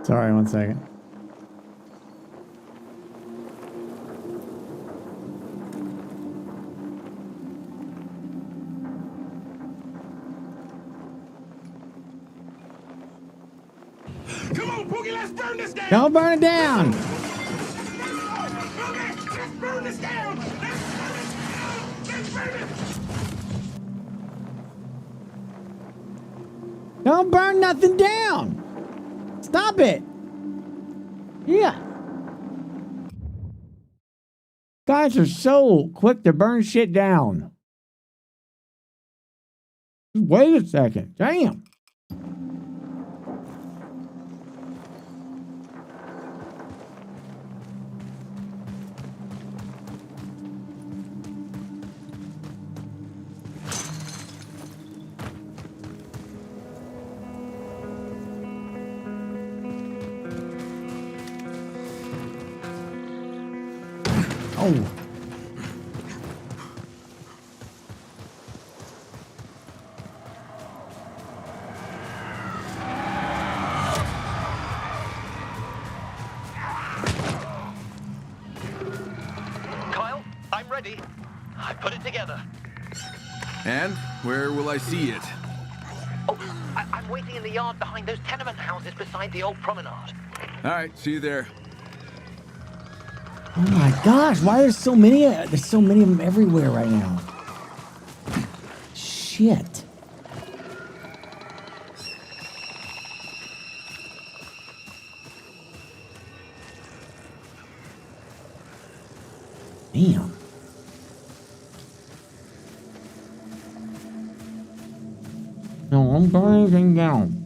Speaker 21: Sorry, one second.
Speaker 18: Come on, Boogie, let's burn this down!
Speaker 21: Don't burn it down!
Speaker 18: Okay, let's burn this down! Let's burn it!
Speaker 21: Don't burn nothing down! Stop it! Yeah. Guys are so quick to burn shit down. Wait a second. Damn. Oh.
Speaker 2: Kyle?
Speaker 20: And where will I see it?
Speaker 2: Oh, I'm waiting in the yard behind those tenement houses beside the old promenade.
Speaker 20: All right, see you there.
Speaker 21: Oh my gosh, why there's so many? There's so many of them everywhere right now. Shit. Damn. No, I'm burning everything down.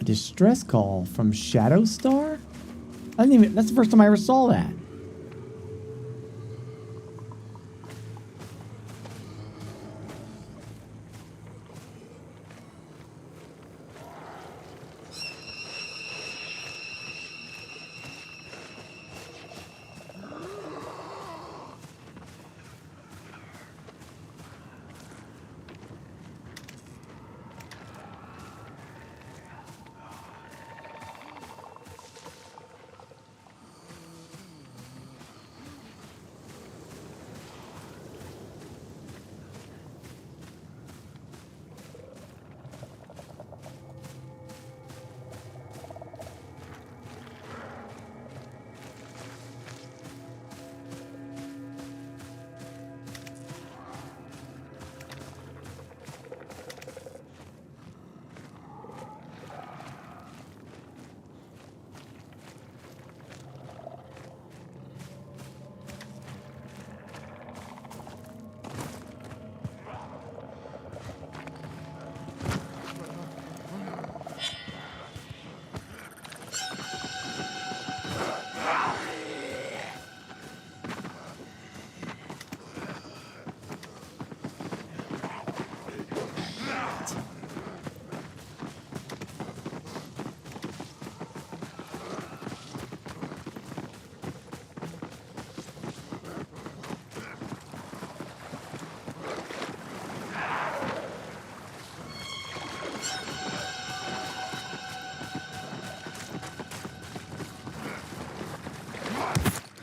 Speaker 21: A distress call from Shadow Star? I didn't even, that's the first time I ever saw that.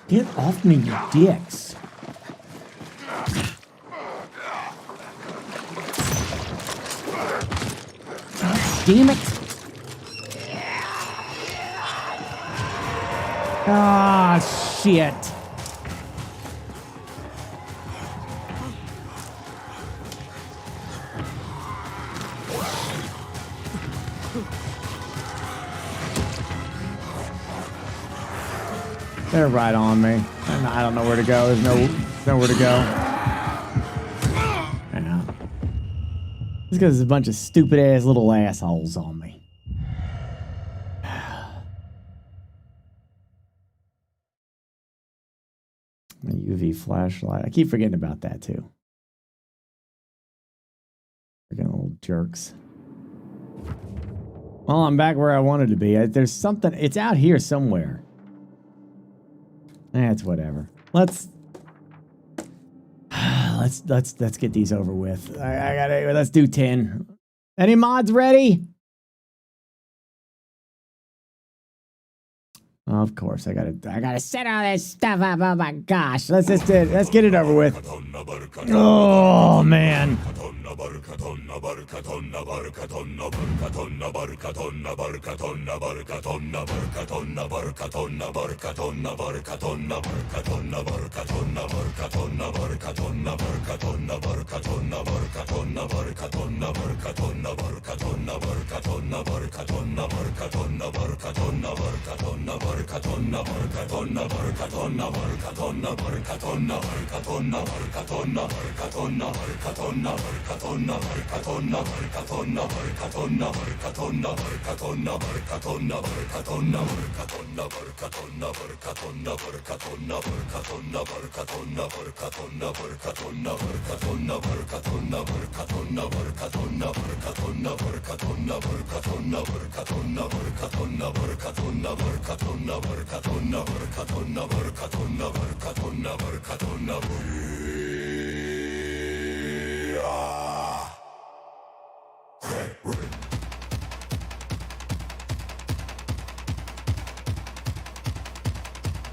Speaker 21: Get off me, you dicks. God damn it. Ah, shit. They're right on me. And I don't know where to go. There's nowhere to go. Yeah. Just because there's a bunch of stupid ass little assholes on me. A UV flashlight. I keep forgetting about that too. Freaking little jerks. Well, I'm back where I wanted to be. There's something. It's out here somewhere. It's whatever. Let's get these over with. I gotta, let's do 10. Any mods ready? Of course, I gotta set all this stuff up. Oh my gosh. Let's get it over with. Oh man.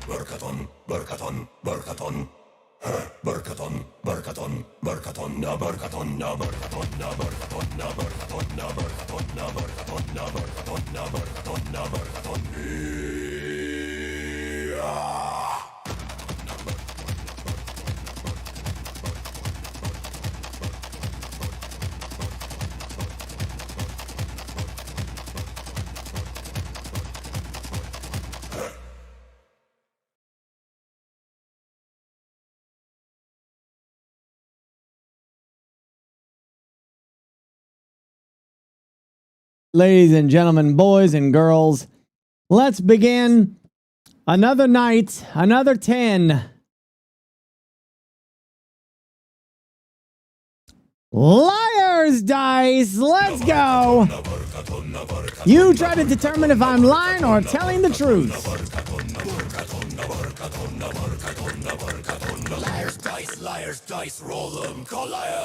Speaker 18: Burkathon, Burkathon, Burkathon. Burkathon, Burkathon, Burkathon, na Burkathon, na Burkathon, na Burkathon, na Burkathon, na Burkathon, na Burkathon, na Burkathon, na Burkathon, na Burkathon.
Speaker 21: Ladies and gentlemen, boys and girls, let's begin another night, another 10. Liar's Dice, let's go. You try to determine if I'm lying or telling the truth.
Speaker 18: Liar's dice, roll them, call liar.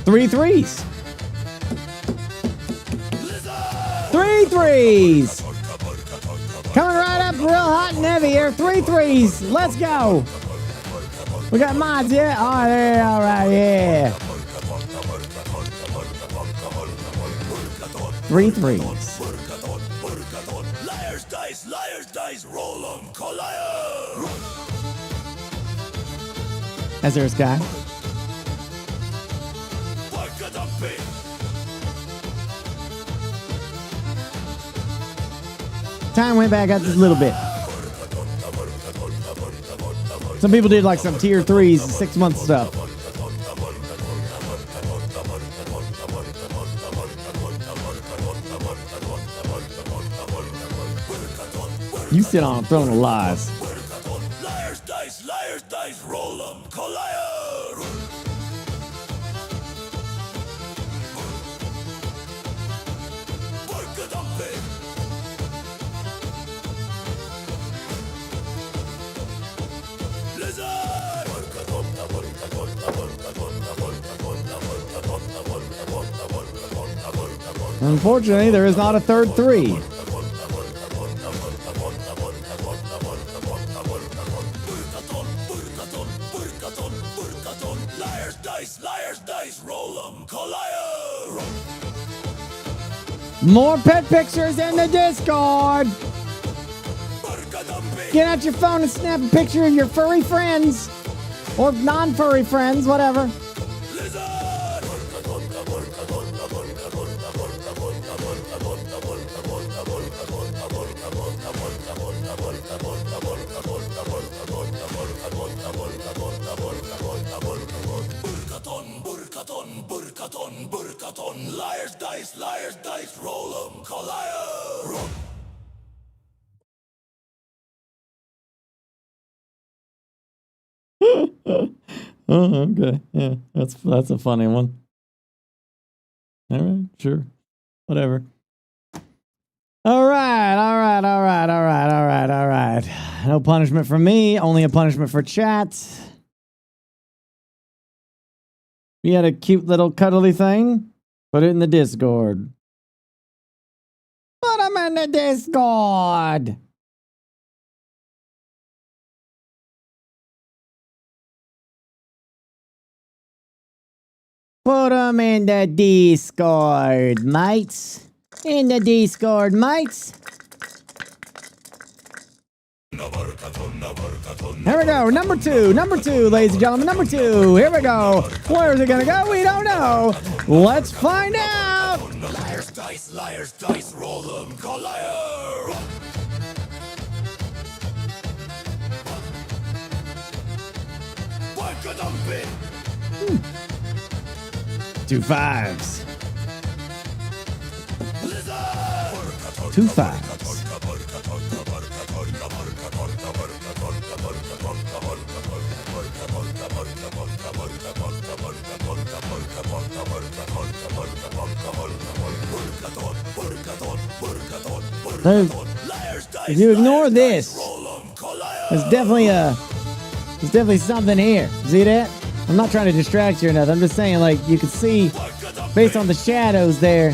Speaker 21: 3 threes. 3 threes. Coming right up real hot and heavy here. 3 threes. Let's go. We got mods, yeah? Oh, yeah, all right, yeah. 3 threes.
Speaker 18: Liar's dice, roll them, call liar.
Speaker 21: As there's guy. Time went back up just a little bit. Some people did like some tier 3s, 6-month stuff. You sit on a throne of lies.
Speaker 18: Liar's dice, roll them, call liar.
Speaker 21: Unfortunately, there is not a third 3.
Speaker 18: Liar's dice, roll them, call liar.
Speaker 21: More pet pictures in the Discord. Get out your phone and snap a picture of your furry friends. Or non-furry friends, whatever.
Speaker 18: Burkathon, liar's dice, roll them, call liar.
Speaker 21: Oh, okay. Yeah, that's a funny one. All right, sure. Whatever. All right. No punishment for me, only a punishment for chat. You had a cute little cuddly thing? Put it in the Discord. Put them in the Discord. Put them in the Discord, mates. In the Discord, mates. Here we go. Number two, ladies and gentlemen. Number 2. Here we go. Where is it going to go? We don't know. Let's find out.
Speaker 18: Liar's dice, roll them, call liar. Burkathon.
Speaker 21: 2 5s. 2 5s. If you ignore this, there's definitely something here. See that? I'm not trying to distract you or nothing. I'm just saying, like, you can see, based on the shadows there,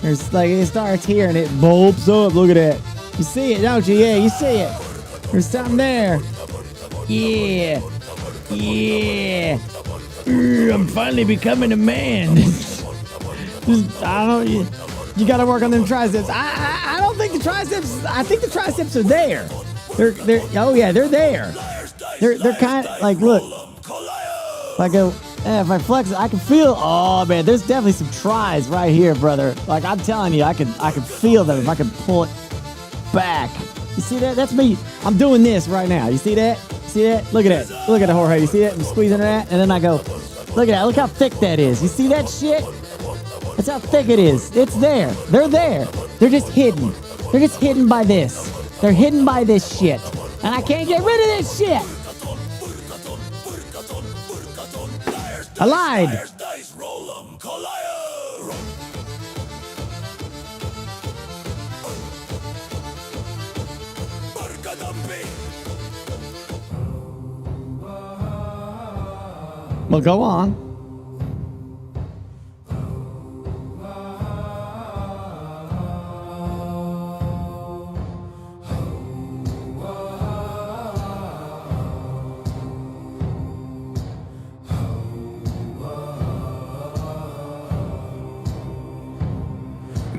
Speaker 21: there's like, it starts here and it bulbs up. Look at that. You see it, don't you? Yeah, you see it. There's something there. Yeah. Yeah. I'm finally becoming a man. Just, I don't know. You got to work on them triceps. I don't think the triceps. I think the triceps are there. They're. Oh yeah, they're there. They're kind of like, look. If I go, if I flex it, I can feel. Oh man, there's definitely some tries right here, brother. Like I'm telling you, I can feel them if I can pull it back. You see that? That's me. I'm doing this right now. You see that? See that? Look at that. Look at it, Jorge. You see that? I'm squeezing that, and then I go. Look at that. Look how thick that is. You see that shit? That's how thick it is. It's there. They're there. They're just hidden. They're just hidden by this. They're hidden by this shit. And I can't get rid of this shit. I lied. Well, go on.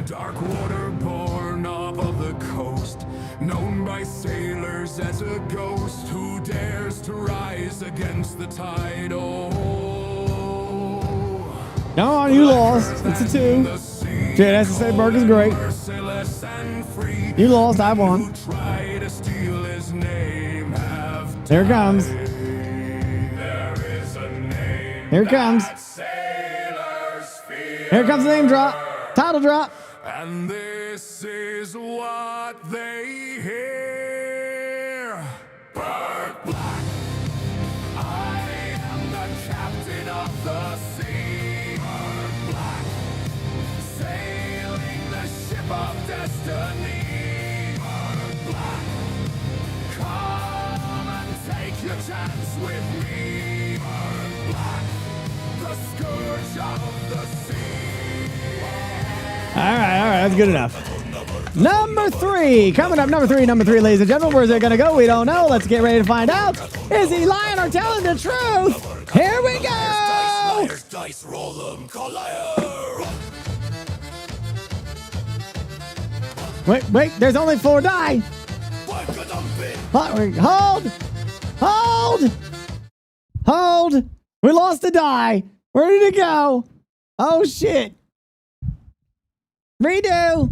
Speaker 3: Dark water born up of the coast, known by sailors as a ghost who dares to rise against the tide. Oh,
Speaker 21: No, you lost. It's a 2. Jade has to say Burke is great. You lost. I won. There it comes. Here it comes. Here comes the name drop. Title drop.
Speaker 3: And this is what they hear. BurkeBlack, I am the captain of the sea. BurkeBlack, sailing the ship of destiny. BurkeBlack, come and take your chance with me. BurkeBlack, the scourge of the sea.
Speaker 21: All right, that's good enough. Number 3, coming up, number three, ladies and gentlemen. Where's it gonna go? We don't know. Let's get ready to find out. Is he lying or telling the truth? Here we go.
Speaker 18: Liars, dice, roll 'em, collide.
Speaker 21: Wait, there's only 4 die. Hold. We lost a die. Where did it go? Oh shit. Redo.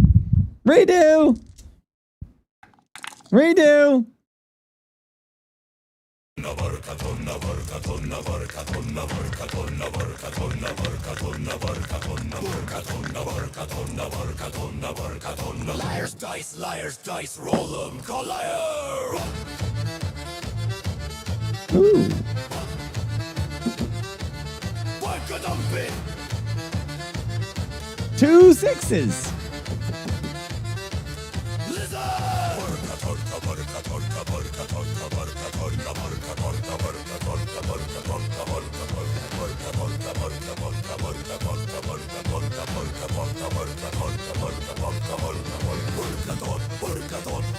Speaker 18: Liars, dice, roll 'em, collide.
Speaker 21: Ooh. 2 6s.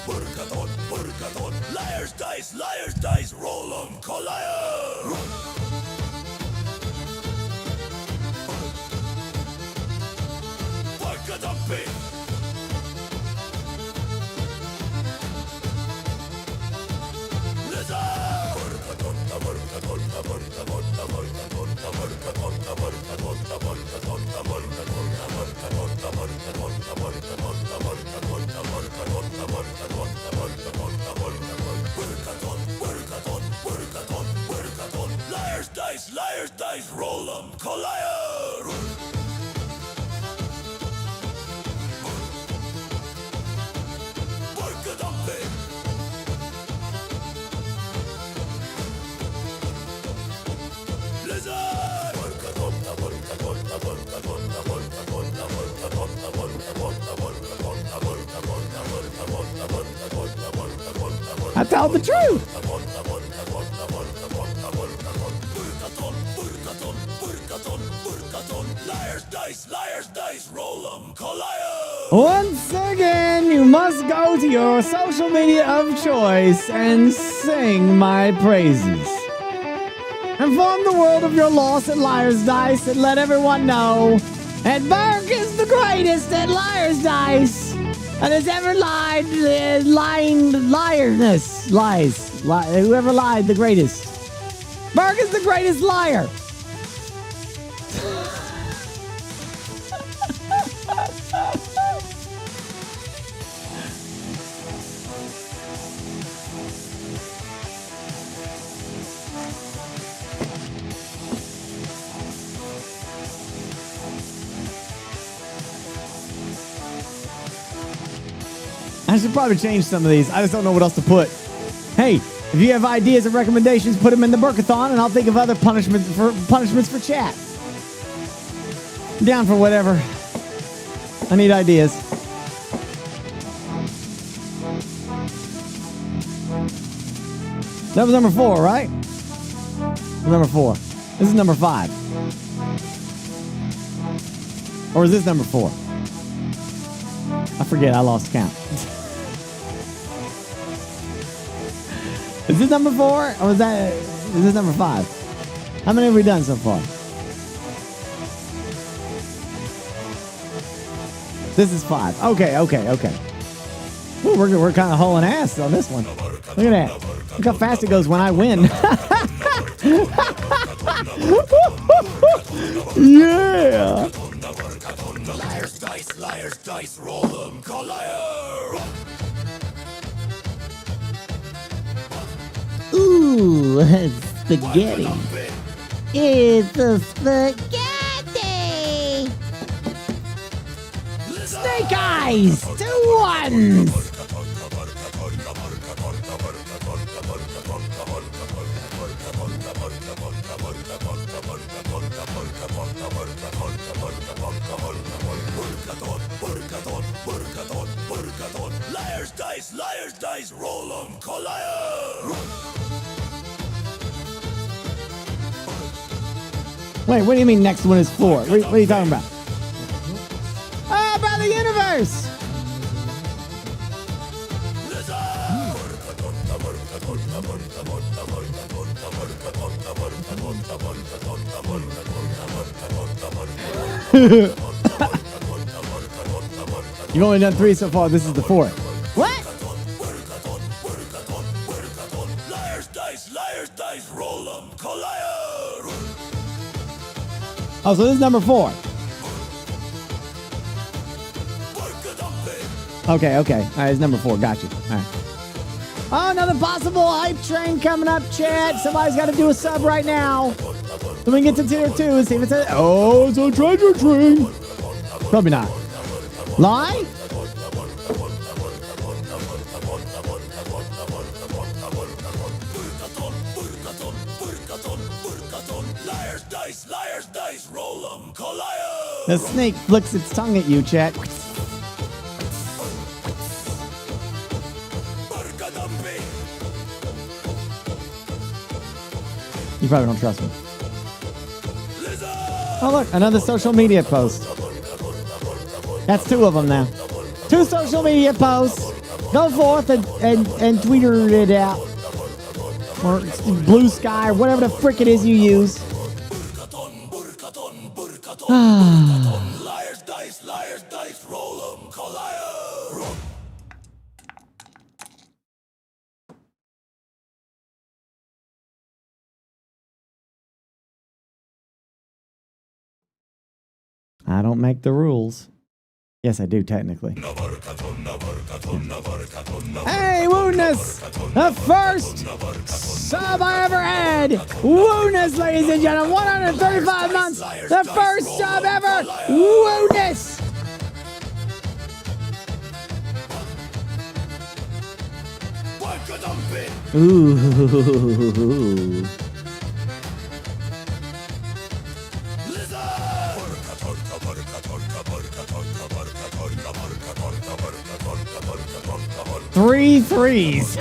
Speaker 18: Burkathon. Liars, dice, roll 'em, collide. Liars, dice, roll 'em, collide. Lizard!
Speaker 1: told the truth.
Speaker 18: Liar's dice, roll 'em, collide.
Speaker 1: Once again, you must go to your social media of choice and sing my praises. Inform the world of your loss at Liar's Dice and let everyone know that Burke is the greatest at Liar's Dice and has ever lied, whoever lied the greatest. Burke is the greatest liar. I should probably change some of these. I just don't know what else to put. Hey, if you have ideas and recommendations, put them in the Burkathon, and I'll think of other punishments for chat. I'm down for whatever. I need ideas. That was number 4, right? Number 4. This is number 5. Or is this number 4? I forget. I lost count. Is this number 4 or is this number 5? How many have we done so far? This is 5. Okay. Ooh, we're kind of hauling ass on this one. Look at that. Look how fast it goes when I win. Yeah.
Speaker 18: Liar's dice, roll 'em, collide.
Speaker 1: Ooh, spaghetti. It's a spaghetti. Snake eyes, 2 ones. Burkathon. Liar's dice, roll 'em, collide. Wait, what do you mean next one is 4? What are you talking about? Oh, about the universe! You've only done 3 so far. This is the 4th. What?
Speaker 18: Liar's dice, roll 'em, collide.
Speaker 1: Oh, so this is number 4. Okay. All right, it's number 4. Got you. All right. Oh, another possible hype train coming up, chat. Somebody's got to do a sub right now. So we can get to tier 2 and see if it's a... Oh, it's a treasure train. Probably not. Lie?
Speaker 18: Liar's dice, roll 'em, collide.
Speaker 1: The snake flicks its tongue at you, chat. You probably don't trust me. Oh, look, another social media post. That's 2 of them now. 2 social media posts. Go forth and Twitter it out. Or Blue Sky, or whatever the frick it is you use.
Speaker 18: Liar's dice, roll 'em, collide.
Speaker 1: I don't make the rules. Yes, I do, technically. Hey, Woundness! The first sub I ever had! Woundness, ladies and gentlemen! 135 months! The first sub ever! Woundness! Ooh. Three threes.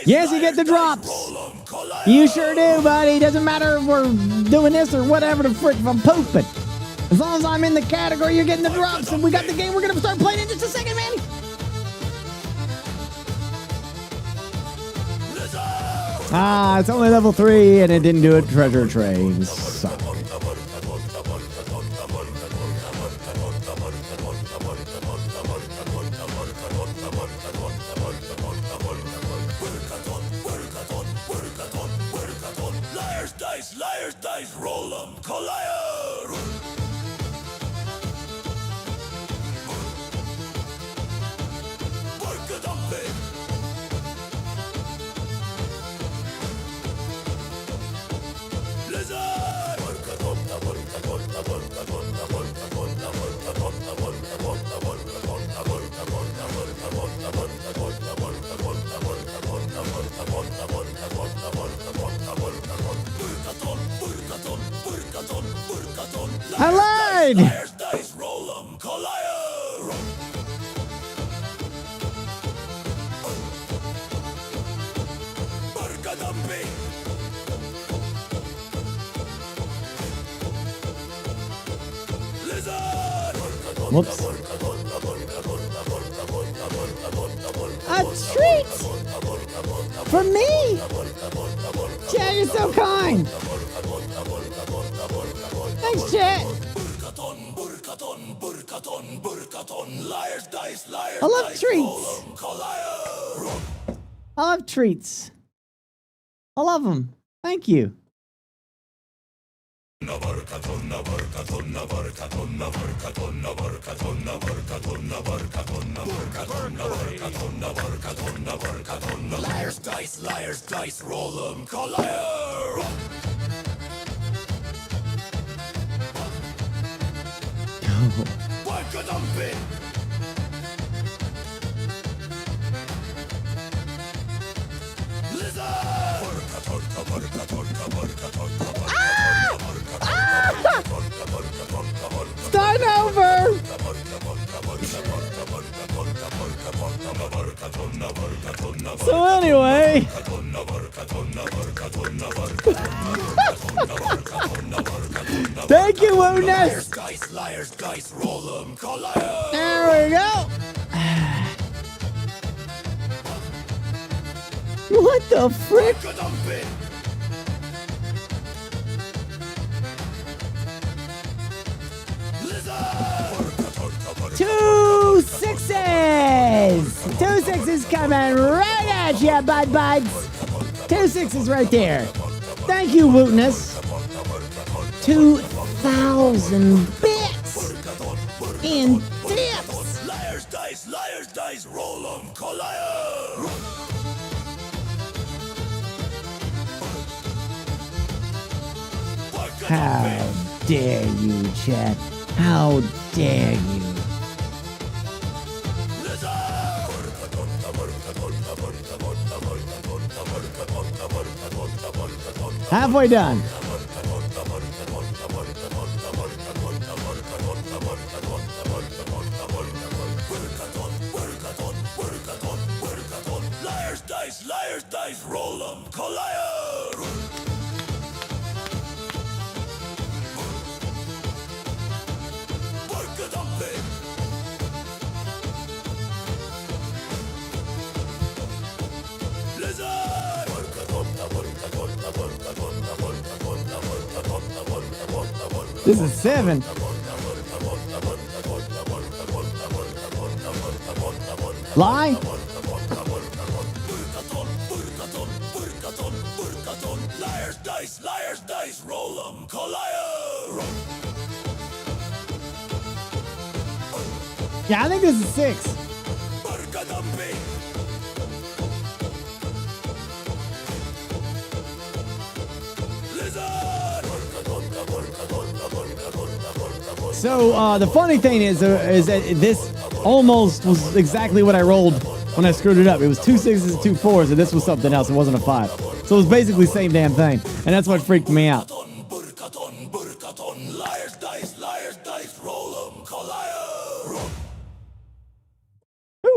Speaker 21: Yes, you get the drops. You sure do, buddy. Doesn't matter if we're doing this or whatever the frick if I'm pooping. As long as I'm in the category, you're getting the drops. And we got the game. We're going to start playing in just a second, man. Ah, it's only level 3, and it didn't do it. Treasure trains. Suck.
Speaker 18: Liar's dice, roll 'em, collide.
Speaker 21: I lied! Whoops. A treat! For me! Chad, you're so kind! Thanks, Chad! I love treats! I love treats. I love them. Thank you.
Speaker 18: Liar's dice, roll 'em, collide.
Speaker 21: Start over! So anyway... Thank you, Woodness! There we go! What the frick? 2 6s! 2 6s coming right at you, bud buds! 2 6s right there. Thank you, Wootness. 2,000 bits in tips!
Speaker 18: Liar's dice, roll 'em, collide.
Speaker 21: How dare you, Chad? How dare you? Halfway done. Liar's dice, roll 'em, collide. This is 7. Lie?
Speaker 18: Liar's dice, roll 'em, collide.
Speaker 21: Yeah, I think this is 6. So the funny thing is that this almost was exactly what I rolled when I screwed it up. It was 2 6s and 2 4s, and this was something else. It wasn't a 5. So it was basically the same damn thing, and that's what freaked me out.
Speaker 18: Burkathon, liar's dice,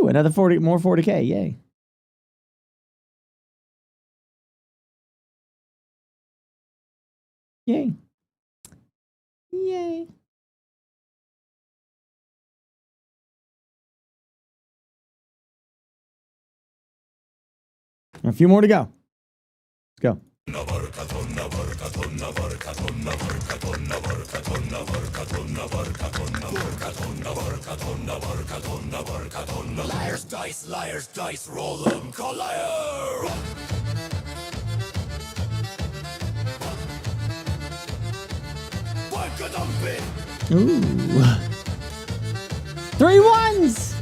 Speaker 21: Woo! Another 40, more 40K. Yay. Yay. Yay. A few more to go. Let's go.
Speaker 18: Liar's dice, roll them, collider!
Speaker 21: Ooh. 3 ones!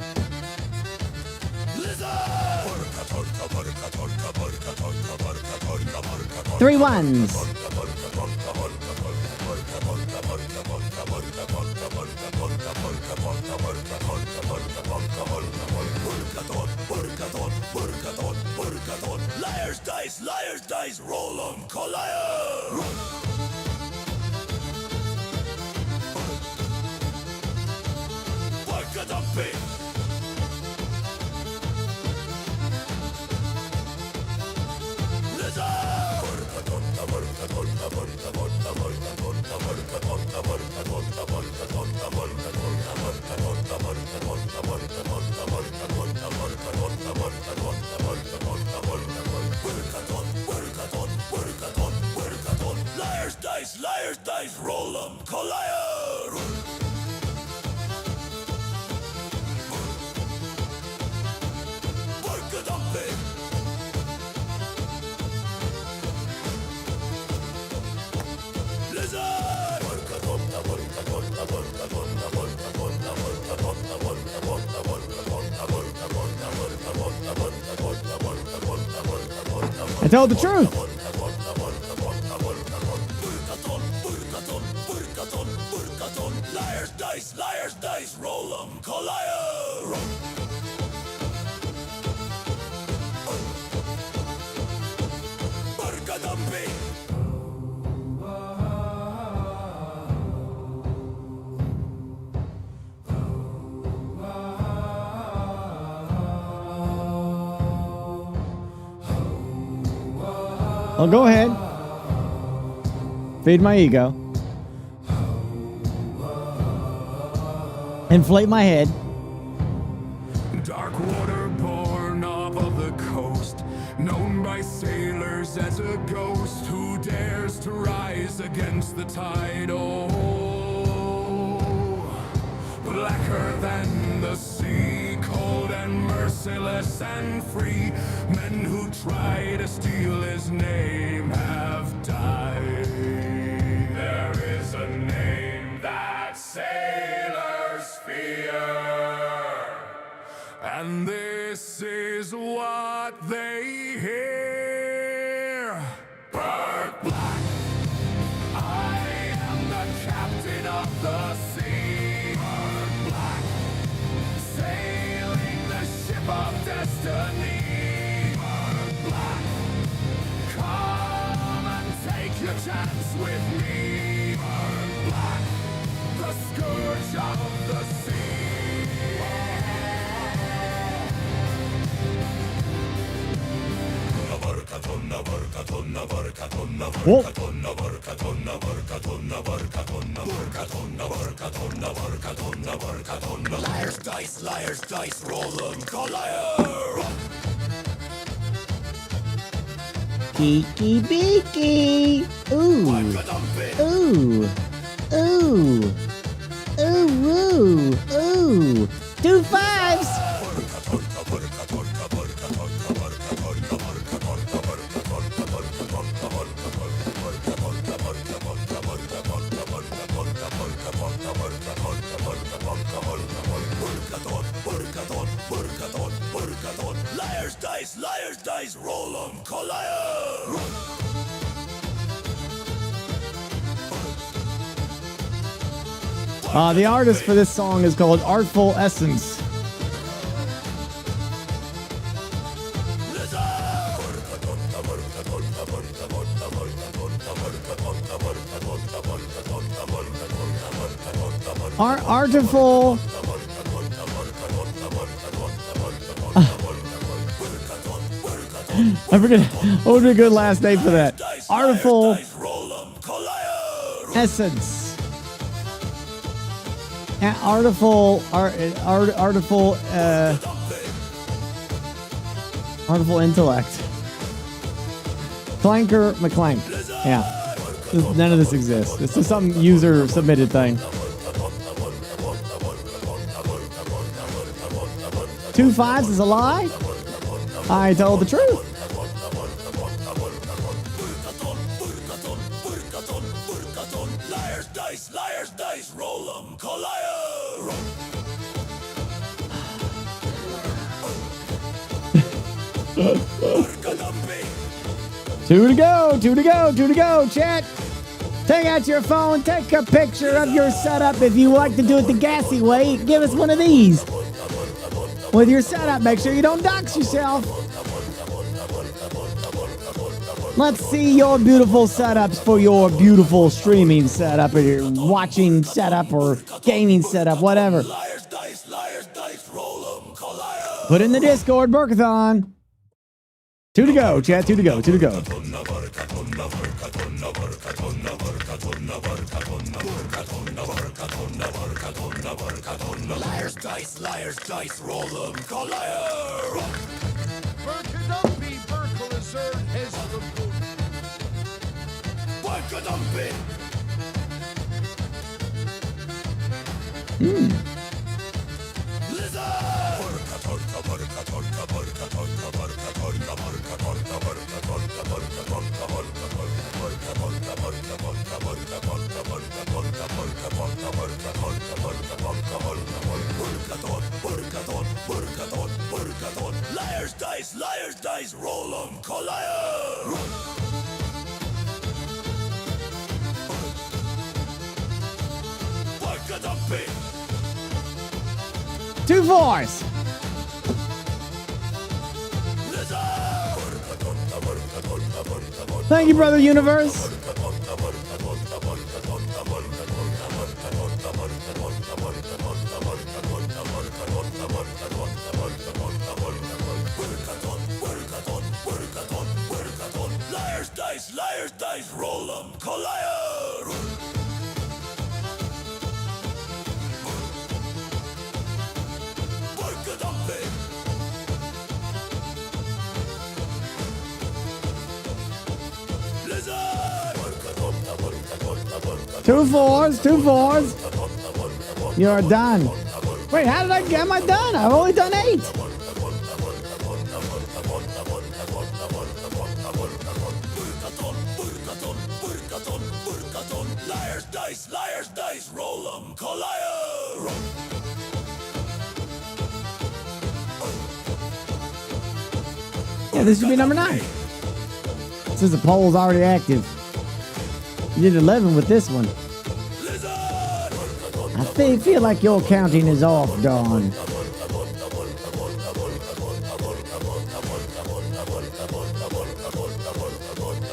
Speaker 21: 3 ones!
Speaker 18: Burkathon, liar's dice, roll them, collider! Burkadumpy! Liar's dice, roll 'em, collider! Burkadumpy!
Speaker 21: I told the truth.
Speaker 18: Burkathon, liar's dice, roll 'em, collider! Burkadumpy!
Speaker 21: Well, go ahead. Feed my ego. Inflate my head.
Speaker 6: Dark water born up of the coast, known by sailors as a ghost who dares to rise against the tide. Oh, blacker than the sea, cold and merciless and free. Men who try to steal his name have died. There is a name that sailors fear, and this is what they hear. BurkeBlack, I am the captain of the sea. BurkeBlack, sailing the ship of destiny. BurkeBlack, come and take your chance with me. BurkeBlack, the scourge of the sea. Liar's dice, roll 'em, collider!
Speaker 21: Geeky beaky. Ooh. Ooh. Ooh. Ooh. Ooh. Ooh. 2 5s.
Speaker 18: Burkathon, liar's dice, roll 'em, collider!
Speaker 21: The artist for this song is called Artful Essence. Artful I forget. What would be a good last name for that? Artful Essence. Artful Intellect. Clanker McClank. Yeah. None of this exists. This is some user submitted thing. 2 5s is a lie? I told the truth.
Speaker 18: Liars, dice, roll 'em, collider.
Speaker 21: 2 to go, 2 to go, 2 to go, chat. Take out your phone, take a picture of your setup. If you like to do it the gassy way, give us one of these. With your setup, make sure you don't dox yourself. Let's see your beautiful setups for your beautiful streaming setup or your watching setup or gaming setup, whatever. Put in the Discord, Burkathon. 2 to go, chat, 2 to go, 2 to go.
Speaker 18: Liars, dice, roll 'em, collider.
Speaker 7: Burkadumpy, Burkalizard has reported.
Speaker 18: Burkadumpy. Burkathon. Liars, dice, roll 'em, collider.
Speaker 21: 2 4s. Thank you, Brother Universe.
Speaker 18: Liars, dice, roll 'em, collider.
Speaker 21: 2 4s, 2 4s. You're done. Wait, how did I get my done? I've only done 8.
Speaker 18: Liars, dice, roll 'em, collider.
Speaker 21: Yeah, this should be number 9. Since the poll's already active. You did 11 with this one. I feel like your counting is off, Dawn.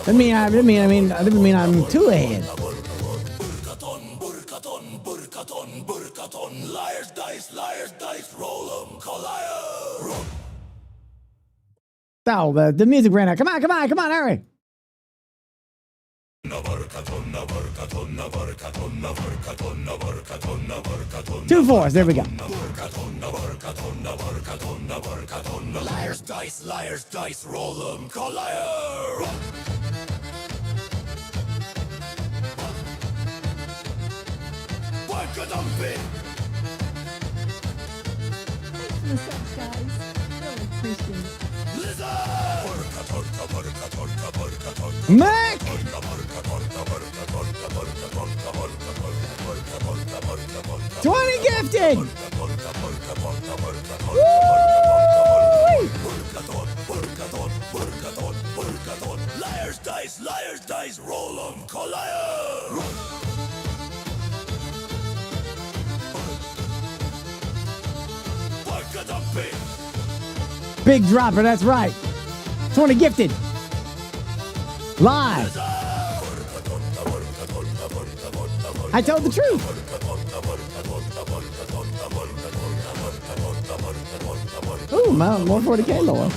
Speaker 21: I mean I'm 2 ahead.
Speaker 18: Burkathon. Liars, dice, roll 'em, collider.
Speaker 21: Oh, the music ran out. Come on, hurry. 2 4s, there we go.
Speaker 18: Liars, dice, roll 'em, collider. Burkadumpy.
Speaker 4: Thanks for the subs, guys. Really appreciate it.
Speaker 21: Mac! 20 gifted!
Speaker 18: Burkathon. Liars, dice, roll 'em, collider.
Speaker 21: Big dropper, that's right. 20 gifted. Live. I told the truth. Ooh, more 40K lower.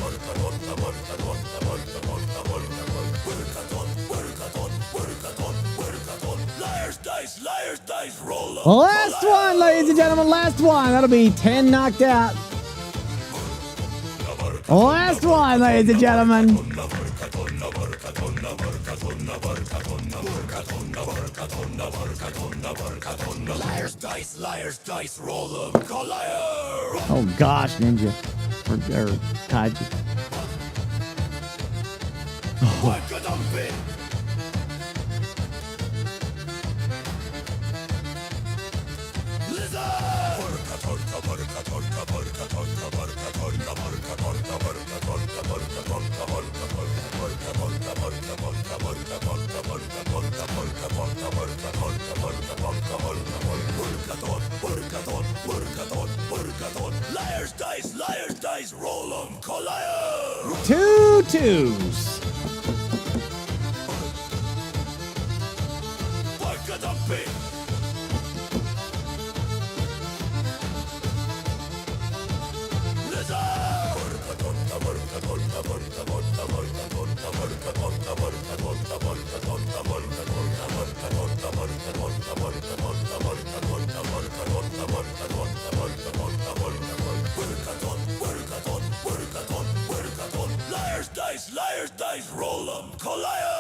Speaker 21: Last one, ladies and gentlemen. Last one. That'll be 10 knocked out. Last one, ladies and gentlemen.
Speaker 18: Liar's dice, roll 'em, Goliath!
Speaker 21: Oh gosh, Ninja. Or Kaiji. Oh.
Speaker 18: Liar's dice, roll 'em, Goliath!
Speaker 21: 2 twos.
Speaker 18: Liar's dice, roll 'em, Goliath!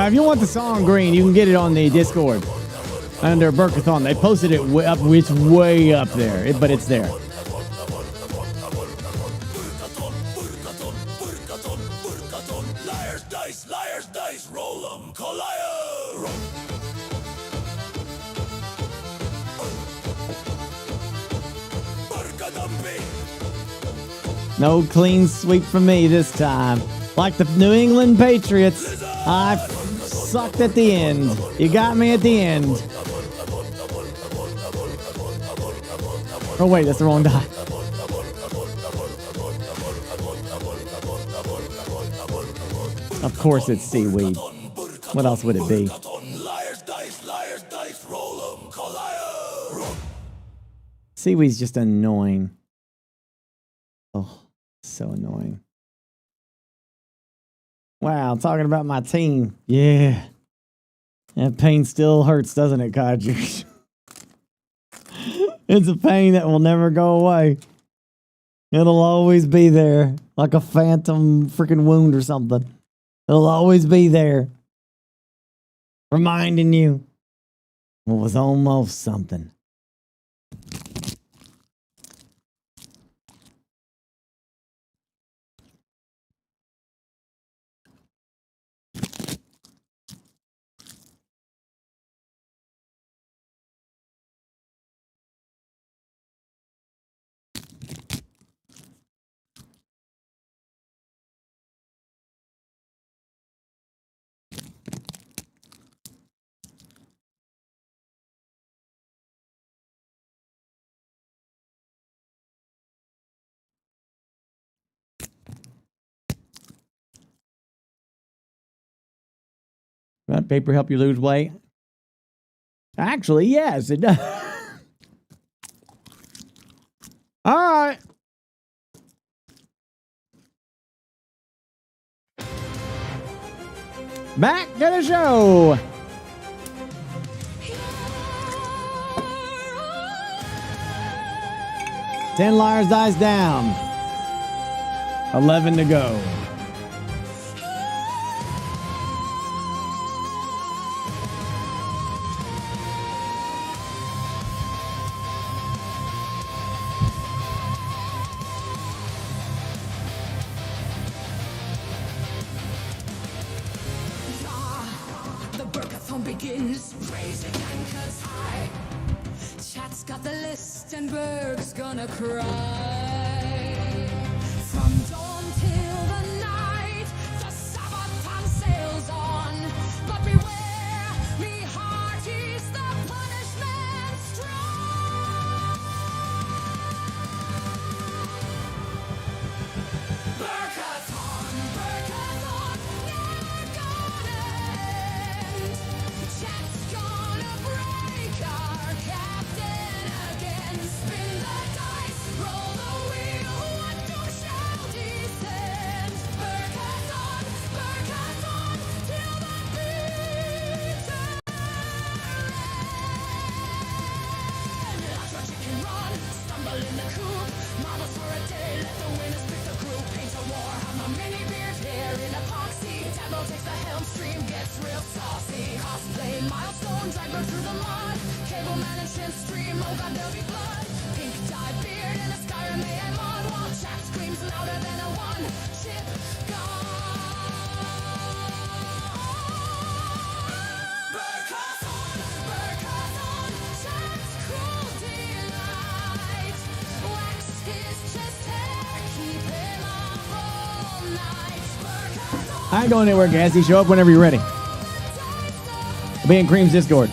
Speaker 21: If you want the song green, you can get it on the Discord under Burkathon. They posted it way up. It's way up there, but it's there.
Speaker 18: Liar's dice, roll 'em, Goliath!
Speaker 21: No clean sweep for me this time. Like the New England Patriots, I sucked at the end. You got me at the end. Oh wait, that's the wrong die. Of course it's seaweed. What else would it be?
Speaker 18: Liar's dice, roll 'em, Goliath!
Speaker 21: Seaweed's just annoying. Oh, so annoying. Wow, talking about my team. Yeah. That pain still hurts, doesn't it, Kaiju? It's a pain that will never go away. It'll always be there. Like a phantom freaking wound or something. It'll always be there. Reminding you what was almost something. That paper help you lose weight? Actually, yes, it does. All right. Back to the show. Ten liars dies down. 11 to go.
Speaker 6: The Burkathon begins, raising anchors high. Chat's got the list and Berg's gonna cry. From dawn till the night, the Sabaton sails on. But beware, me heart is the punishment strong. Burkathon, Burkathon, never gonna end. Chat's gone. milestone, drag her through the mud. Cable man and chin stream, oh god, there'll be blood. Pink dye beard and a Skyrim AM on, while chat screams louder than a one-chip gun. Burkathon, Burkathon, chat's cruel delight. Wax his chest hair, keep him up all night. Burkathon.
Speaker 21: I ain't going anywhere, Gassy. Show up whenever you're ready. I'll be in Cream's Discord.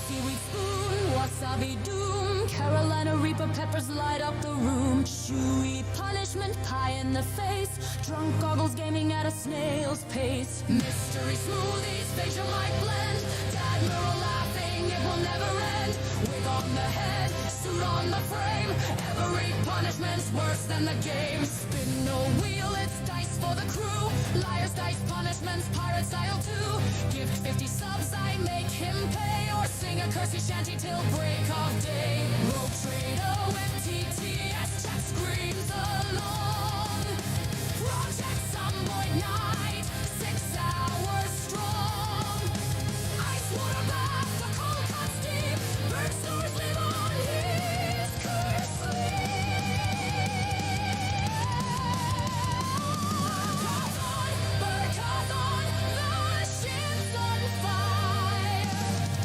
Speaker 6: Seaweed spoon, wasabi doom, Carolina Reaper peppers light up the room. Chewy punishment, pie in the face, drunk goggles gaming at a snail's pace. Mystery smoothies, facial might blend, dad mural laughing, it will never end. Wig on the head, suit on the frame, every punishment's worse than the game. Spin no wheel, it's dice for the crew, liar's dice punishments, pirate style too. Gift 50 subs, I make him pay, or sing a cursey shanty till break of day. Rogue trader with TTS, chat screams along. Project some boy night, 6 hours strong. Ice water bath, the cold cuts deep, bird snores live on his cursed Burkathon, the ship's on fire.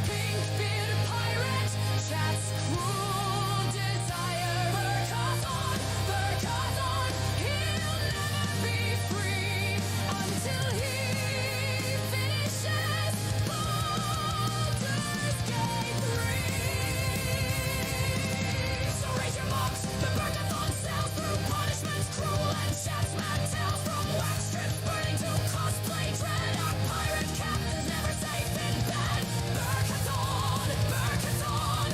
Speaker 6: Pink beard pirate, chat's cruel desire. Burkathon, Burkathon, he'll never be free until he finishes Baldur's Gate 3. So raise your box, the Burkathon sails through punishments cruel and chat's mad tales from wax strips burning to cosplay dread. Our pirate captain's never safe in bed. Burkathon, Burkathon,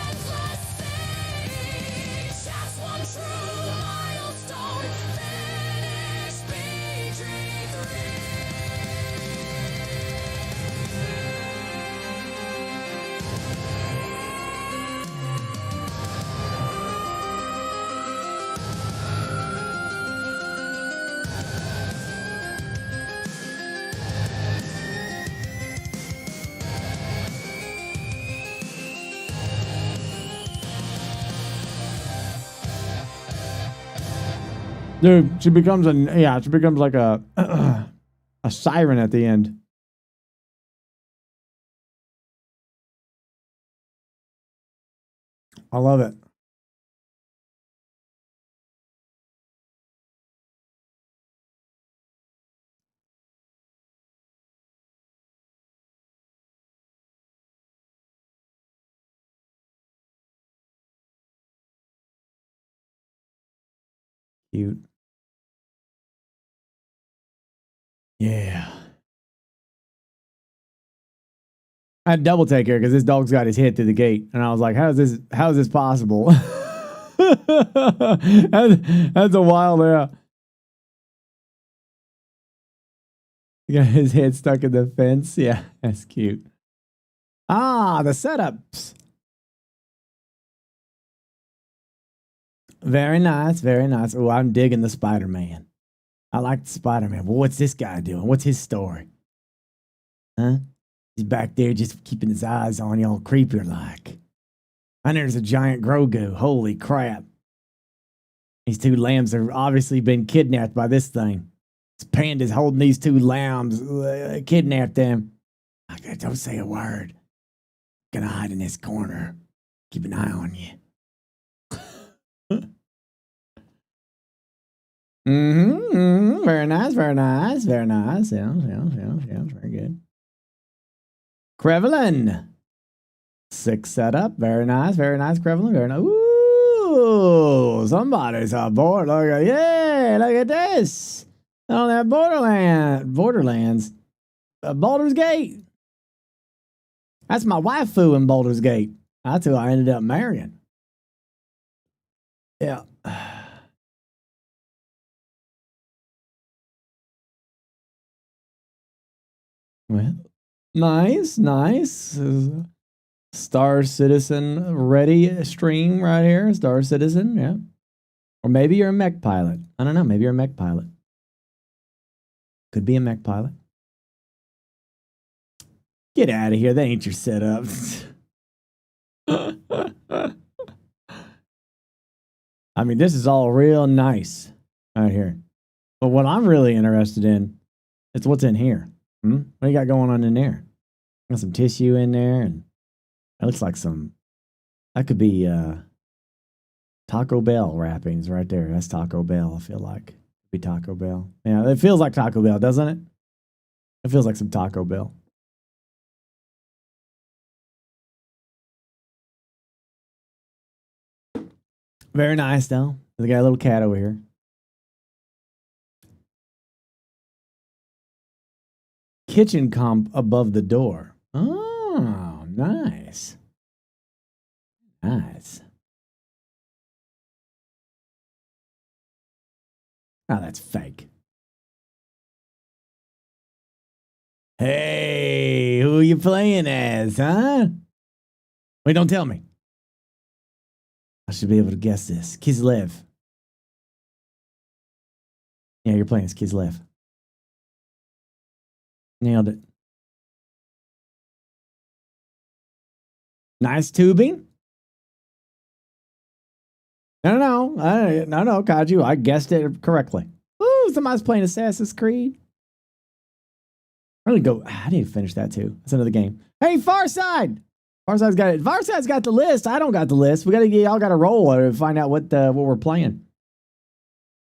Speaker 6: endless sea. Chat's one true milestone, finish
Speaker 21: Dude, she becomes like a a siren at the end. I love it. Cute. Yeah. I had double take here because this dog's got his head through the gate, and I was like, how is this possible? that's a wild, yeah. He got his head stuck in the fence. Yeah, that's cute. Ah, the setups. Very nice, very nice. Oh, I'm digging the Spider-Man. I like the Spider-Man. Well, what's this guy doing? What's his story? Huh? He's back there just keeping his eyes on you, all creepier like. And there's a giant Grogu. Holy crap. These two lambs have obviously been kidnapped by this thing. This panda's holding these two lambs, kidnapped them. Don't say a word. Gonna hide in this corner. Keep an eye on you. Very nice, very nice, very nice. Yeah, very good. Krevlin. 6 setup. Very nice, Krevlin. Very nice. Ooh, somebody's on board. Look at this. On that Borderlands. Baldur's Gate. That's my waifu in Baldur's Gate. That's who I ended up marrying. Yeah. Well, nice. Star Citizen ready stream right here. Star Citizen, yeah. Or maybe you're a mech pilot. I don't know. Maybe you're a mech pilot. Could be a mech pilot. Get out of here. That ain't your setup. I mean, this is all real nice right here. But what I'm really interested in is what's in here. What do you got going on in there? Got some tissue in there, and it looks like that could be Taco Bell wrappings right there. That's Taco Bell, I feel like. Could be Taco Bell. Yeah, it feels like Taco Bell, doesn't it? It feels like some Taco Bell. Very nice, though. They got a little cat over here. Kitchen comp above the door. Oh, nice. Nice. Oh, that's fake. Hey, who are you playing as, huh? Wait, don't tell me. I should be able to guess this. Kislev. Yeah, you're playing as Kislev. Nailed it. Nice tubing. No, Kaiju. I guessed it correctly. Ooh, somebody's playing Assassin's Creed. I need to finish that too. That's another game. Hey, Farside. Farside's got it. Farside's got the list. I don't got the list. Y'all got to roll to find out what we're playing.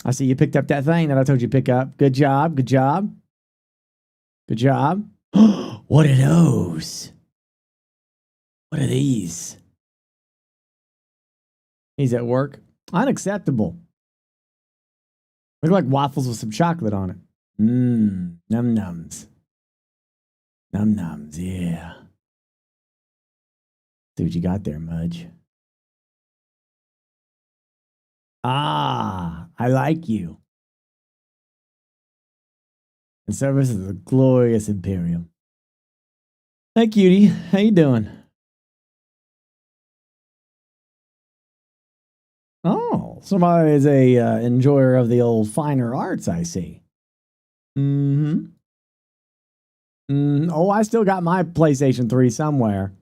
Speaker 21: I see you picked up that thing that I told you to pick up. Good job. Good job. Good job. What are those? What are these? He's at work. Unacceptable. Look like waffles with some chocolate on it. Num-nums. Num-nums, yeah. See what you got there, Mudge. Ah, I like you. In service of the glorious Imperium. Hey, cutie. How you doing? Oh, somebody is a enjoyer of the old finer arts, I see. Oh, I still got my PlayStation 3 somewhere.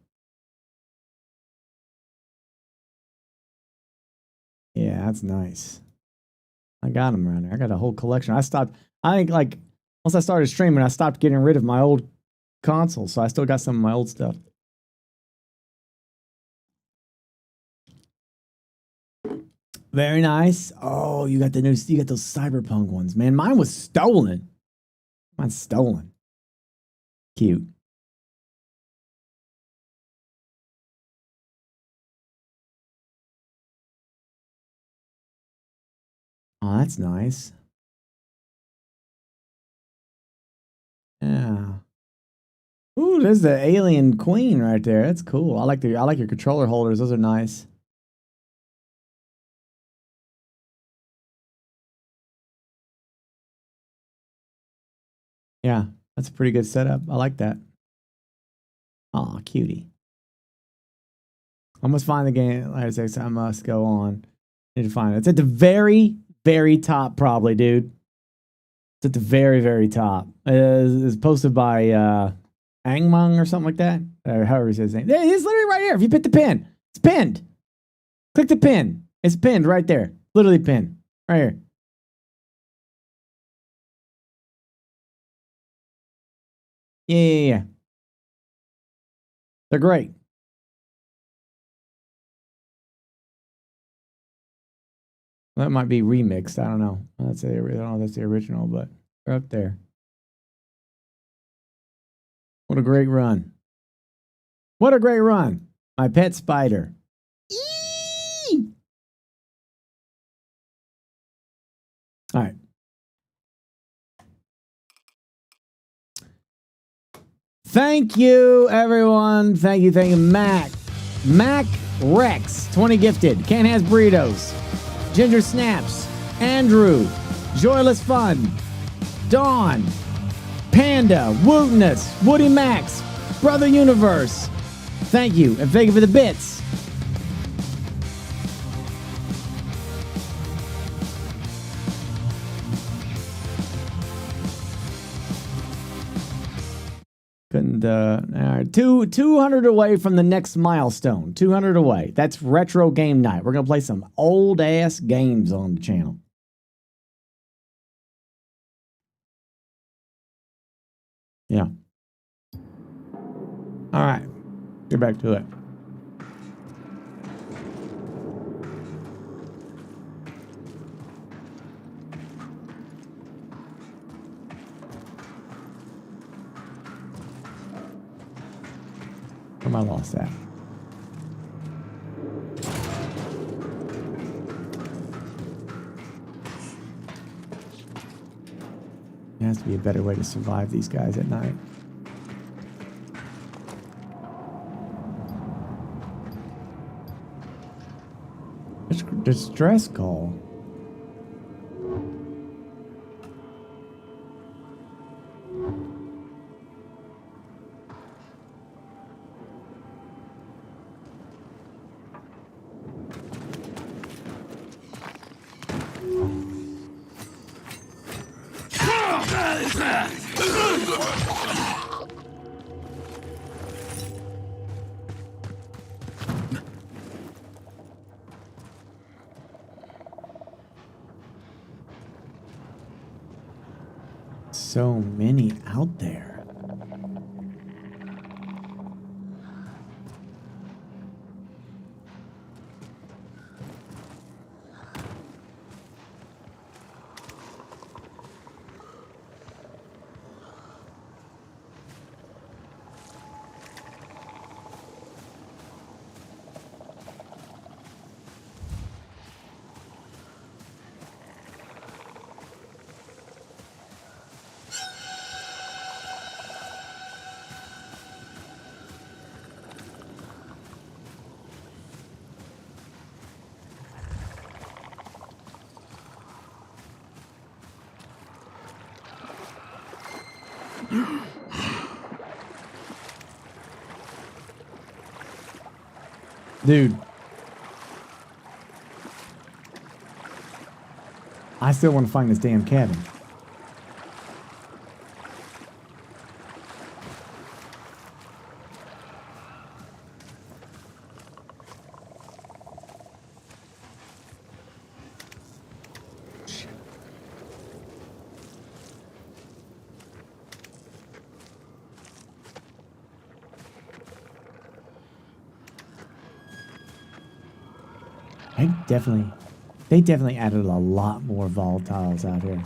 Speaker 21: Yeah, that's nice. I got them around there. I got a whole collection. I think like once I started streaming, I stopped getting rid of my old console, so I still got some of my old stuff. Very nice. Oh, you got those cyberpunk ones, man. Mine was stolen. Mine's stolen. Cute. Oh, that's nice. Yeah. Ooh, there's the alien queen right there. That's cool. I like your controller holders. Those are nice. Yeah, that's a pretty good setup. I like that. Aw, cutie. I must find the game. Like I say, I must go on. Need to find it. It's at the very, very top, probably, dude. It's at the very, very top. It's posted by Angmung or something like that. Or however he says his name. It's literally right here. If you hit the pin, it's pinned. Click the pin. It's pinned right there. Literally pinned. Right here. Yeah. They're great. That might be remixed. I don't know. I don't know if that's the original, but they're up there. What a great run. What a great run. My pet spider. Eee! All right. Thank you, everyone. Thank you, Mac. Mac Rex, 20 gifted. Ken has burritos. Ginger Snaps. Andrew. Joyless Fun. Dawn. Panda. Wootness. Woody Max. Brother Universe. Thank you, and thank you for the bits. And all right, 200 away from the next milestone. 200 away. That's retro game night. We're gonna play some old ass games on the channel. Yeah. All right. Get back to it. Where am I lost at? There has to be a better way to survive these guys at night. Distress call. So many out there. Dude. I still want to find this damn cabin. They definitely added a lot more volatiles out here.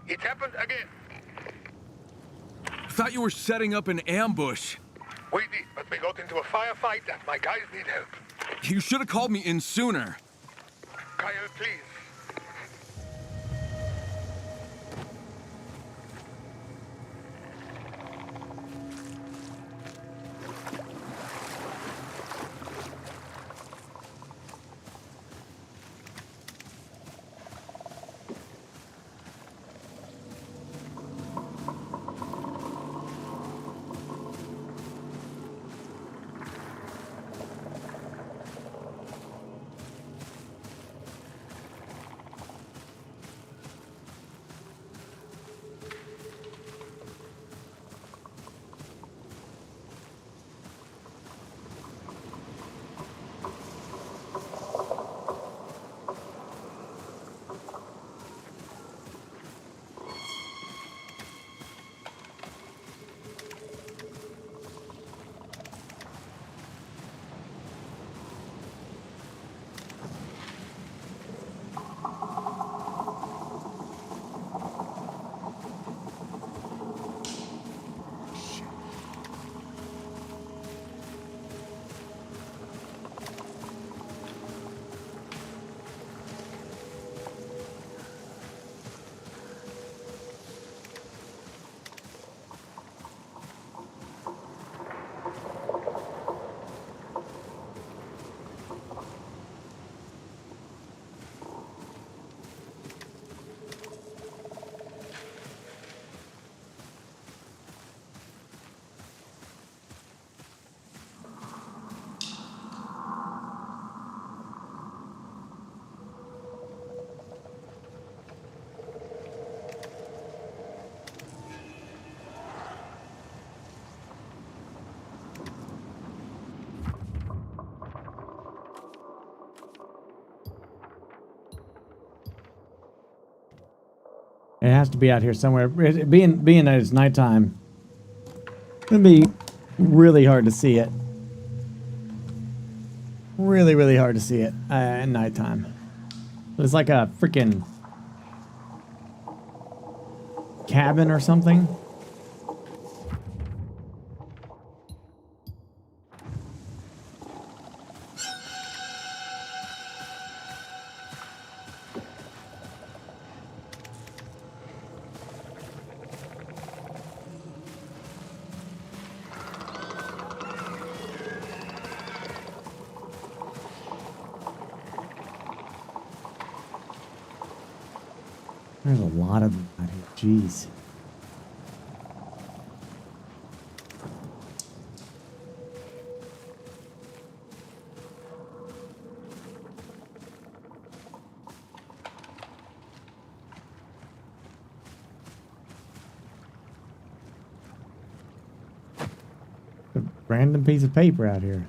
Speaker 7: It happened again.
Speaker 20: Thought you were setting up an ambush.
Speaker 7: We did, but we got into a firefight and my guys need help.
Speaker 20: You should have called me in sooner.
Speaker 7: Kyle, please.
Speaker 21: It has to be out here somewhere. Being that it's nighttime, it'd be really hard to see it. Really, really hard to see it at nighttime. It's like a freaking cabin or something. There's a lot of them out here. Jeez. A random piece of paper out here.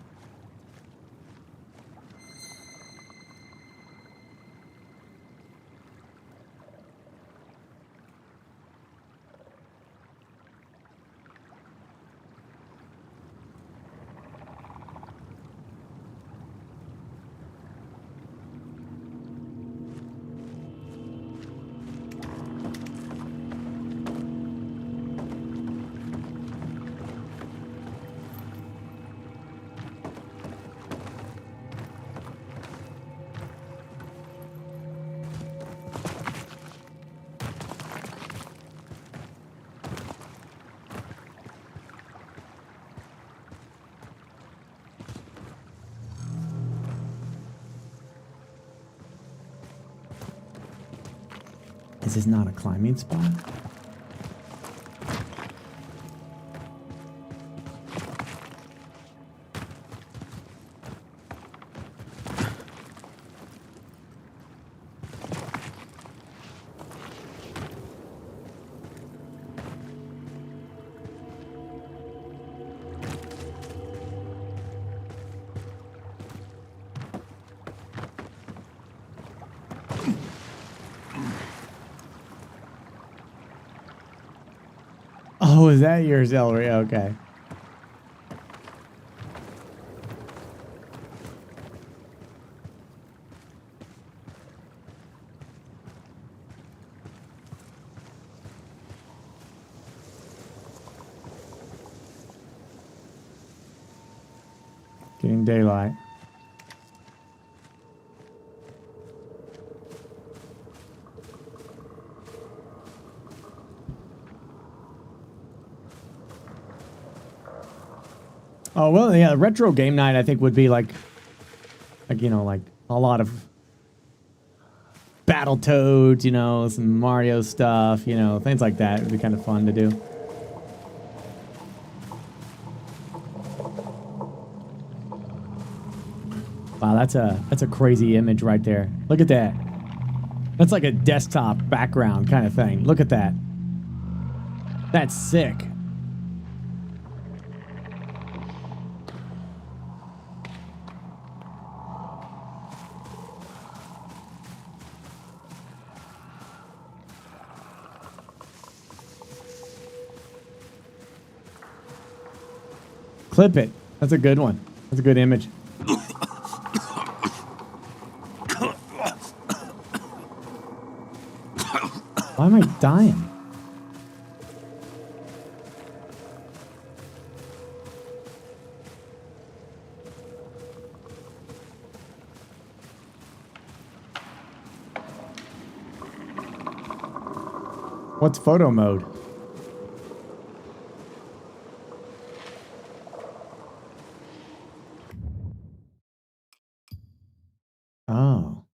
Speaker 21: Is this not a climbing spot? Oh, is that yours, Ellery? Okay. Getting daylight. Oh, well, yeah, retro game night, I think, would be like, you know, like a lot of Battletoads, you know, some Mario stuff, you know, things like that. It would be kind of fun to do. Wow, that's a crazy image right there. Look at that. That's like a desktop background kind of thing. Look at that. That's sick. Clip it. That's a good one. That's a good image. Why am I dying? What's photo mode? Oh.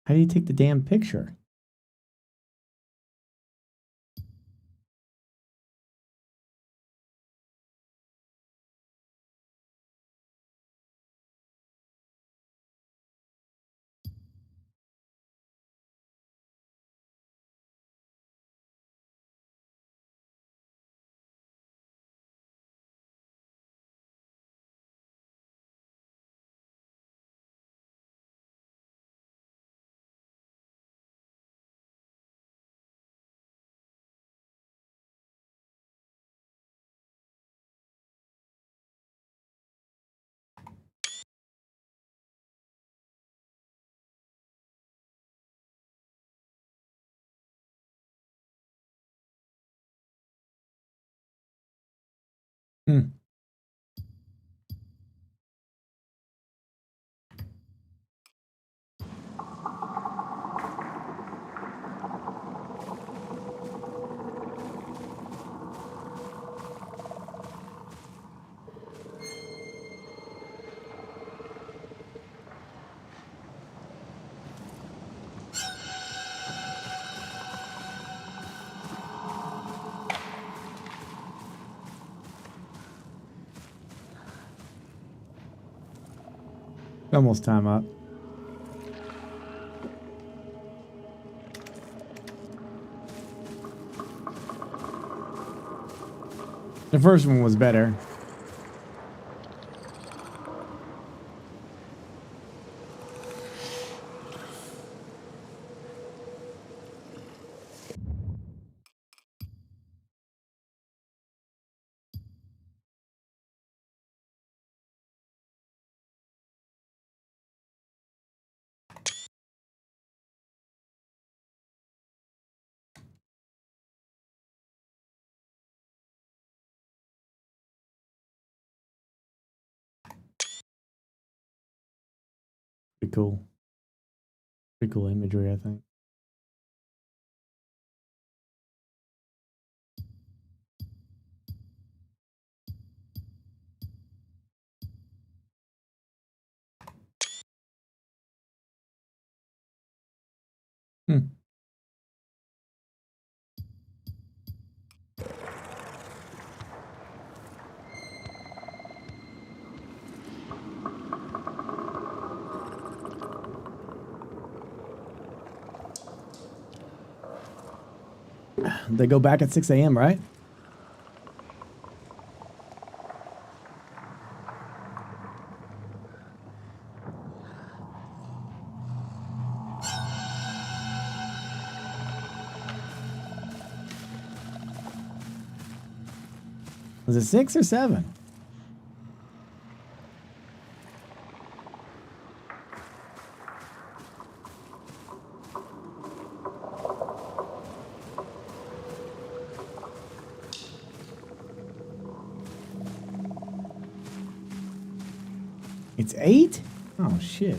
Speaker 21: How do you take the damn picture? Hmm. Almost time up. The first one was better. Pretty cool. Pretty cool imagery, I think. Hmm. They go back at 6 a.m., right? Was it 6 or 7? It's 8? Oh, shit.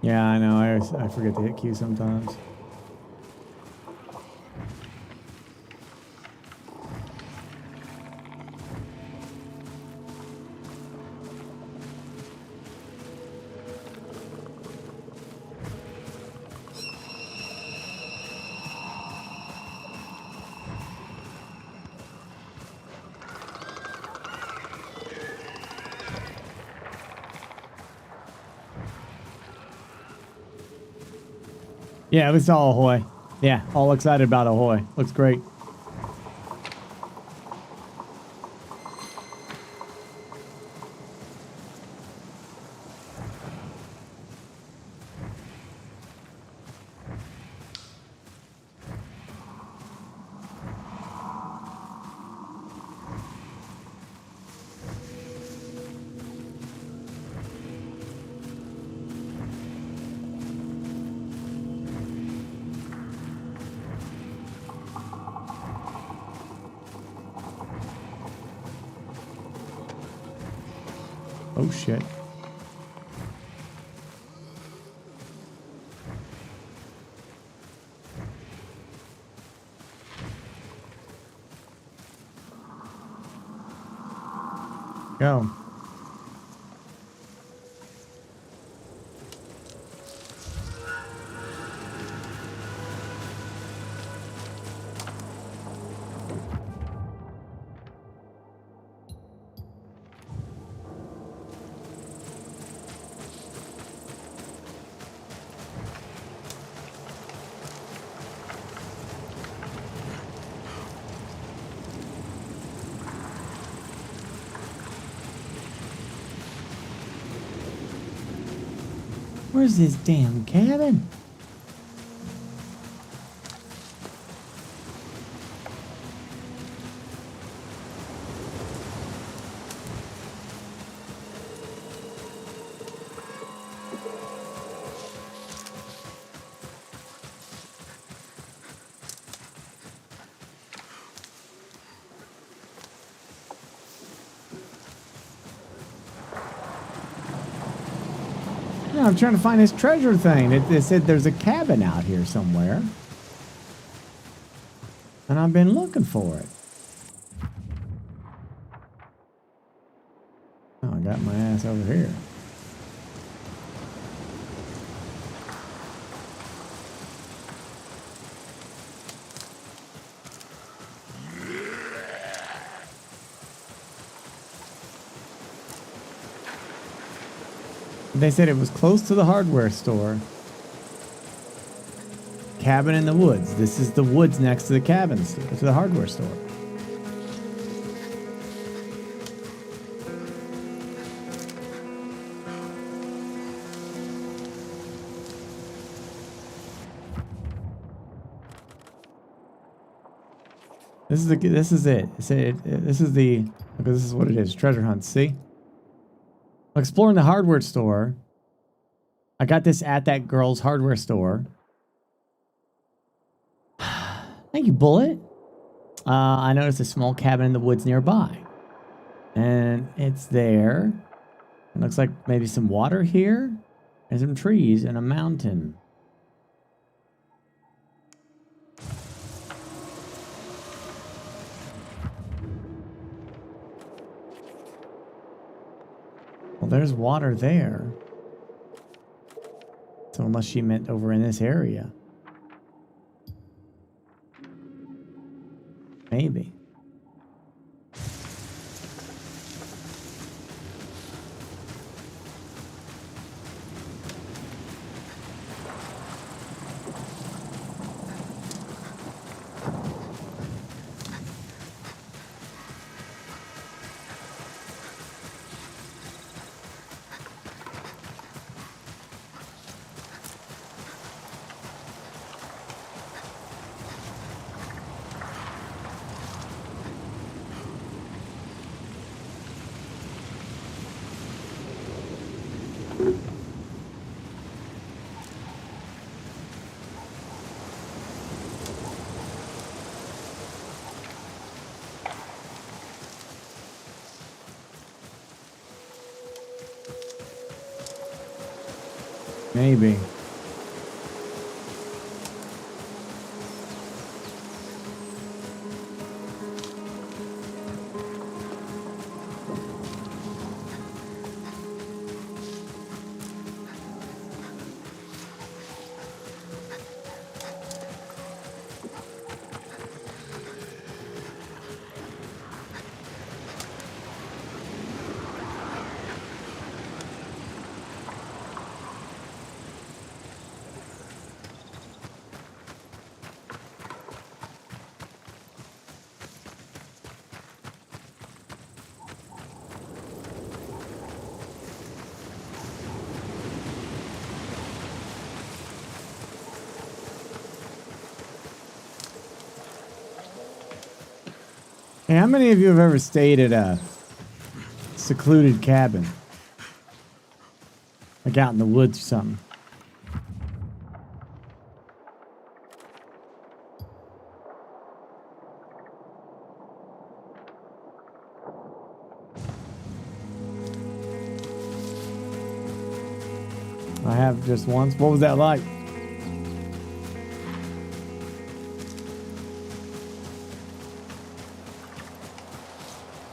Speaker 21: Yeah, I know. I forget to hit Q sometimes. Yeah, we saw Ahoy. Yeah, all excited about Ahoy. Looks great. Oh, shit. Go. Where's this damn cabin? I'm trying to find this treasure thing. It said there's a cabin out here somewhere. And I've been looking for it. Oh, I got my ass over here. They said it was close to the hardware store. Cabin in the woods. This is the woods next to the cabin, to the hardware store. This is it. This is what it is. Treasure hunt. See? Exploring the hardware store. I got this at that girl's hardware store. Thank you, Bullet. I noticed a small cabin in the woods nearby. And it's there. It looks like maybe some water here. And some trees and a mountain. Well, there's water there. So unless she meant over in this area. Maybe. Maybe. Hey, how many of you have ever stayed at a secluded cabin? Like out in the woods or something? I have just once. What was that like?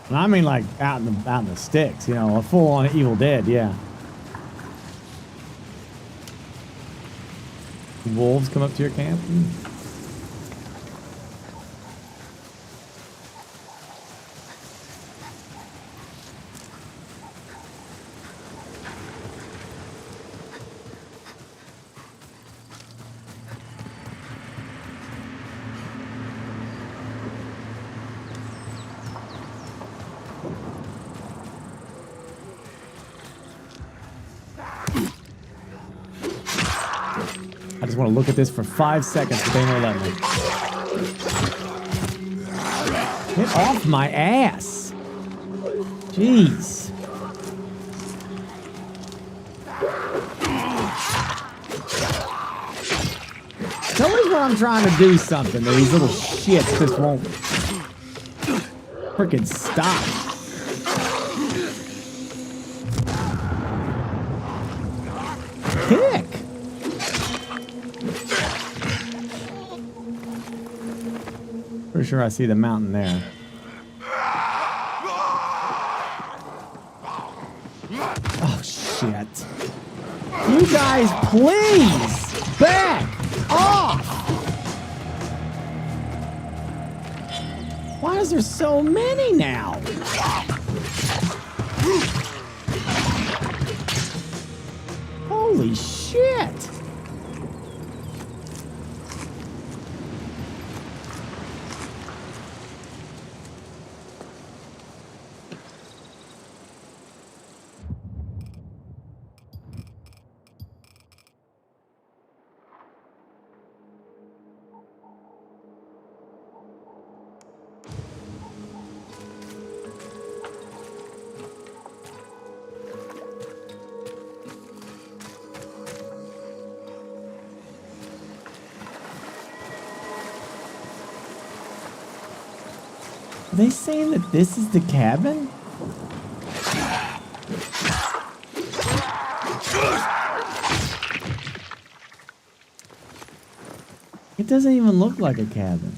Speaker 21: And I mean like out in the sticks, you know, a full-on Evil Dead, yeah. Wolves come up to your camp? just want to look at this for 5 seconds, but they won't let me. Get off my ass! Jeez. It's always when I'm trying to do something that these little shits just won't freaking stop. Kick! Pretty sure I see the mountain there. Oh, shit. You guys, please! Back off! Why is there so many now? Holy shit! Are they saying that this is the cabin? It doesn't even look like a cabin.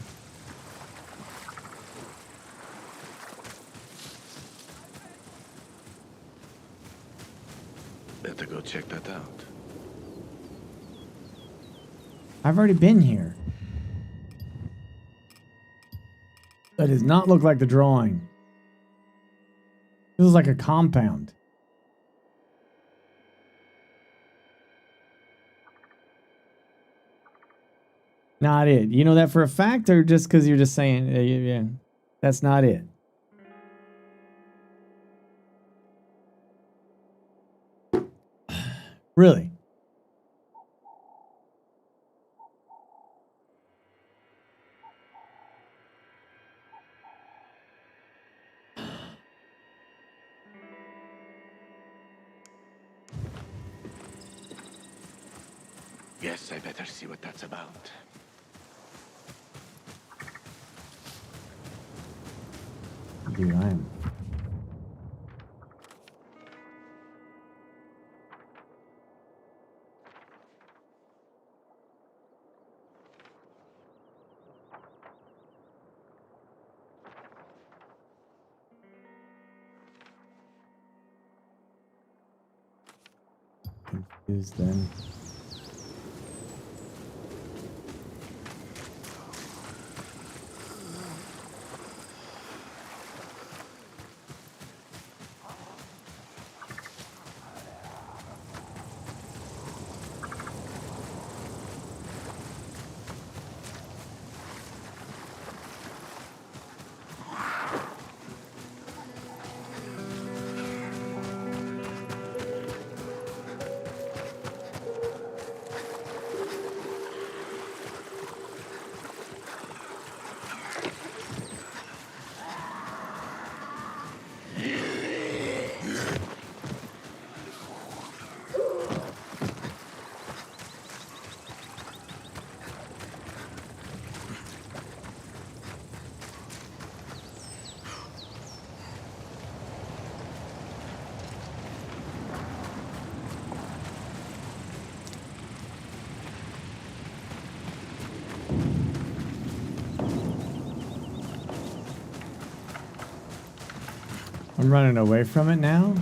Speaker 8: Better go check that out.
Speaker 21: I've already been here. That does not look like the drawing. This is like a compound. Not it. You know that for a fact, or just because you're just saying, yeah, that's not it. Really?
Speaker 8: Guess I better see what that's about.
Speaker 21: Dude, I am. Confused then. I'm running away from it now.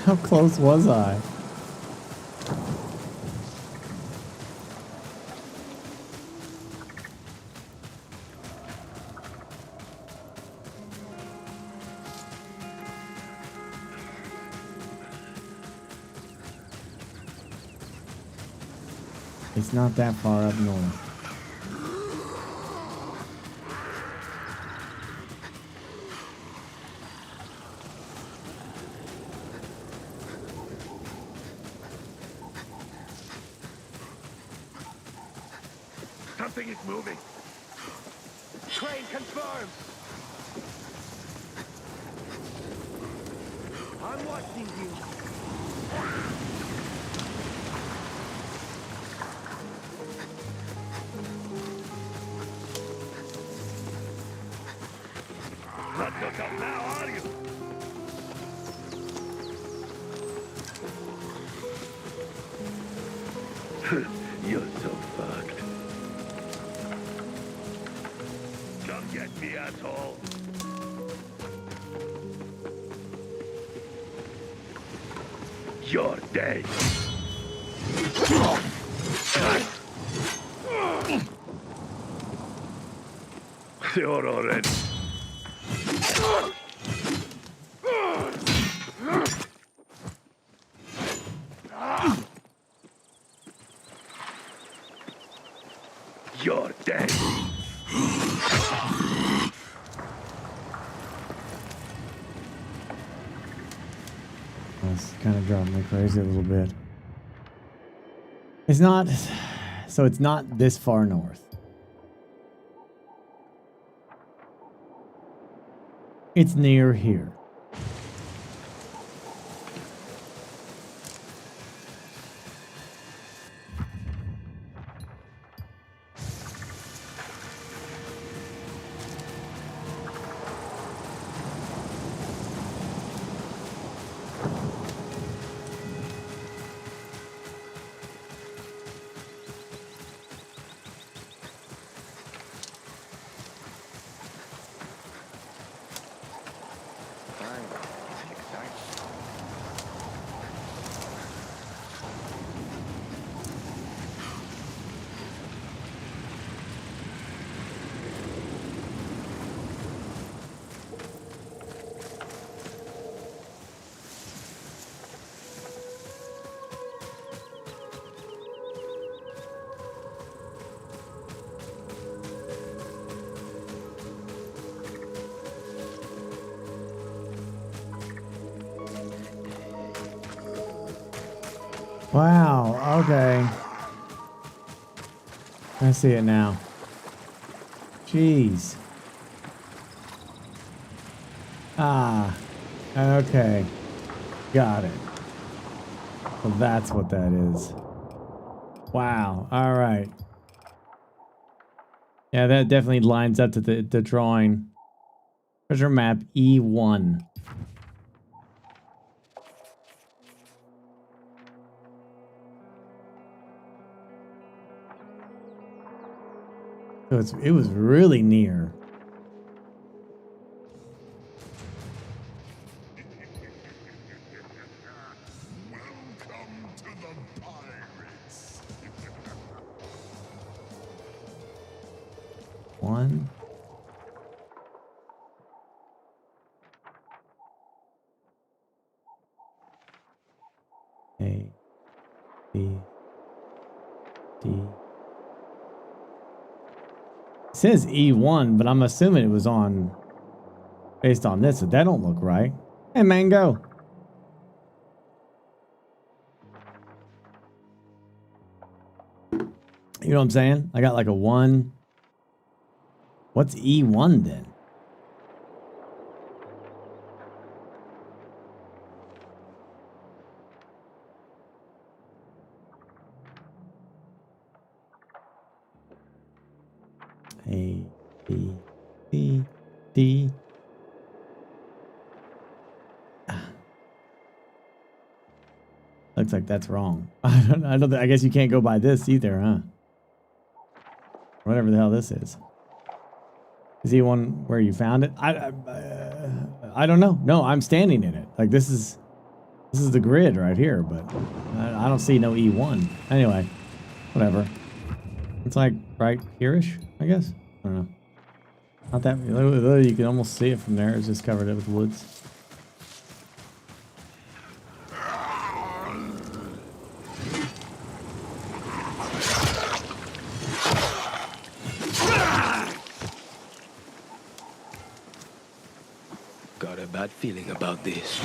Speaker 21: How close was I? It's not that far up north.
Speaker 7: Something is moving. Crane confirmed. I'm watching you. Not hook up now, are you? You're so fucked. Come get me, asshole. You're dead. You're already. You're dead.
Speaker 21: That's kind of driving me crazy a little bit. It's not, so it's not this far north. It's near here. Wow, okay. I see it now. Jeez. Ah, okay. Got it. Well, that's what that is. Wow, all right. Yeah, that definitely lines up to the drawing. Treasure map E1. So it was really near.
Speaker 18: Welcome to the pirates.
Speaker 21: One. A. B. D. It says E1, but I'm assuming it was on based on this, but that don't look right. Hey, Mango. You know what I'm saying? I got like a 1. What's E1 then? A, B, C, D. Looks like that's wrong. I don't. I guess you can't go by this either, huh? Whatever the hell this is. Is he one where you found it? I don't know. No, I'm standing in it. Like this is the grid right here, but I don't see no E1. Anyway, whatever. It's like right here-ish, I guess. I don't know. Not that literally, you can almost see it from there. It's just covered it with woods.
Speaker 8: bad feeling about this.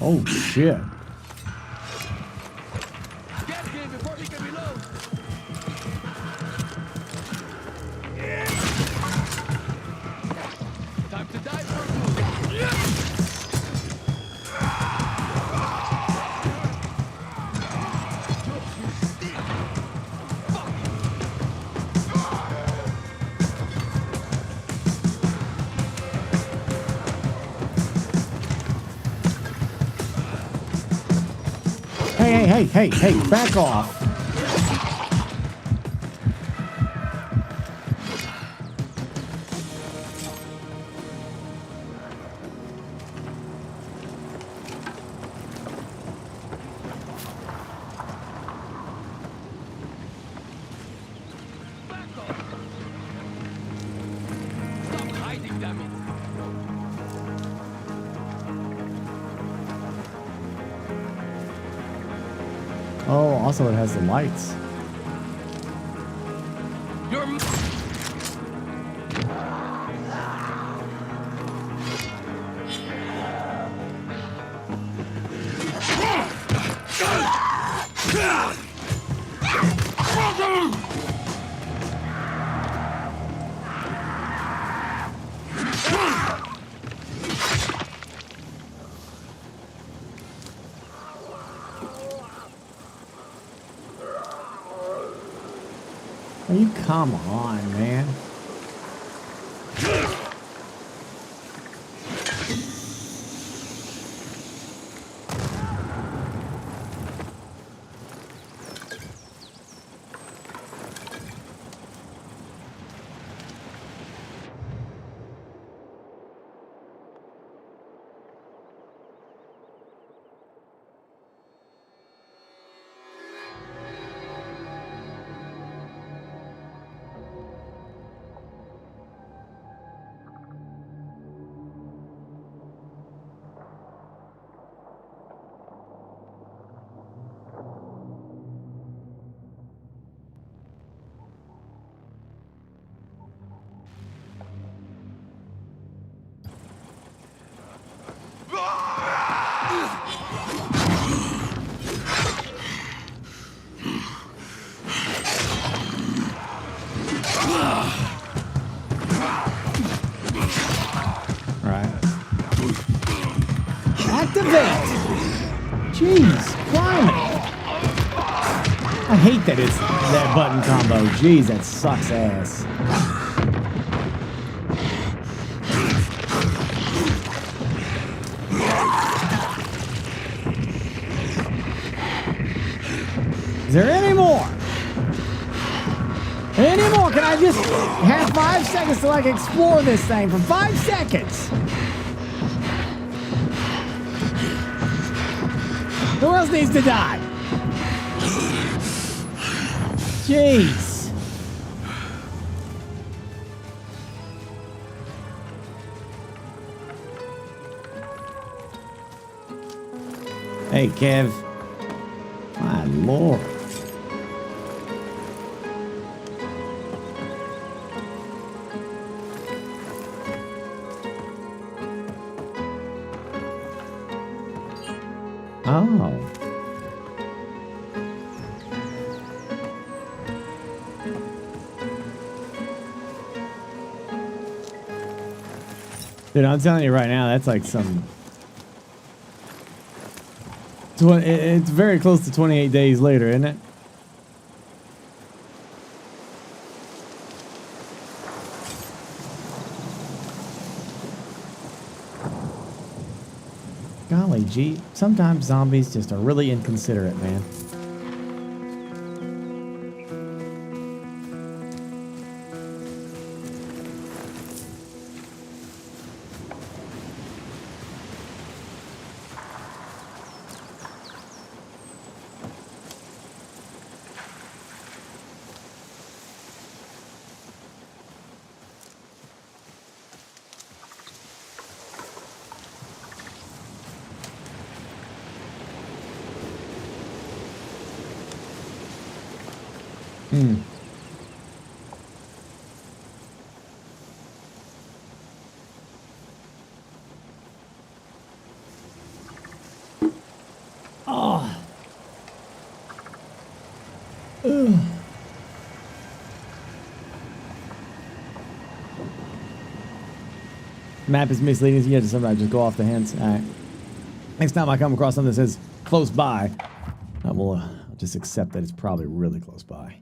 Speaker 21: Oh shit.
Speaker 8: Get him before he can reload. Time to die for
Speaker 21: Hey, back off.
Speaker 8: Stop hiding, damn it.
Speaker 21: Oh, also it has the lights.
Speaker 8: You're
Speaker 21: Oh, you come on, man. Activate! Jeez, climb! I hate that it's that button combo. Jeez, that sucks ass. Is there any more? Any more? Can I just have 5 seconds to like explore this thing for 5 seconds? Who else needs to die? Jeez. Hey, Kev. My lord. Oh. Dude, I'm telling you right now, that's like some... It's very close to 28 days later, isn't it? Golly gee, sometimes zombies just are really inconsiderate, man. Map is misleading. You have to sometimes just go off the hints. All right. Next time I come across something that says close by, I will just accept that it's probably really close by.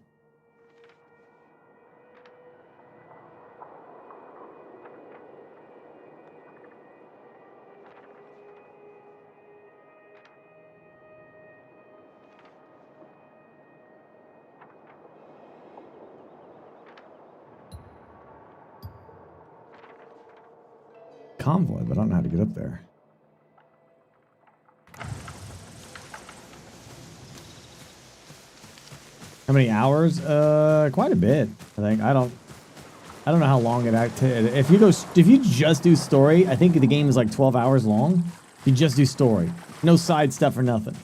Speaker 21: Convoy, but I don't know how to get up there. How many hours? Quite a bit. I think. I don't know how long it if you just do story, I think the game is like 12 hours long. You just do story. No side stuff or nothing.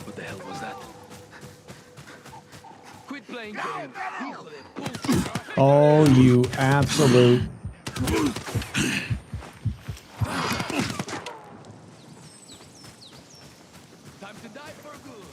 Speaker 8: What the hell was that? Quit playing games.
Speaker 21: Oh, you absolute.
Speaker 8: Time to die for good.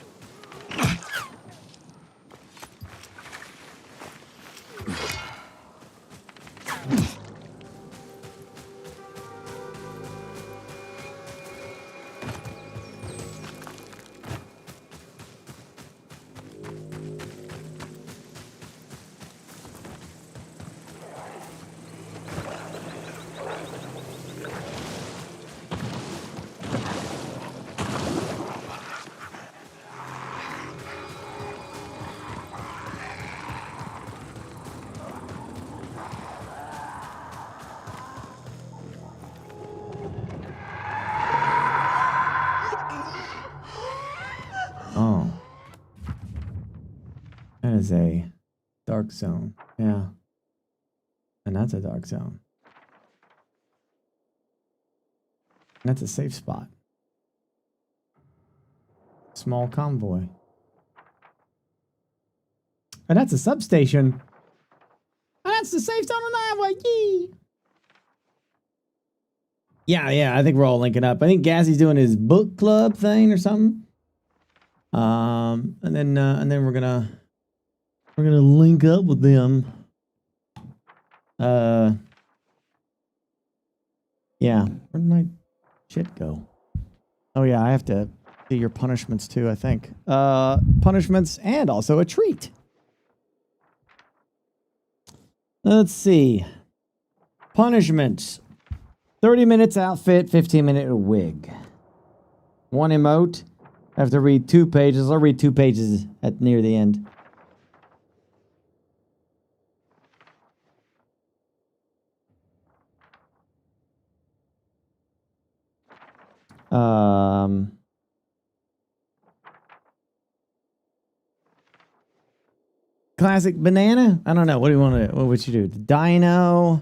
Speaker 21: Oh. That is a dark zone. Yeah. And that's a dark zone. And that's a safe spot. Small convoy. And that's a substation. And that's the safe zone on the highway. Yee! Yeah, I think we're all linking up. I think Gazzy's doing his book club thing or something. And then we're gonna link up with them. Yeah. Where'd my shit go? Oh yeah, I have to do your punishments too, I think. Punishments and also a treat. Let's see. Punishments. 30 minutes outfit, 15-minute wig. 1 emote. I have to read 2 pages. I'll read 2 pages at near the end. Classic banana? I don't know. What do you want to do? What would you do? Dino.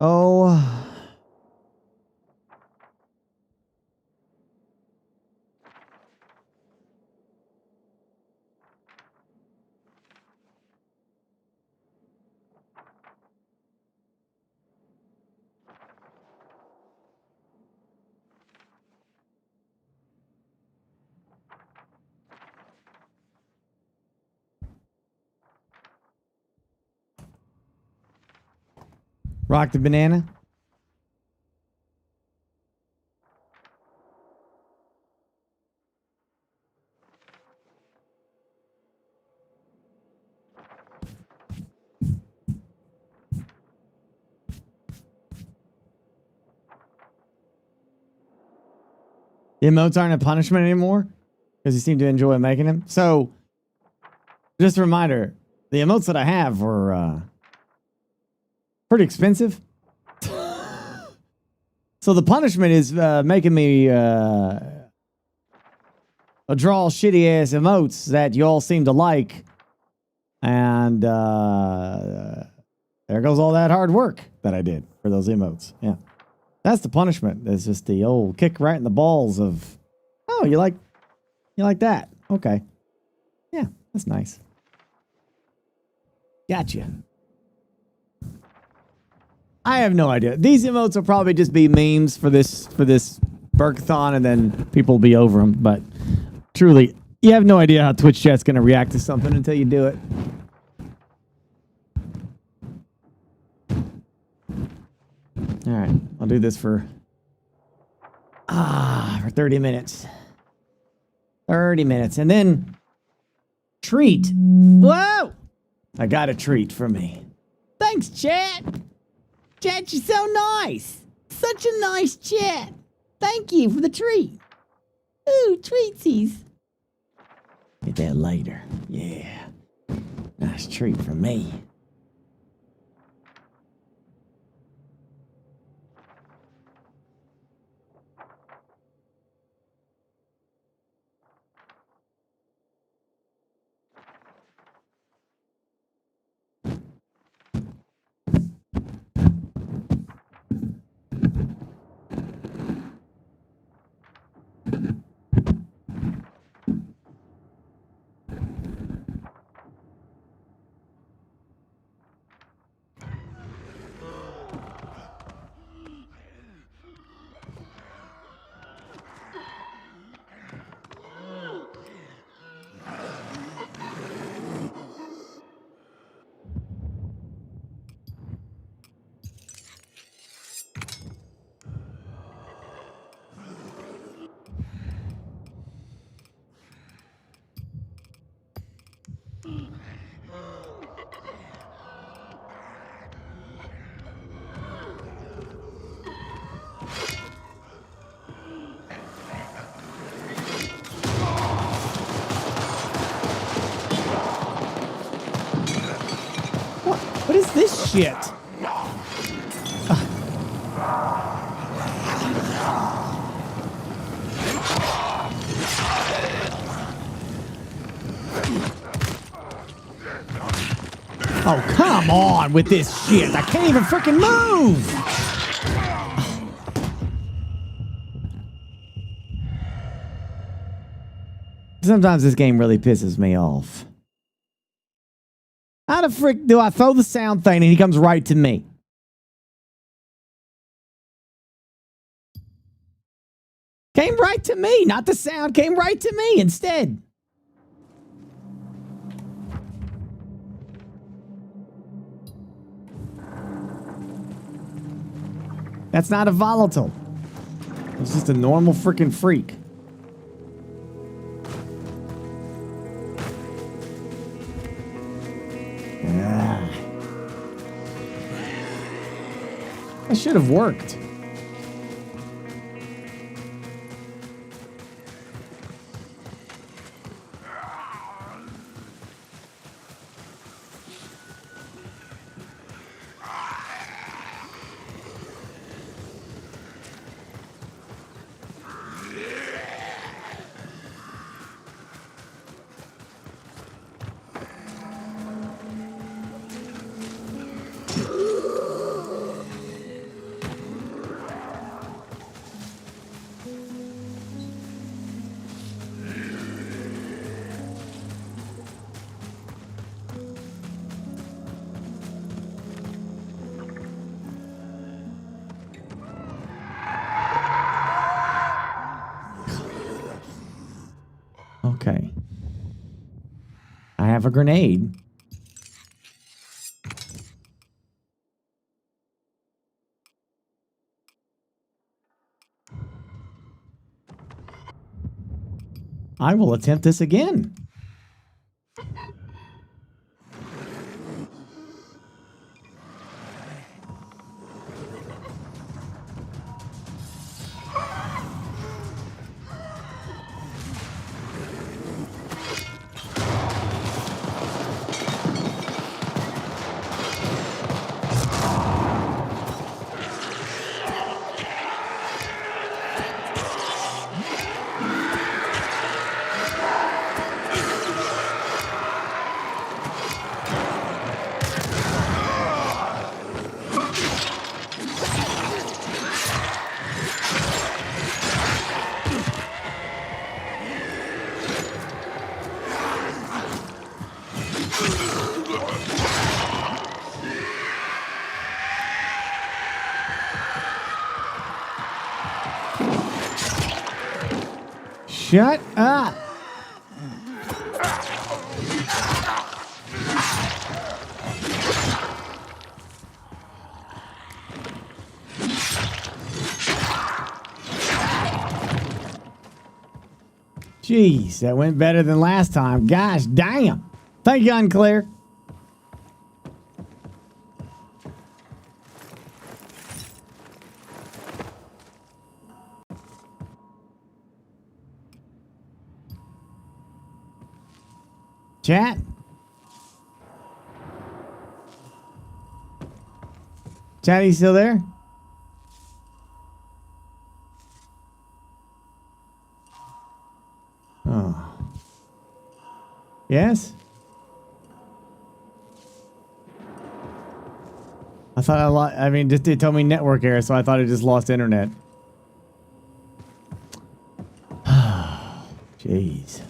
Speaker 21: Oh. Rock the banana. The emotes aren't a punishment anymore because you seem to enjoy making them. So, just a reminder, the emotes that I have were pretty expensive. So the punishment is making me draw shitty ass emotes that you all seem to like. And there goes all that hard work that I did for those emotes. Yeah. That's the punishment. It's just the old kick right in the balls of, oh, you like You like that? Okay. Yeah, that's nice. Gotcha. I have no idea. These emotes will probably just be memes for this Burkathon, and then people will be over them. But truly, you have no idea how Twitch chat's going to react to something until you do it. All right, I'll do this for 30 minutes. 30 minutes, and then treat. Whoa! I got a treat for me. Thanks, chat. Chat, you're so nice. Such a nice chat. Thank you for the treat. Ooh, treatsies. Get that later. Yeah. Nice treat for me. What is this shit? Oh, come on with this shit. I can't even freaking move. Sometimes this game really pisses me off. How the frick do I throw the sound thing and he comes right to me? Came right to me, not the sound, came right to me instead. That's not a volatile. It's just a normal freaking freak. That should have worked. Okay. I have a grenade. I will attempt this again. Shut up. Jeez, that went better than last time. Gosh damn. Thank you, Unclear. Chat. Chat, are you still there? Oh. Yes? I thought I lost. I mean, just it told me network error, so I thought I just lost internet. Jeez.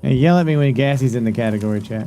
Speaker 21: Hey, yell at me when Gassy's in the category, chat.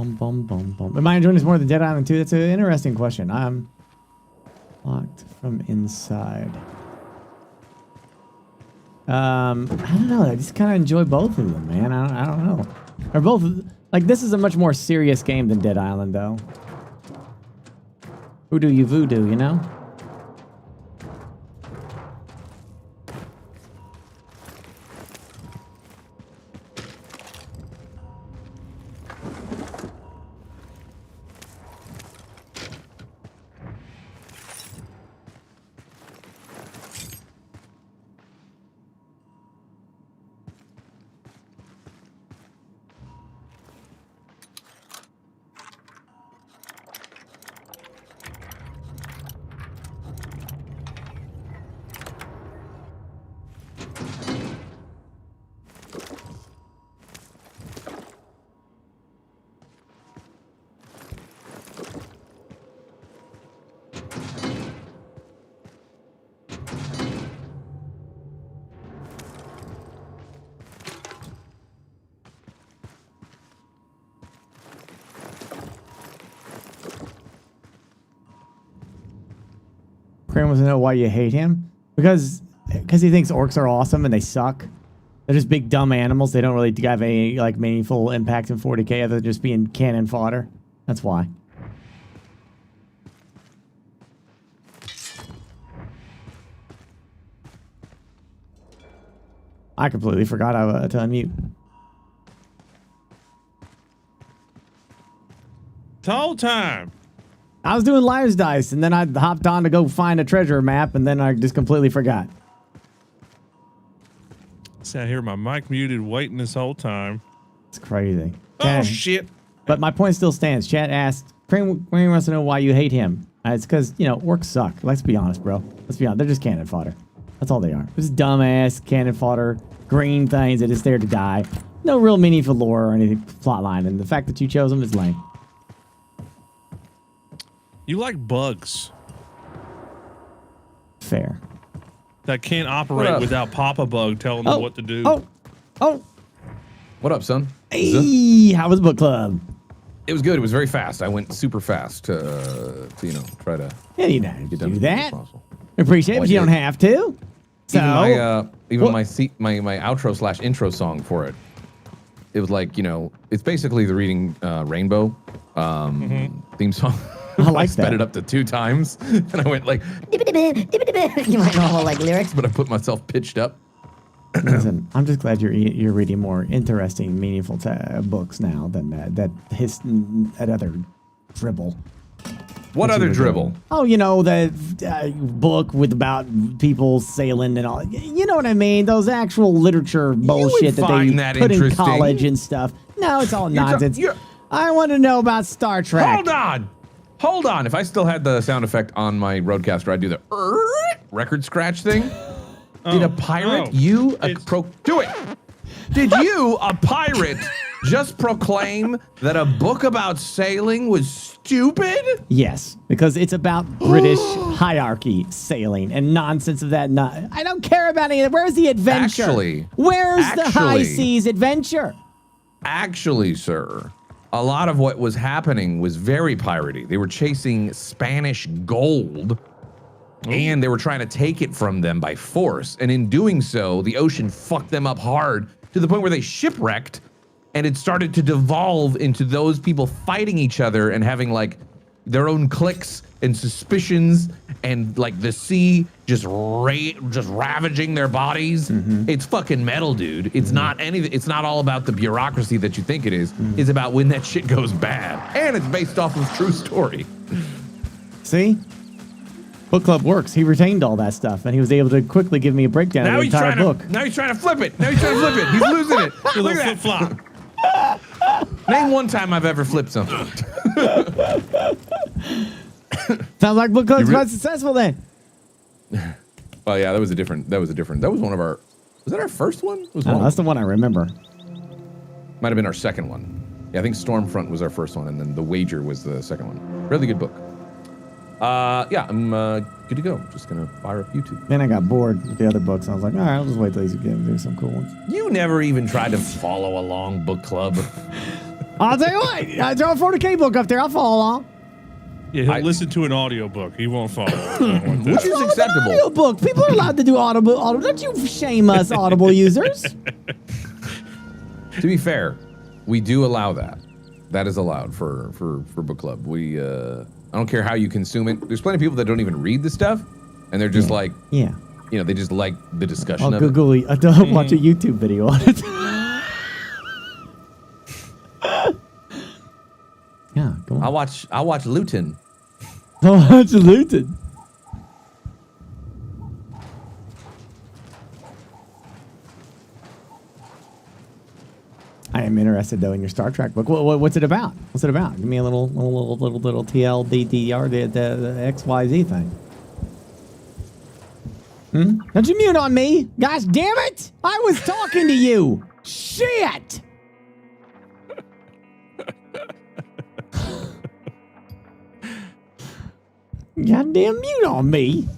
Speaker 21: Am I enjoying this more than Dead Island 2? That's an interesting question. I'm locked from inside. I don't know. I just kind of enjoy both of them, man. I don't know. They're both like, this is a much more serious game than Dead Island, though. Voodoo you voodoo, you know? Crane wants to know why you hate him. Because he thinks orcs are awesome and they suck. They're just big dumb animals. They don't really have any like meaningful impact in 40k other than just being cannon fodder. That's why. I completely forgot to unmute.
Speaker 10: Toll time.
Speaker 21: I was doing Liar's Dice, and then I hopped on to go find a treasure map, and then I just completely forgot.
Speaker 10: Sat here, my mic muted, waiting this whole time.
Speaker 21: It's crazy.
Speaker 10: Oh, shit.
Speaker 21: But my point still stands. Chat asked, Crane wants to know why you hate him. It's because, you know, orcs suck. Let's be honest, bro. Let's be honest. They're just cannon fodder. That's all they are. Just dumbass cannon fodder, green things that is there to die. No real meaningful lore or anything, plot line. And the fact that you chose them is lame.
Speaker 10: You like bugs.
Speaker 21: Fair.
Speaker 10: That can't operate without Papa Bug telling them what to do.
Speaker 21: Oh.
Speaker 12: What up, son?
Speaker 21: Hey, how was book club?
Speaker 12: It was good. It was very fast. I went super fast to you know, try to
Speaker 21: you know,
Speaker 12: get
Speaker 21: do
Speaker 12: done
Speaker 21: that. Appreciate it, but you don't have to. So,
Speaker 12: even my outro / intro song for it. It was like, you know, it's basically the Reading Rainbow theme song.
Speaker 21: I like
Speaker 12: sped
Speaker 21: that.
Speaker 12: it up to 2 times, and I went like,
Speaker 21: you might know all like lyrics,
Speaker 12: but I put myself pitched up.
Speaker 21: Listen, I'm just glad you're reading more interesting, meaningful books now than that other dribble.
Speaker 12: What other dribble?
Speaker 21: Oh, you know, the book with about people sailing and all. You know what I mean? Those actual literature bullshit that they put in college and stuff. No, it's all nonsense. I want to know about Star Trek.
Speaker 12: Hold on. If I still had the sound effect on my Rodecaster, I'd do the record scratch thing. Did a pirate, do it. Did you, a pirate, just proclaim that a book about sailing was stupid?
Speaker 21: Yes, because it's about British hierarchy sailing and nonsense of that. I don't care about any of that. Where's the adventure? Where's the high seas adventure?
Speaker 12: Actually, sir, a lot of what was happening was very piratey. They were chasing Spanish gold. And they were trying to take it from them by force. And in doing so, the ocean fucked them up hard to the point where they shipwrecked, and it started to devolve into those people fighting each other and having like their own cliques and suspicions, and like the sea just ravaging their bodies. It's fucking metal, dude. It's not anything. It's not all about the bureaucracy that you think it is. It's about when that shit goes bad. And it's based off of true story.
Speaker 21: See? Book club works. He retained all that stuff, and he was able to quickly give me a breakdown of the entire book.
Speaker 12: Now he's trying to flip it. He's losing it.
Speaker 10: A little flip flop.
Speaker 12: Name one time I've ever flipped something.
Speaker 21: Sounds like book club's quite successful then.
Speaker 12: Oh yeah, that was one of our. Was that our first one?
Speaker 21: That's the one I remember.
Speaker 12: Might have been our second one. Yeah, I think Stormfront was our first one, and then The Wager was the second one. Really good book. Yeah, I'm good to go. Just gonna fire up YouTube.
Speaker 21: Then I got bored with the other books. And I was like, all right, I'll just wait till he's again do some cool ones.
Speaker 12: You never even tried to follow along book club.
Speaker 21: I'll tell you what, I throw a 40K book up there. I'll follow along.
Speaker 10: Yeah, he'll listen to an audiobook. He won't follow.
Speaker 12: Which is acceptable.
Speaker 21: Audiobook. People are allowed to do Audible. Don't you shame us, Audible users.
Speaker 12: To be fair, we do allow that. That is allowed for book club. We I don't care how you consume it. There's plenty of people that don't even read the stuff, and they're just like, you know, they just like the discussion of
Speaker 21: Google it. I'll watch a YouTube video on it. Yeah, go on.
Speaker 12: I'll watch Luton.
Speaker 21: I'll watch Luton. I am interested though in your Star Trek book. What's it about? What's it about? Give me a little TLDR, the XYZ thing. Don't you mute on me? Gosh damn it! I was talking to you. Shit! Goddamn mute on me.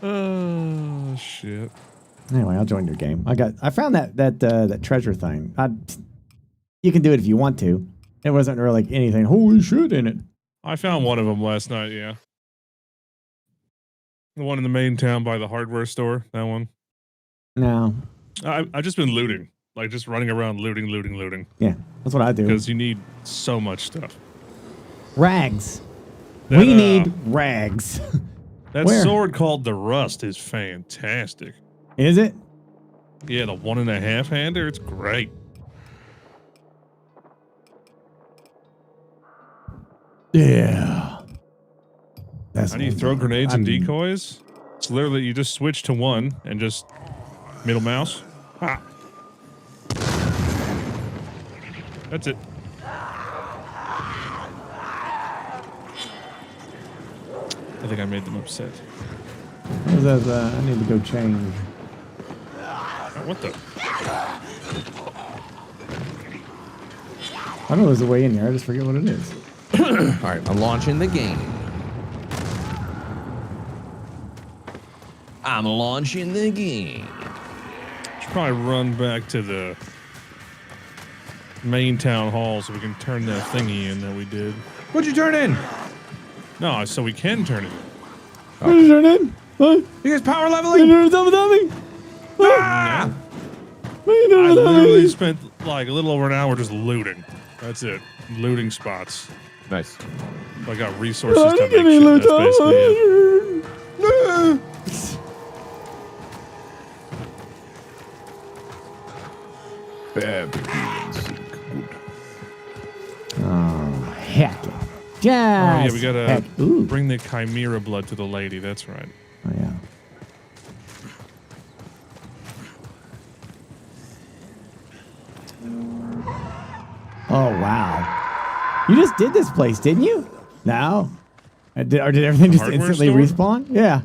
Speaker 10: Oh shit.
Speaker 21: Anyway, I'll join your game. I found that treasure thing. You can do it if you want to. It wasn't really anything holy shit in it.
Speaker 10: I found one of them last night, yeah. The one in the main town by the hardware store, that one.
Speaker 21: No.
Speaker 10: I've just been looting. Like just running around looting.
Speaker 21: Yeah, that's what I do.
Speaker 10: Because you need so much stuff.
Speaker 21: Rags. We need rags.
Speaker 10: That sword called the Rust is fantastic.
Speaker 21: Is it?
Speaker 10: Yeah, the 1.5 hander. It's great.
Speaker 21: Yeah.
Speaker 10: How do you throw grenades and decoys? It's literally you just switch to one and just middle mouse. Ha. That's it. I think I made them upset.
Speaker 21: What was that? I need to go change.
Speaker 10: Oh, what the?
Speaker 21: I know there's a way in there. I just forget what it is.
Speaker 12: All right, I'm launching the game. I'm launching the game.
Speaker 10: Should probably run back to the main town hall so we can turn that thingy in that we did.
Speaker 12: What'd you turn in?
Speaker 10: No, so we can turn it in.
Speaker 21: What did you turn in? What?
Speaker 12: You guys power leveling?
Speaker 21: You doing something with me?
Speaker 12: Ah!
Speaker 21: What are you doing
Speaker 10: I
Speaker 21: with
Speaker 10: literally
Speaker 21: me?
Speaker 10: spent like a little over an hour just looting. That's it. Looting spots.
Speaker 12: Nice.
Speaker 10: I got resources
Speaker 21: I
Speaker 10: to
Speaker 21: didn't
Speaker 10: make
Speaker 21: get any
Speaker 10: shit.
Speaker 21: loot.
Speaker 10: That's basically it.
Speaker 21: Oh, heck.
Speaker 10: Oh, yeah, we gotta
Speaker 21: heck. Ooh.
Speaker 10: bring the chimera blood to the lady. That's right.
Speaker 21: Oh, yeah. Oh, wow. You just did this place, didn't you? No? Or did everything
Speaker 10: The
Speaker 21: just
Speaker 10: hardware
Speaker 21: instantly
Speaker 10: store?
Speaker 21: respawn? Yeah.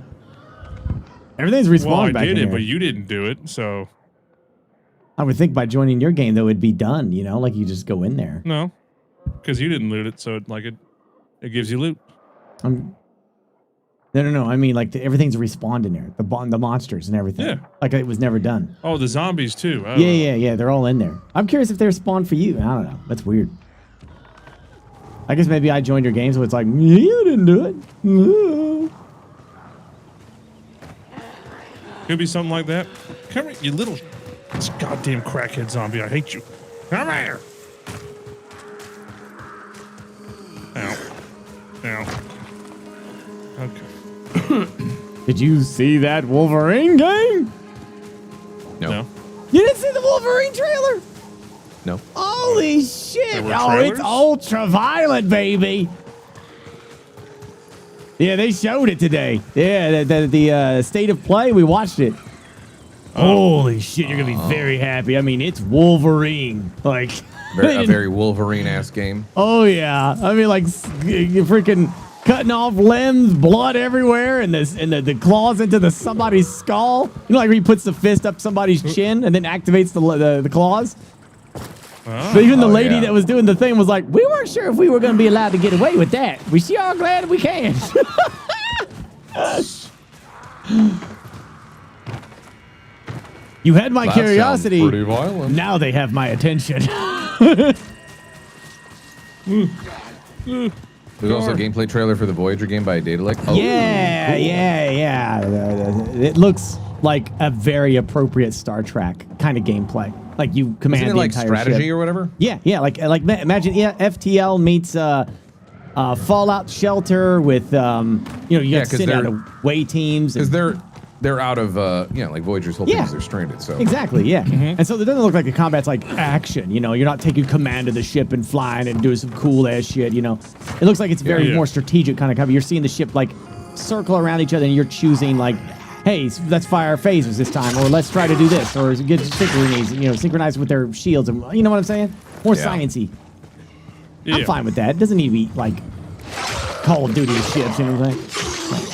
Speaker 21: Everything's respawned
Speaker 10: Well, I
Speaker 21: back
Speaker 10: did
Speaker 21: in
Speaker 10: it,
Speaker 21: here.
Speaker 10: but you didn't do it, so
Speaker 21: I would think by joining your game, though, it'd be done, you know? Like, you just go in there.
Speaker 10: no, because you didn't loot it, so it gives you loot.
Speaker 21: No. I mean, like, everything's respawned in there. The monsters and everything.
Speaker 10: Yeah.
Speaker 21: Like, it was never done.
Speaker 10: Oh, the zombies too. Oh.
Speaker 21: Yeah. They're all in there. I'm curious if they're spawned for you. I don't know. That's weird. I guess maybe I joined your game, so it's like, you didn't do it.
Speaker 10: Could be something like that. Come here, you little goddamn crackhead zombie. I hate you. Come here. Ow. Okay.
Speaker 21: Did you see that Wolverine game?
Speaker 10: No.
Speaker 21: You didn't see the Wolverine trailer?
Speaker 12: No.
Speaker 21: Holy shit.
Speaker 10: There were
Speaker 21: Oh, it's
Speaker 10: trailers?
Speaker 21: ultra violent, baby. Yeah, they showed it today. Yeah, the state of play, we watched it. Holy shit, you're going to be very happy. I mean, it's Wolverine. Like,
Speaker 12: A very Wolverine-ass game.
Speaker 21: oh, yeah. I mean, like, you're freaking cutting off limbs, blood everywhere, and the claws into somebody's skull. You know, like where he puts the fist up somebody's chin and then activates the claws? But even the lady that was doing the thing was like, we weren't sure if we were going to be allowed to get away with that. We sure are glad we can. You had my
Speaker 12: That
Speaker 21: curiosity.
Speaker 12: sounds pretty violent.
Speaker 21: Now they have my attention.
Speaker 12: There's also a gameplay trailer for the Voyager game by Daedalic. Oh,
Speaker 21: Yeah. It looks like a very appropriate Star Trek kind of gameplay. Like you command
Speaker 12: Isn't it
Speaker 21: the
Speaker 12: like
Speaker 21: entire
Speaker 12: strategy
Speaker 21: ship.
Speaker 12: or whatever?
Speaker 21: Yeah. Imagine FTL meets Fallout Shelter with you have to send out away teams.
Speaker 12: Because they're out of like Voyager's whole thing is they're stranded. So
Speaker 21: Exactly, yeah. And so it doesn't look like the combat's like action, you know. You're not taking command of the ship and flying and doing some cool ass shit, you know. It looks like it's very more strategic kind of combat. You're seeing the ship like circle around each other and you're choosing like, hey, let's fire phasers this time, or let's try to do this, or get synchronized with their shields, and you know what I'm saying? More sciencey. I'm fine with that. It doesn't need to be like Call of Duty ships, you know what I'm saying?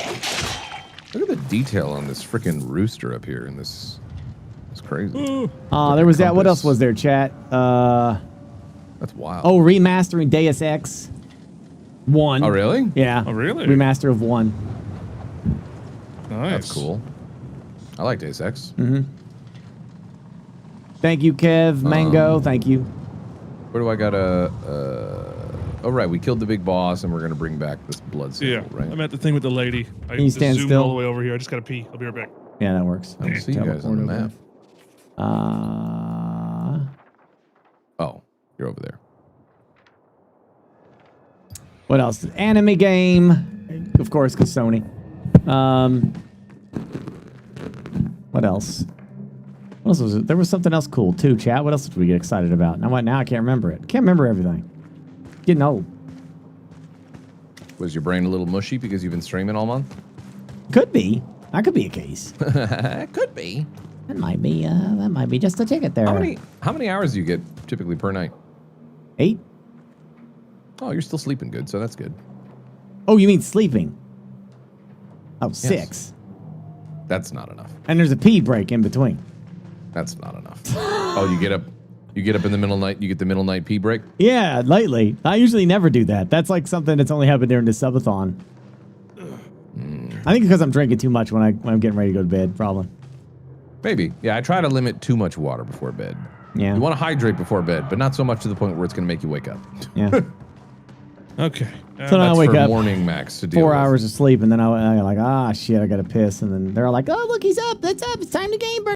Speaker 12: Look at the detail on this freaking rooster up here in this. It's crazy.
Speaker 21: There was that. What else was there, chat?
Speaker 12: That's wild.
Speaker 21: Oh, remastering Deus Ex 1.
Speaker 12: Oh, really?
Speaker 21: Yeah.
Speaker 10: Oh, really?
Speaker 21: Remaster of 1.
Speaker 10: Nice.
Speaker 12: That's cool. I like Deus Ex.
Speaker 21: Thank you, Kev. Mango, thank you.
Speaker 12: Where do I gotta? Oh, right. We killed the big boss, and we're gonna bring back this blood sample, right?
Speaker 10: I'm at the thing with the lady. I
Speaker 21: Can you stand
Speaker 10: zoomed
Speaker 21: still?
Speaker 10: all the way over here. I just gotta pee. I'll be right back.
Speaker 21: Yeah, that works.
Speaker 12: I don't see you guys on the map. Oh, you're over there.
Speaker 21: What else? Anime game. Of course, because Sony. What else? What else was it? There was something else cool too, chat. What else did we get excited about? Now I can't remember it. Can't remember everything. Getting old.
Speaker 12: Was your brain a little mushy because you've been streaming all month?
Speaker 21: Could be. That could be a case.
Speaker 12: Could be.
Speaker 21: That might be. That might be just a ticket there.
Speaker 12: How many hours do you get typically per night?
Speaker 21: 8.
Speaker 12: Oh, you're still sleeping good, so that's good.
Speaker 21: Oh, you mean sleeping? Oh, 6.
Speaker 12: That's not enough.
Speaker 21: And there's a pee break in between.
Speaker 12: That's not enough. Oh, you get up in the middle of the night, you get the middle night pee break?
Speaker 21: Yeah, lately. I usually never do that. That's like something that's only happened during the subathon. I think because I'm drinking too much when I'm getting ready to go to bed, probably.
Speaker 12: Maybe. Yeah, I try to limit too much water before bed.
Speaker 21: Yeah.
Speaker 12: You want to hydrate before bed, but not so much to the point where it's going to make you wake up.
Speaker 21: Yeah.
Speaker 10: Okay.
Speaker 21: So now I wake up,
Speaker 12: morning Max to deal
Speaker 21: 4
Speaker 12: with.
Speaker 21: hours of sleep, and then I'm like, shit, I got to piss. And then they're like, oh, look, he's up. That's up. It's time to game.